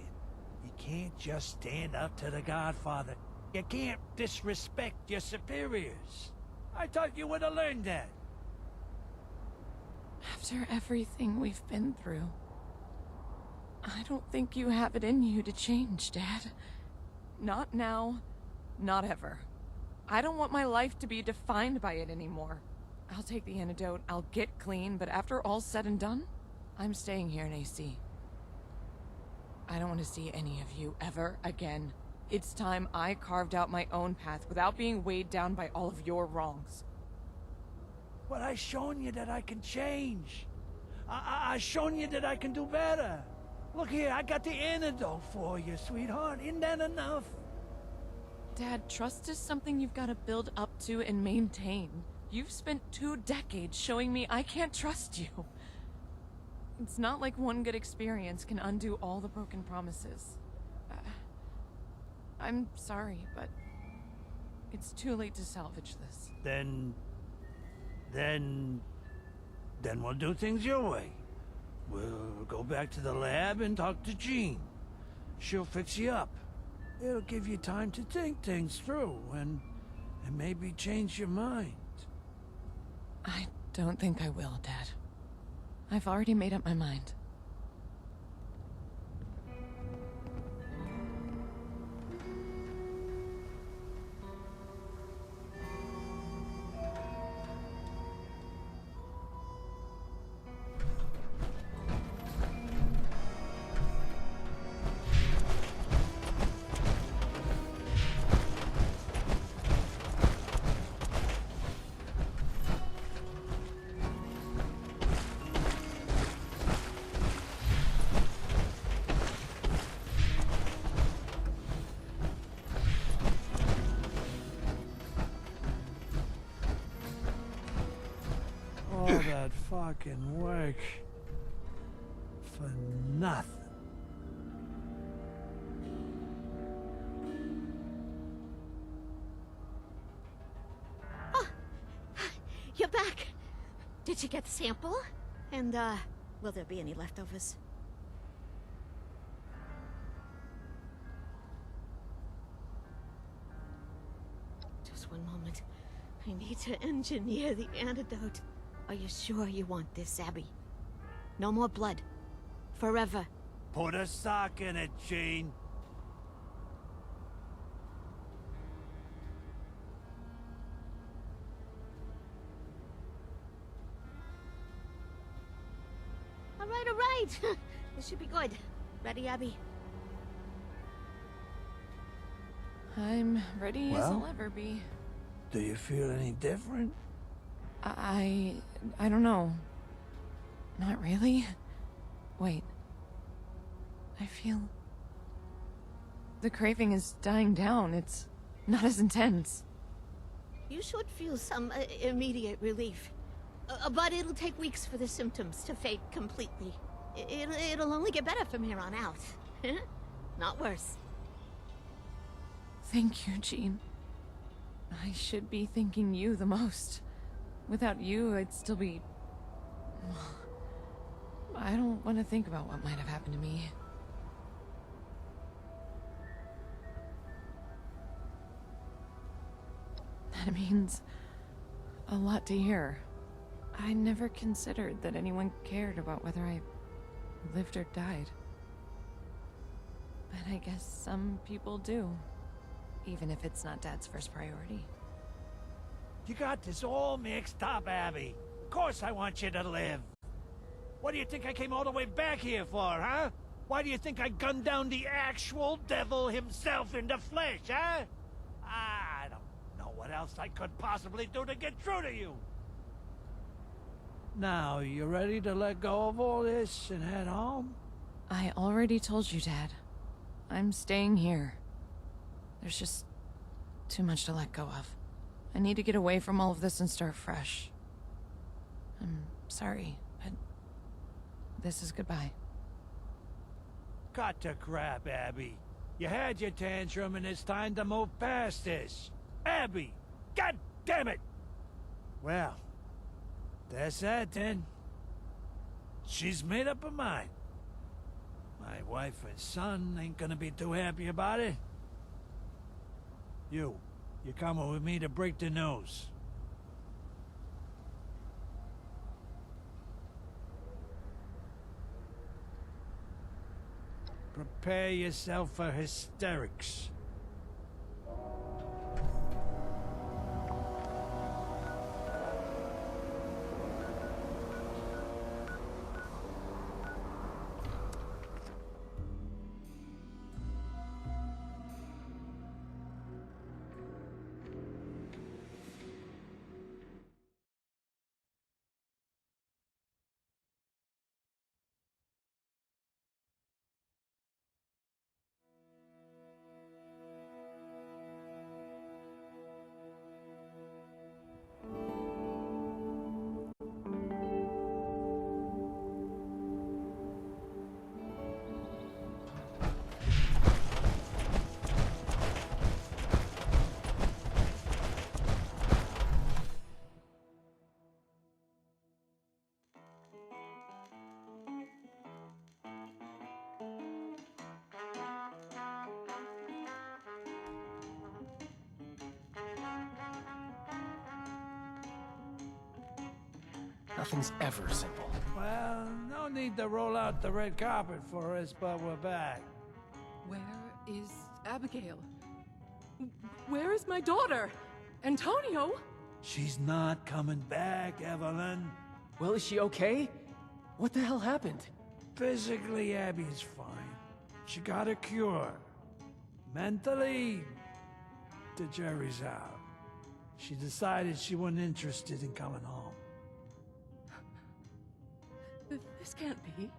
you can't just stand up to the Godfather. You can't disrespect your superiors. I thought you would have learned that. After everything we've been through, I don't think you have it in you to change, Dad. Not now, not ever. I don't want my life to be defined by it anymore. I'll take the antidote, I'll get clean, but after all's said and done, I'm staying here in AC. I don't want to see any of you ever again. It's time I carved out my own path without being weighed down by all of your wrongs. But I've shown you that I can change. I've shown you that I can do better. Look here, I got the antidote for you, sweetheart. Isn't that enough? Dad, trust is something you've got to build up to and maintain. You've spent 2 decades showing me I can't trust you. It's not like one good experience can undo all the broken promises. I'm sorry, but it's too late to salvage this. Then we'll do things your way. We'll go back to the lab and talk to Jean. She'll fix you up. It'll give you time to think things through and maybe change your mind. I don't think I will, Dad. I've already made up my mind. All that fucking work for nothing. Oh, you're back. Did you get the sample? And, will there be any leftovers? Just one moment. I need to engineer the antidote. Are you sure you want this, Abby? No more blood. Forever. Put a sock in it, Jean. All right. This should be good. Ready, Abby? I'm ready as Well? I'll ever be. Do you feel any different? I don't know. Not really. Wait. I feel... the craving is dying down. It's not as intense. You should feel some immediate relief. But it'll take weeks for the symptoms to fade completely. It'll only get better from here on out. Not worse. Thank you, Jean. I should be thanking you the most. Without you, I'd still be... I don't want to think about what might have happened to me. That means a lot to hear. I never considered that anyone cared about whether I lived or died. But I guess some people do, even if it's not Dad's first priority. You got this all mixed up, Abby. Of course I want you to live. What do you think I came all the way back here for, huh? Why do you think I gunned down the actual devil himself in the flesh, huh? I don't know what else I could possibly do to get through to you. Now, you ready to let go of all this and head home? I already told you, Dad. I'm staying here. There's just too much to let go of. I need to get away from all of this and start fresh. I'm sorry, but this is goodbye. Cut the crap, Abby. You had your tantrum and it's time to move past this. Abby! God damn it! Well, that's that then. She's made up her mind. My wife and son ain't gonna be too happy about it. You're coming with me to break the news. Prepare yourself for hysterics. Nothing's ever simple. Well, no need to roll out the red carpet for us, but we're back. Where is Abigail? Where is my daughter? Antonio? She's not coming back, Evelyn. Well, is she okay? What the hell happened? Physically, Abby's fine. She got a cure. Mentally, the jury's out. She decided she wasn't interested in coming home. This can't be.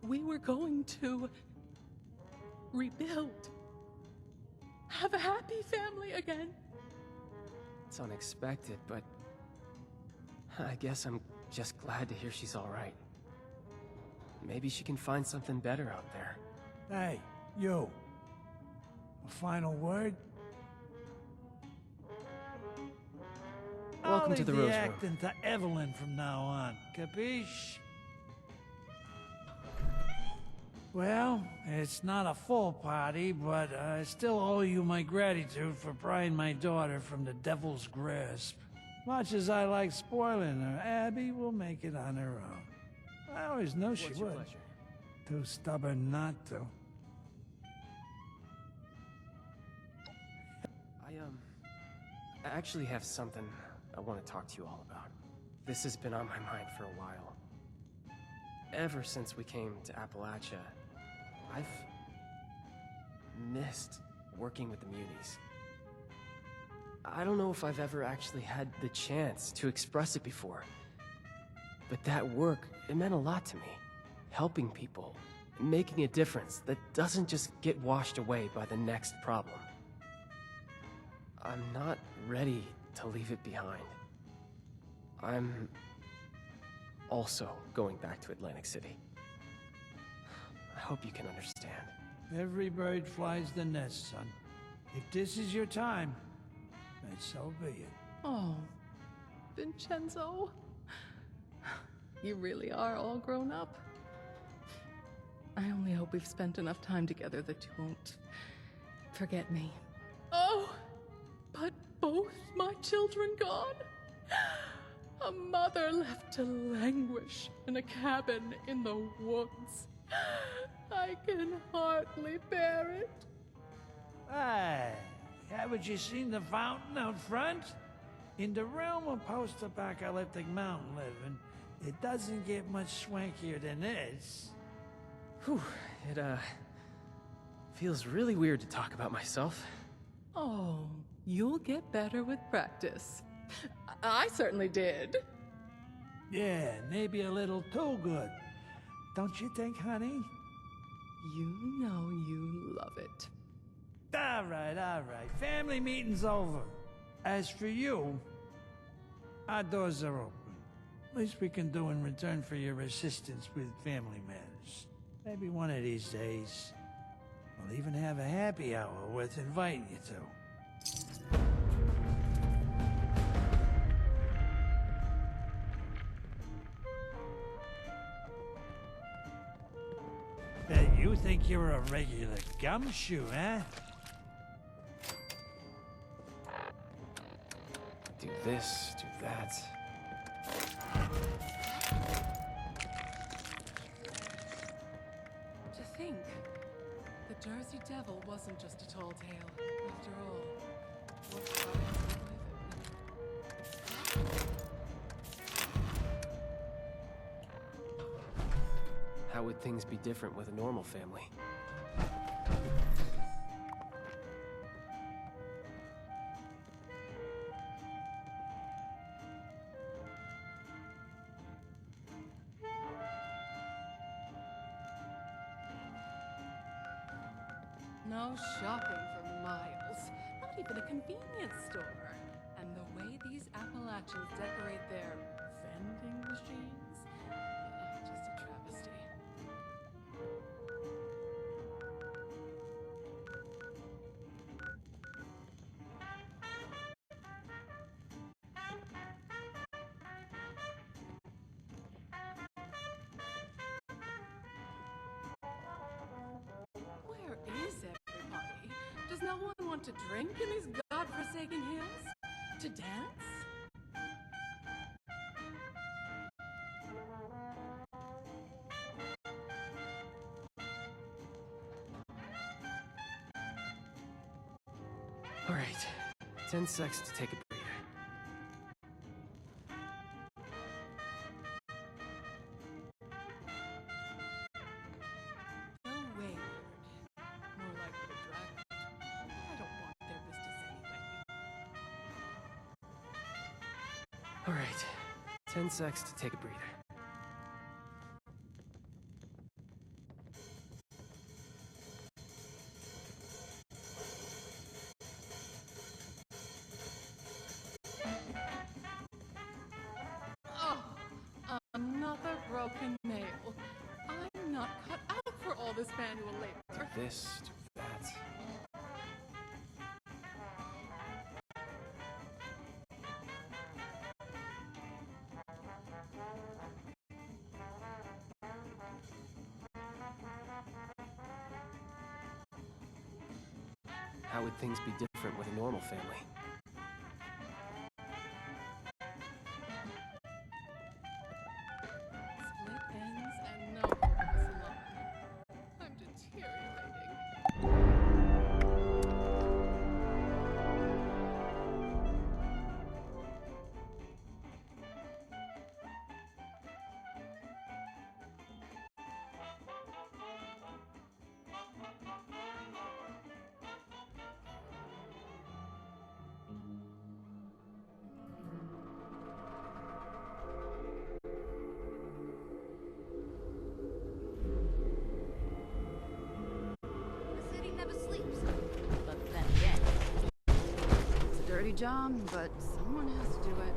We were going to rebuild. Have a happy family again. It's unexpected, but I guess I'm just glad to hear she's all right. Maybe she can find something better out there. Hey, you. A final word? Welcome to the Rose Room. acting to Evelyn from now on. Capiche? Well, it's not a full party, but I still owe you my gratitude for prying my daughter from the devil's grasp. Much as I like spoiling her, Abby will make it on her own. I always knew she would. Pleasure? Too stubborn not to. I actually have something I want to talk to you all about. This has been on my mind for a while. Ever since we came to Appalachia, I've missed working with the Munis. I don't know if I've ever actually had the chance to express it before, but that work, it meant a lot to me. Helping people, making a difference that doesn't just get washed away by the next problem. I'm not ready to leave it behind. I'm also going back to Atlantic City. I hope you can understand. Every bird flies the nest, son. If this is your time, then so be it. Oh, Vincenzo. You really are all grown up. I only hope we've spent enough time together that you won't forget me. Oh, but both my children gone? A mother left to languish in a cabin in the woods. I can hardly bear it. Hey, haven't you seen the fountain out front? In the realm of post-apocalyptic mountain living, it doesn't get much swankier than this. Whew, it, feels really weird to talk about myself. Oh, you'll get better with practice. I certainly did. Yeah, maybe a little too good. Don't you think, honey? You know you love it. All right, all right. Family meeting's over. As for you, our doors are open. Least we can do in return for your assistance with family matters. Maybe one of these days, we'll even have a happy hour worth inviting you to. Bet you think you're a regular gumshoe, huh? Do this, do that. think. The Jersey Devil wasn't just a tall tale, after all. What size would live it? How would things be different with a normal family? No shopping for miles. Not even a convenience store. And the way these Appalachians decorate their vending machines, just a travesty. Where is everybody? Does no one want to drink in these godforsaken hills? To dance? All right, 10 seconds to take a breather. No way. More likely to drag out. I don't want their business anyway. All right, 10 seconds to take a breather. Oh, another broken nail. I'm not cut out for all this manual labor. Do this, do that. How would things be different with a normal family? Split ends and no purpose alone. I'm deteriorating. The city never sleeps. But then again, It's a dirty job, but someone has to do it.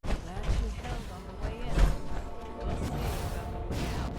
Glad she held on the way in. We'll see about the way out.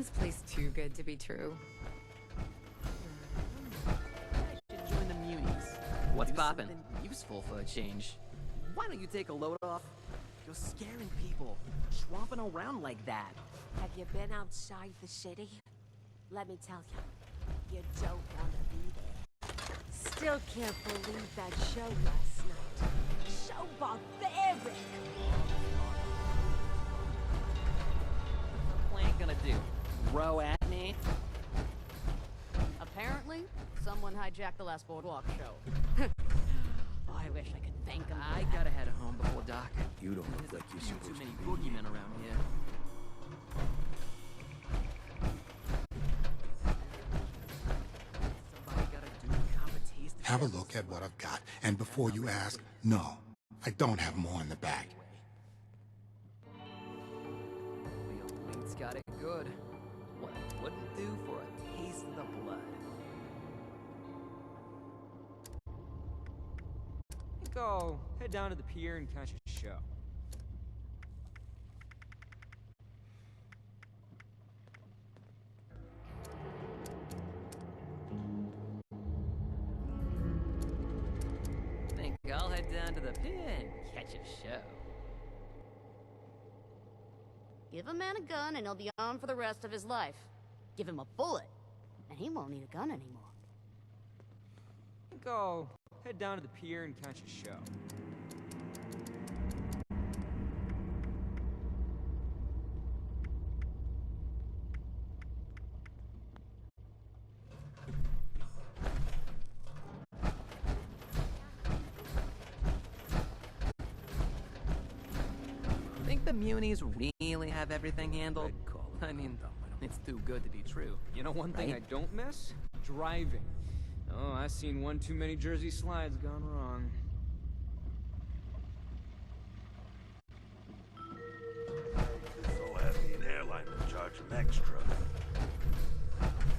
this place too good to be true? Should join the Munies. What's Do poppin'? something useful for a change. Why don't you take a load off? You're scaring people, swamping around like that. Have you been outside the city? Let me tell you, you don't want to be there. Still can't believe that show last night. So barbaric! What's the plant gonna do? Row at me? Apparently, someone hijacked the last Boardwalk show. Oh, I wish I could thank them. I gotta head home before dark. You don't look like you're supposed Too many to be boogeymen around here. Somebody gotta do cop a taste of Have a look at what I've got, and before you ask, no, I don't have more in the bag. The old Link's got it good. What I wouldn't do for a taste of the blood. I think I'll head down to the pier and catch a show. Think I'll head down to the pier and catch a show. Give a man a gun and he'll be armed for the rest of his life. Give him a bullet, and he won't need a gun anymore. I think I'll head down to the pier and catch a show. Think the Munies really have everything handled? I mean, it's too good to be true. You know one thing right? I don't miss? Driving. Oh, I've seen one too many Jersey slides gone wrong. So heavy an airline will charge them extra.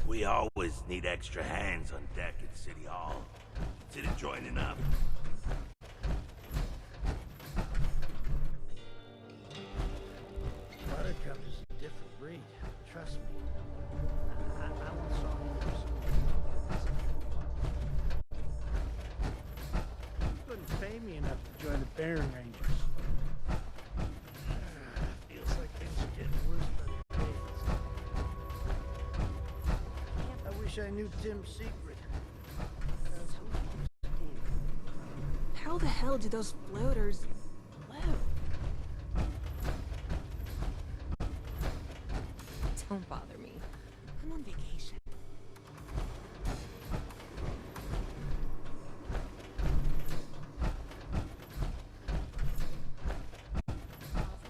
We always need extra hands on deck at City Hall. Consider joining up. Buttercup is a different breed. Trust me. I once saw him. You couldn't pay me enough to join the Baron Rangers. Feels like things are getting worse by the days. I wish I knew Tim's secret. That's what How the hell do those floaters float? Don't bother me. I'm on vacation.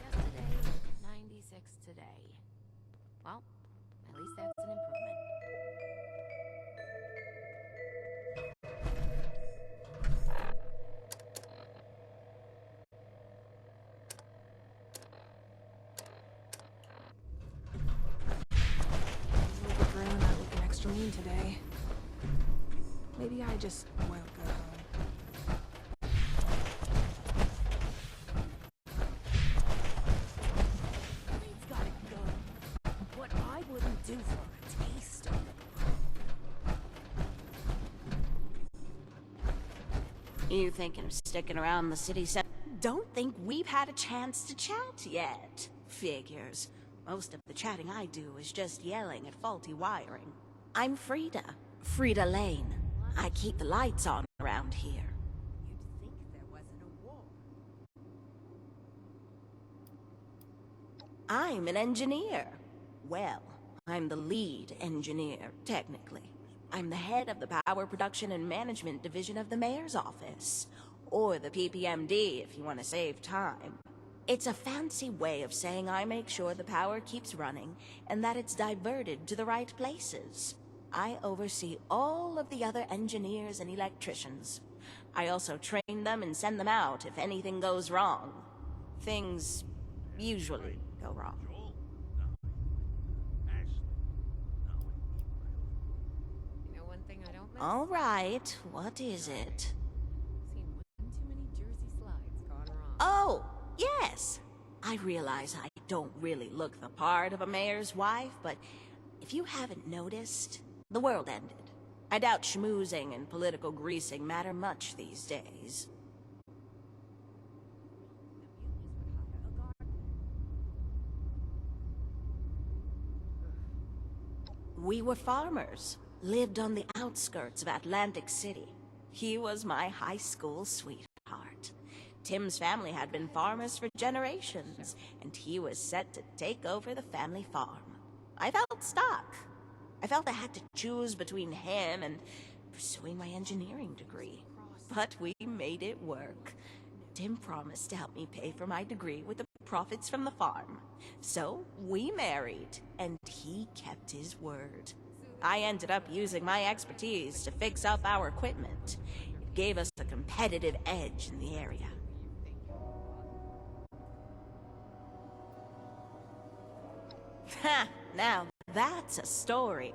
Yesterday, 96 today. Well, at least that's an improvement. Overgrown, not looking extra mean today. Maybe I just won't go home. He's got it good. What I wouldn't do for a taste of it. You thinking of sticking around the city center? Don't think we've had a chance to chat yet. Figures. Most of the chatting I do is just yelling at faulty wiring. I'm Frida. Frida Lane. I keep the lights on around here. You'd think there wasn't a war. I'm an engineer. Well, I'm the lead engineer, technically. I'm the head of the Power Production and Management Division of the Mayor's Office. Or the PPMD, if you want to save time. It's a fancy way of saying I make sure the power keeps running and that it's diverted to the right places. I oversee all of the other engineers and electricians. I also train them and send them out if anything goes wrong. Things usually go wrong. You know one thing I don't miss? All right, what is it? Seen one too many Jersey slides gone wrong. Oh, yes! I realize I don't really look the part of a mayor's wife, but if you haven't noticed, the world ended. I doubt schmoozing and political greasing matter much these days. We were farmers, lived on the outskirts of Atlantic City. He was my high school sweetheart. Tim's family had been farmers for generations, and he was set to take over the family farm. I felt stuck. I felt I had to choose between him and pursuing my engineering degree. But we made it work. Tim promised to help me pay for my degree with the profits from the farm. So we married, and he kept his word. I ended up using my expertise to fix up our equipment. It gave us a competitive edge in the area. Ha! Now that's a story.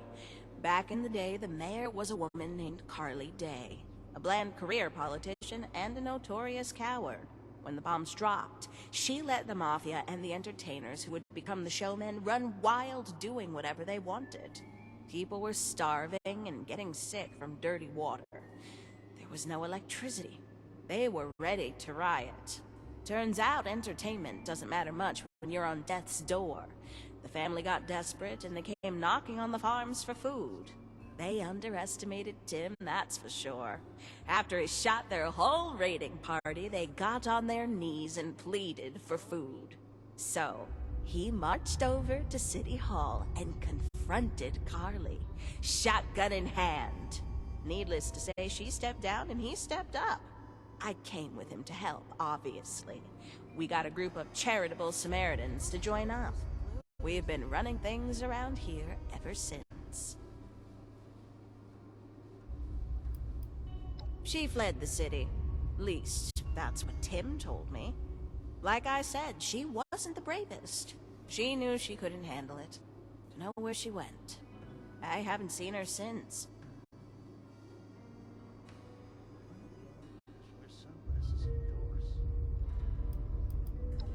Back in the day, the mayor was a woman named Carly Day, a bland career politician and a notorious coward. When the bombs dropped, she let the mafia and the entertainers who would become the showmen run wild doing whatever they wanted. People were starving and getting sick from dirty water. There was no electricity. They were ready to riot. Turns out entertainment doesn't matter much when you're on death's door. The family got desperate and they came knocking on the farms for food. They underestimated Tim, that's for sure. After he shot their whole raiding party, they got on their knees and pleaded for food. So, he marched over to City Hall and confronted Carly, shotgun in hand. Needless to say, she stepped down and he stepped up. I came with him to help, obviously. We got a group of charitable Samaritans to join up. We've been running things around here ever since. She fled the city. Least, that's what Tim told me. Like I said, she wasn't the bravest. She knew she couldn't handle it. Don't know where she went. I haven't seen her since.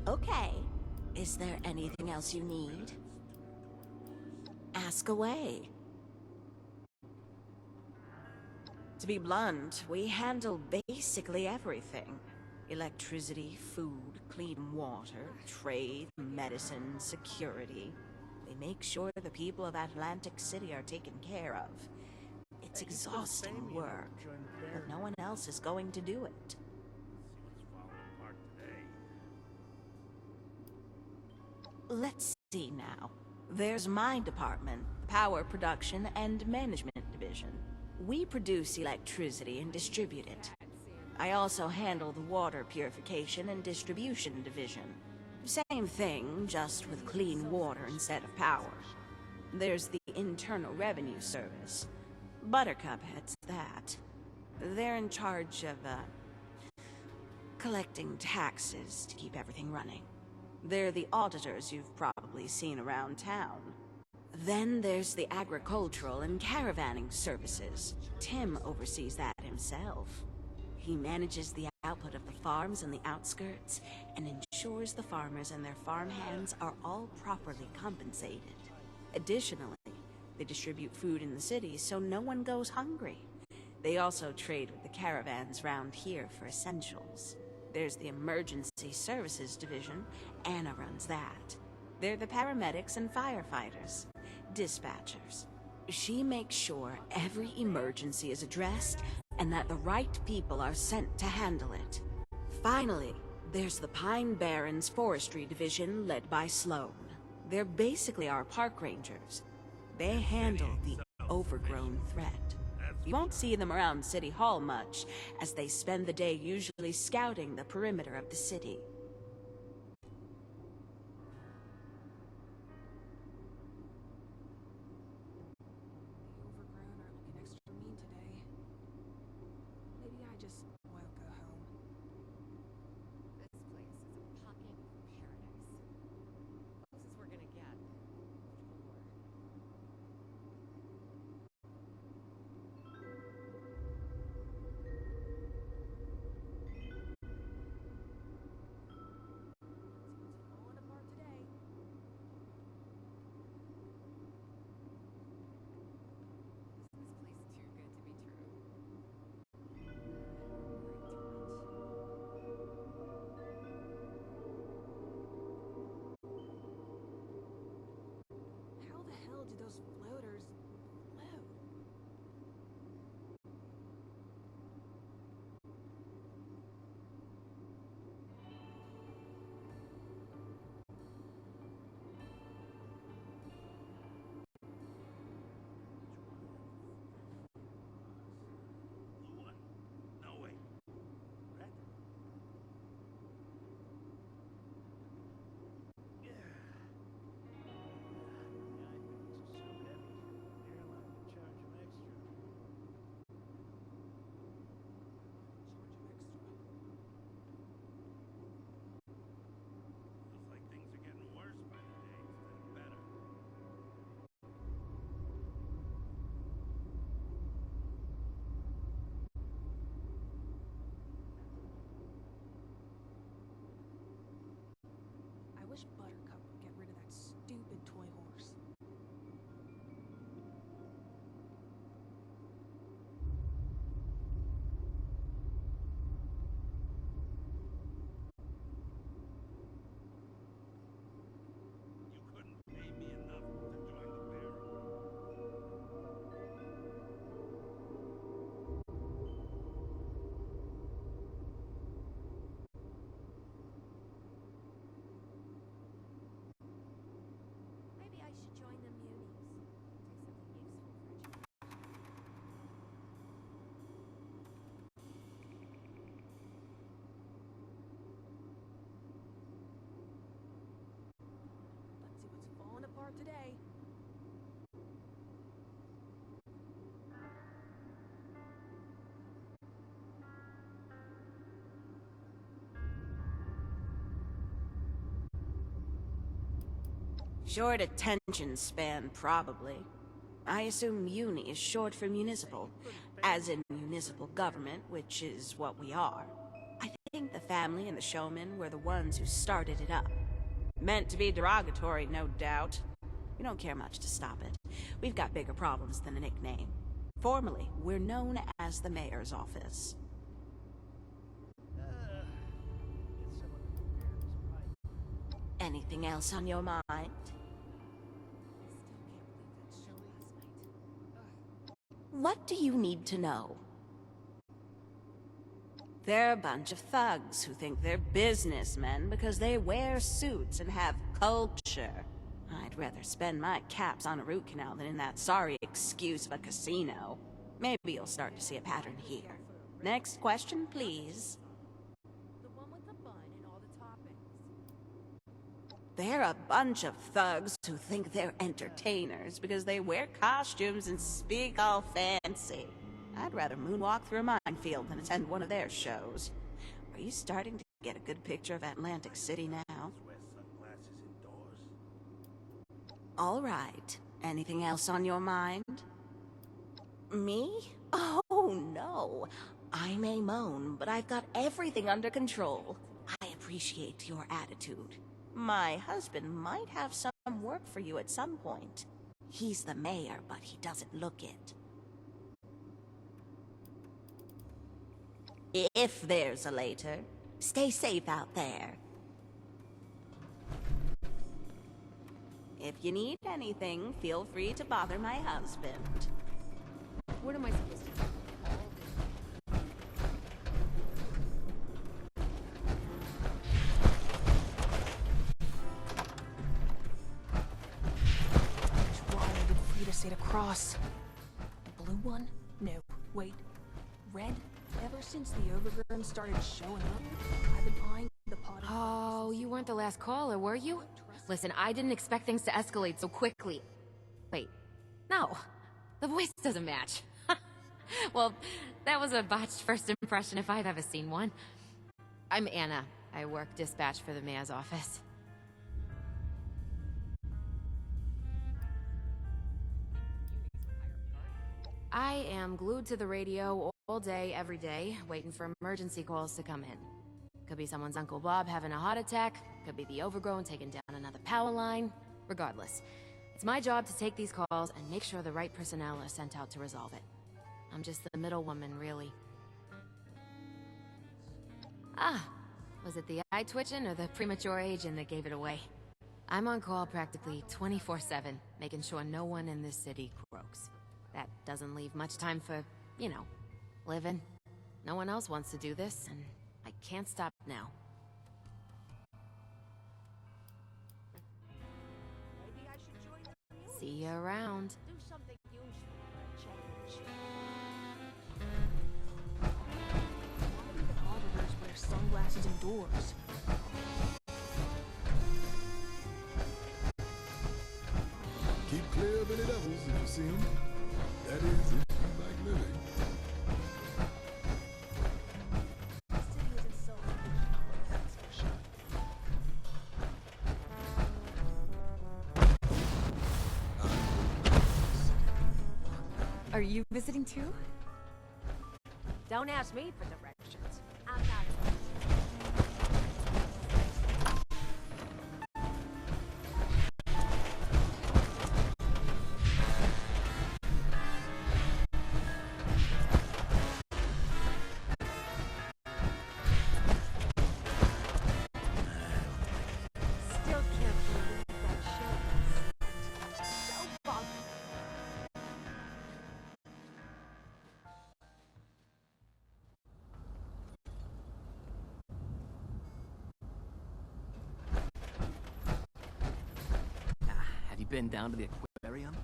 Okay. Is there anything else you need? Ask away. To be blunt, we handle basically everything. Electricity, food, clean water, trade, medicine, security. We make sure the people of Atlantic City are taken care of. It's exhausting work, but no one else is going to do it. Let's see now. There's my department, Power Production and Management Division. We produce electricity and distribute it. I also handle the Water Purification and Distribution Division. Same thing, just with clean water instead of power. There's the Internal Revenue Service. Buttercup heads that. They're in charge of, collecting taxes to keep everything running. They're the auditors you've probably seen around town. Then there's the Agricultural and Caravanning Services. Tim oversees that himself. He manages the output of the farms in the outskirts and ensures the farmers and their farm hands are all properly compensated. Additionally, they distribute food in the city so no one goes hungry. They also trade with the caravans round here for essentials. There's the Emergency Services Division. Anna runs that. They're the paramedics and firefighters. Dispatchers. She makes sure every emergency is addressed and that the right people are sent to handle it. Finally, there's the Pine Barrens Forestry Division led by Sloan. They're basically our park rangers. They handle the overgrown threat. You won't see them around City Hall much, as they spend the day usually scouting the perimeter of the city. Short attention span, probably. I assume MUNI is short for municipal, as in municipal government, which is what we are. I think the family and the showmen were the ones who started it up. Meant to be derogatory, no doubt. We don't care much to stop it. We've got bigger problems than a nickname. Formally, we're known as the mayor's office. Anything else on your mind? What do you need to know? They're a bunch of thugs who think they're businessmen because they wear suits and have culture. I'd rather spend my caps on a root canal than in that sorry excuse of a casino. Maybe you'll start to see a pattern here. Next question, please. They're a bunch of thugs who think they're entertainers because they wear costumes and speak all fancy. I'd rather moonwalk through a minefield than attend one of their shows. Are you starting to get a good picture of Atlantic City now? All right. Anything else on your mind? Me? Oh, no. I may moan, but I've got everything under control. I appreciate your attitude. My husband might have some work for you at some point. He's the mayor, but he doesn't look it. If there's a later, stay safe out there. If you need anything, feel free to bother my husband. What am I supposed to do? Which wall did Frida say to cross? The blue one? No, wait. Red? Ever since the Overgrown started showing up, I've been eyeing the pot. Oh, you weren't the last caller, were you? Listen, I didn't expect things to escalate so quickly. Wait, no. The voice doesn't match. Well, that was a botched first impression if I've ever seen one. I'm Anna. I work dispatch for the mayor's office. I am glued to the radio all day, every day, waiting for emergency calls to come in. Could be someone's Uncle Bob having a heart attack, could be the Overgrown taking down another power line. Regardless, it's my job to take these calls and make sure the right personnel are sent out to resolve it. I'm just the middle woman, really. Ah, was it the eye twitching or the premature aging that gave it away? I'm on call practically 24/7, making sure no one in this city croaks. That doesn't leave much time for, you know, living. No one else wants to do this, and I can't stop now. Maybe I should join the See you around. Do something useful for a change. Why do the auditors wear sunglasses indoors? Keep clear of any devils if you see them. That is, if you like living. Are you visiting too? Don't ask me for directions. I'm not a Still can't believe that shit. So bugged. Have you been down to the aquarium?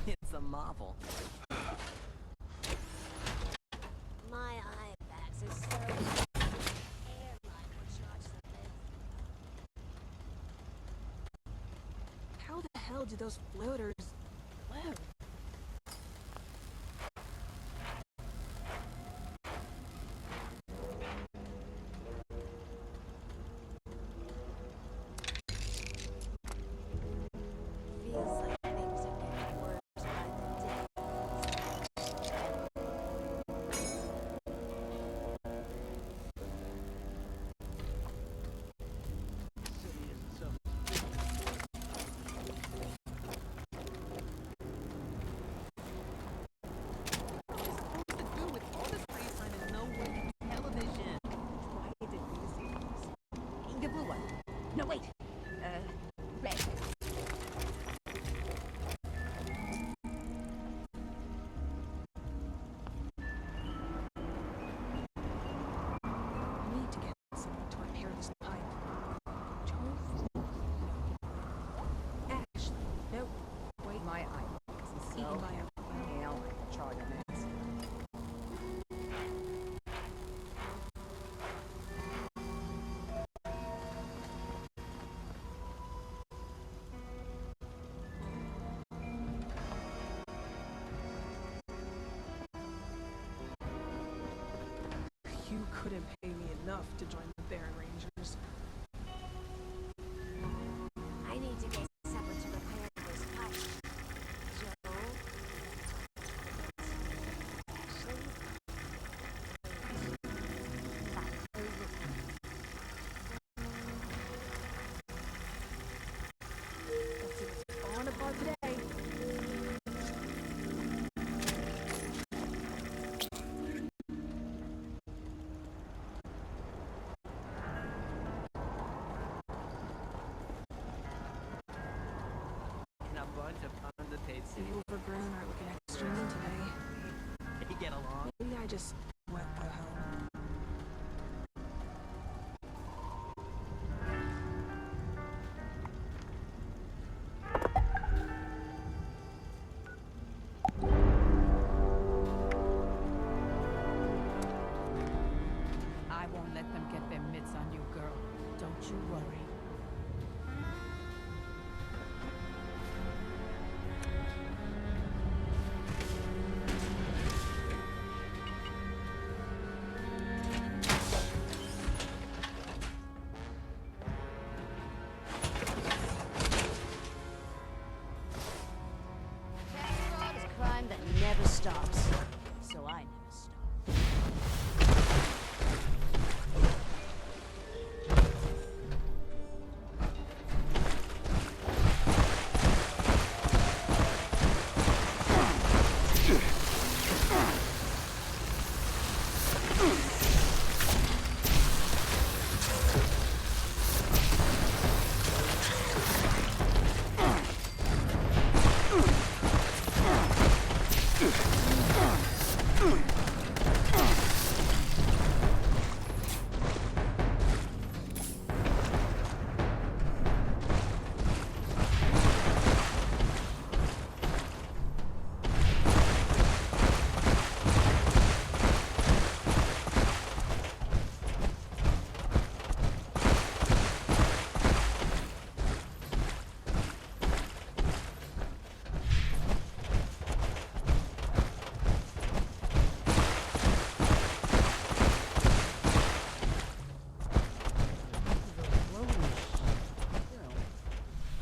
It's a marvel. My eye bags are so airline will charge something. How the hell do those floaters float? No, wait. Red. I need to get someone to repair this pipe. Joel? No. Ashley? No. Wait. My eye is Eaten by a nail like a charger mess. You couldn't pay me enough to join the Baron Rangers. I need to get someone to repair this pipe. Joe? Ashley? Let's see what's falling apart today. And a bunch of underpaid The city. overgrown are looking extra mean today. They get along. Maybe I just went go home. I won't let them get their mitts on you, girl. Don't you worry. Tax fraud is a crime that never stops. So I never stop.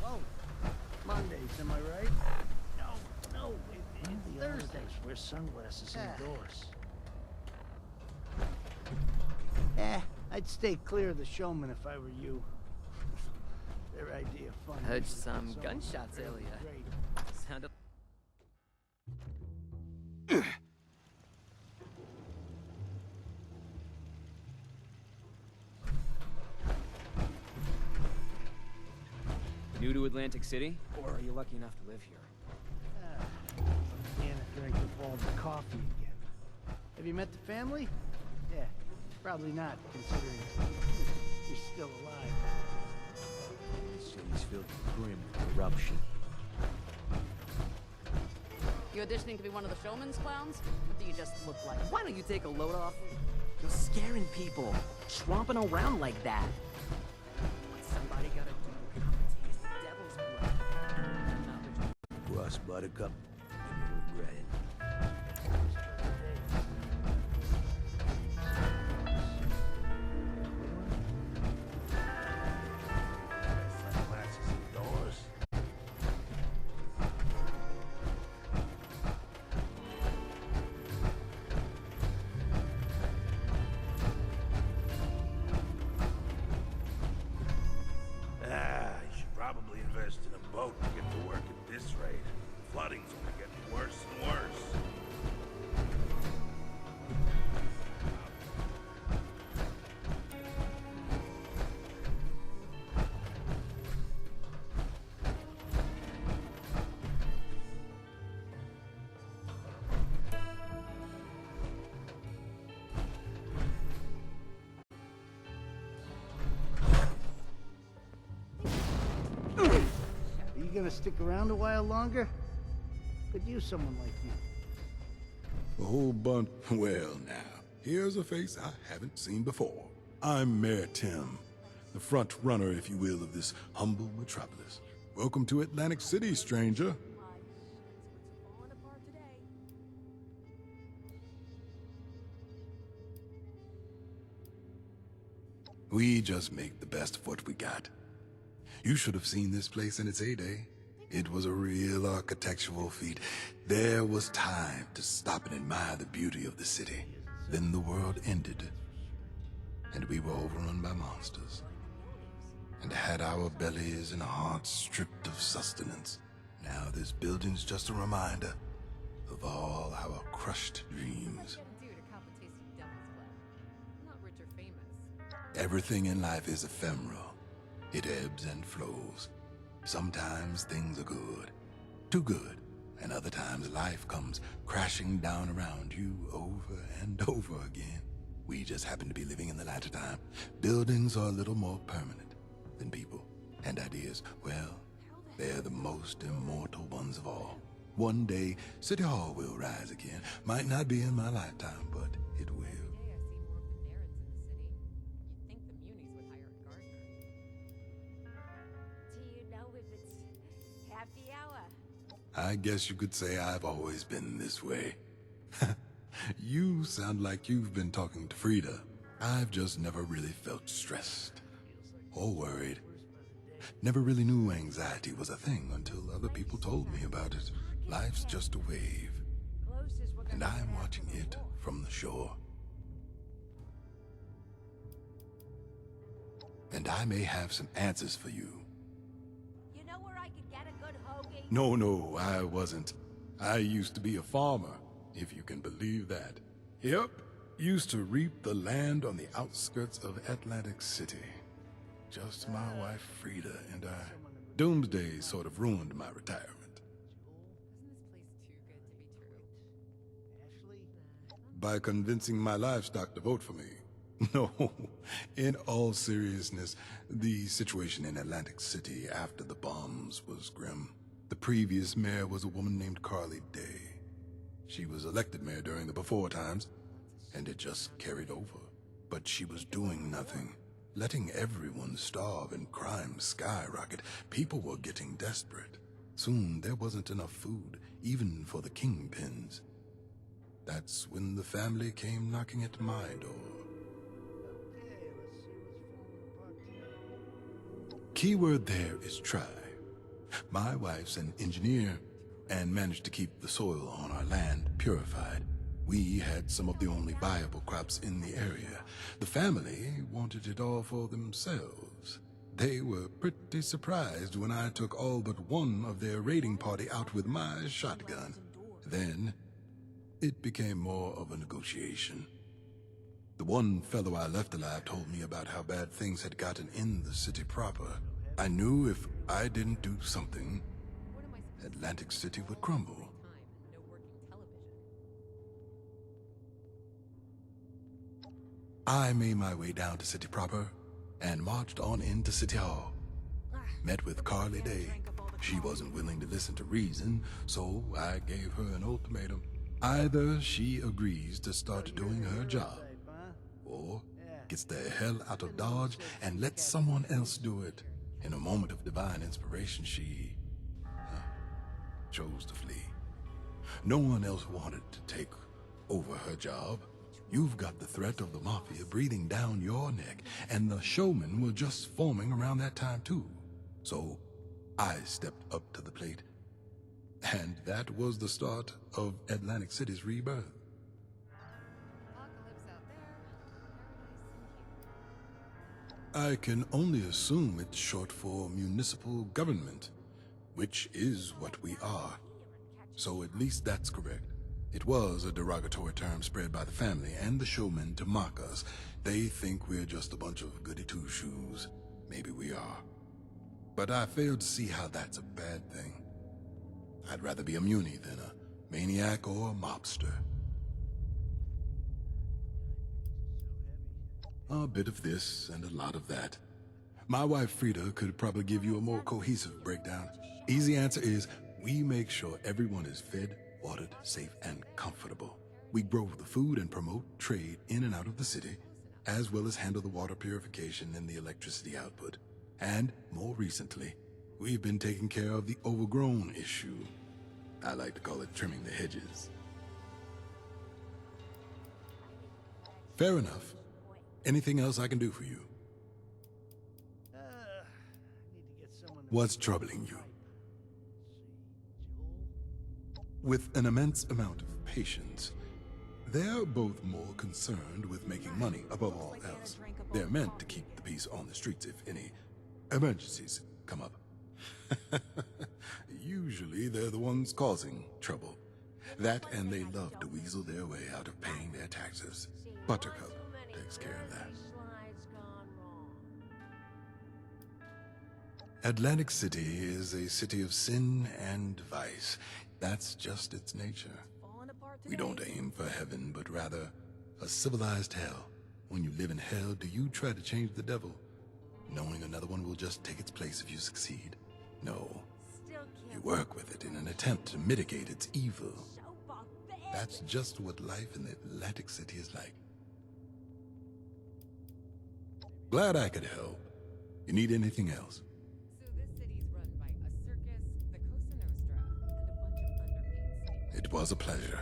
Whoa. Mondays, am I right? No, it's Thursdays. Wear sunglasses indoors. I'd stay clear of the showman if I were you. Their idea of fun. Heard is some so gunshots really earlier. great. Sounded. New to Atlantic City? Or are you lucky enough to live here? Can't drink the bald coffee again. Have you met the family? Yeah, probably not, considering you're still alive. The city's filled with crime and corruption. You auditioning to be one of the showman's clowns? What do you just look like? Why don't you take a load off? You're scaring people. Tromping around like that. What's somebody gotta do to taste the devil's blood? Cross Buttercup, and you regret it. Sunglasses indoors. You should probably invest in a boat to get to work at this rate. Flooding's only getting worse and worse. gonna stick around a while longer? Could use someone like you. A whole bunch. Well, now, here's a face I haven't seen before. I'm Mayor Tim, the front runner, if you will, of this humble metropolis. Welcome to Atlantic City, stranger. We just make the best of what we got. You should have seen this place in its heyday. It was a real architectural feat. There was time to stop and admire the beauty of the city. Then the world ended, and we were overrun by monsters, and had our bellies and hearts stripped of sustenance. Now this building's just a reminder of all our crushed dreams. Everything in life is ephemeral. It ebbs and flows. Sometimes things are good, too good, and other times life comes crashing down around you over and over again. We just happen to be living in the latter time. Buildings are a little more permanent than people, and ideas, well, they're the most immortal ones of all. One day, City Hall will rise again. Might not be in my lifetime, but it will. I guess you could say I've always been this way. You sound like you've been talking to Frida. I've just never really felt stressed or worried. Never really knew anxiety was a thing until other people told me about it. Life's just a wave, and I'm watching it from the shore. And I may have some answers for you. No, I wasn't. I used to be a farmer, if you can believe that. Yep, used to reap the land on the outskirts of Atlantic City. Just my wife Frida and I. Doomsday sort of ruined my retirement. By convincing my livestock to vote for me. No, in all seriousness, the situation in Atlantic City after the bombs was grim. The previous mayor was a woman named Carly Day. She was elected mayor during the before times, and it just carried over. But she was doing nothing, letting everyone starve and crime skyrocket. People were getting desperate. Soon there wasn't enough food, even for the kingpins. That's when the family came knocking at my door. Keyword there is try. My wife's an engineer and managed to keep the soil on our land purified. We had some of the only viable crops in the area. The family wanted it all for themselves. They were pretty surprised when I took all but one of their raiding party out with my shotgun. Then, it became more of a negotiation. The one fellow I left alive told me about how bad things had gotten in the city proper. I knew if I didn't do something, Atlantic City would crumble. I made my way down to City proper and marched on into City Hall. Met with Carly Day. She wasn't willing to listen to reason, so I gave her an ultimatum. Either she agrees to start doing her job, or gets the hell out of Dodge and lets someone else do it. In a moment of divine inspiration, she chose to flee. No one else wanted to take over her job. You've got the threat of the Mafia breathing down your neck, and the showmen were just forming around that time too. So I stepped up to the plate, and that was the start of Atlantic City's rebirth. I can only assume it's short for municipal government, which is what we are. So at least that's correct. It was a derogatory term spread by the family and the showmen to mock us. They think we're just a bunch of goody-two-shoes. Maybe we are. But I fail to see how that's a bad thing. I'd rather be a munie than a maniac or a mobster. A bit of this and a lot of that. My wife Frida could probably give you a more cohesive breakdown. Easy answer is we make sure everyone is fed, watered, safe, and comfortable. We grow the food and promote trade in and out of the city, as well as handle the water purification and the electricity output. And more recently, we've been taking care of the overgrown issue. I like to call it trimming the hedges. Fair enough. Anything else I can do for you? What's troubling you? With an immense amount of patience, they're both more concerned with making money above all else. They're meant to keep the peace on the streets if any emergencies come up. Usually they're the ones causing trouble. That and they love to weasel their way out of paying their taxes. Buttercup takes care of that. Atlantic City is a city of sin and vice. That's just its nature. We don't aim for heaven, but rather a civilized hell. When you live in hell, do you try to change the devil, knowing another one will just take its place if you succeed? No. You work with it in an attempt to mitigate its evil. That's just what life in the Atlantic City is like. Glad I could help. You need anything else? So this city's run by a circus, the Cosa Nostra, and a bunch of underpaid singers. It was a pleasure.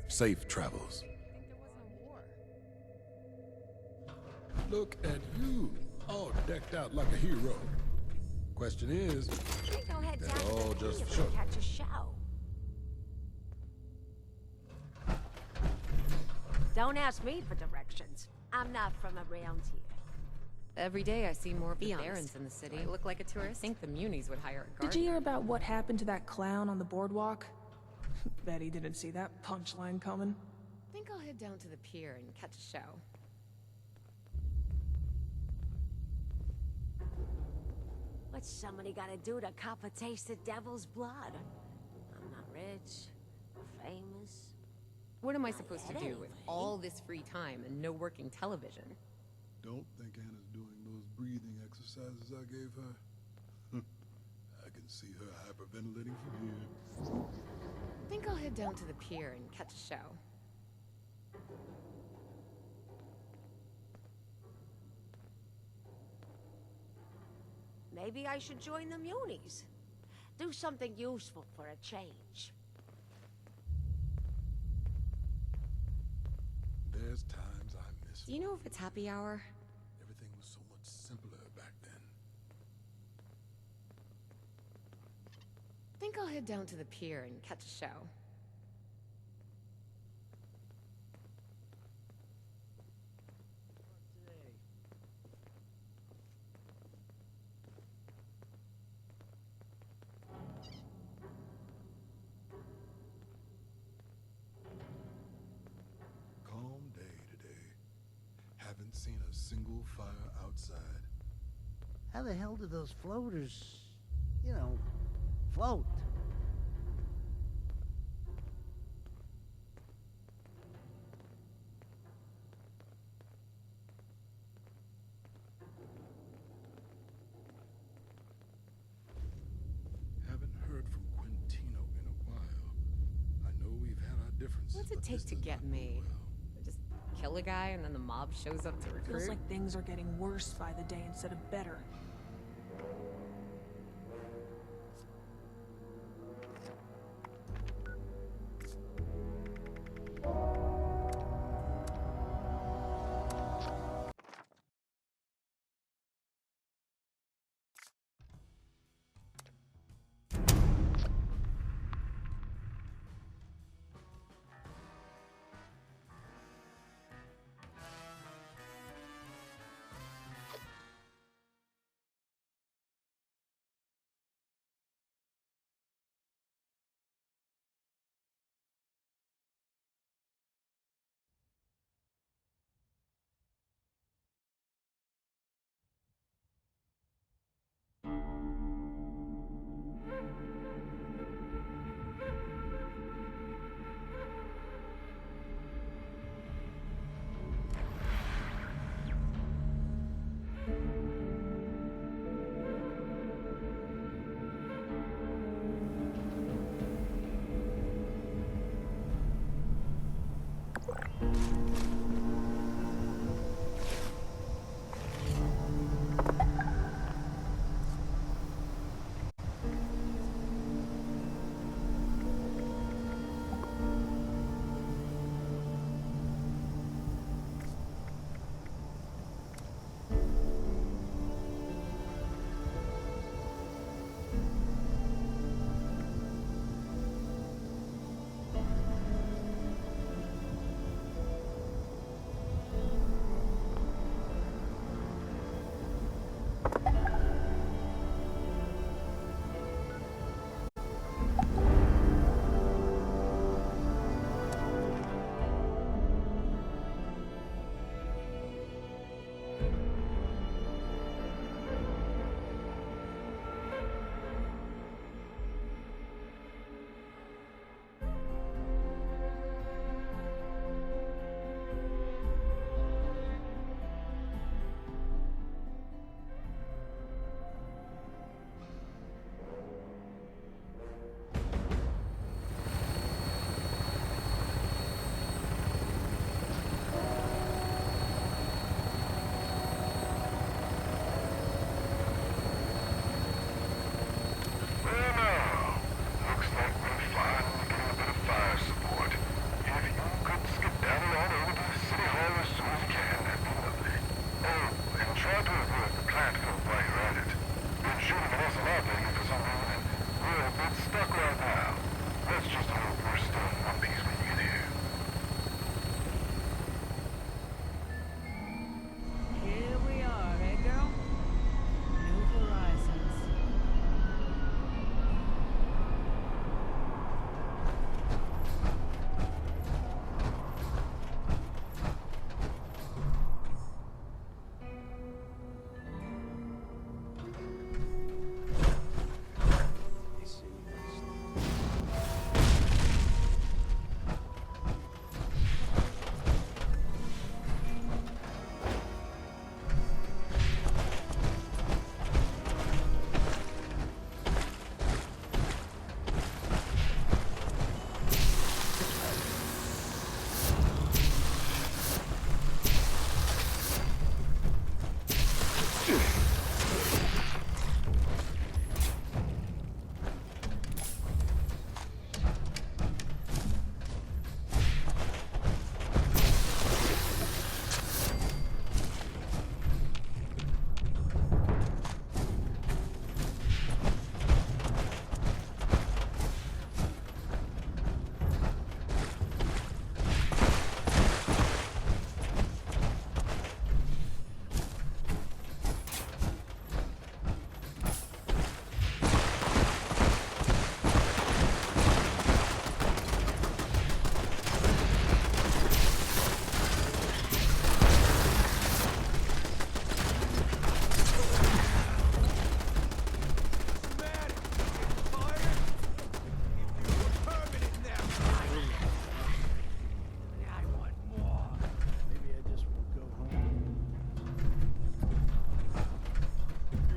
Safe travels. Think there wasn't a war? Look at you, all decked out like a hero. Question is, that's all just for show. Catch a show. Don't ask me for directions. I'm not from around here. Every day I see more of the Be barons honest. in the city. Do I look like a tourist? I think the Munis would hire a guard. Did you hear about what happened to that clown on the boardwalk? Bet he didn't see that punchline coming. Think I'll head down to the pier and catch a show. What's somebody gotta do to cop a taste of devil's blood? I'm not rich, or famous. What am I supposed to do with all this free time and no working television? Don't think Anna's doing those breathing exercises I gave her. I can see her hyperventilating from here. Think I'll head down to the pier and catch a show. Maybe I should join the Munis. Do something useful for a change. There's times I miss. Do you know if it's happy hour? Everything was so much simpler back then. Think I'll head down to the pier and catch a show. Calm day today. Haven't seen a single fire outside. How the hell do those floaters, float? Haven't heard from Quintino in a while. I know we've had our differences. What's it but take this to does get not go me? well. Just kill a guy and then the mob shows up to recruit? Feels like things are getting worse by the day instead of better.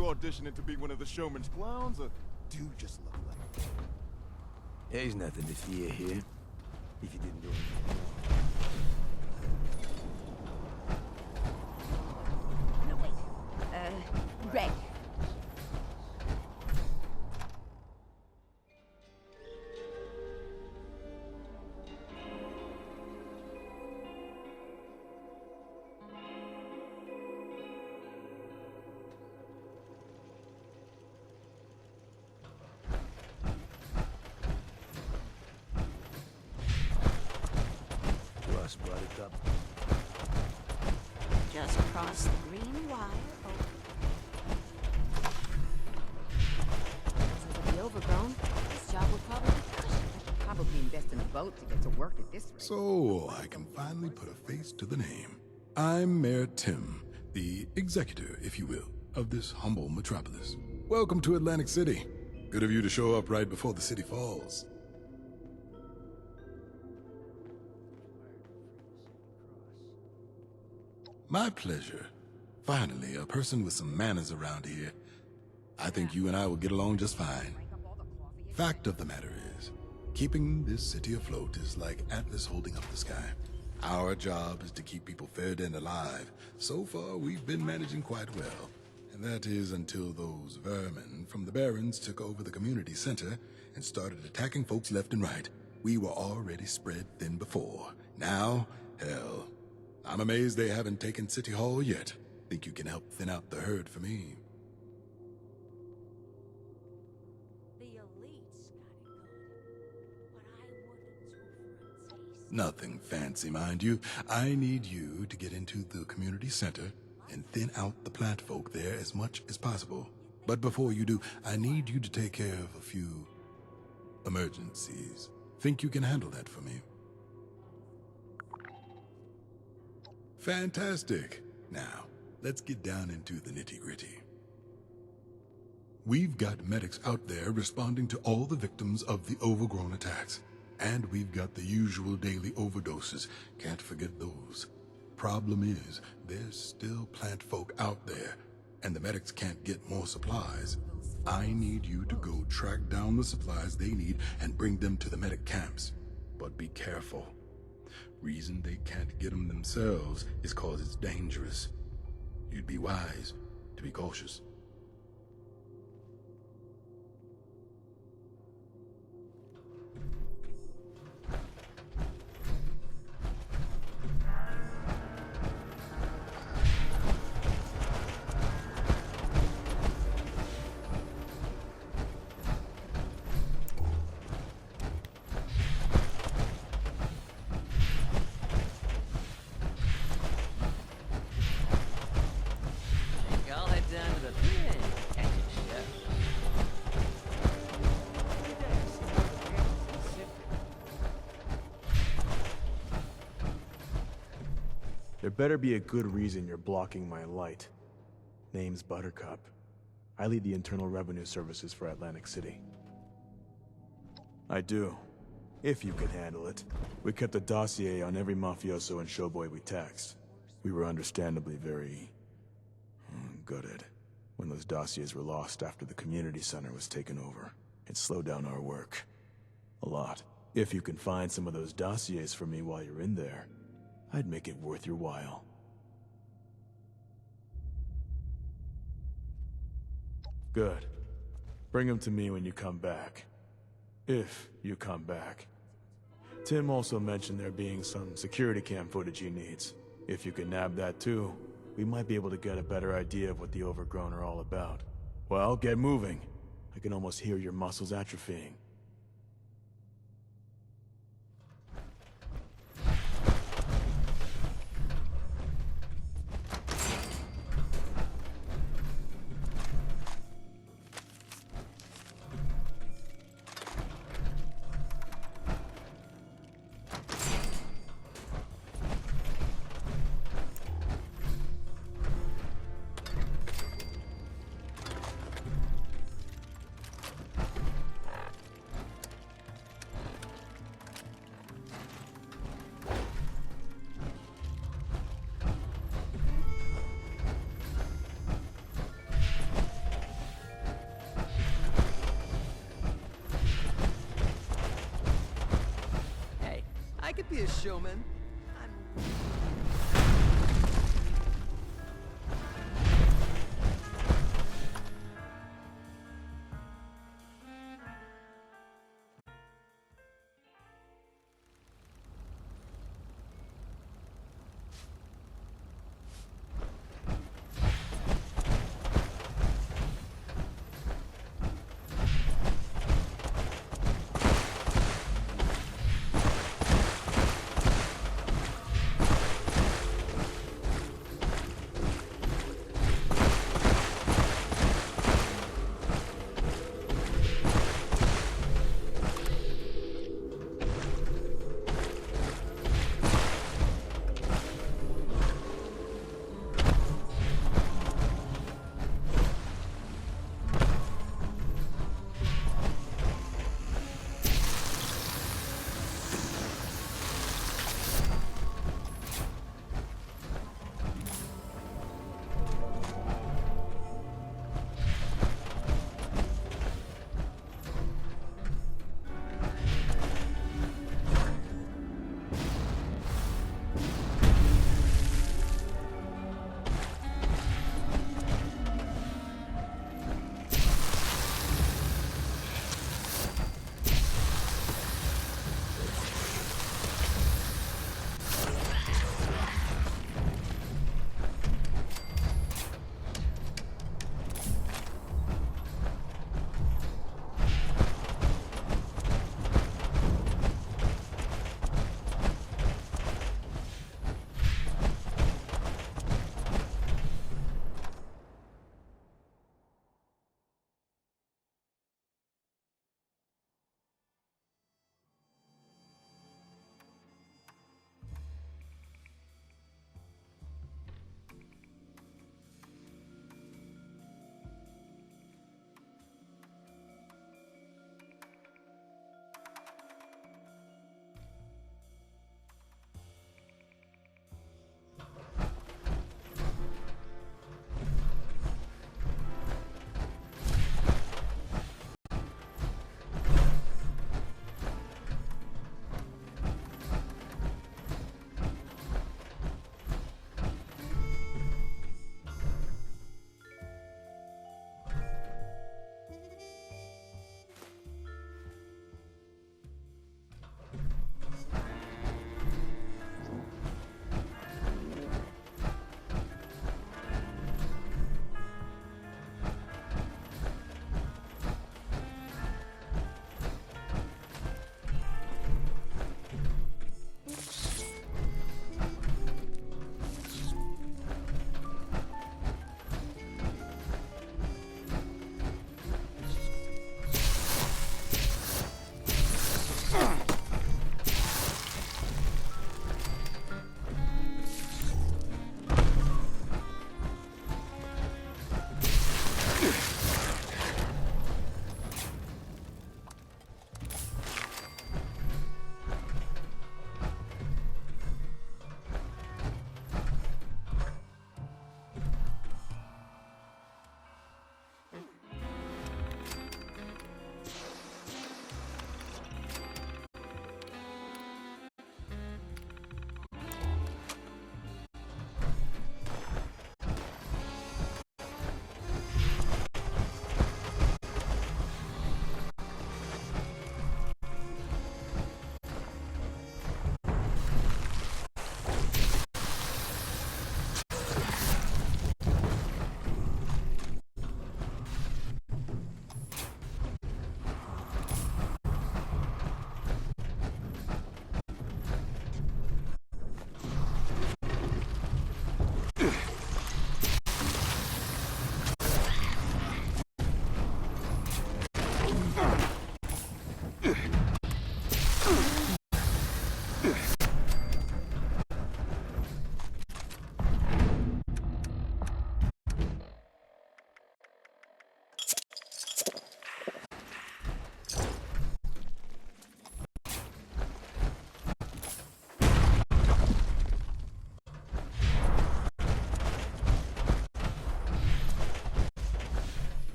you auditioning to be one of the showman's clowns, or do you just look like... There's nothing to fear here. If you didn't do anything wrong. No, wait. Red. Buttercup. Just cross the green wire. Since the overgrown, this job would probably be cushy. I could probably invest in a boat to get to work at this rate. So I can finally put a face to the name. I'm Mayor Tim, the executor, if you will, of this humble metropolis. Welcome to Atlantic City. Good of you to show up right before the city falls. My pleasure. Finally, a person with some manners around here. I think you and I will get along just fine. Fact of the matter is, keeping this city afloat is like Atlas holding up the sky. Our job is to keep people fed and alive. So far, we've been managing quite well. And that is until those vermin from the Barrens took over the community center and started attacking folks left and right. We were already spread thin before. Now, hell... I'm amazed they haven't taken City Hall yet. Think you can help thin out the herd for me? The elites got it good, but I wouldn't do for a taste. Nothing fancy, mind you. I need you to get into the community center and thin out the plant folk there as much as possible. But before you do, I need you to take care of a few emergencies. Think you can handle that for me? Fantastic. Now, let's get down into the nitty-gritty. We've got medics out there responding to all the victims of the overgrown attacks. And we've got the usual daily overdoses. Can't forget those. Problem is, there's still plant folk out there, and the medics can't get more supplies. I need you to go track down the supplies they need and bring them to the medic camps. But be careful. Reason they can't get them themselves is cause it's dangerous. You'd be wise to be cautious. I'll head down to the pier and catch a ship. There better be a good reason you're blocking my light. Name's Buttercup. I lead the Internal Revenue Services for Atlantic City. I do. If you can handle it. We kept a dossier on every mafioso and showboy we taxed. We were understandably very... gutted when those dossiers were lost after the community center was taken over. It slowed down our work. A lot. If you can find some of those dossiers for me while you're in there, I'd make it worth your while. Good. Bring them to me when you come back. If you come back. Tim also mentioned there being some security cam footage he needs. If you can nab that too, we might be able to get a better idea of what the Overgrown are all about. Well, get moving. I can almost hear your muscles atrophying. be a showman.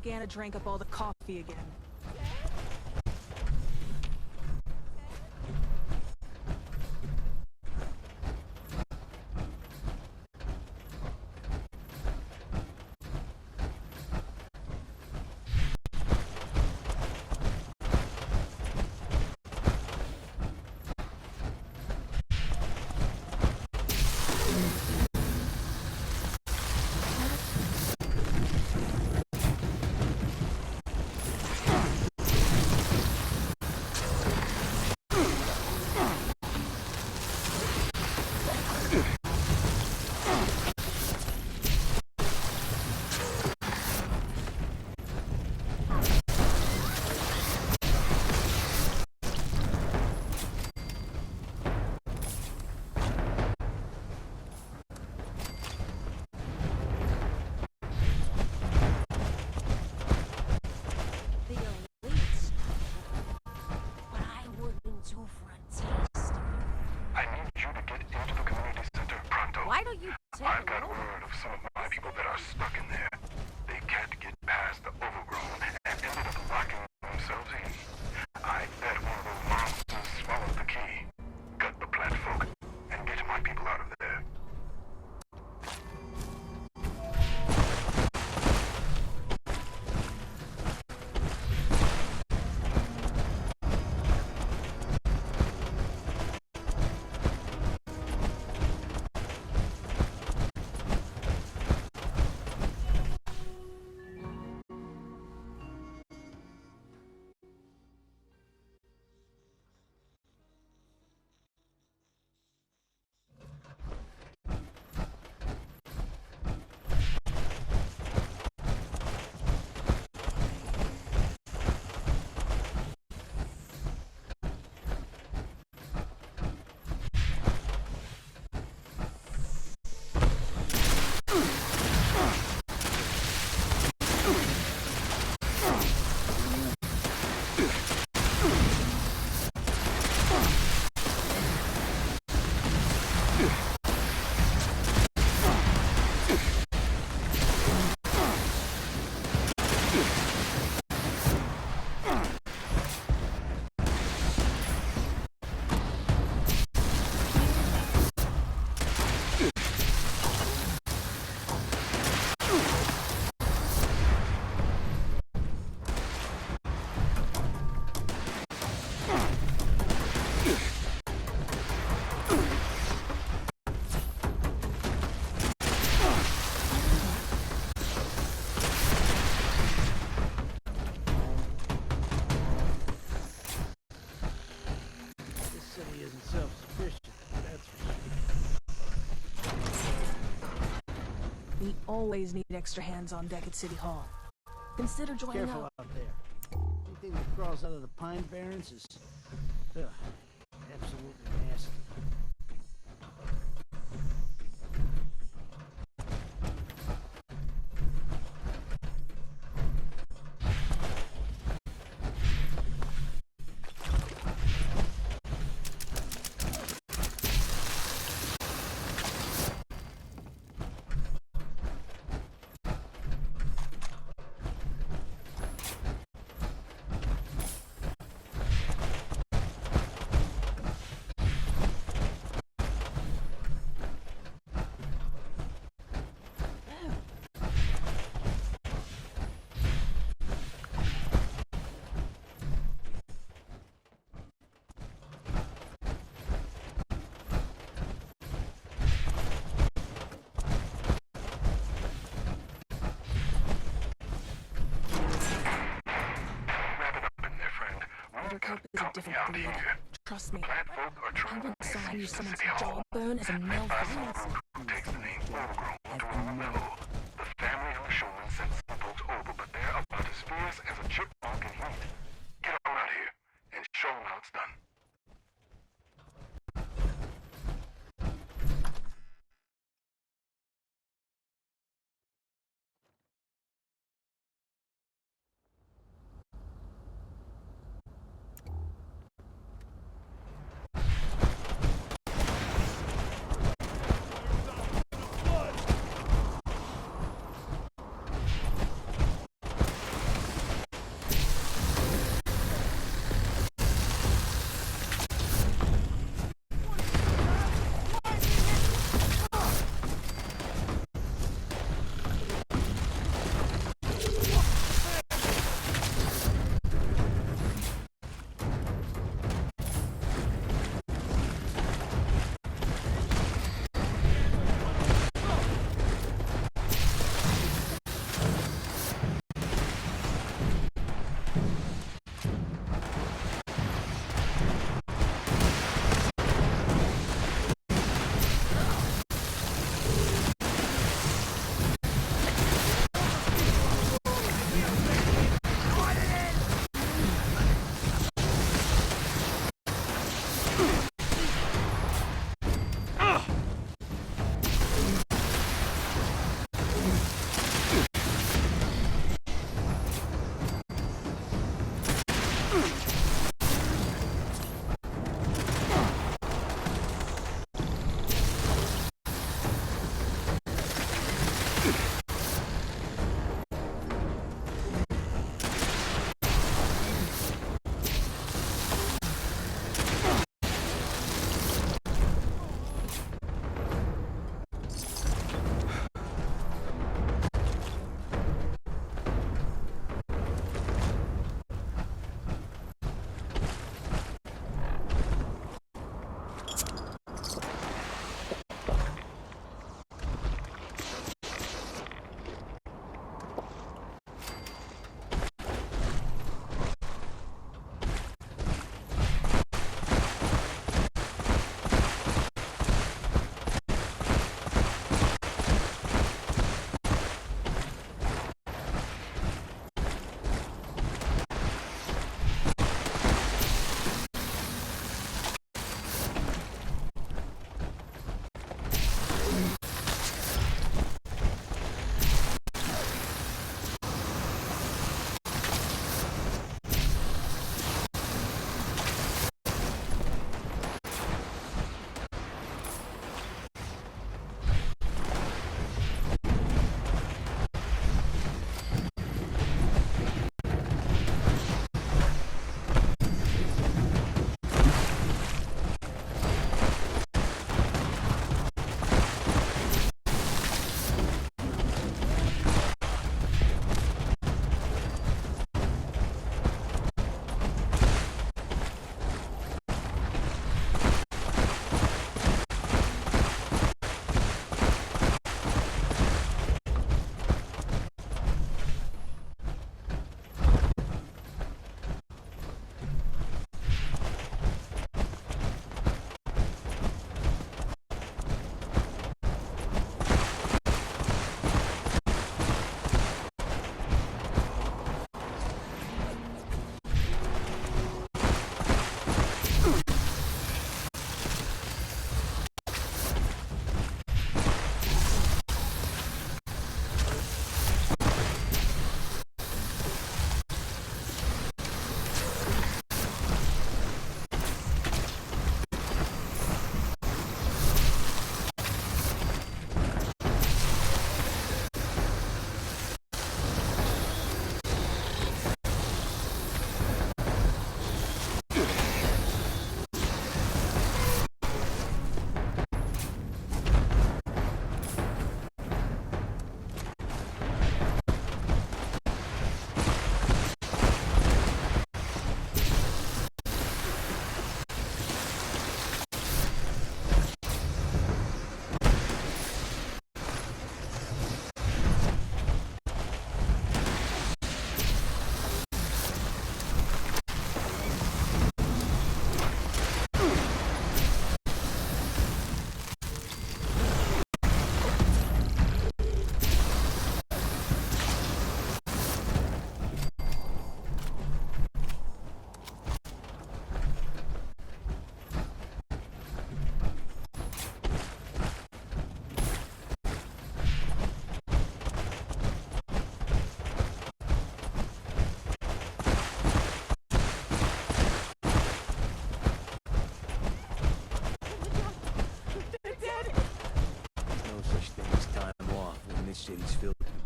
Anna drank up all the coffee again. Why don't you take I've got word of some of my people that are stuck in there. They can't get past the overgrown and ended up locking themselves in. I bet one of those monsters swallowed the key. Gut the plant folk and get my people out of there. We always need extra hands on deck at City Hall. Consider joining Careful up. out there. Anything that crawls out of the Pine Barrens is absolutely nasty. Buttercup is a different breed. Trust me. I once saw him use someone's jawbone as a male violence. Who takes the name Overgrown to know. The family of the showman sent some folks over, but they're about as fierce as a chipmunk in heat. Get on out here and show them how it's done.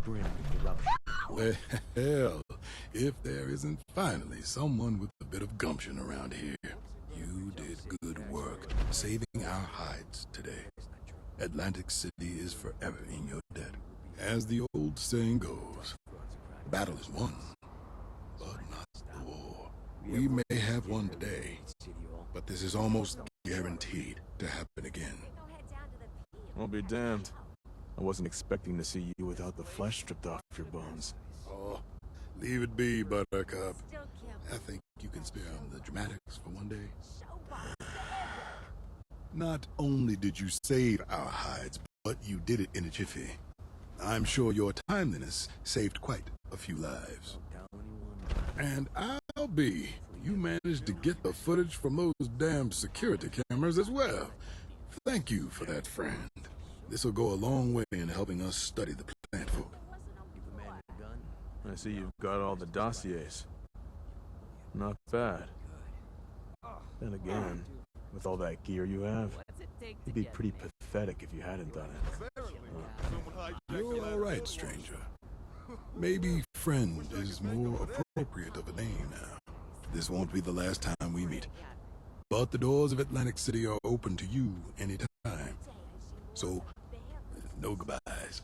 grim with corruption. Well, if there isn't finally someone with a bit of gumption around here. You did good work saving our hides today. Atlantic City is forever in your debt. As the old saying goes, battle is won, but not the war. We may have one today, but this is almost guaranteed to happen again. I'll be damned. I wasn't expecting to see you without the flesh stripped off your bones. Oh, leave it be, Buttercup. I think you can spare the dramatics for one day. Not only did you save our hides, but you did it in a jiffy. I'm sure your timeliness saved quite a few lives. And I'll be, you managed to get the footage from those damn security cameras as well. Thank you for that, friend. This will go a long way in helping us study the plant folk. I see you've got all the dossiers. Not bad. Then again, with all that gear you have, it'd be pretty pathetic if you hadn't done it. You're all right, stranger. Maybe friend is more appropriate of a name now. This won't be the last time we meet. But the doors of Atlantic City are open to you anytime. So, no goodbyes.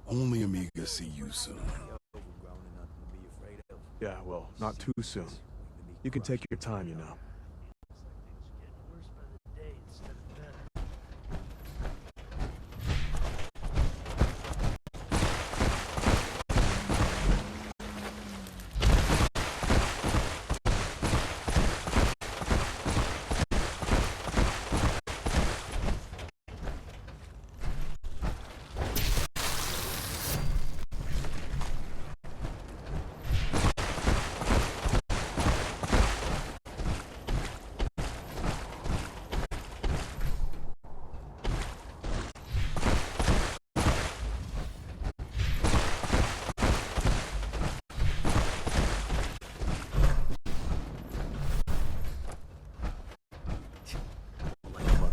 Only Amiga see you soon. Yeah, well, not too soon. You can take your time, you know.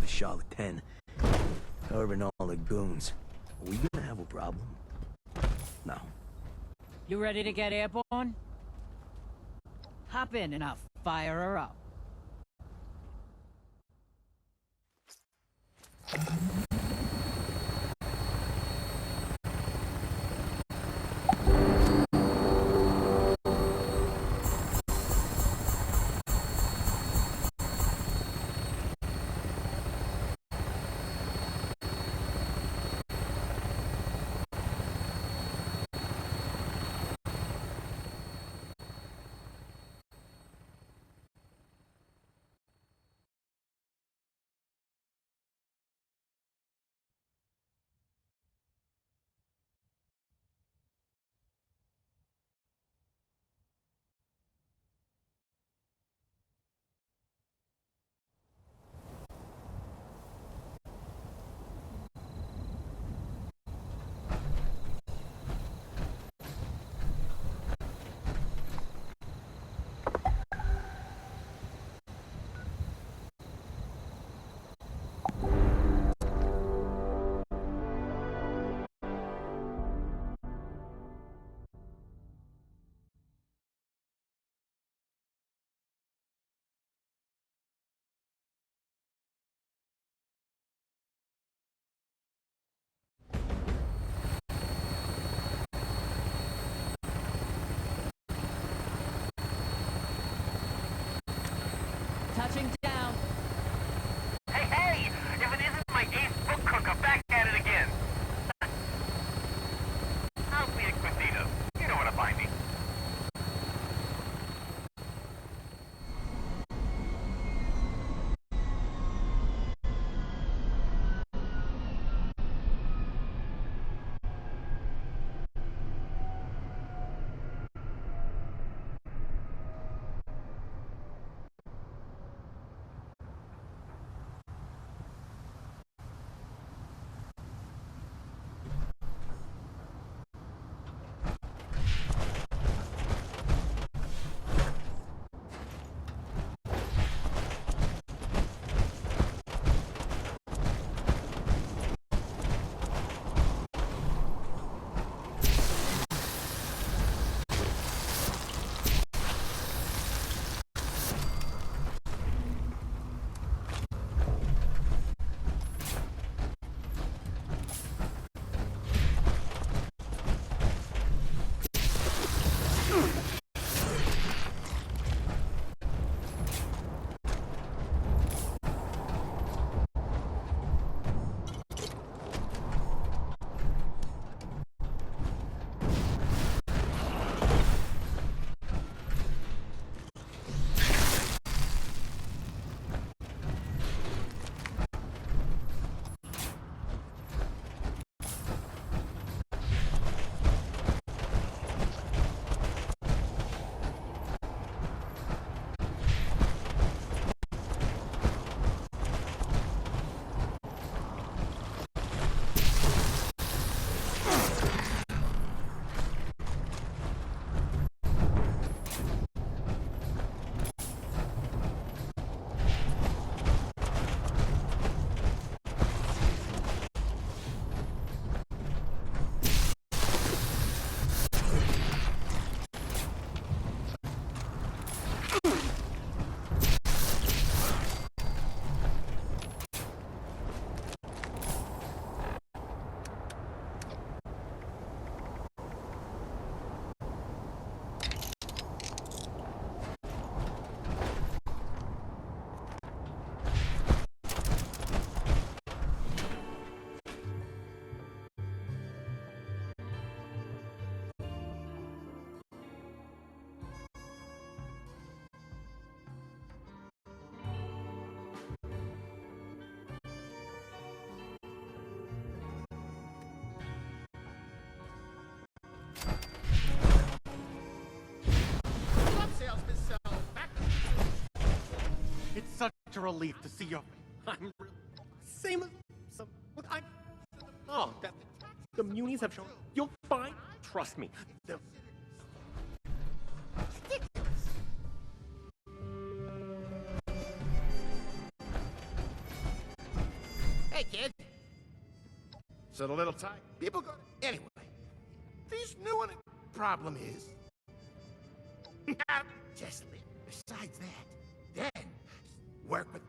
Charlotte 10. Covering all the goons. Are we gonna have a problem? No. You ready to get airborne? Hop in and I'll fire her up. a relief to see your... I'm really... Same as... I'm... Oh, that... The Munis have shown... You'll find... Trust me. The... Hey, kid. So the little tight people go... Anyway, this new one... Problem is... Just leave. Besides that, then work with...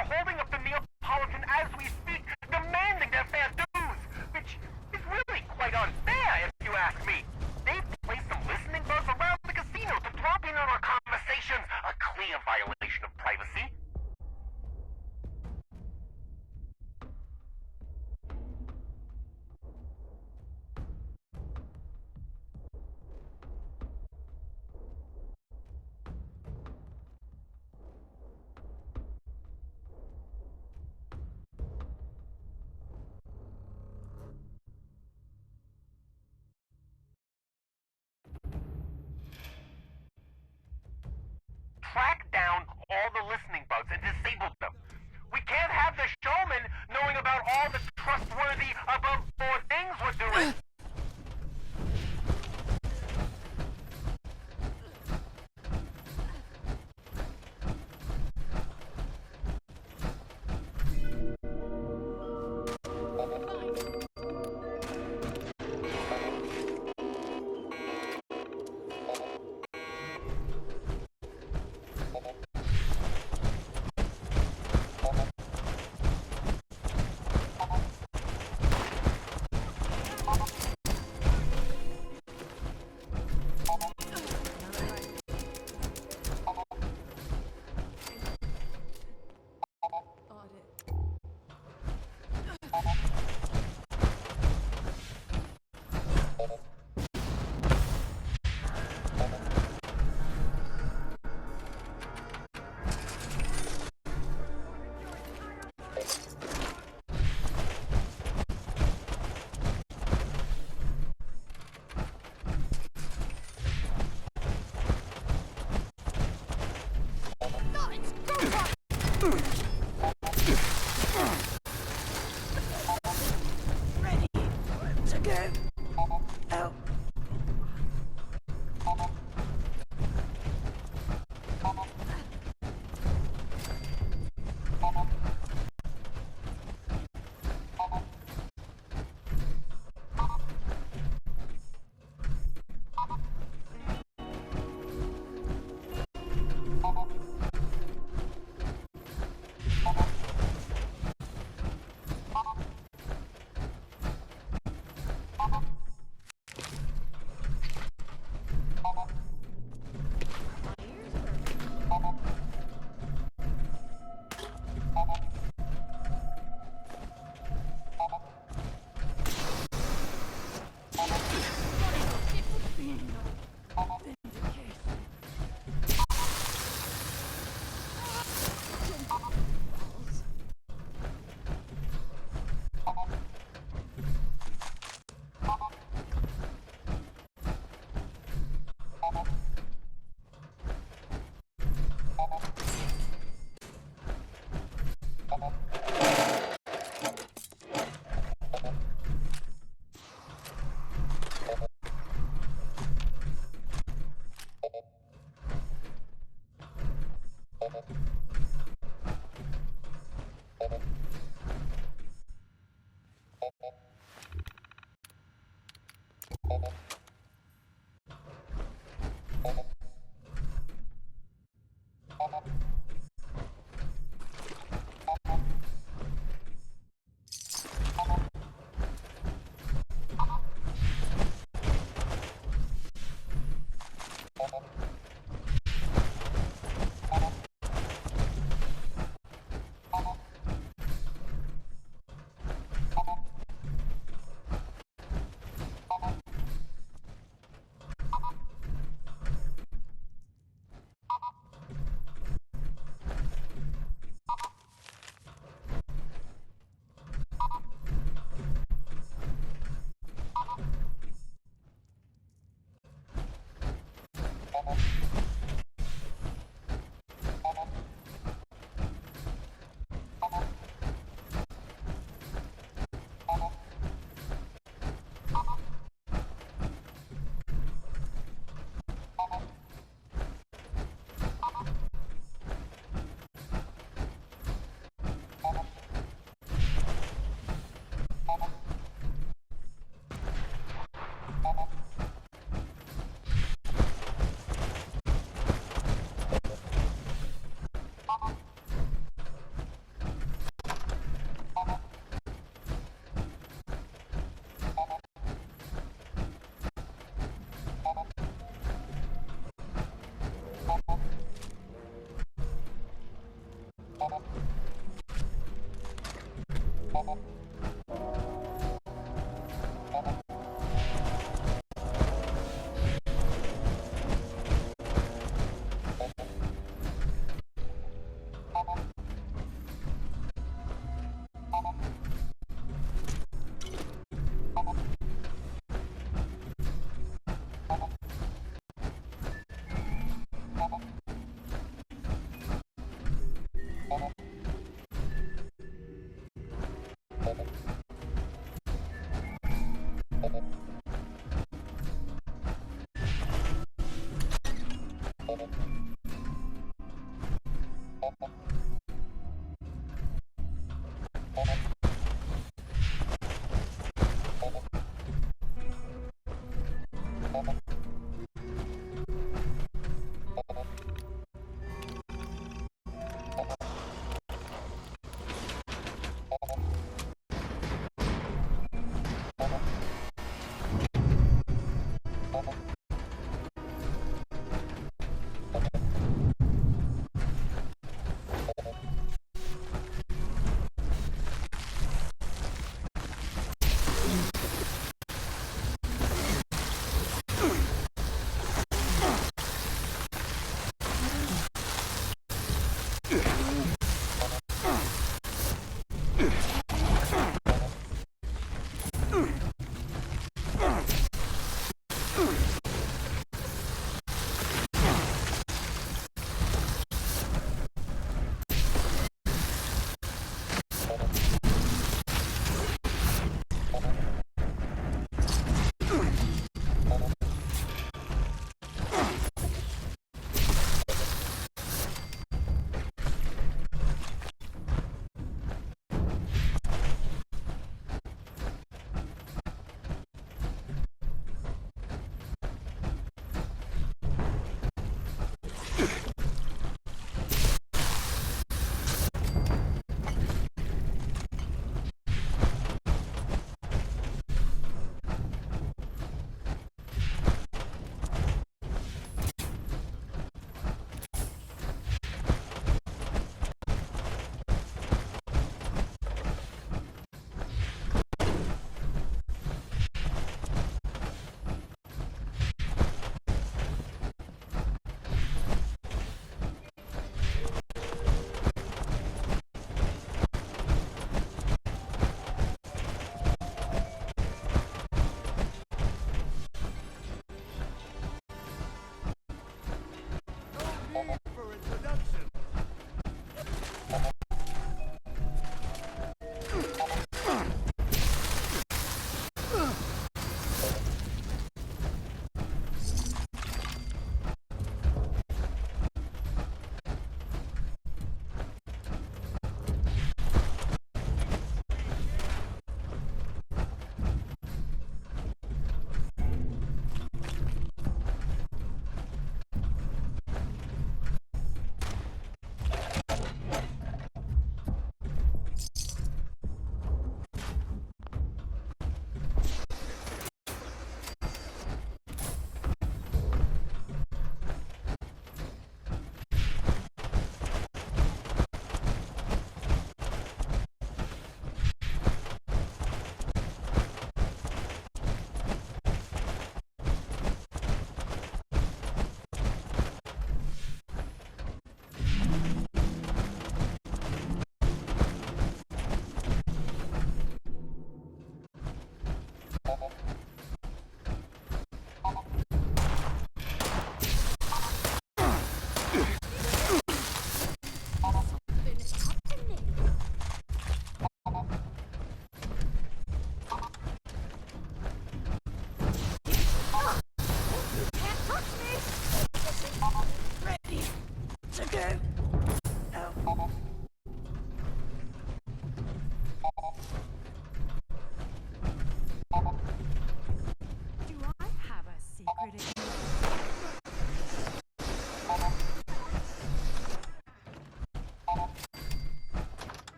are holding up the Neapolitan as we speak, demanding their fair dues, which is really quite unfair, if you ask me. They've placed some listening bugs around the casino to drop in on our conversations, a clear violation of privacy. Track down all the listening bugs and disable them. We can't have the showman knowing about all the trustworthy above-board things we're doing.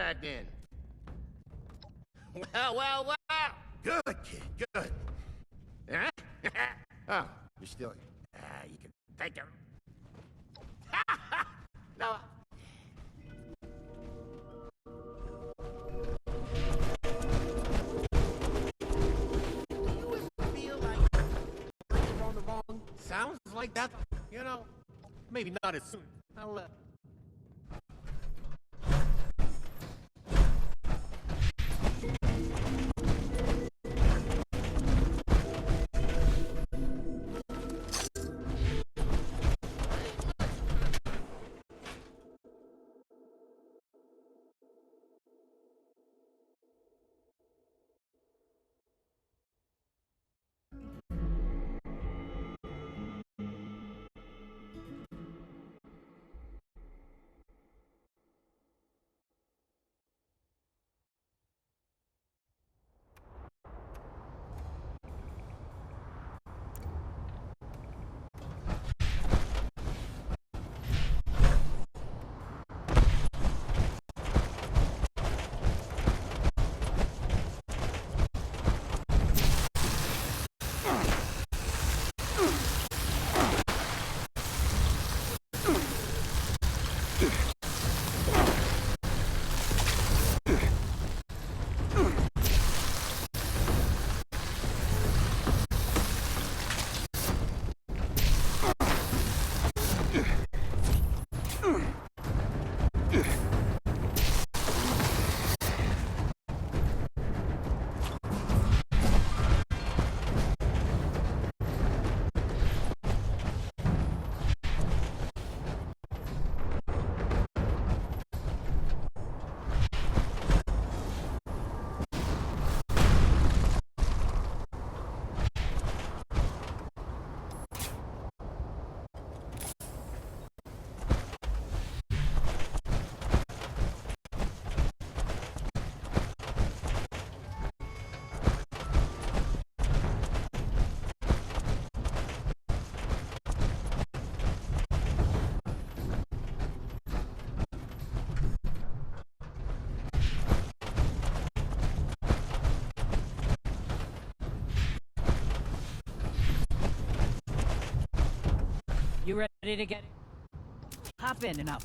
back in. Well. Good, kid, good. Huh? Oh, you're still... you can take him. No. Do you ever feel like you're on the wrong? Sounds like that, you know? Maybe not as soon. I'll, You ready to get it? Hop in and up.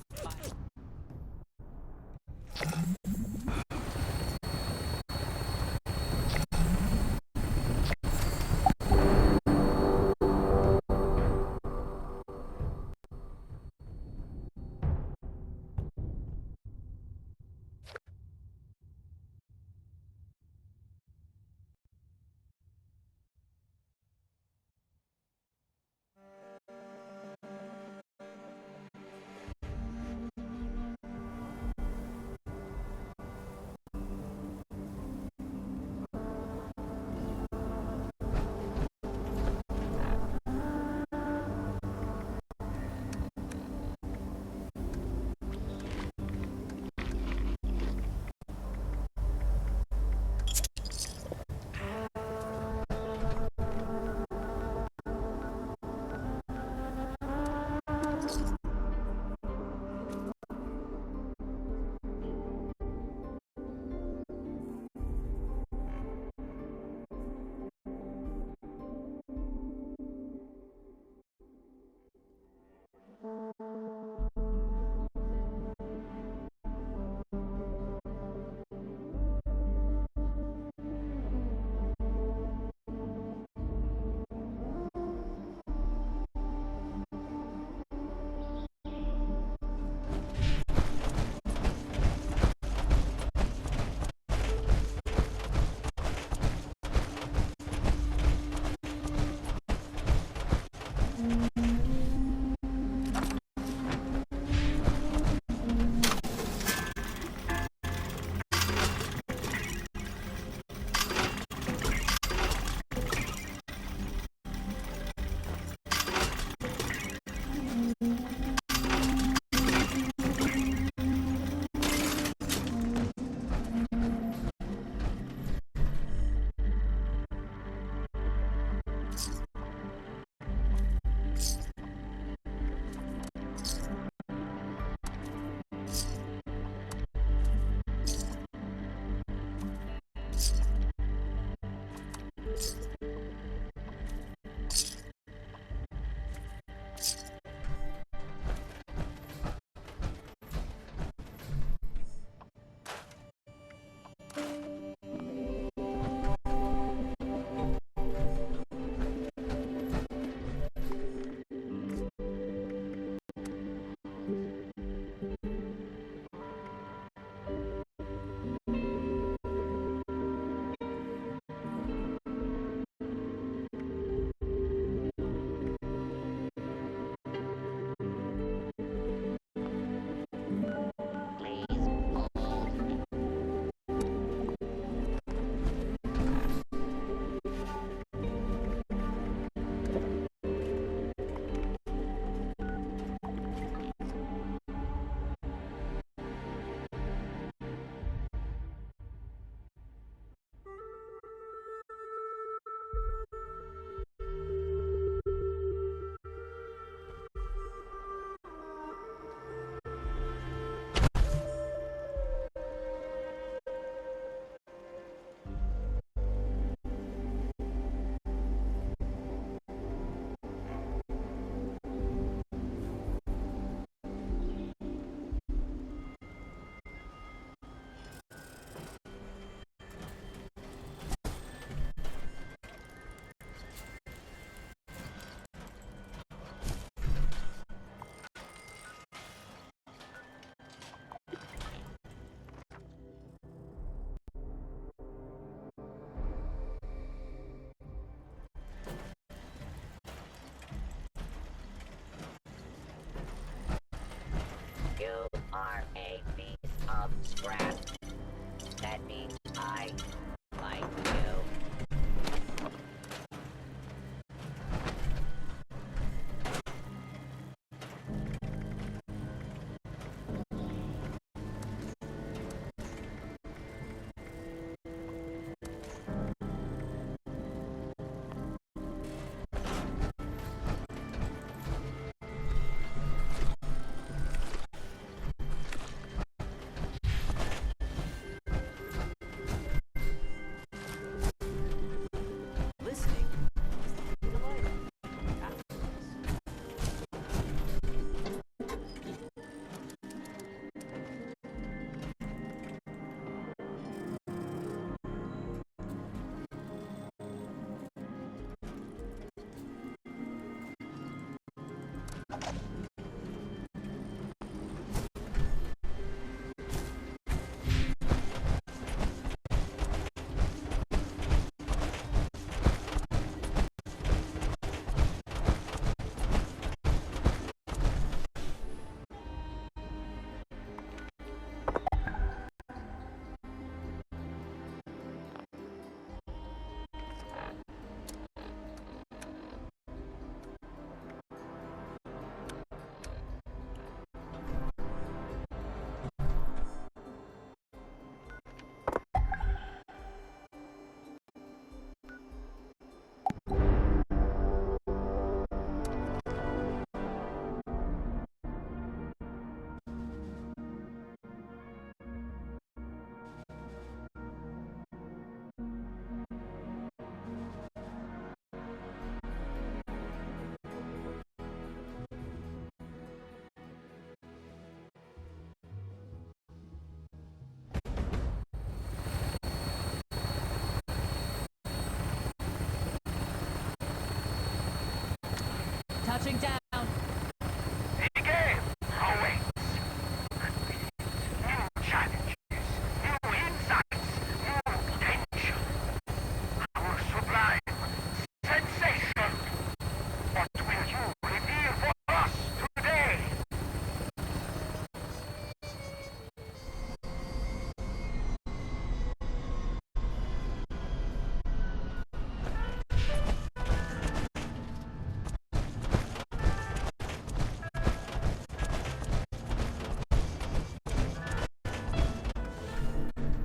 You are a piece of scrap. That means I like you. Touching down. The game awaits. New challenges, new insights, new potential. Our sublime sensation. What will you reveal for us today?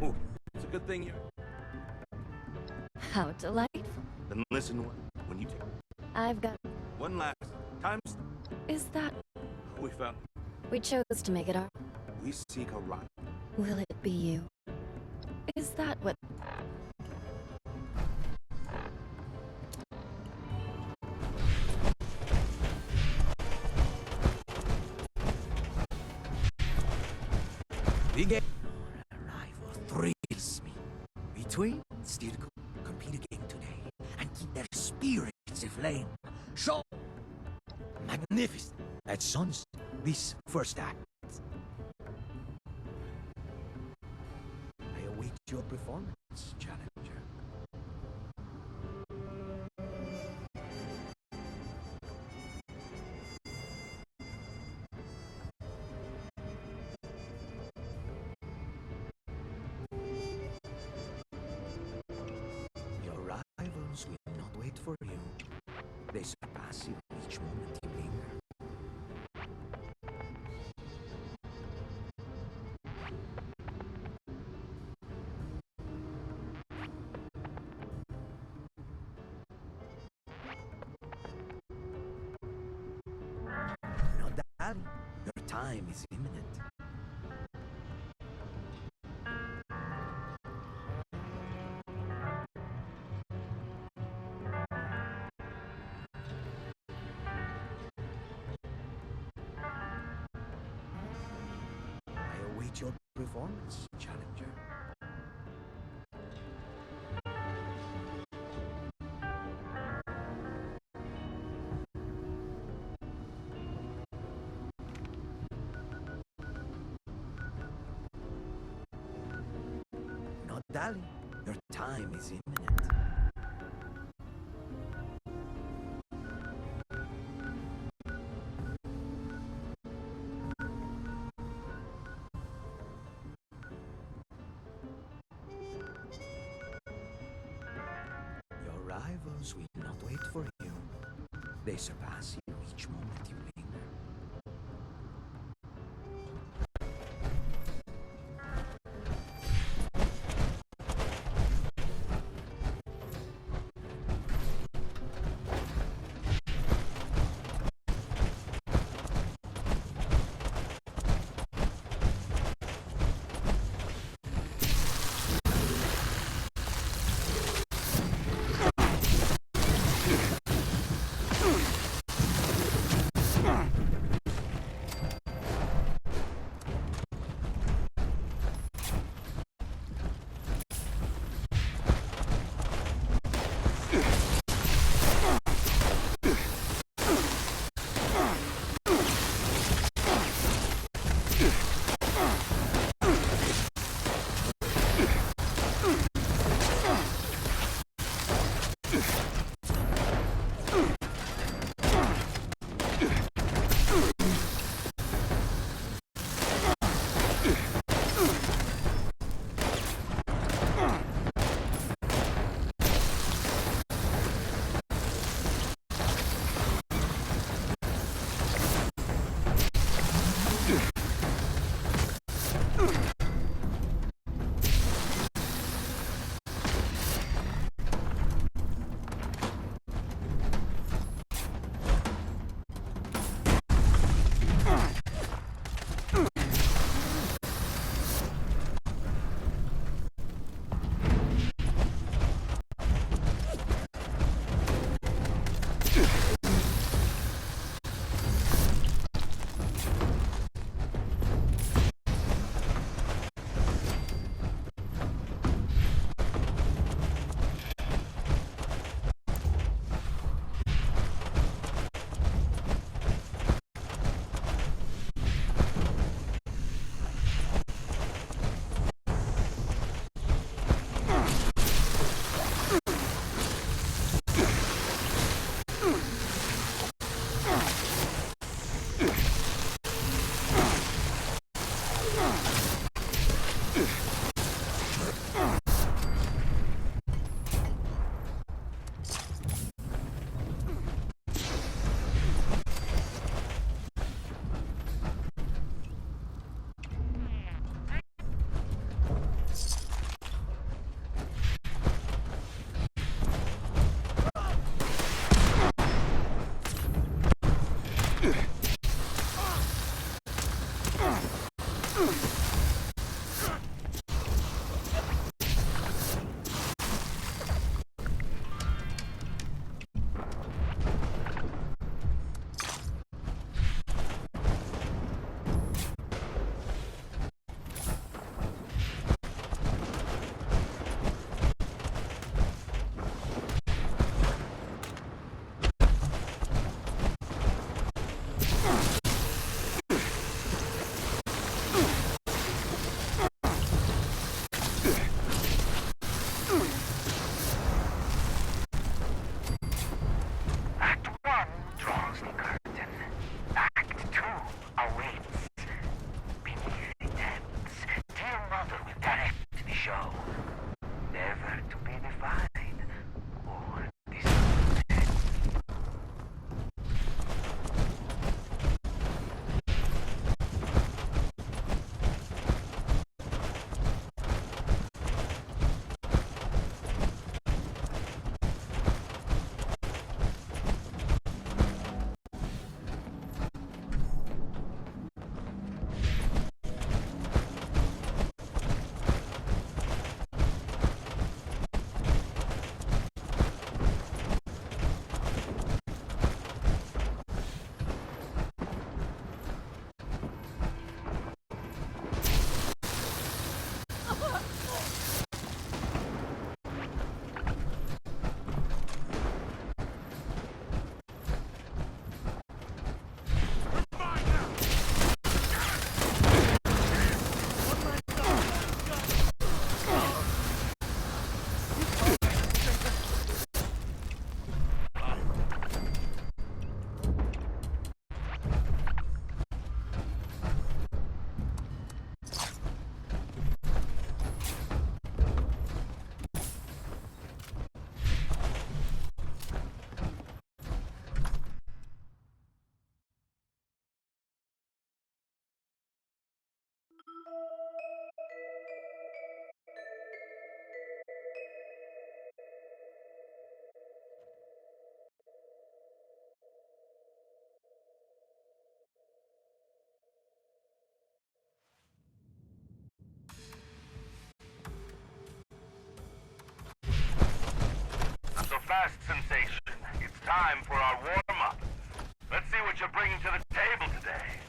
Oh, it's a good thing you're... How delightful. Then listen when you take I've got... one last time. Is that... We found... We chose to make it our... We seek a right. Will it be you? Is that what... Your arrival thrills me. We twain still compete again today and keep their spirits aflame. Show magnificent at sunset this first act. I await your performance, challenger. Your rivals will not wait for you. They surpass you each moment you linger. No, Daddy, your time is imminent. I await your performance, challenger. No, darling, your time is imminent. Your rivals will not wait for you. They surpass you each moment you linger. last sensation. It's time for our warm-up. Let's see what you're bringing to the table today.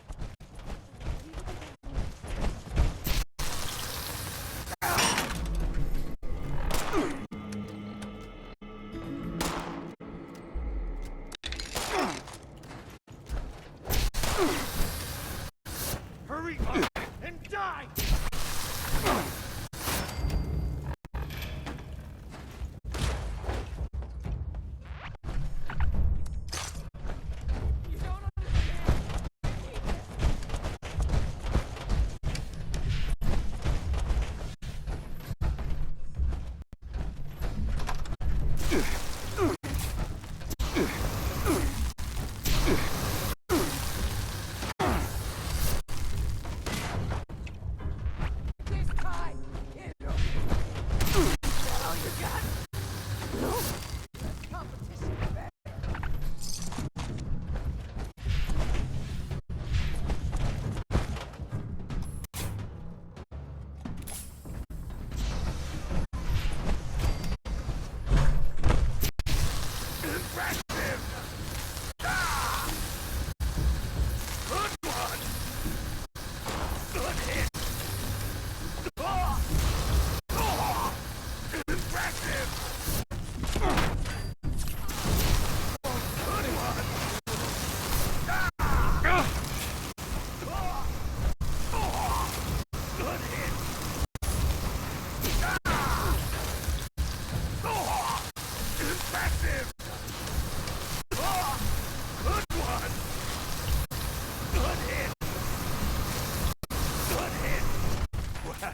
Hurry up and die!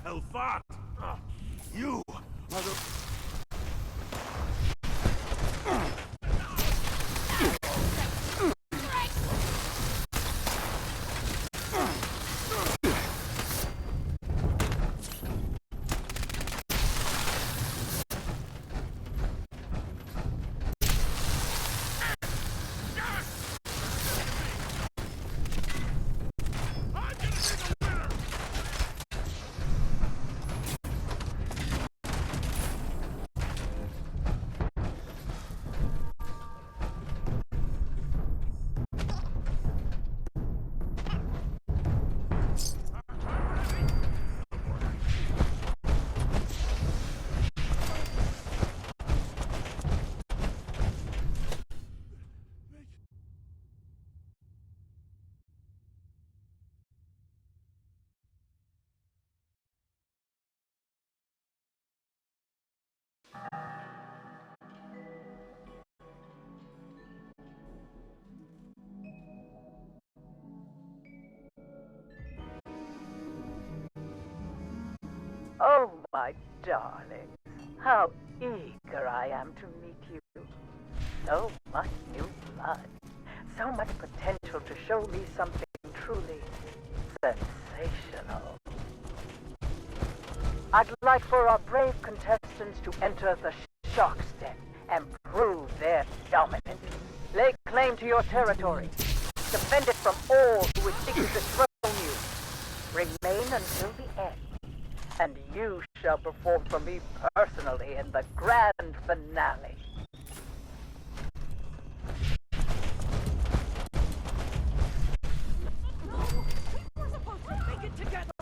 Well fought! You are the... Oh, my darlings, how eager I am to meet you. So much new blood, so much potential to show me something truly sensational. I'd like for our brave contestants to enter the Shark's Den and prove their dominance. Lay claim to your territory. Defend it from all who would seek to dethrone you. Remain until the end. And you shall perform for me personally in the grand finale. We're supposed to make it together!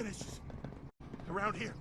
finishes. Around here.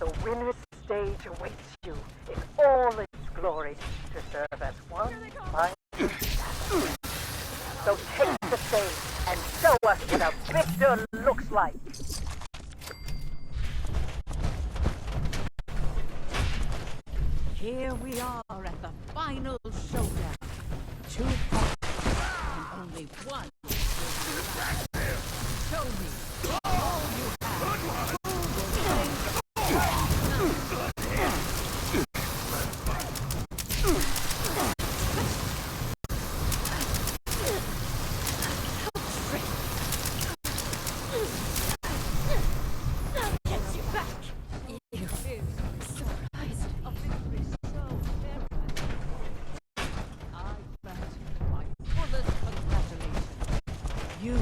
The winner's stage awaits you in all its glory to serve as one final battle. So take the stage and show us what a victor looks like. Here we are at the final showdown. 2 parts and only one. Show me all you have. You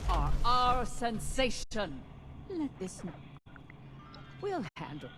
are our sensation. Let this know. We'll handle.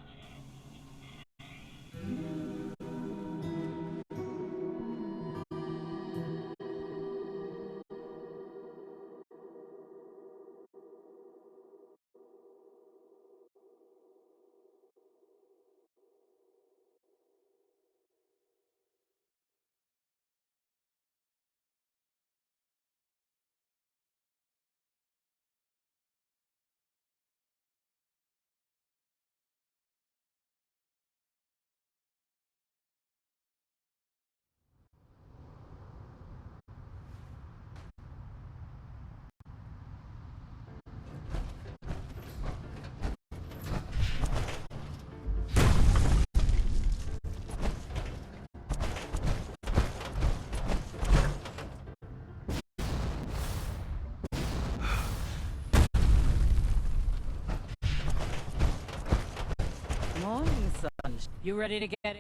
Morning, son. You ready to get in?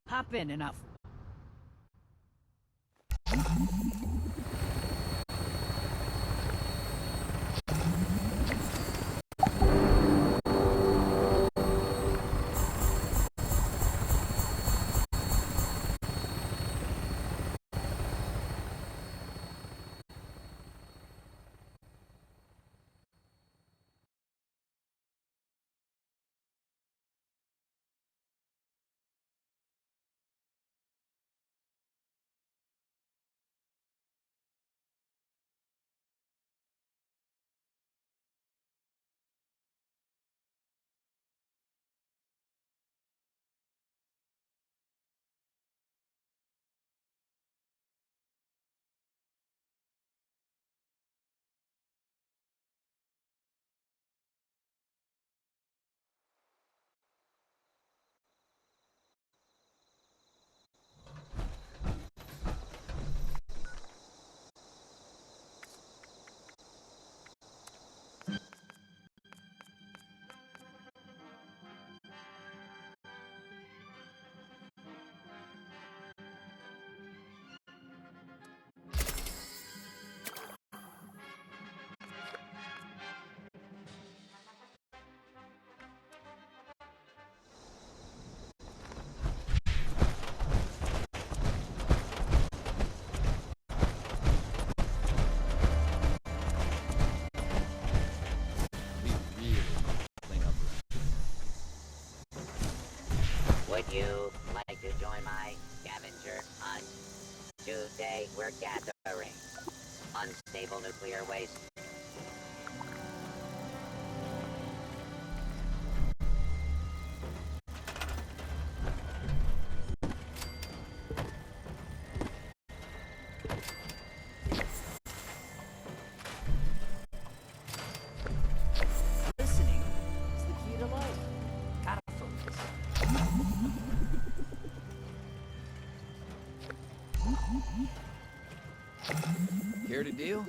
Hop in enough. Would you like to join my scavenger hunt? Tuesday, we're gathering unstable nuclear waste. Listening is the key to life. Gotta focus. Care to deal?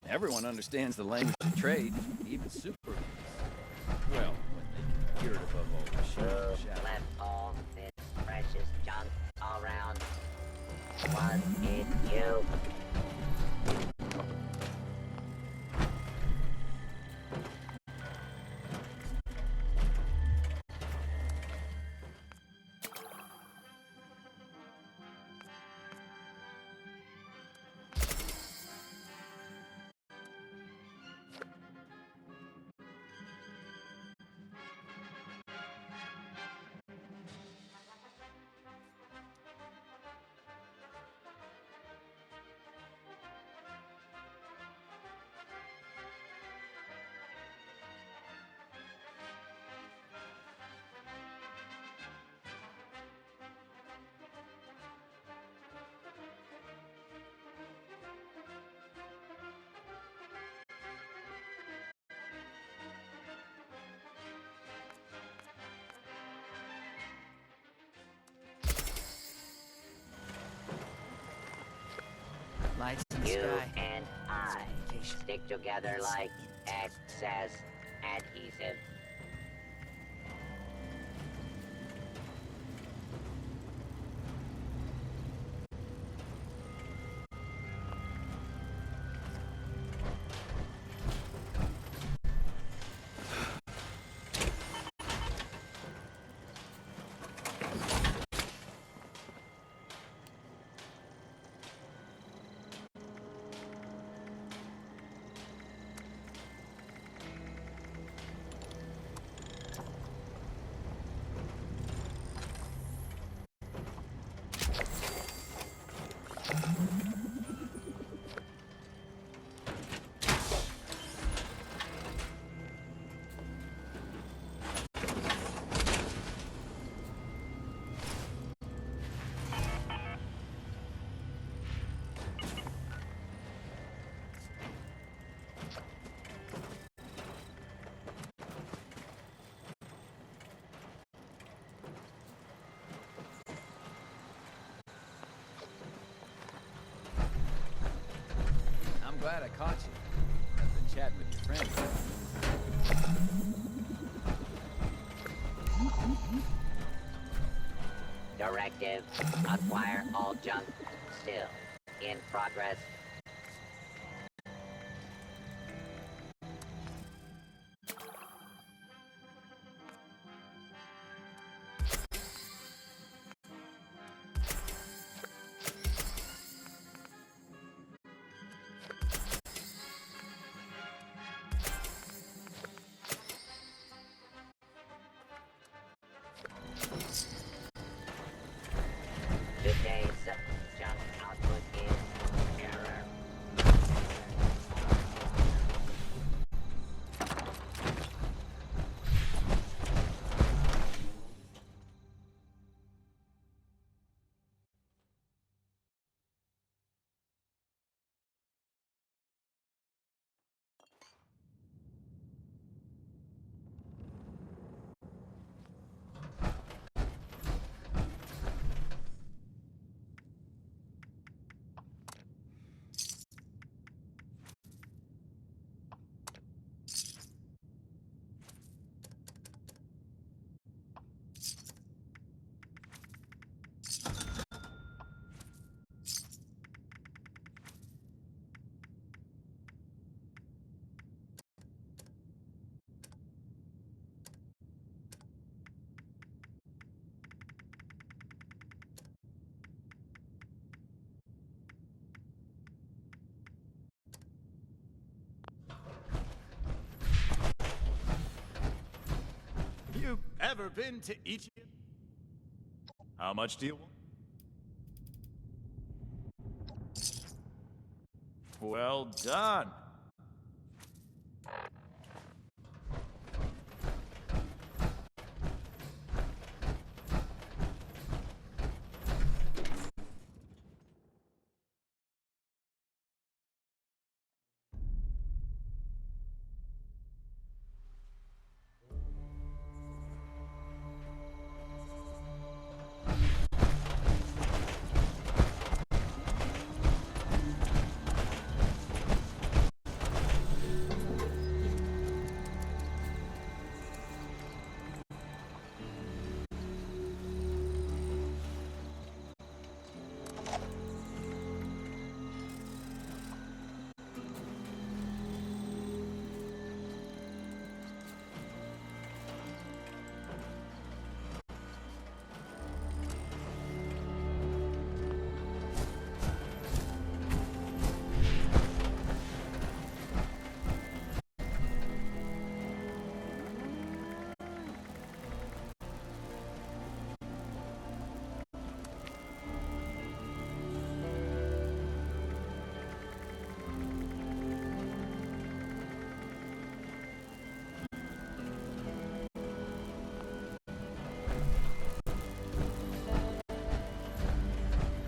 Everyone understands the language of trade, even super. Well, when they can hear it above all the shit. Left all this precious junk all around. Was it you? Lights in the You sky. and I stick together like excess adhesive. I'm glad I caught you. I've been chatting with your friend. Directive, acquire all junk. Still in progress. Today's junk output is error. Ever been to Egypt? How much do you want? Well done.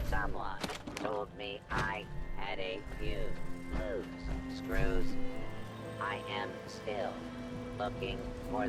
Someone told me I had a few loose screws. I am still looking for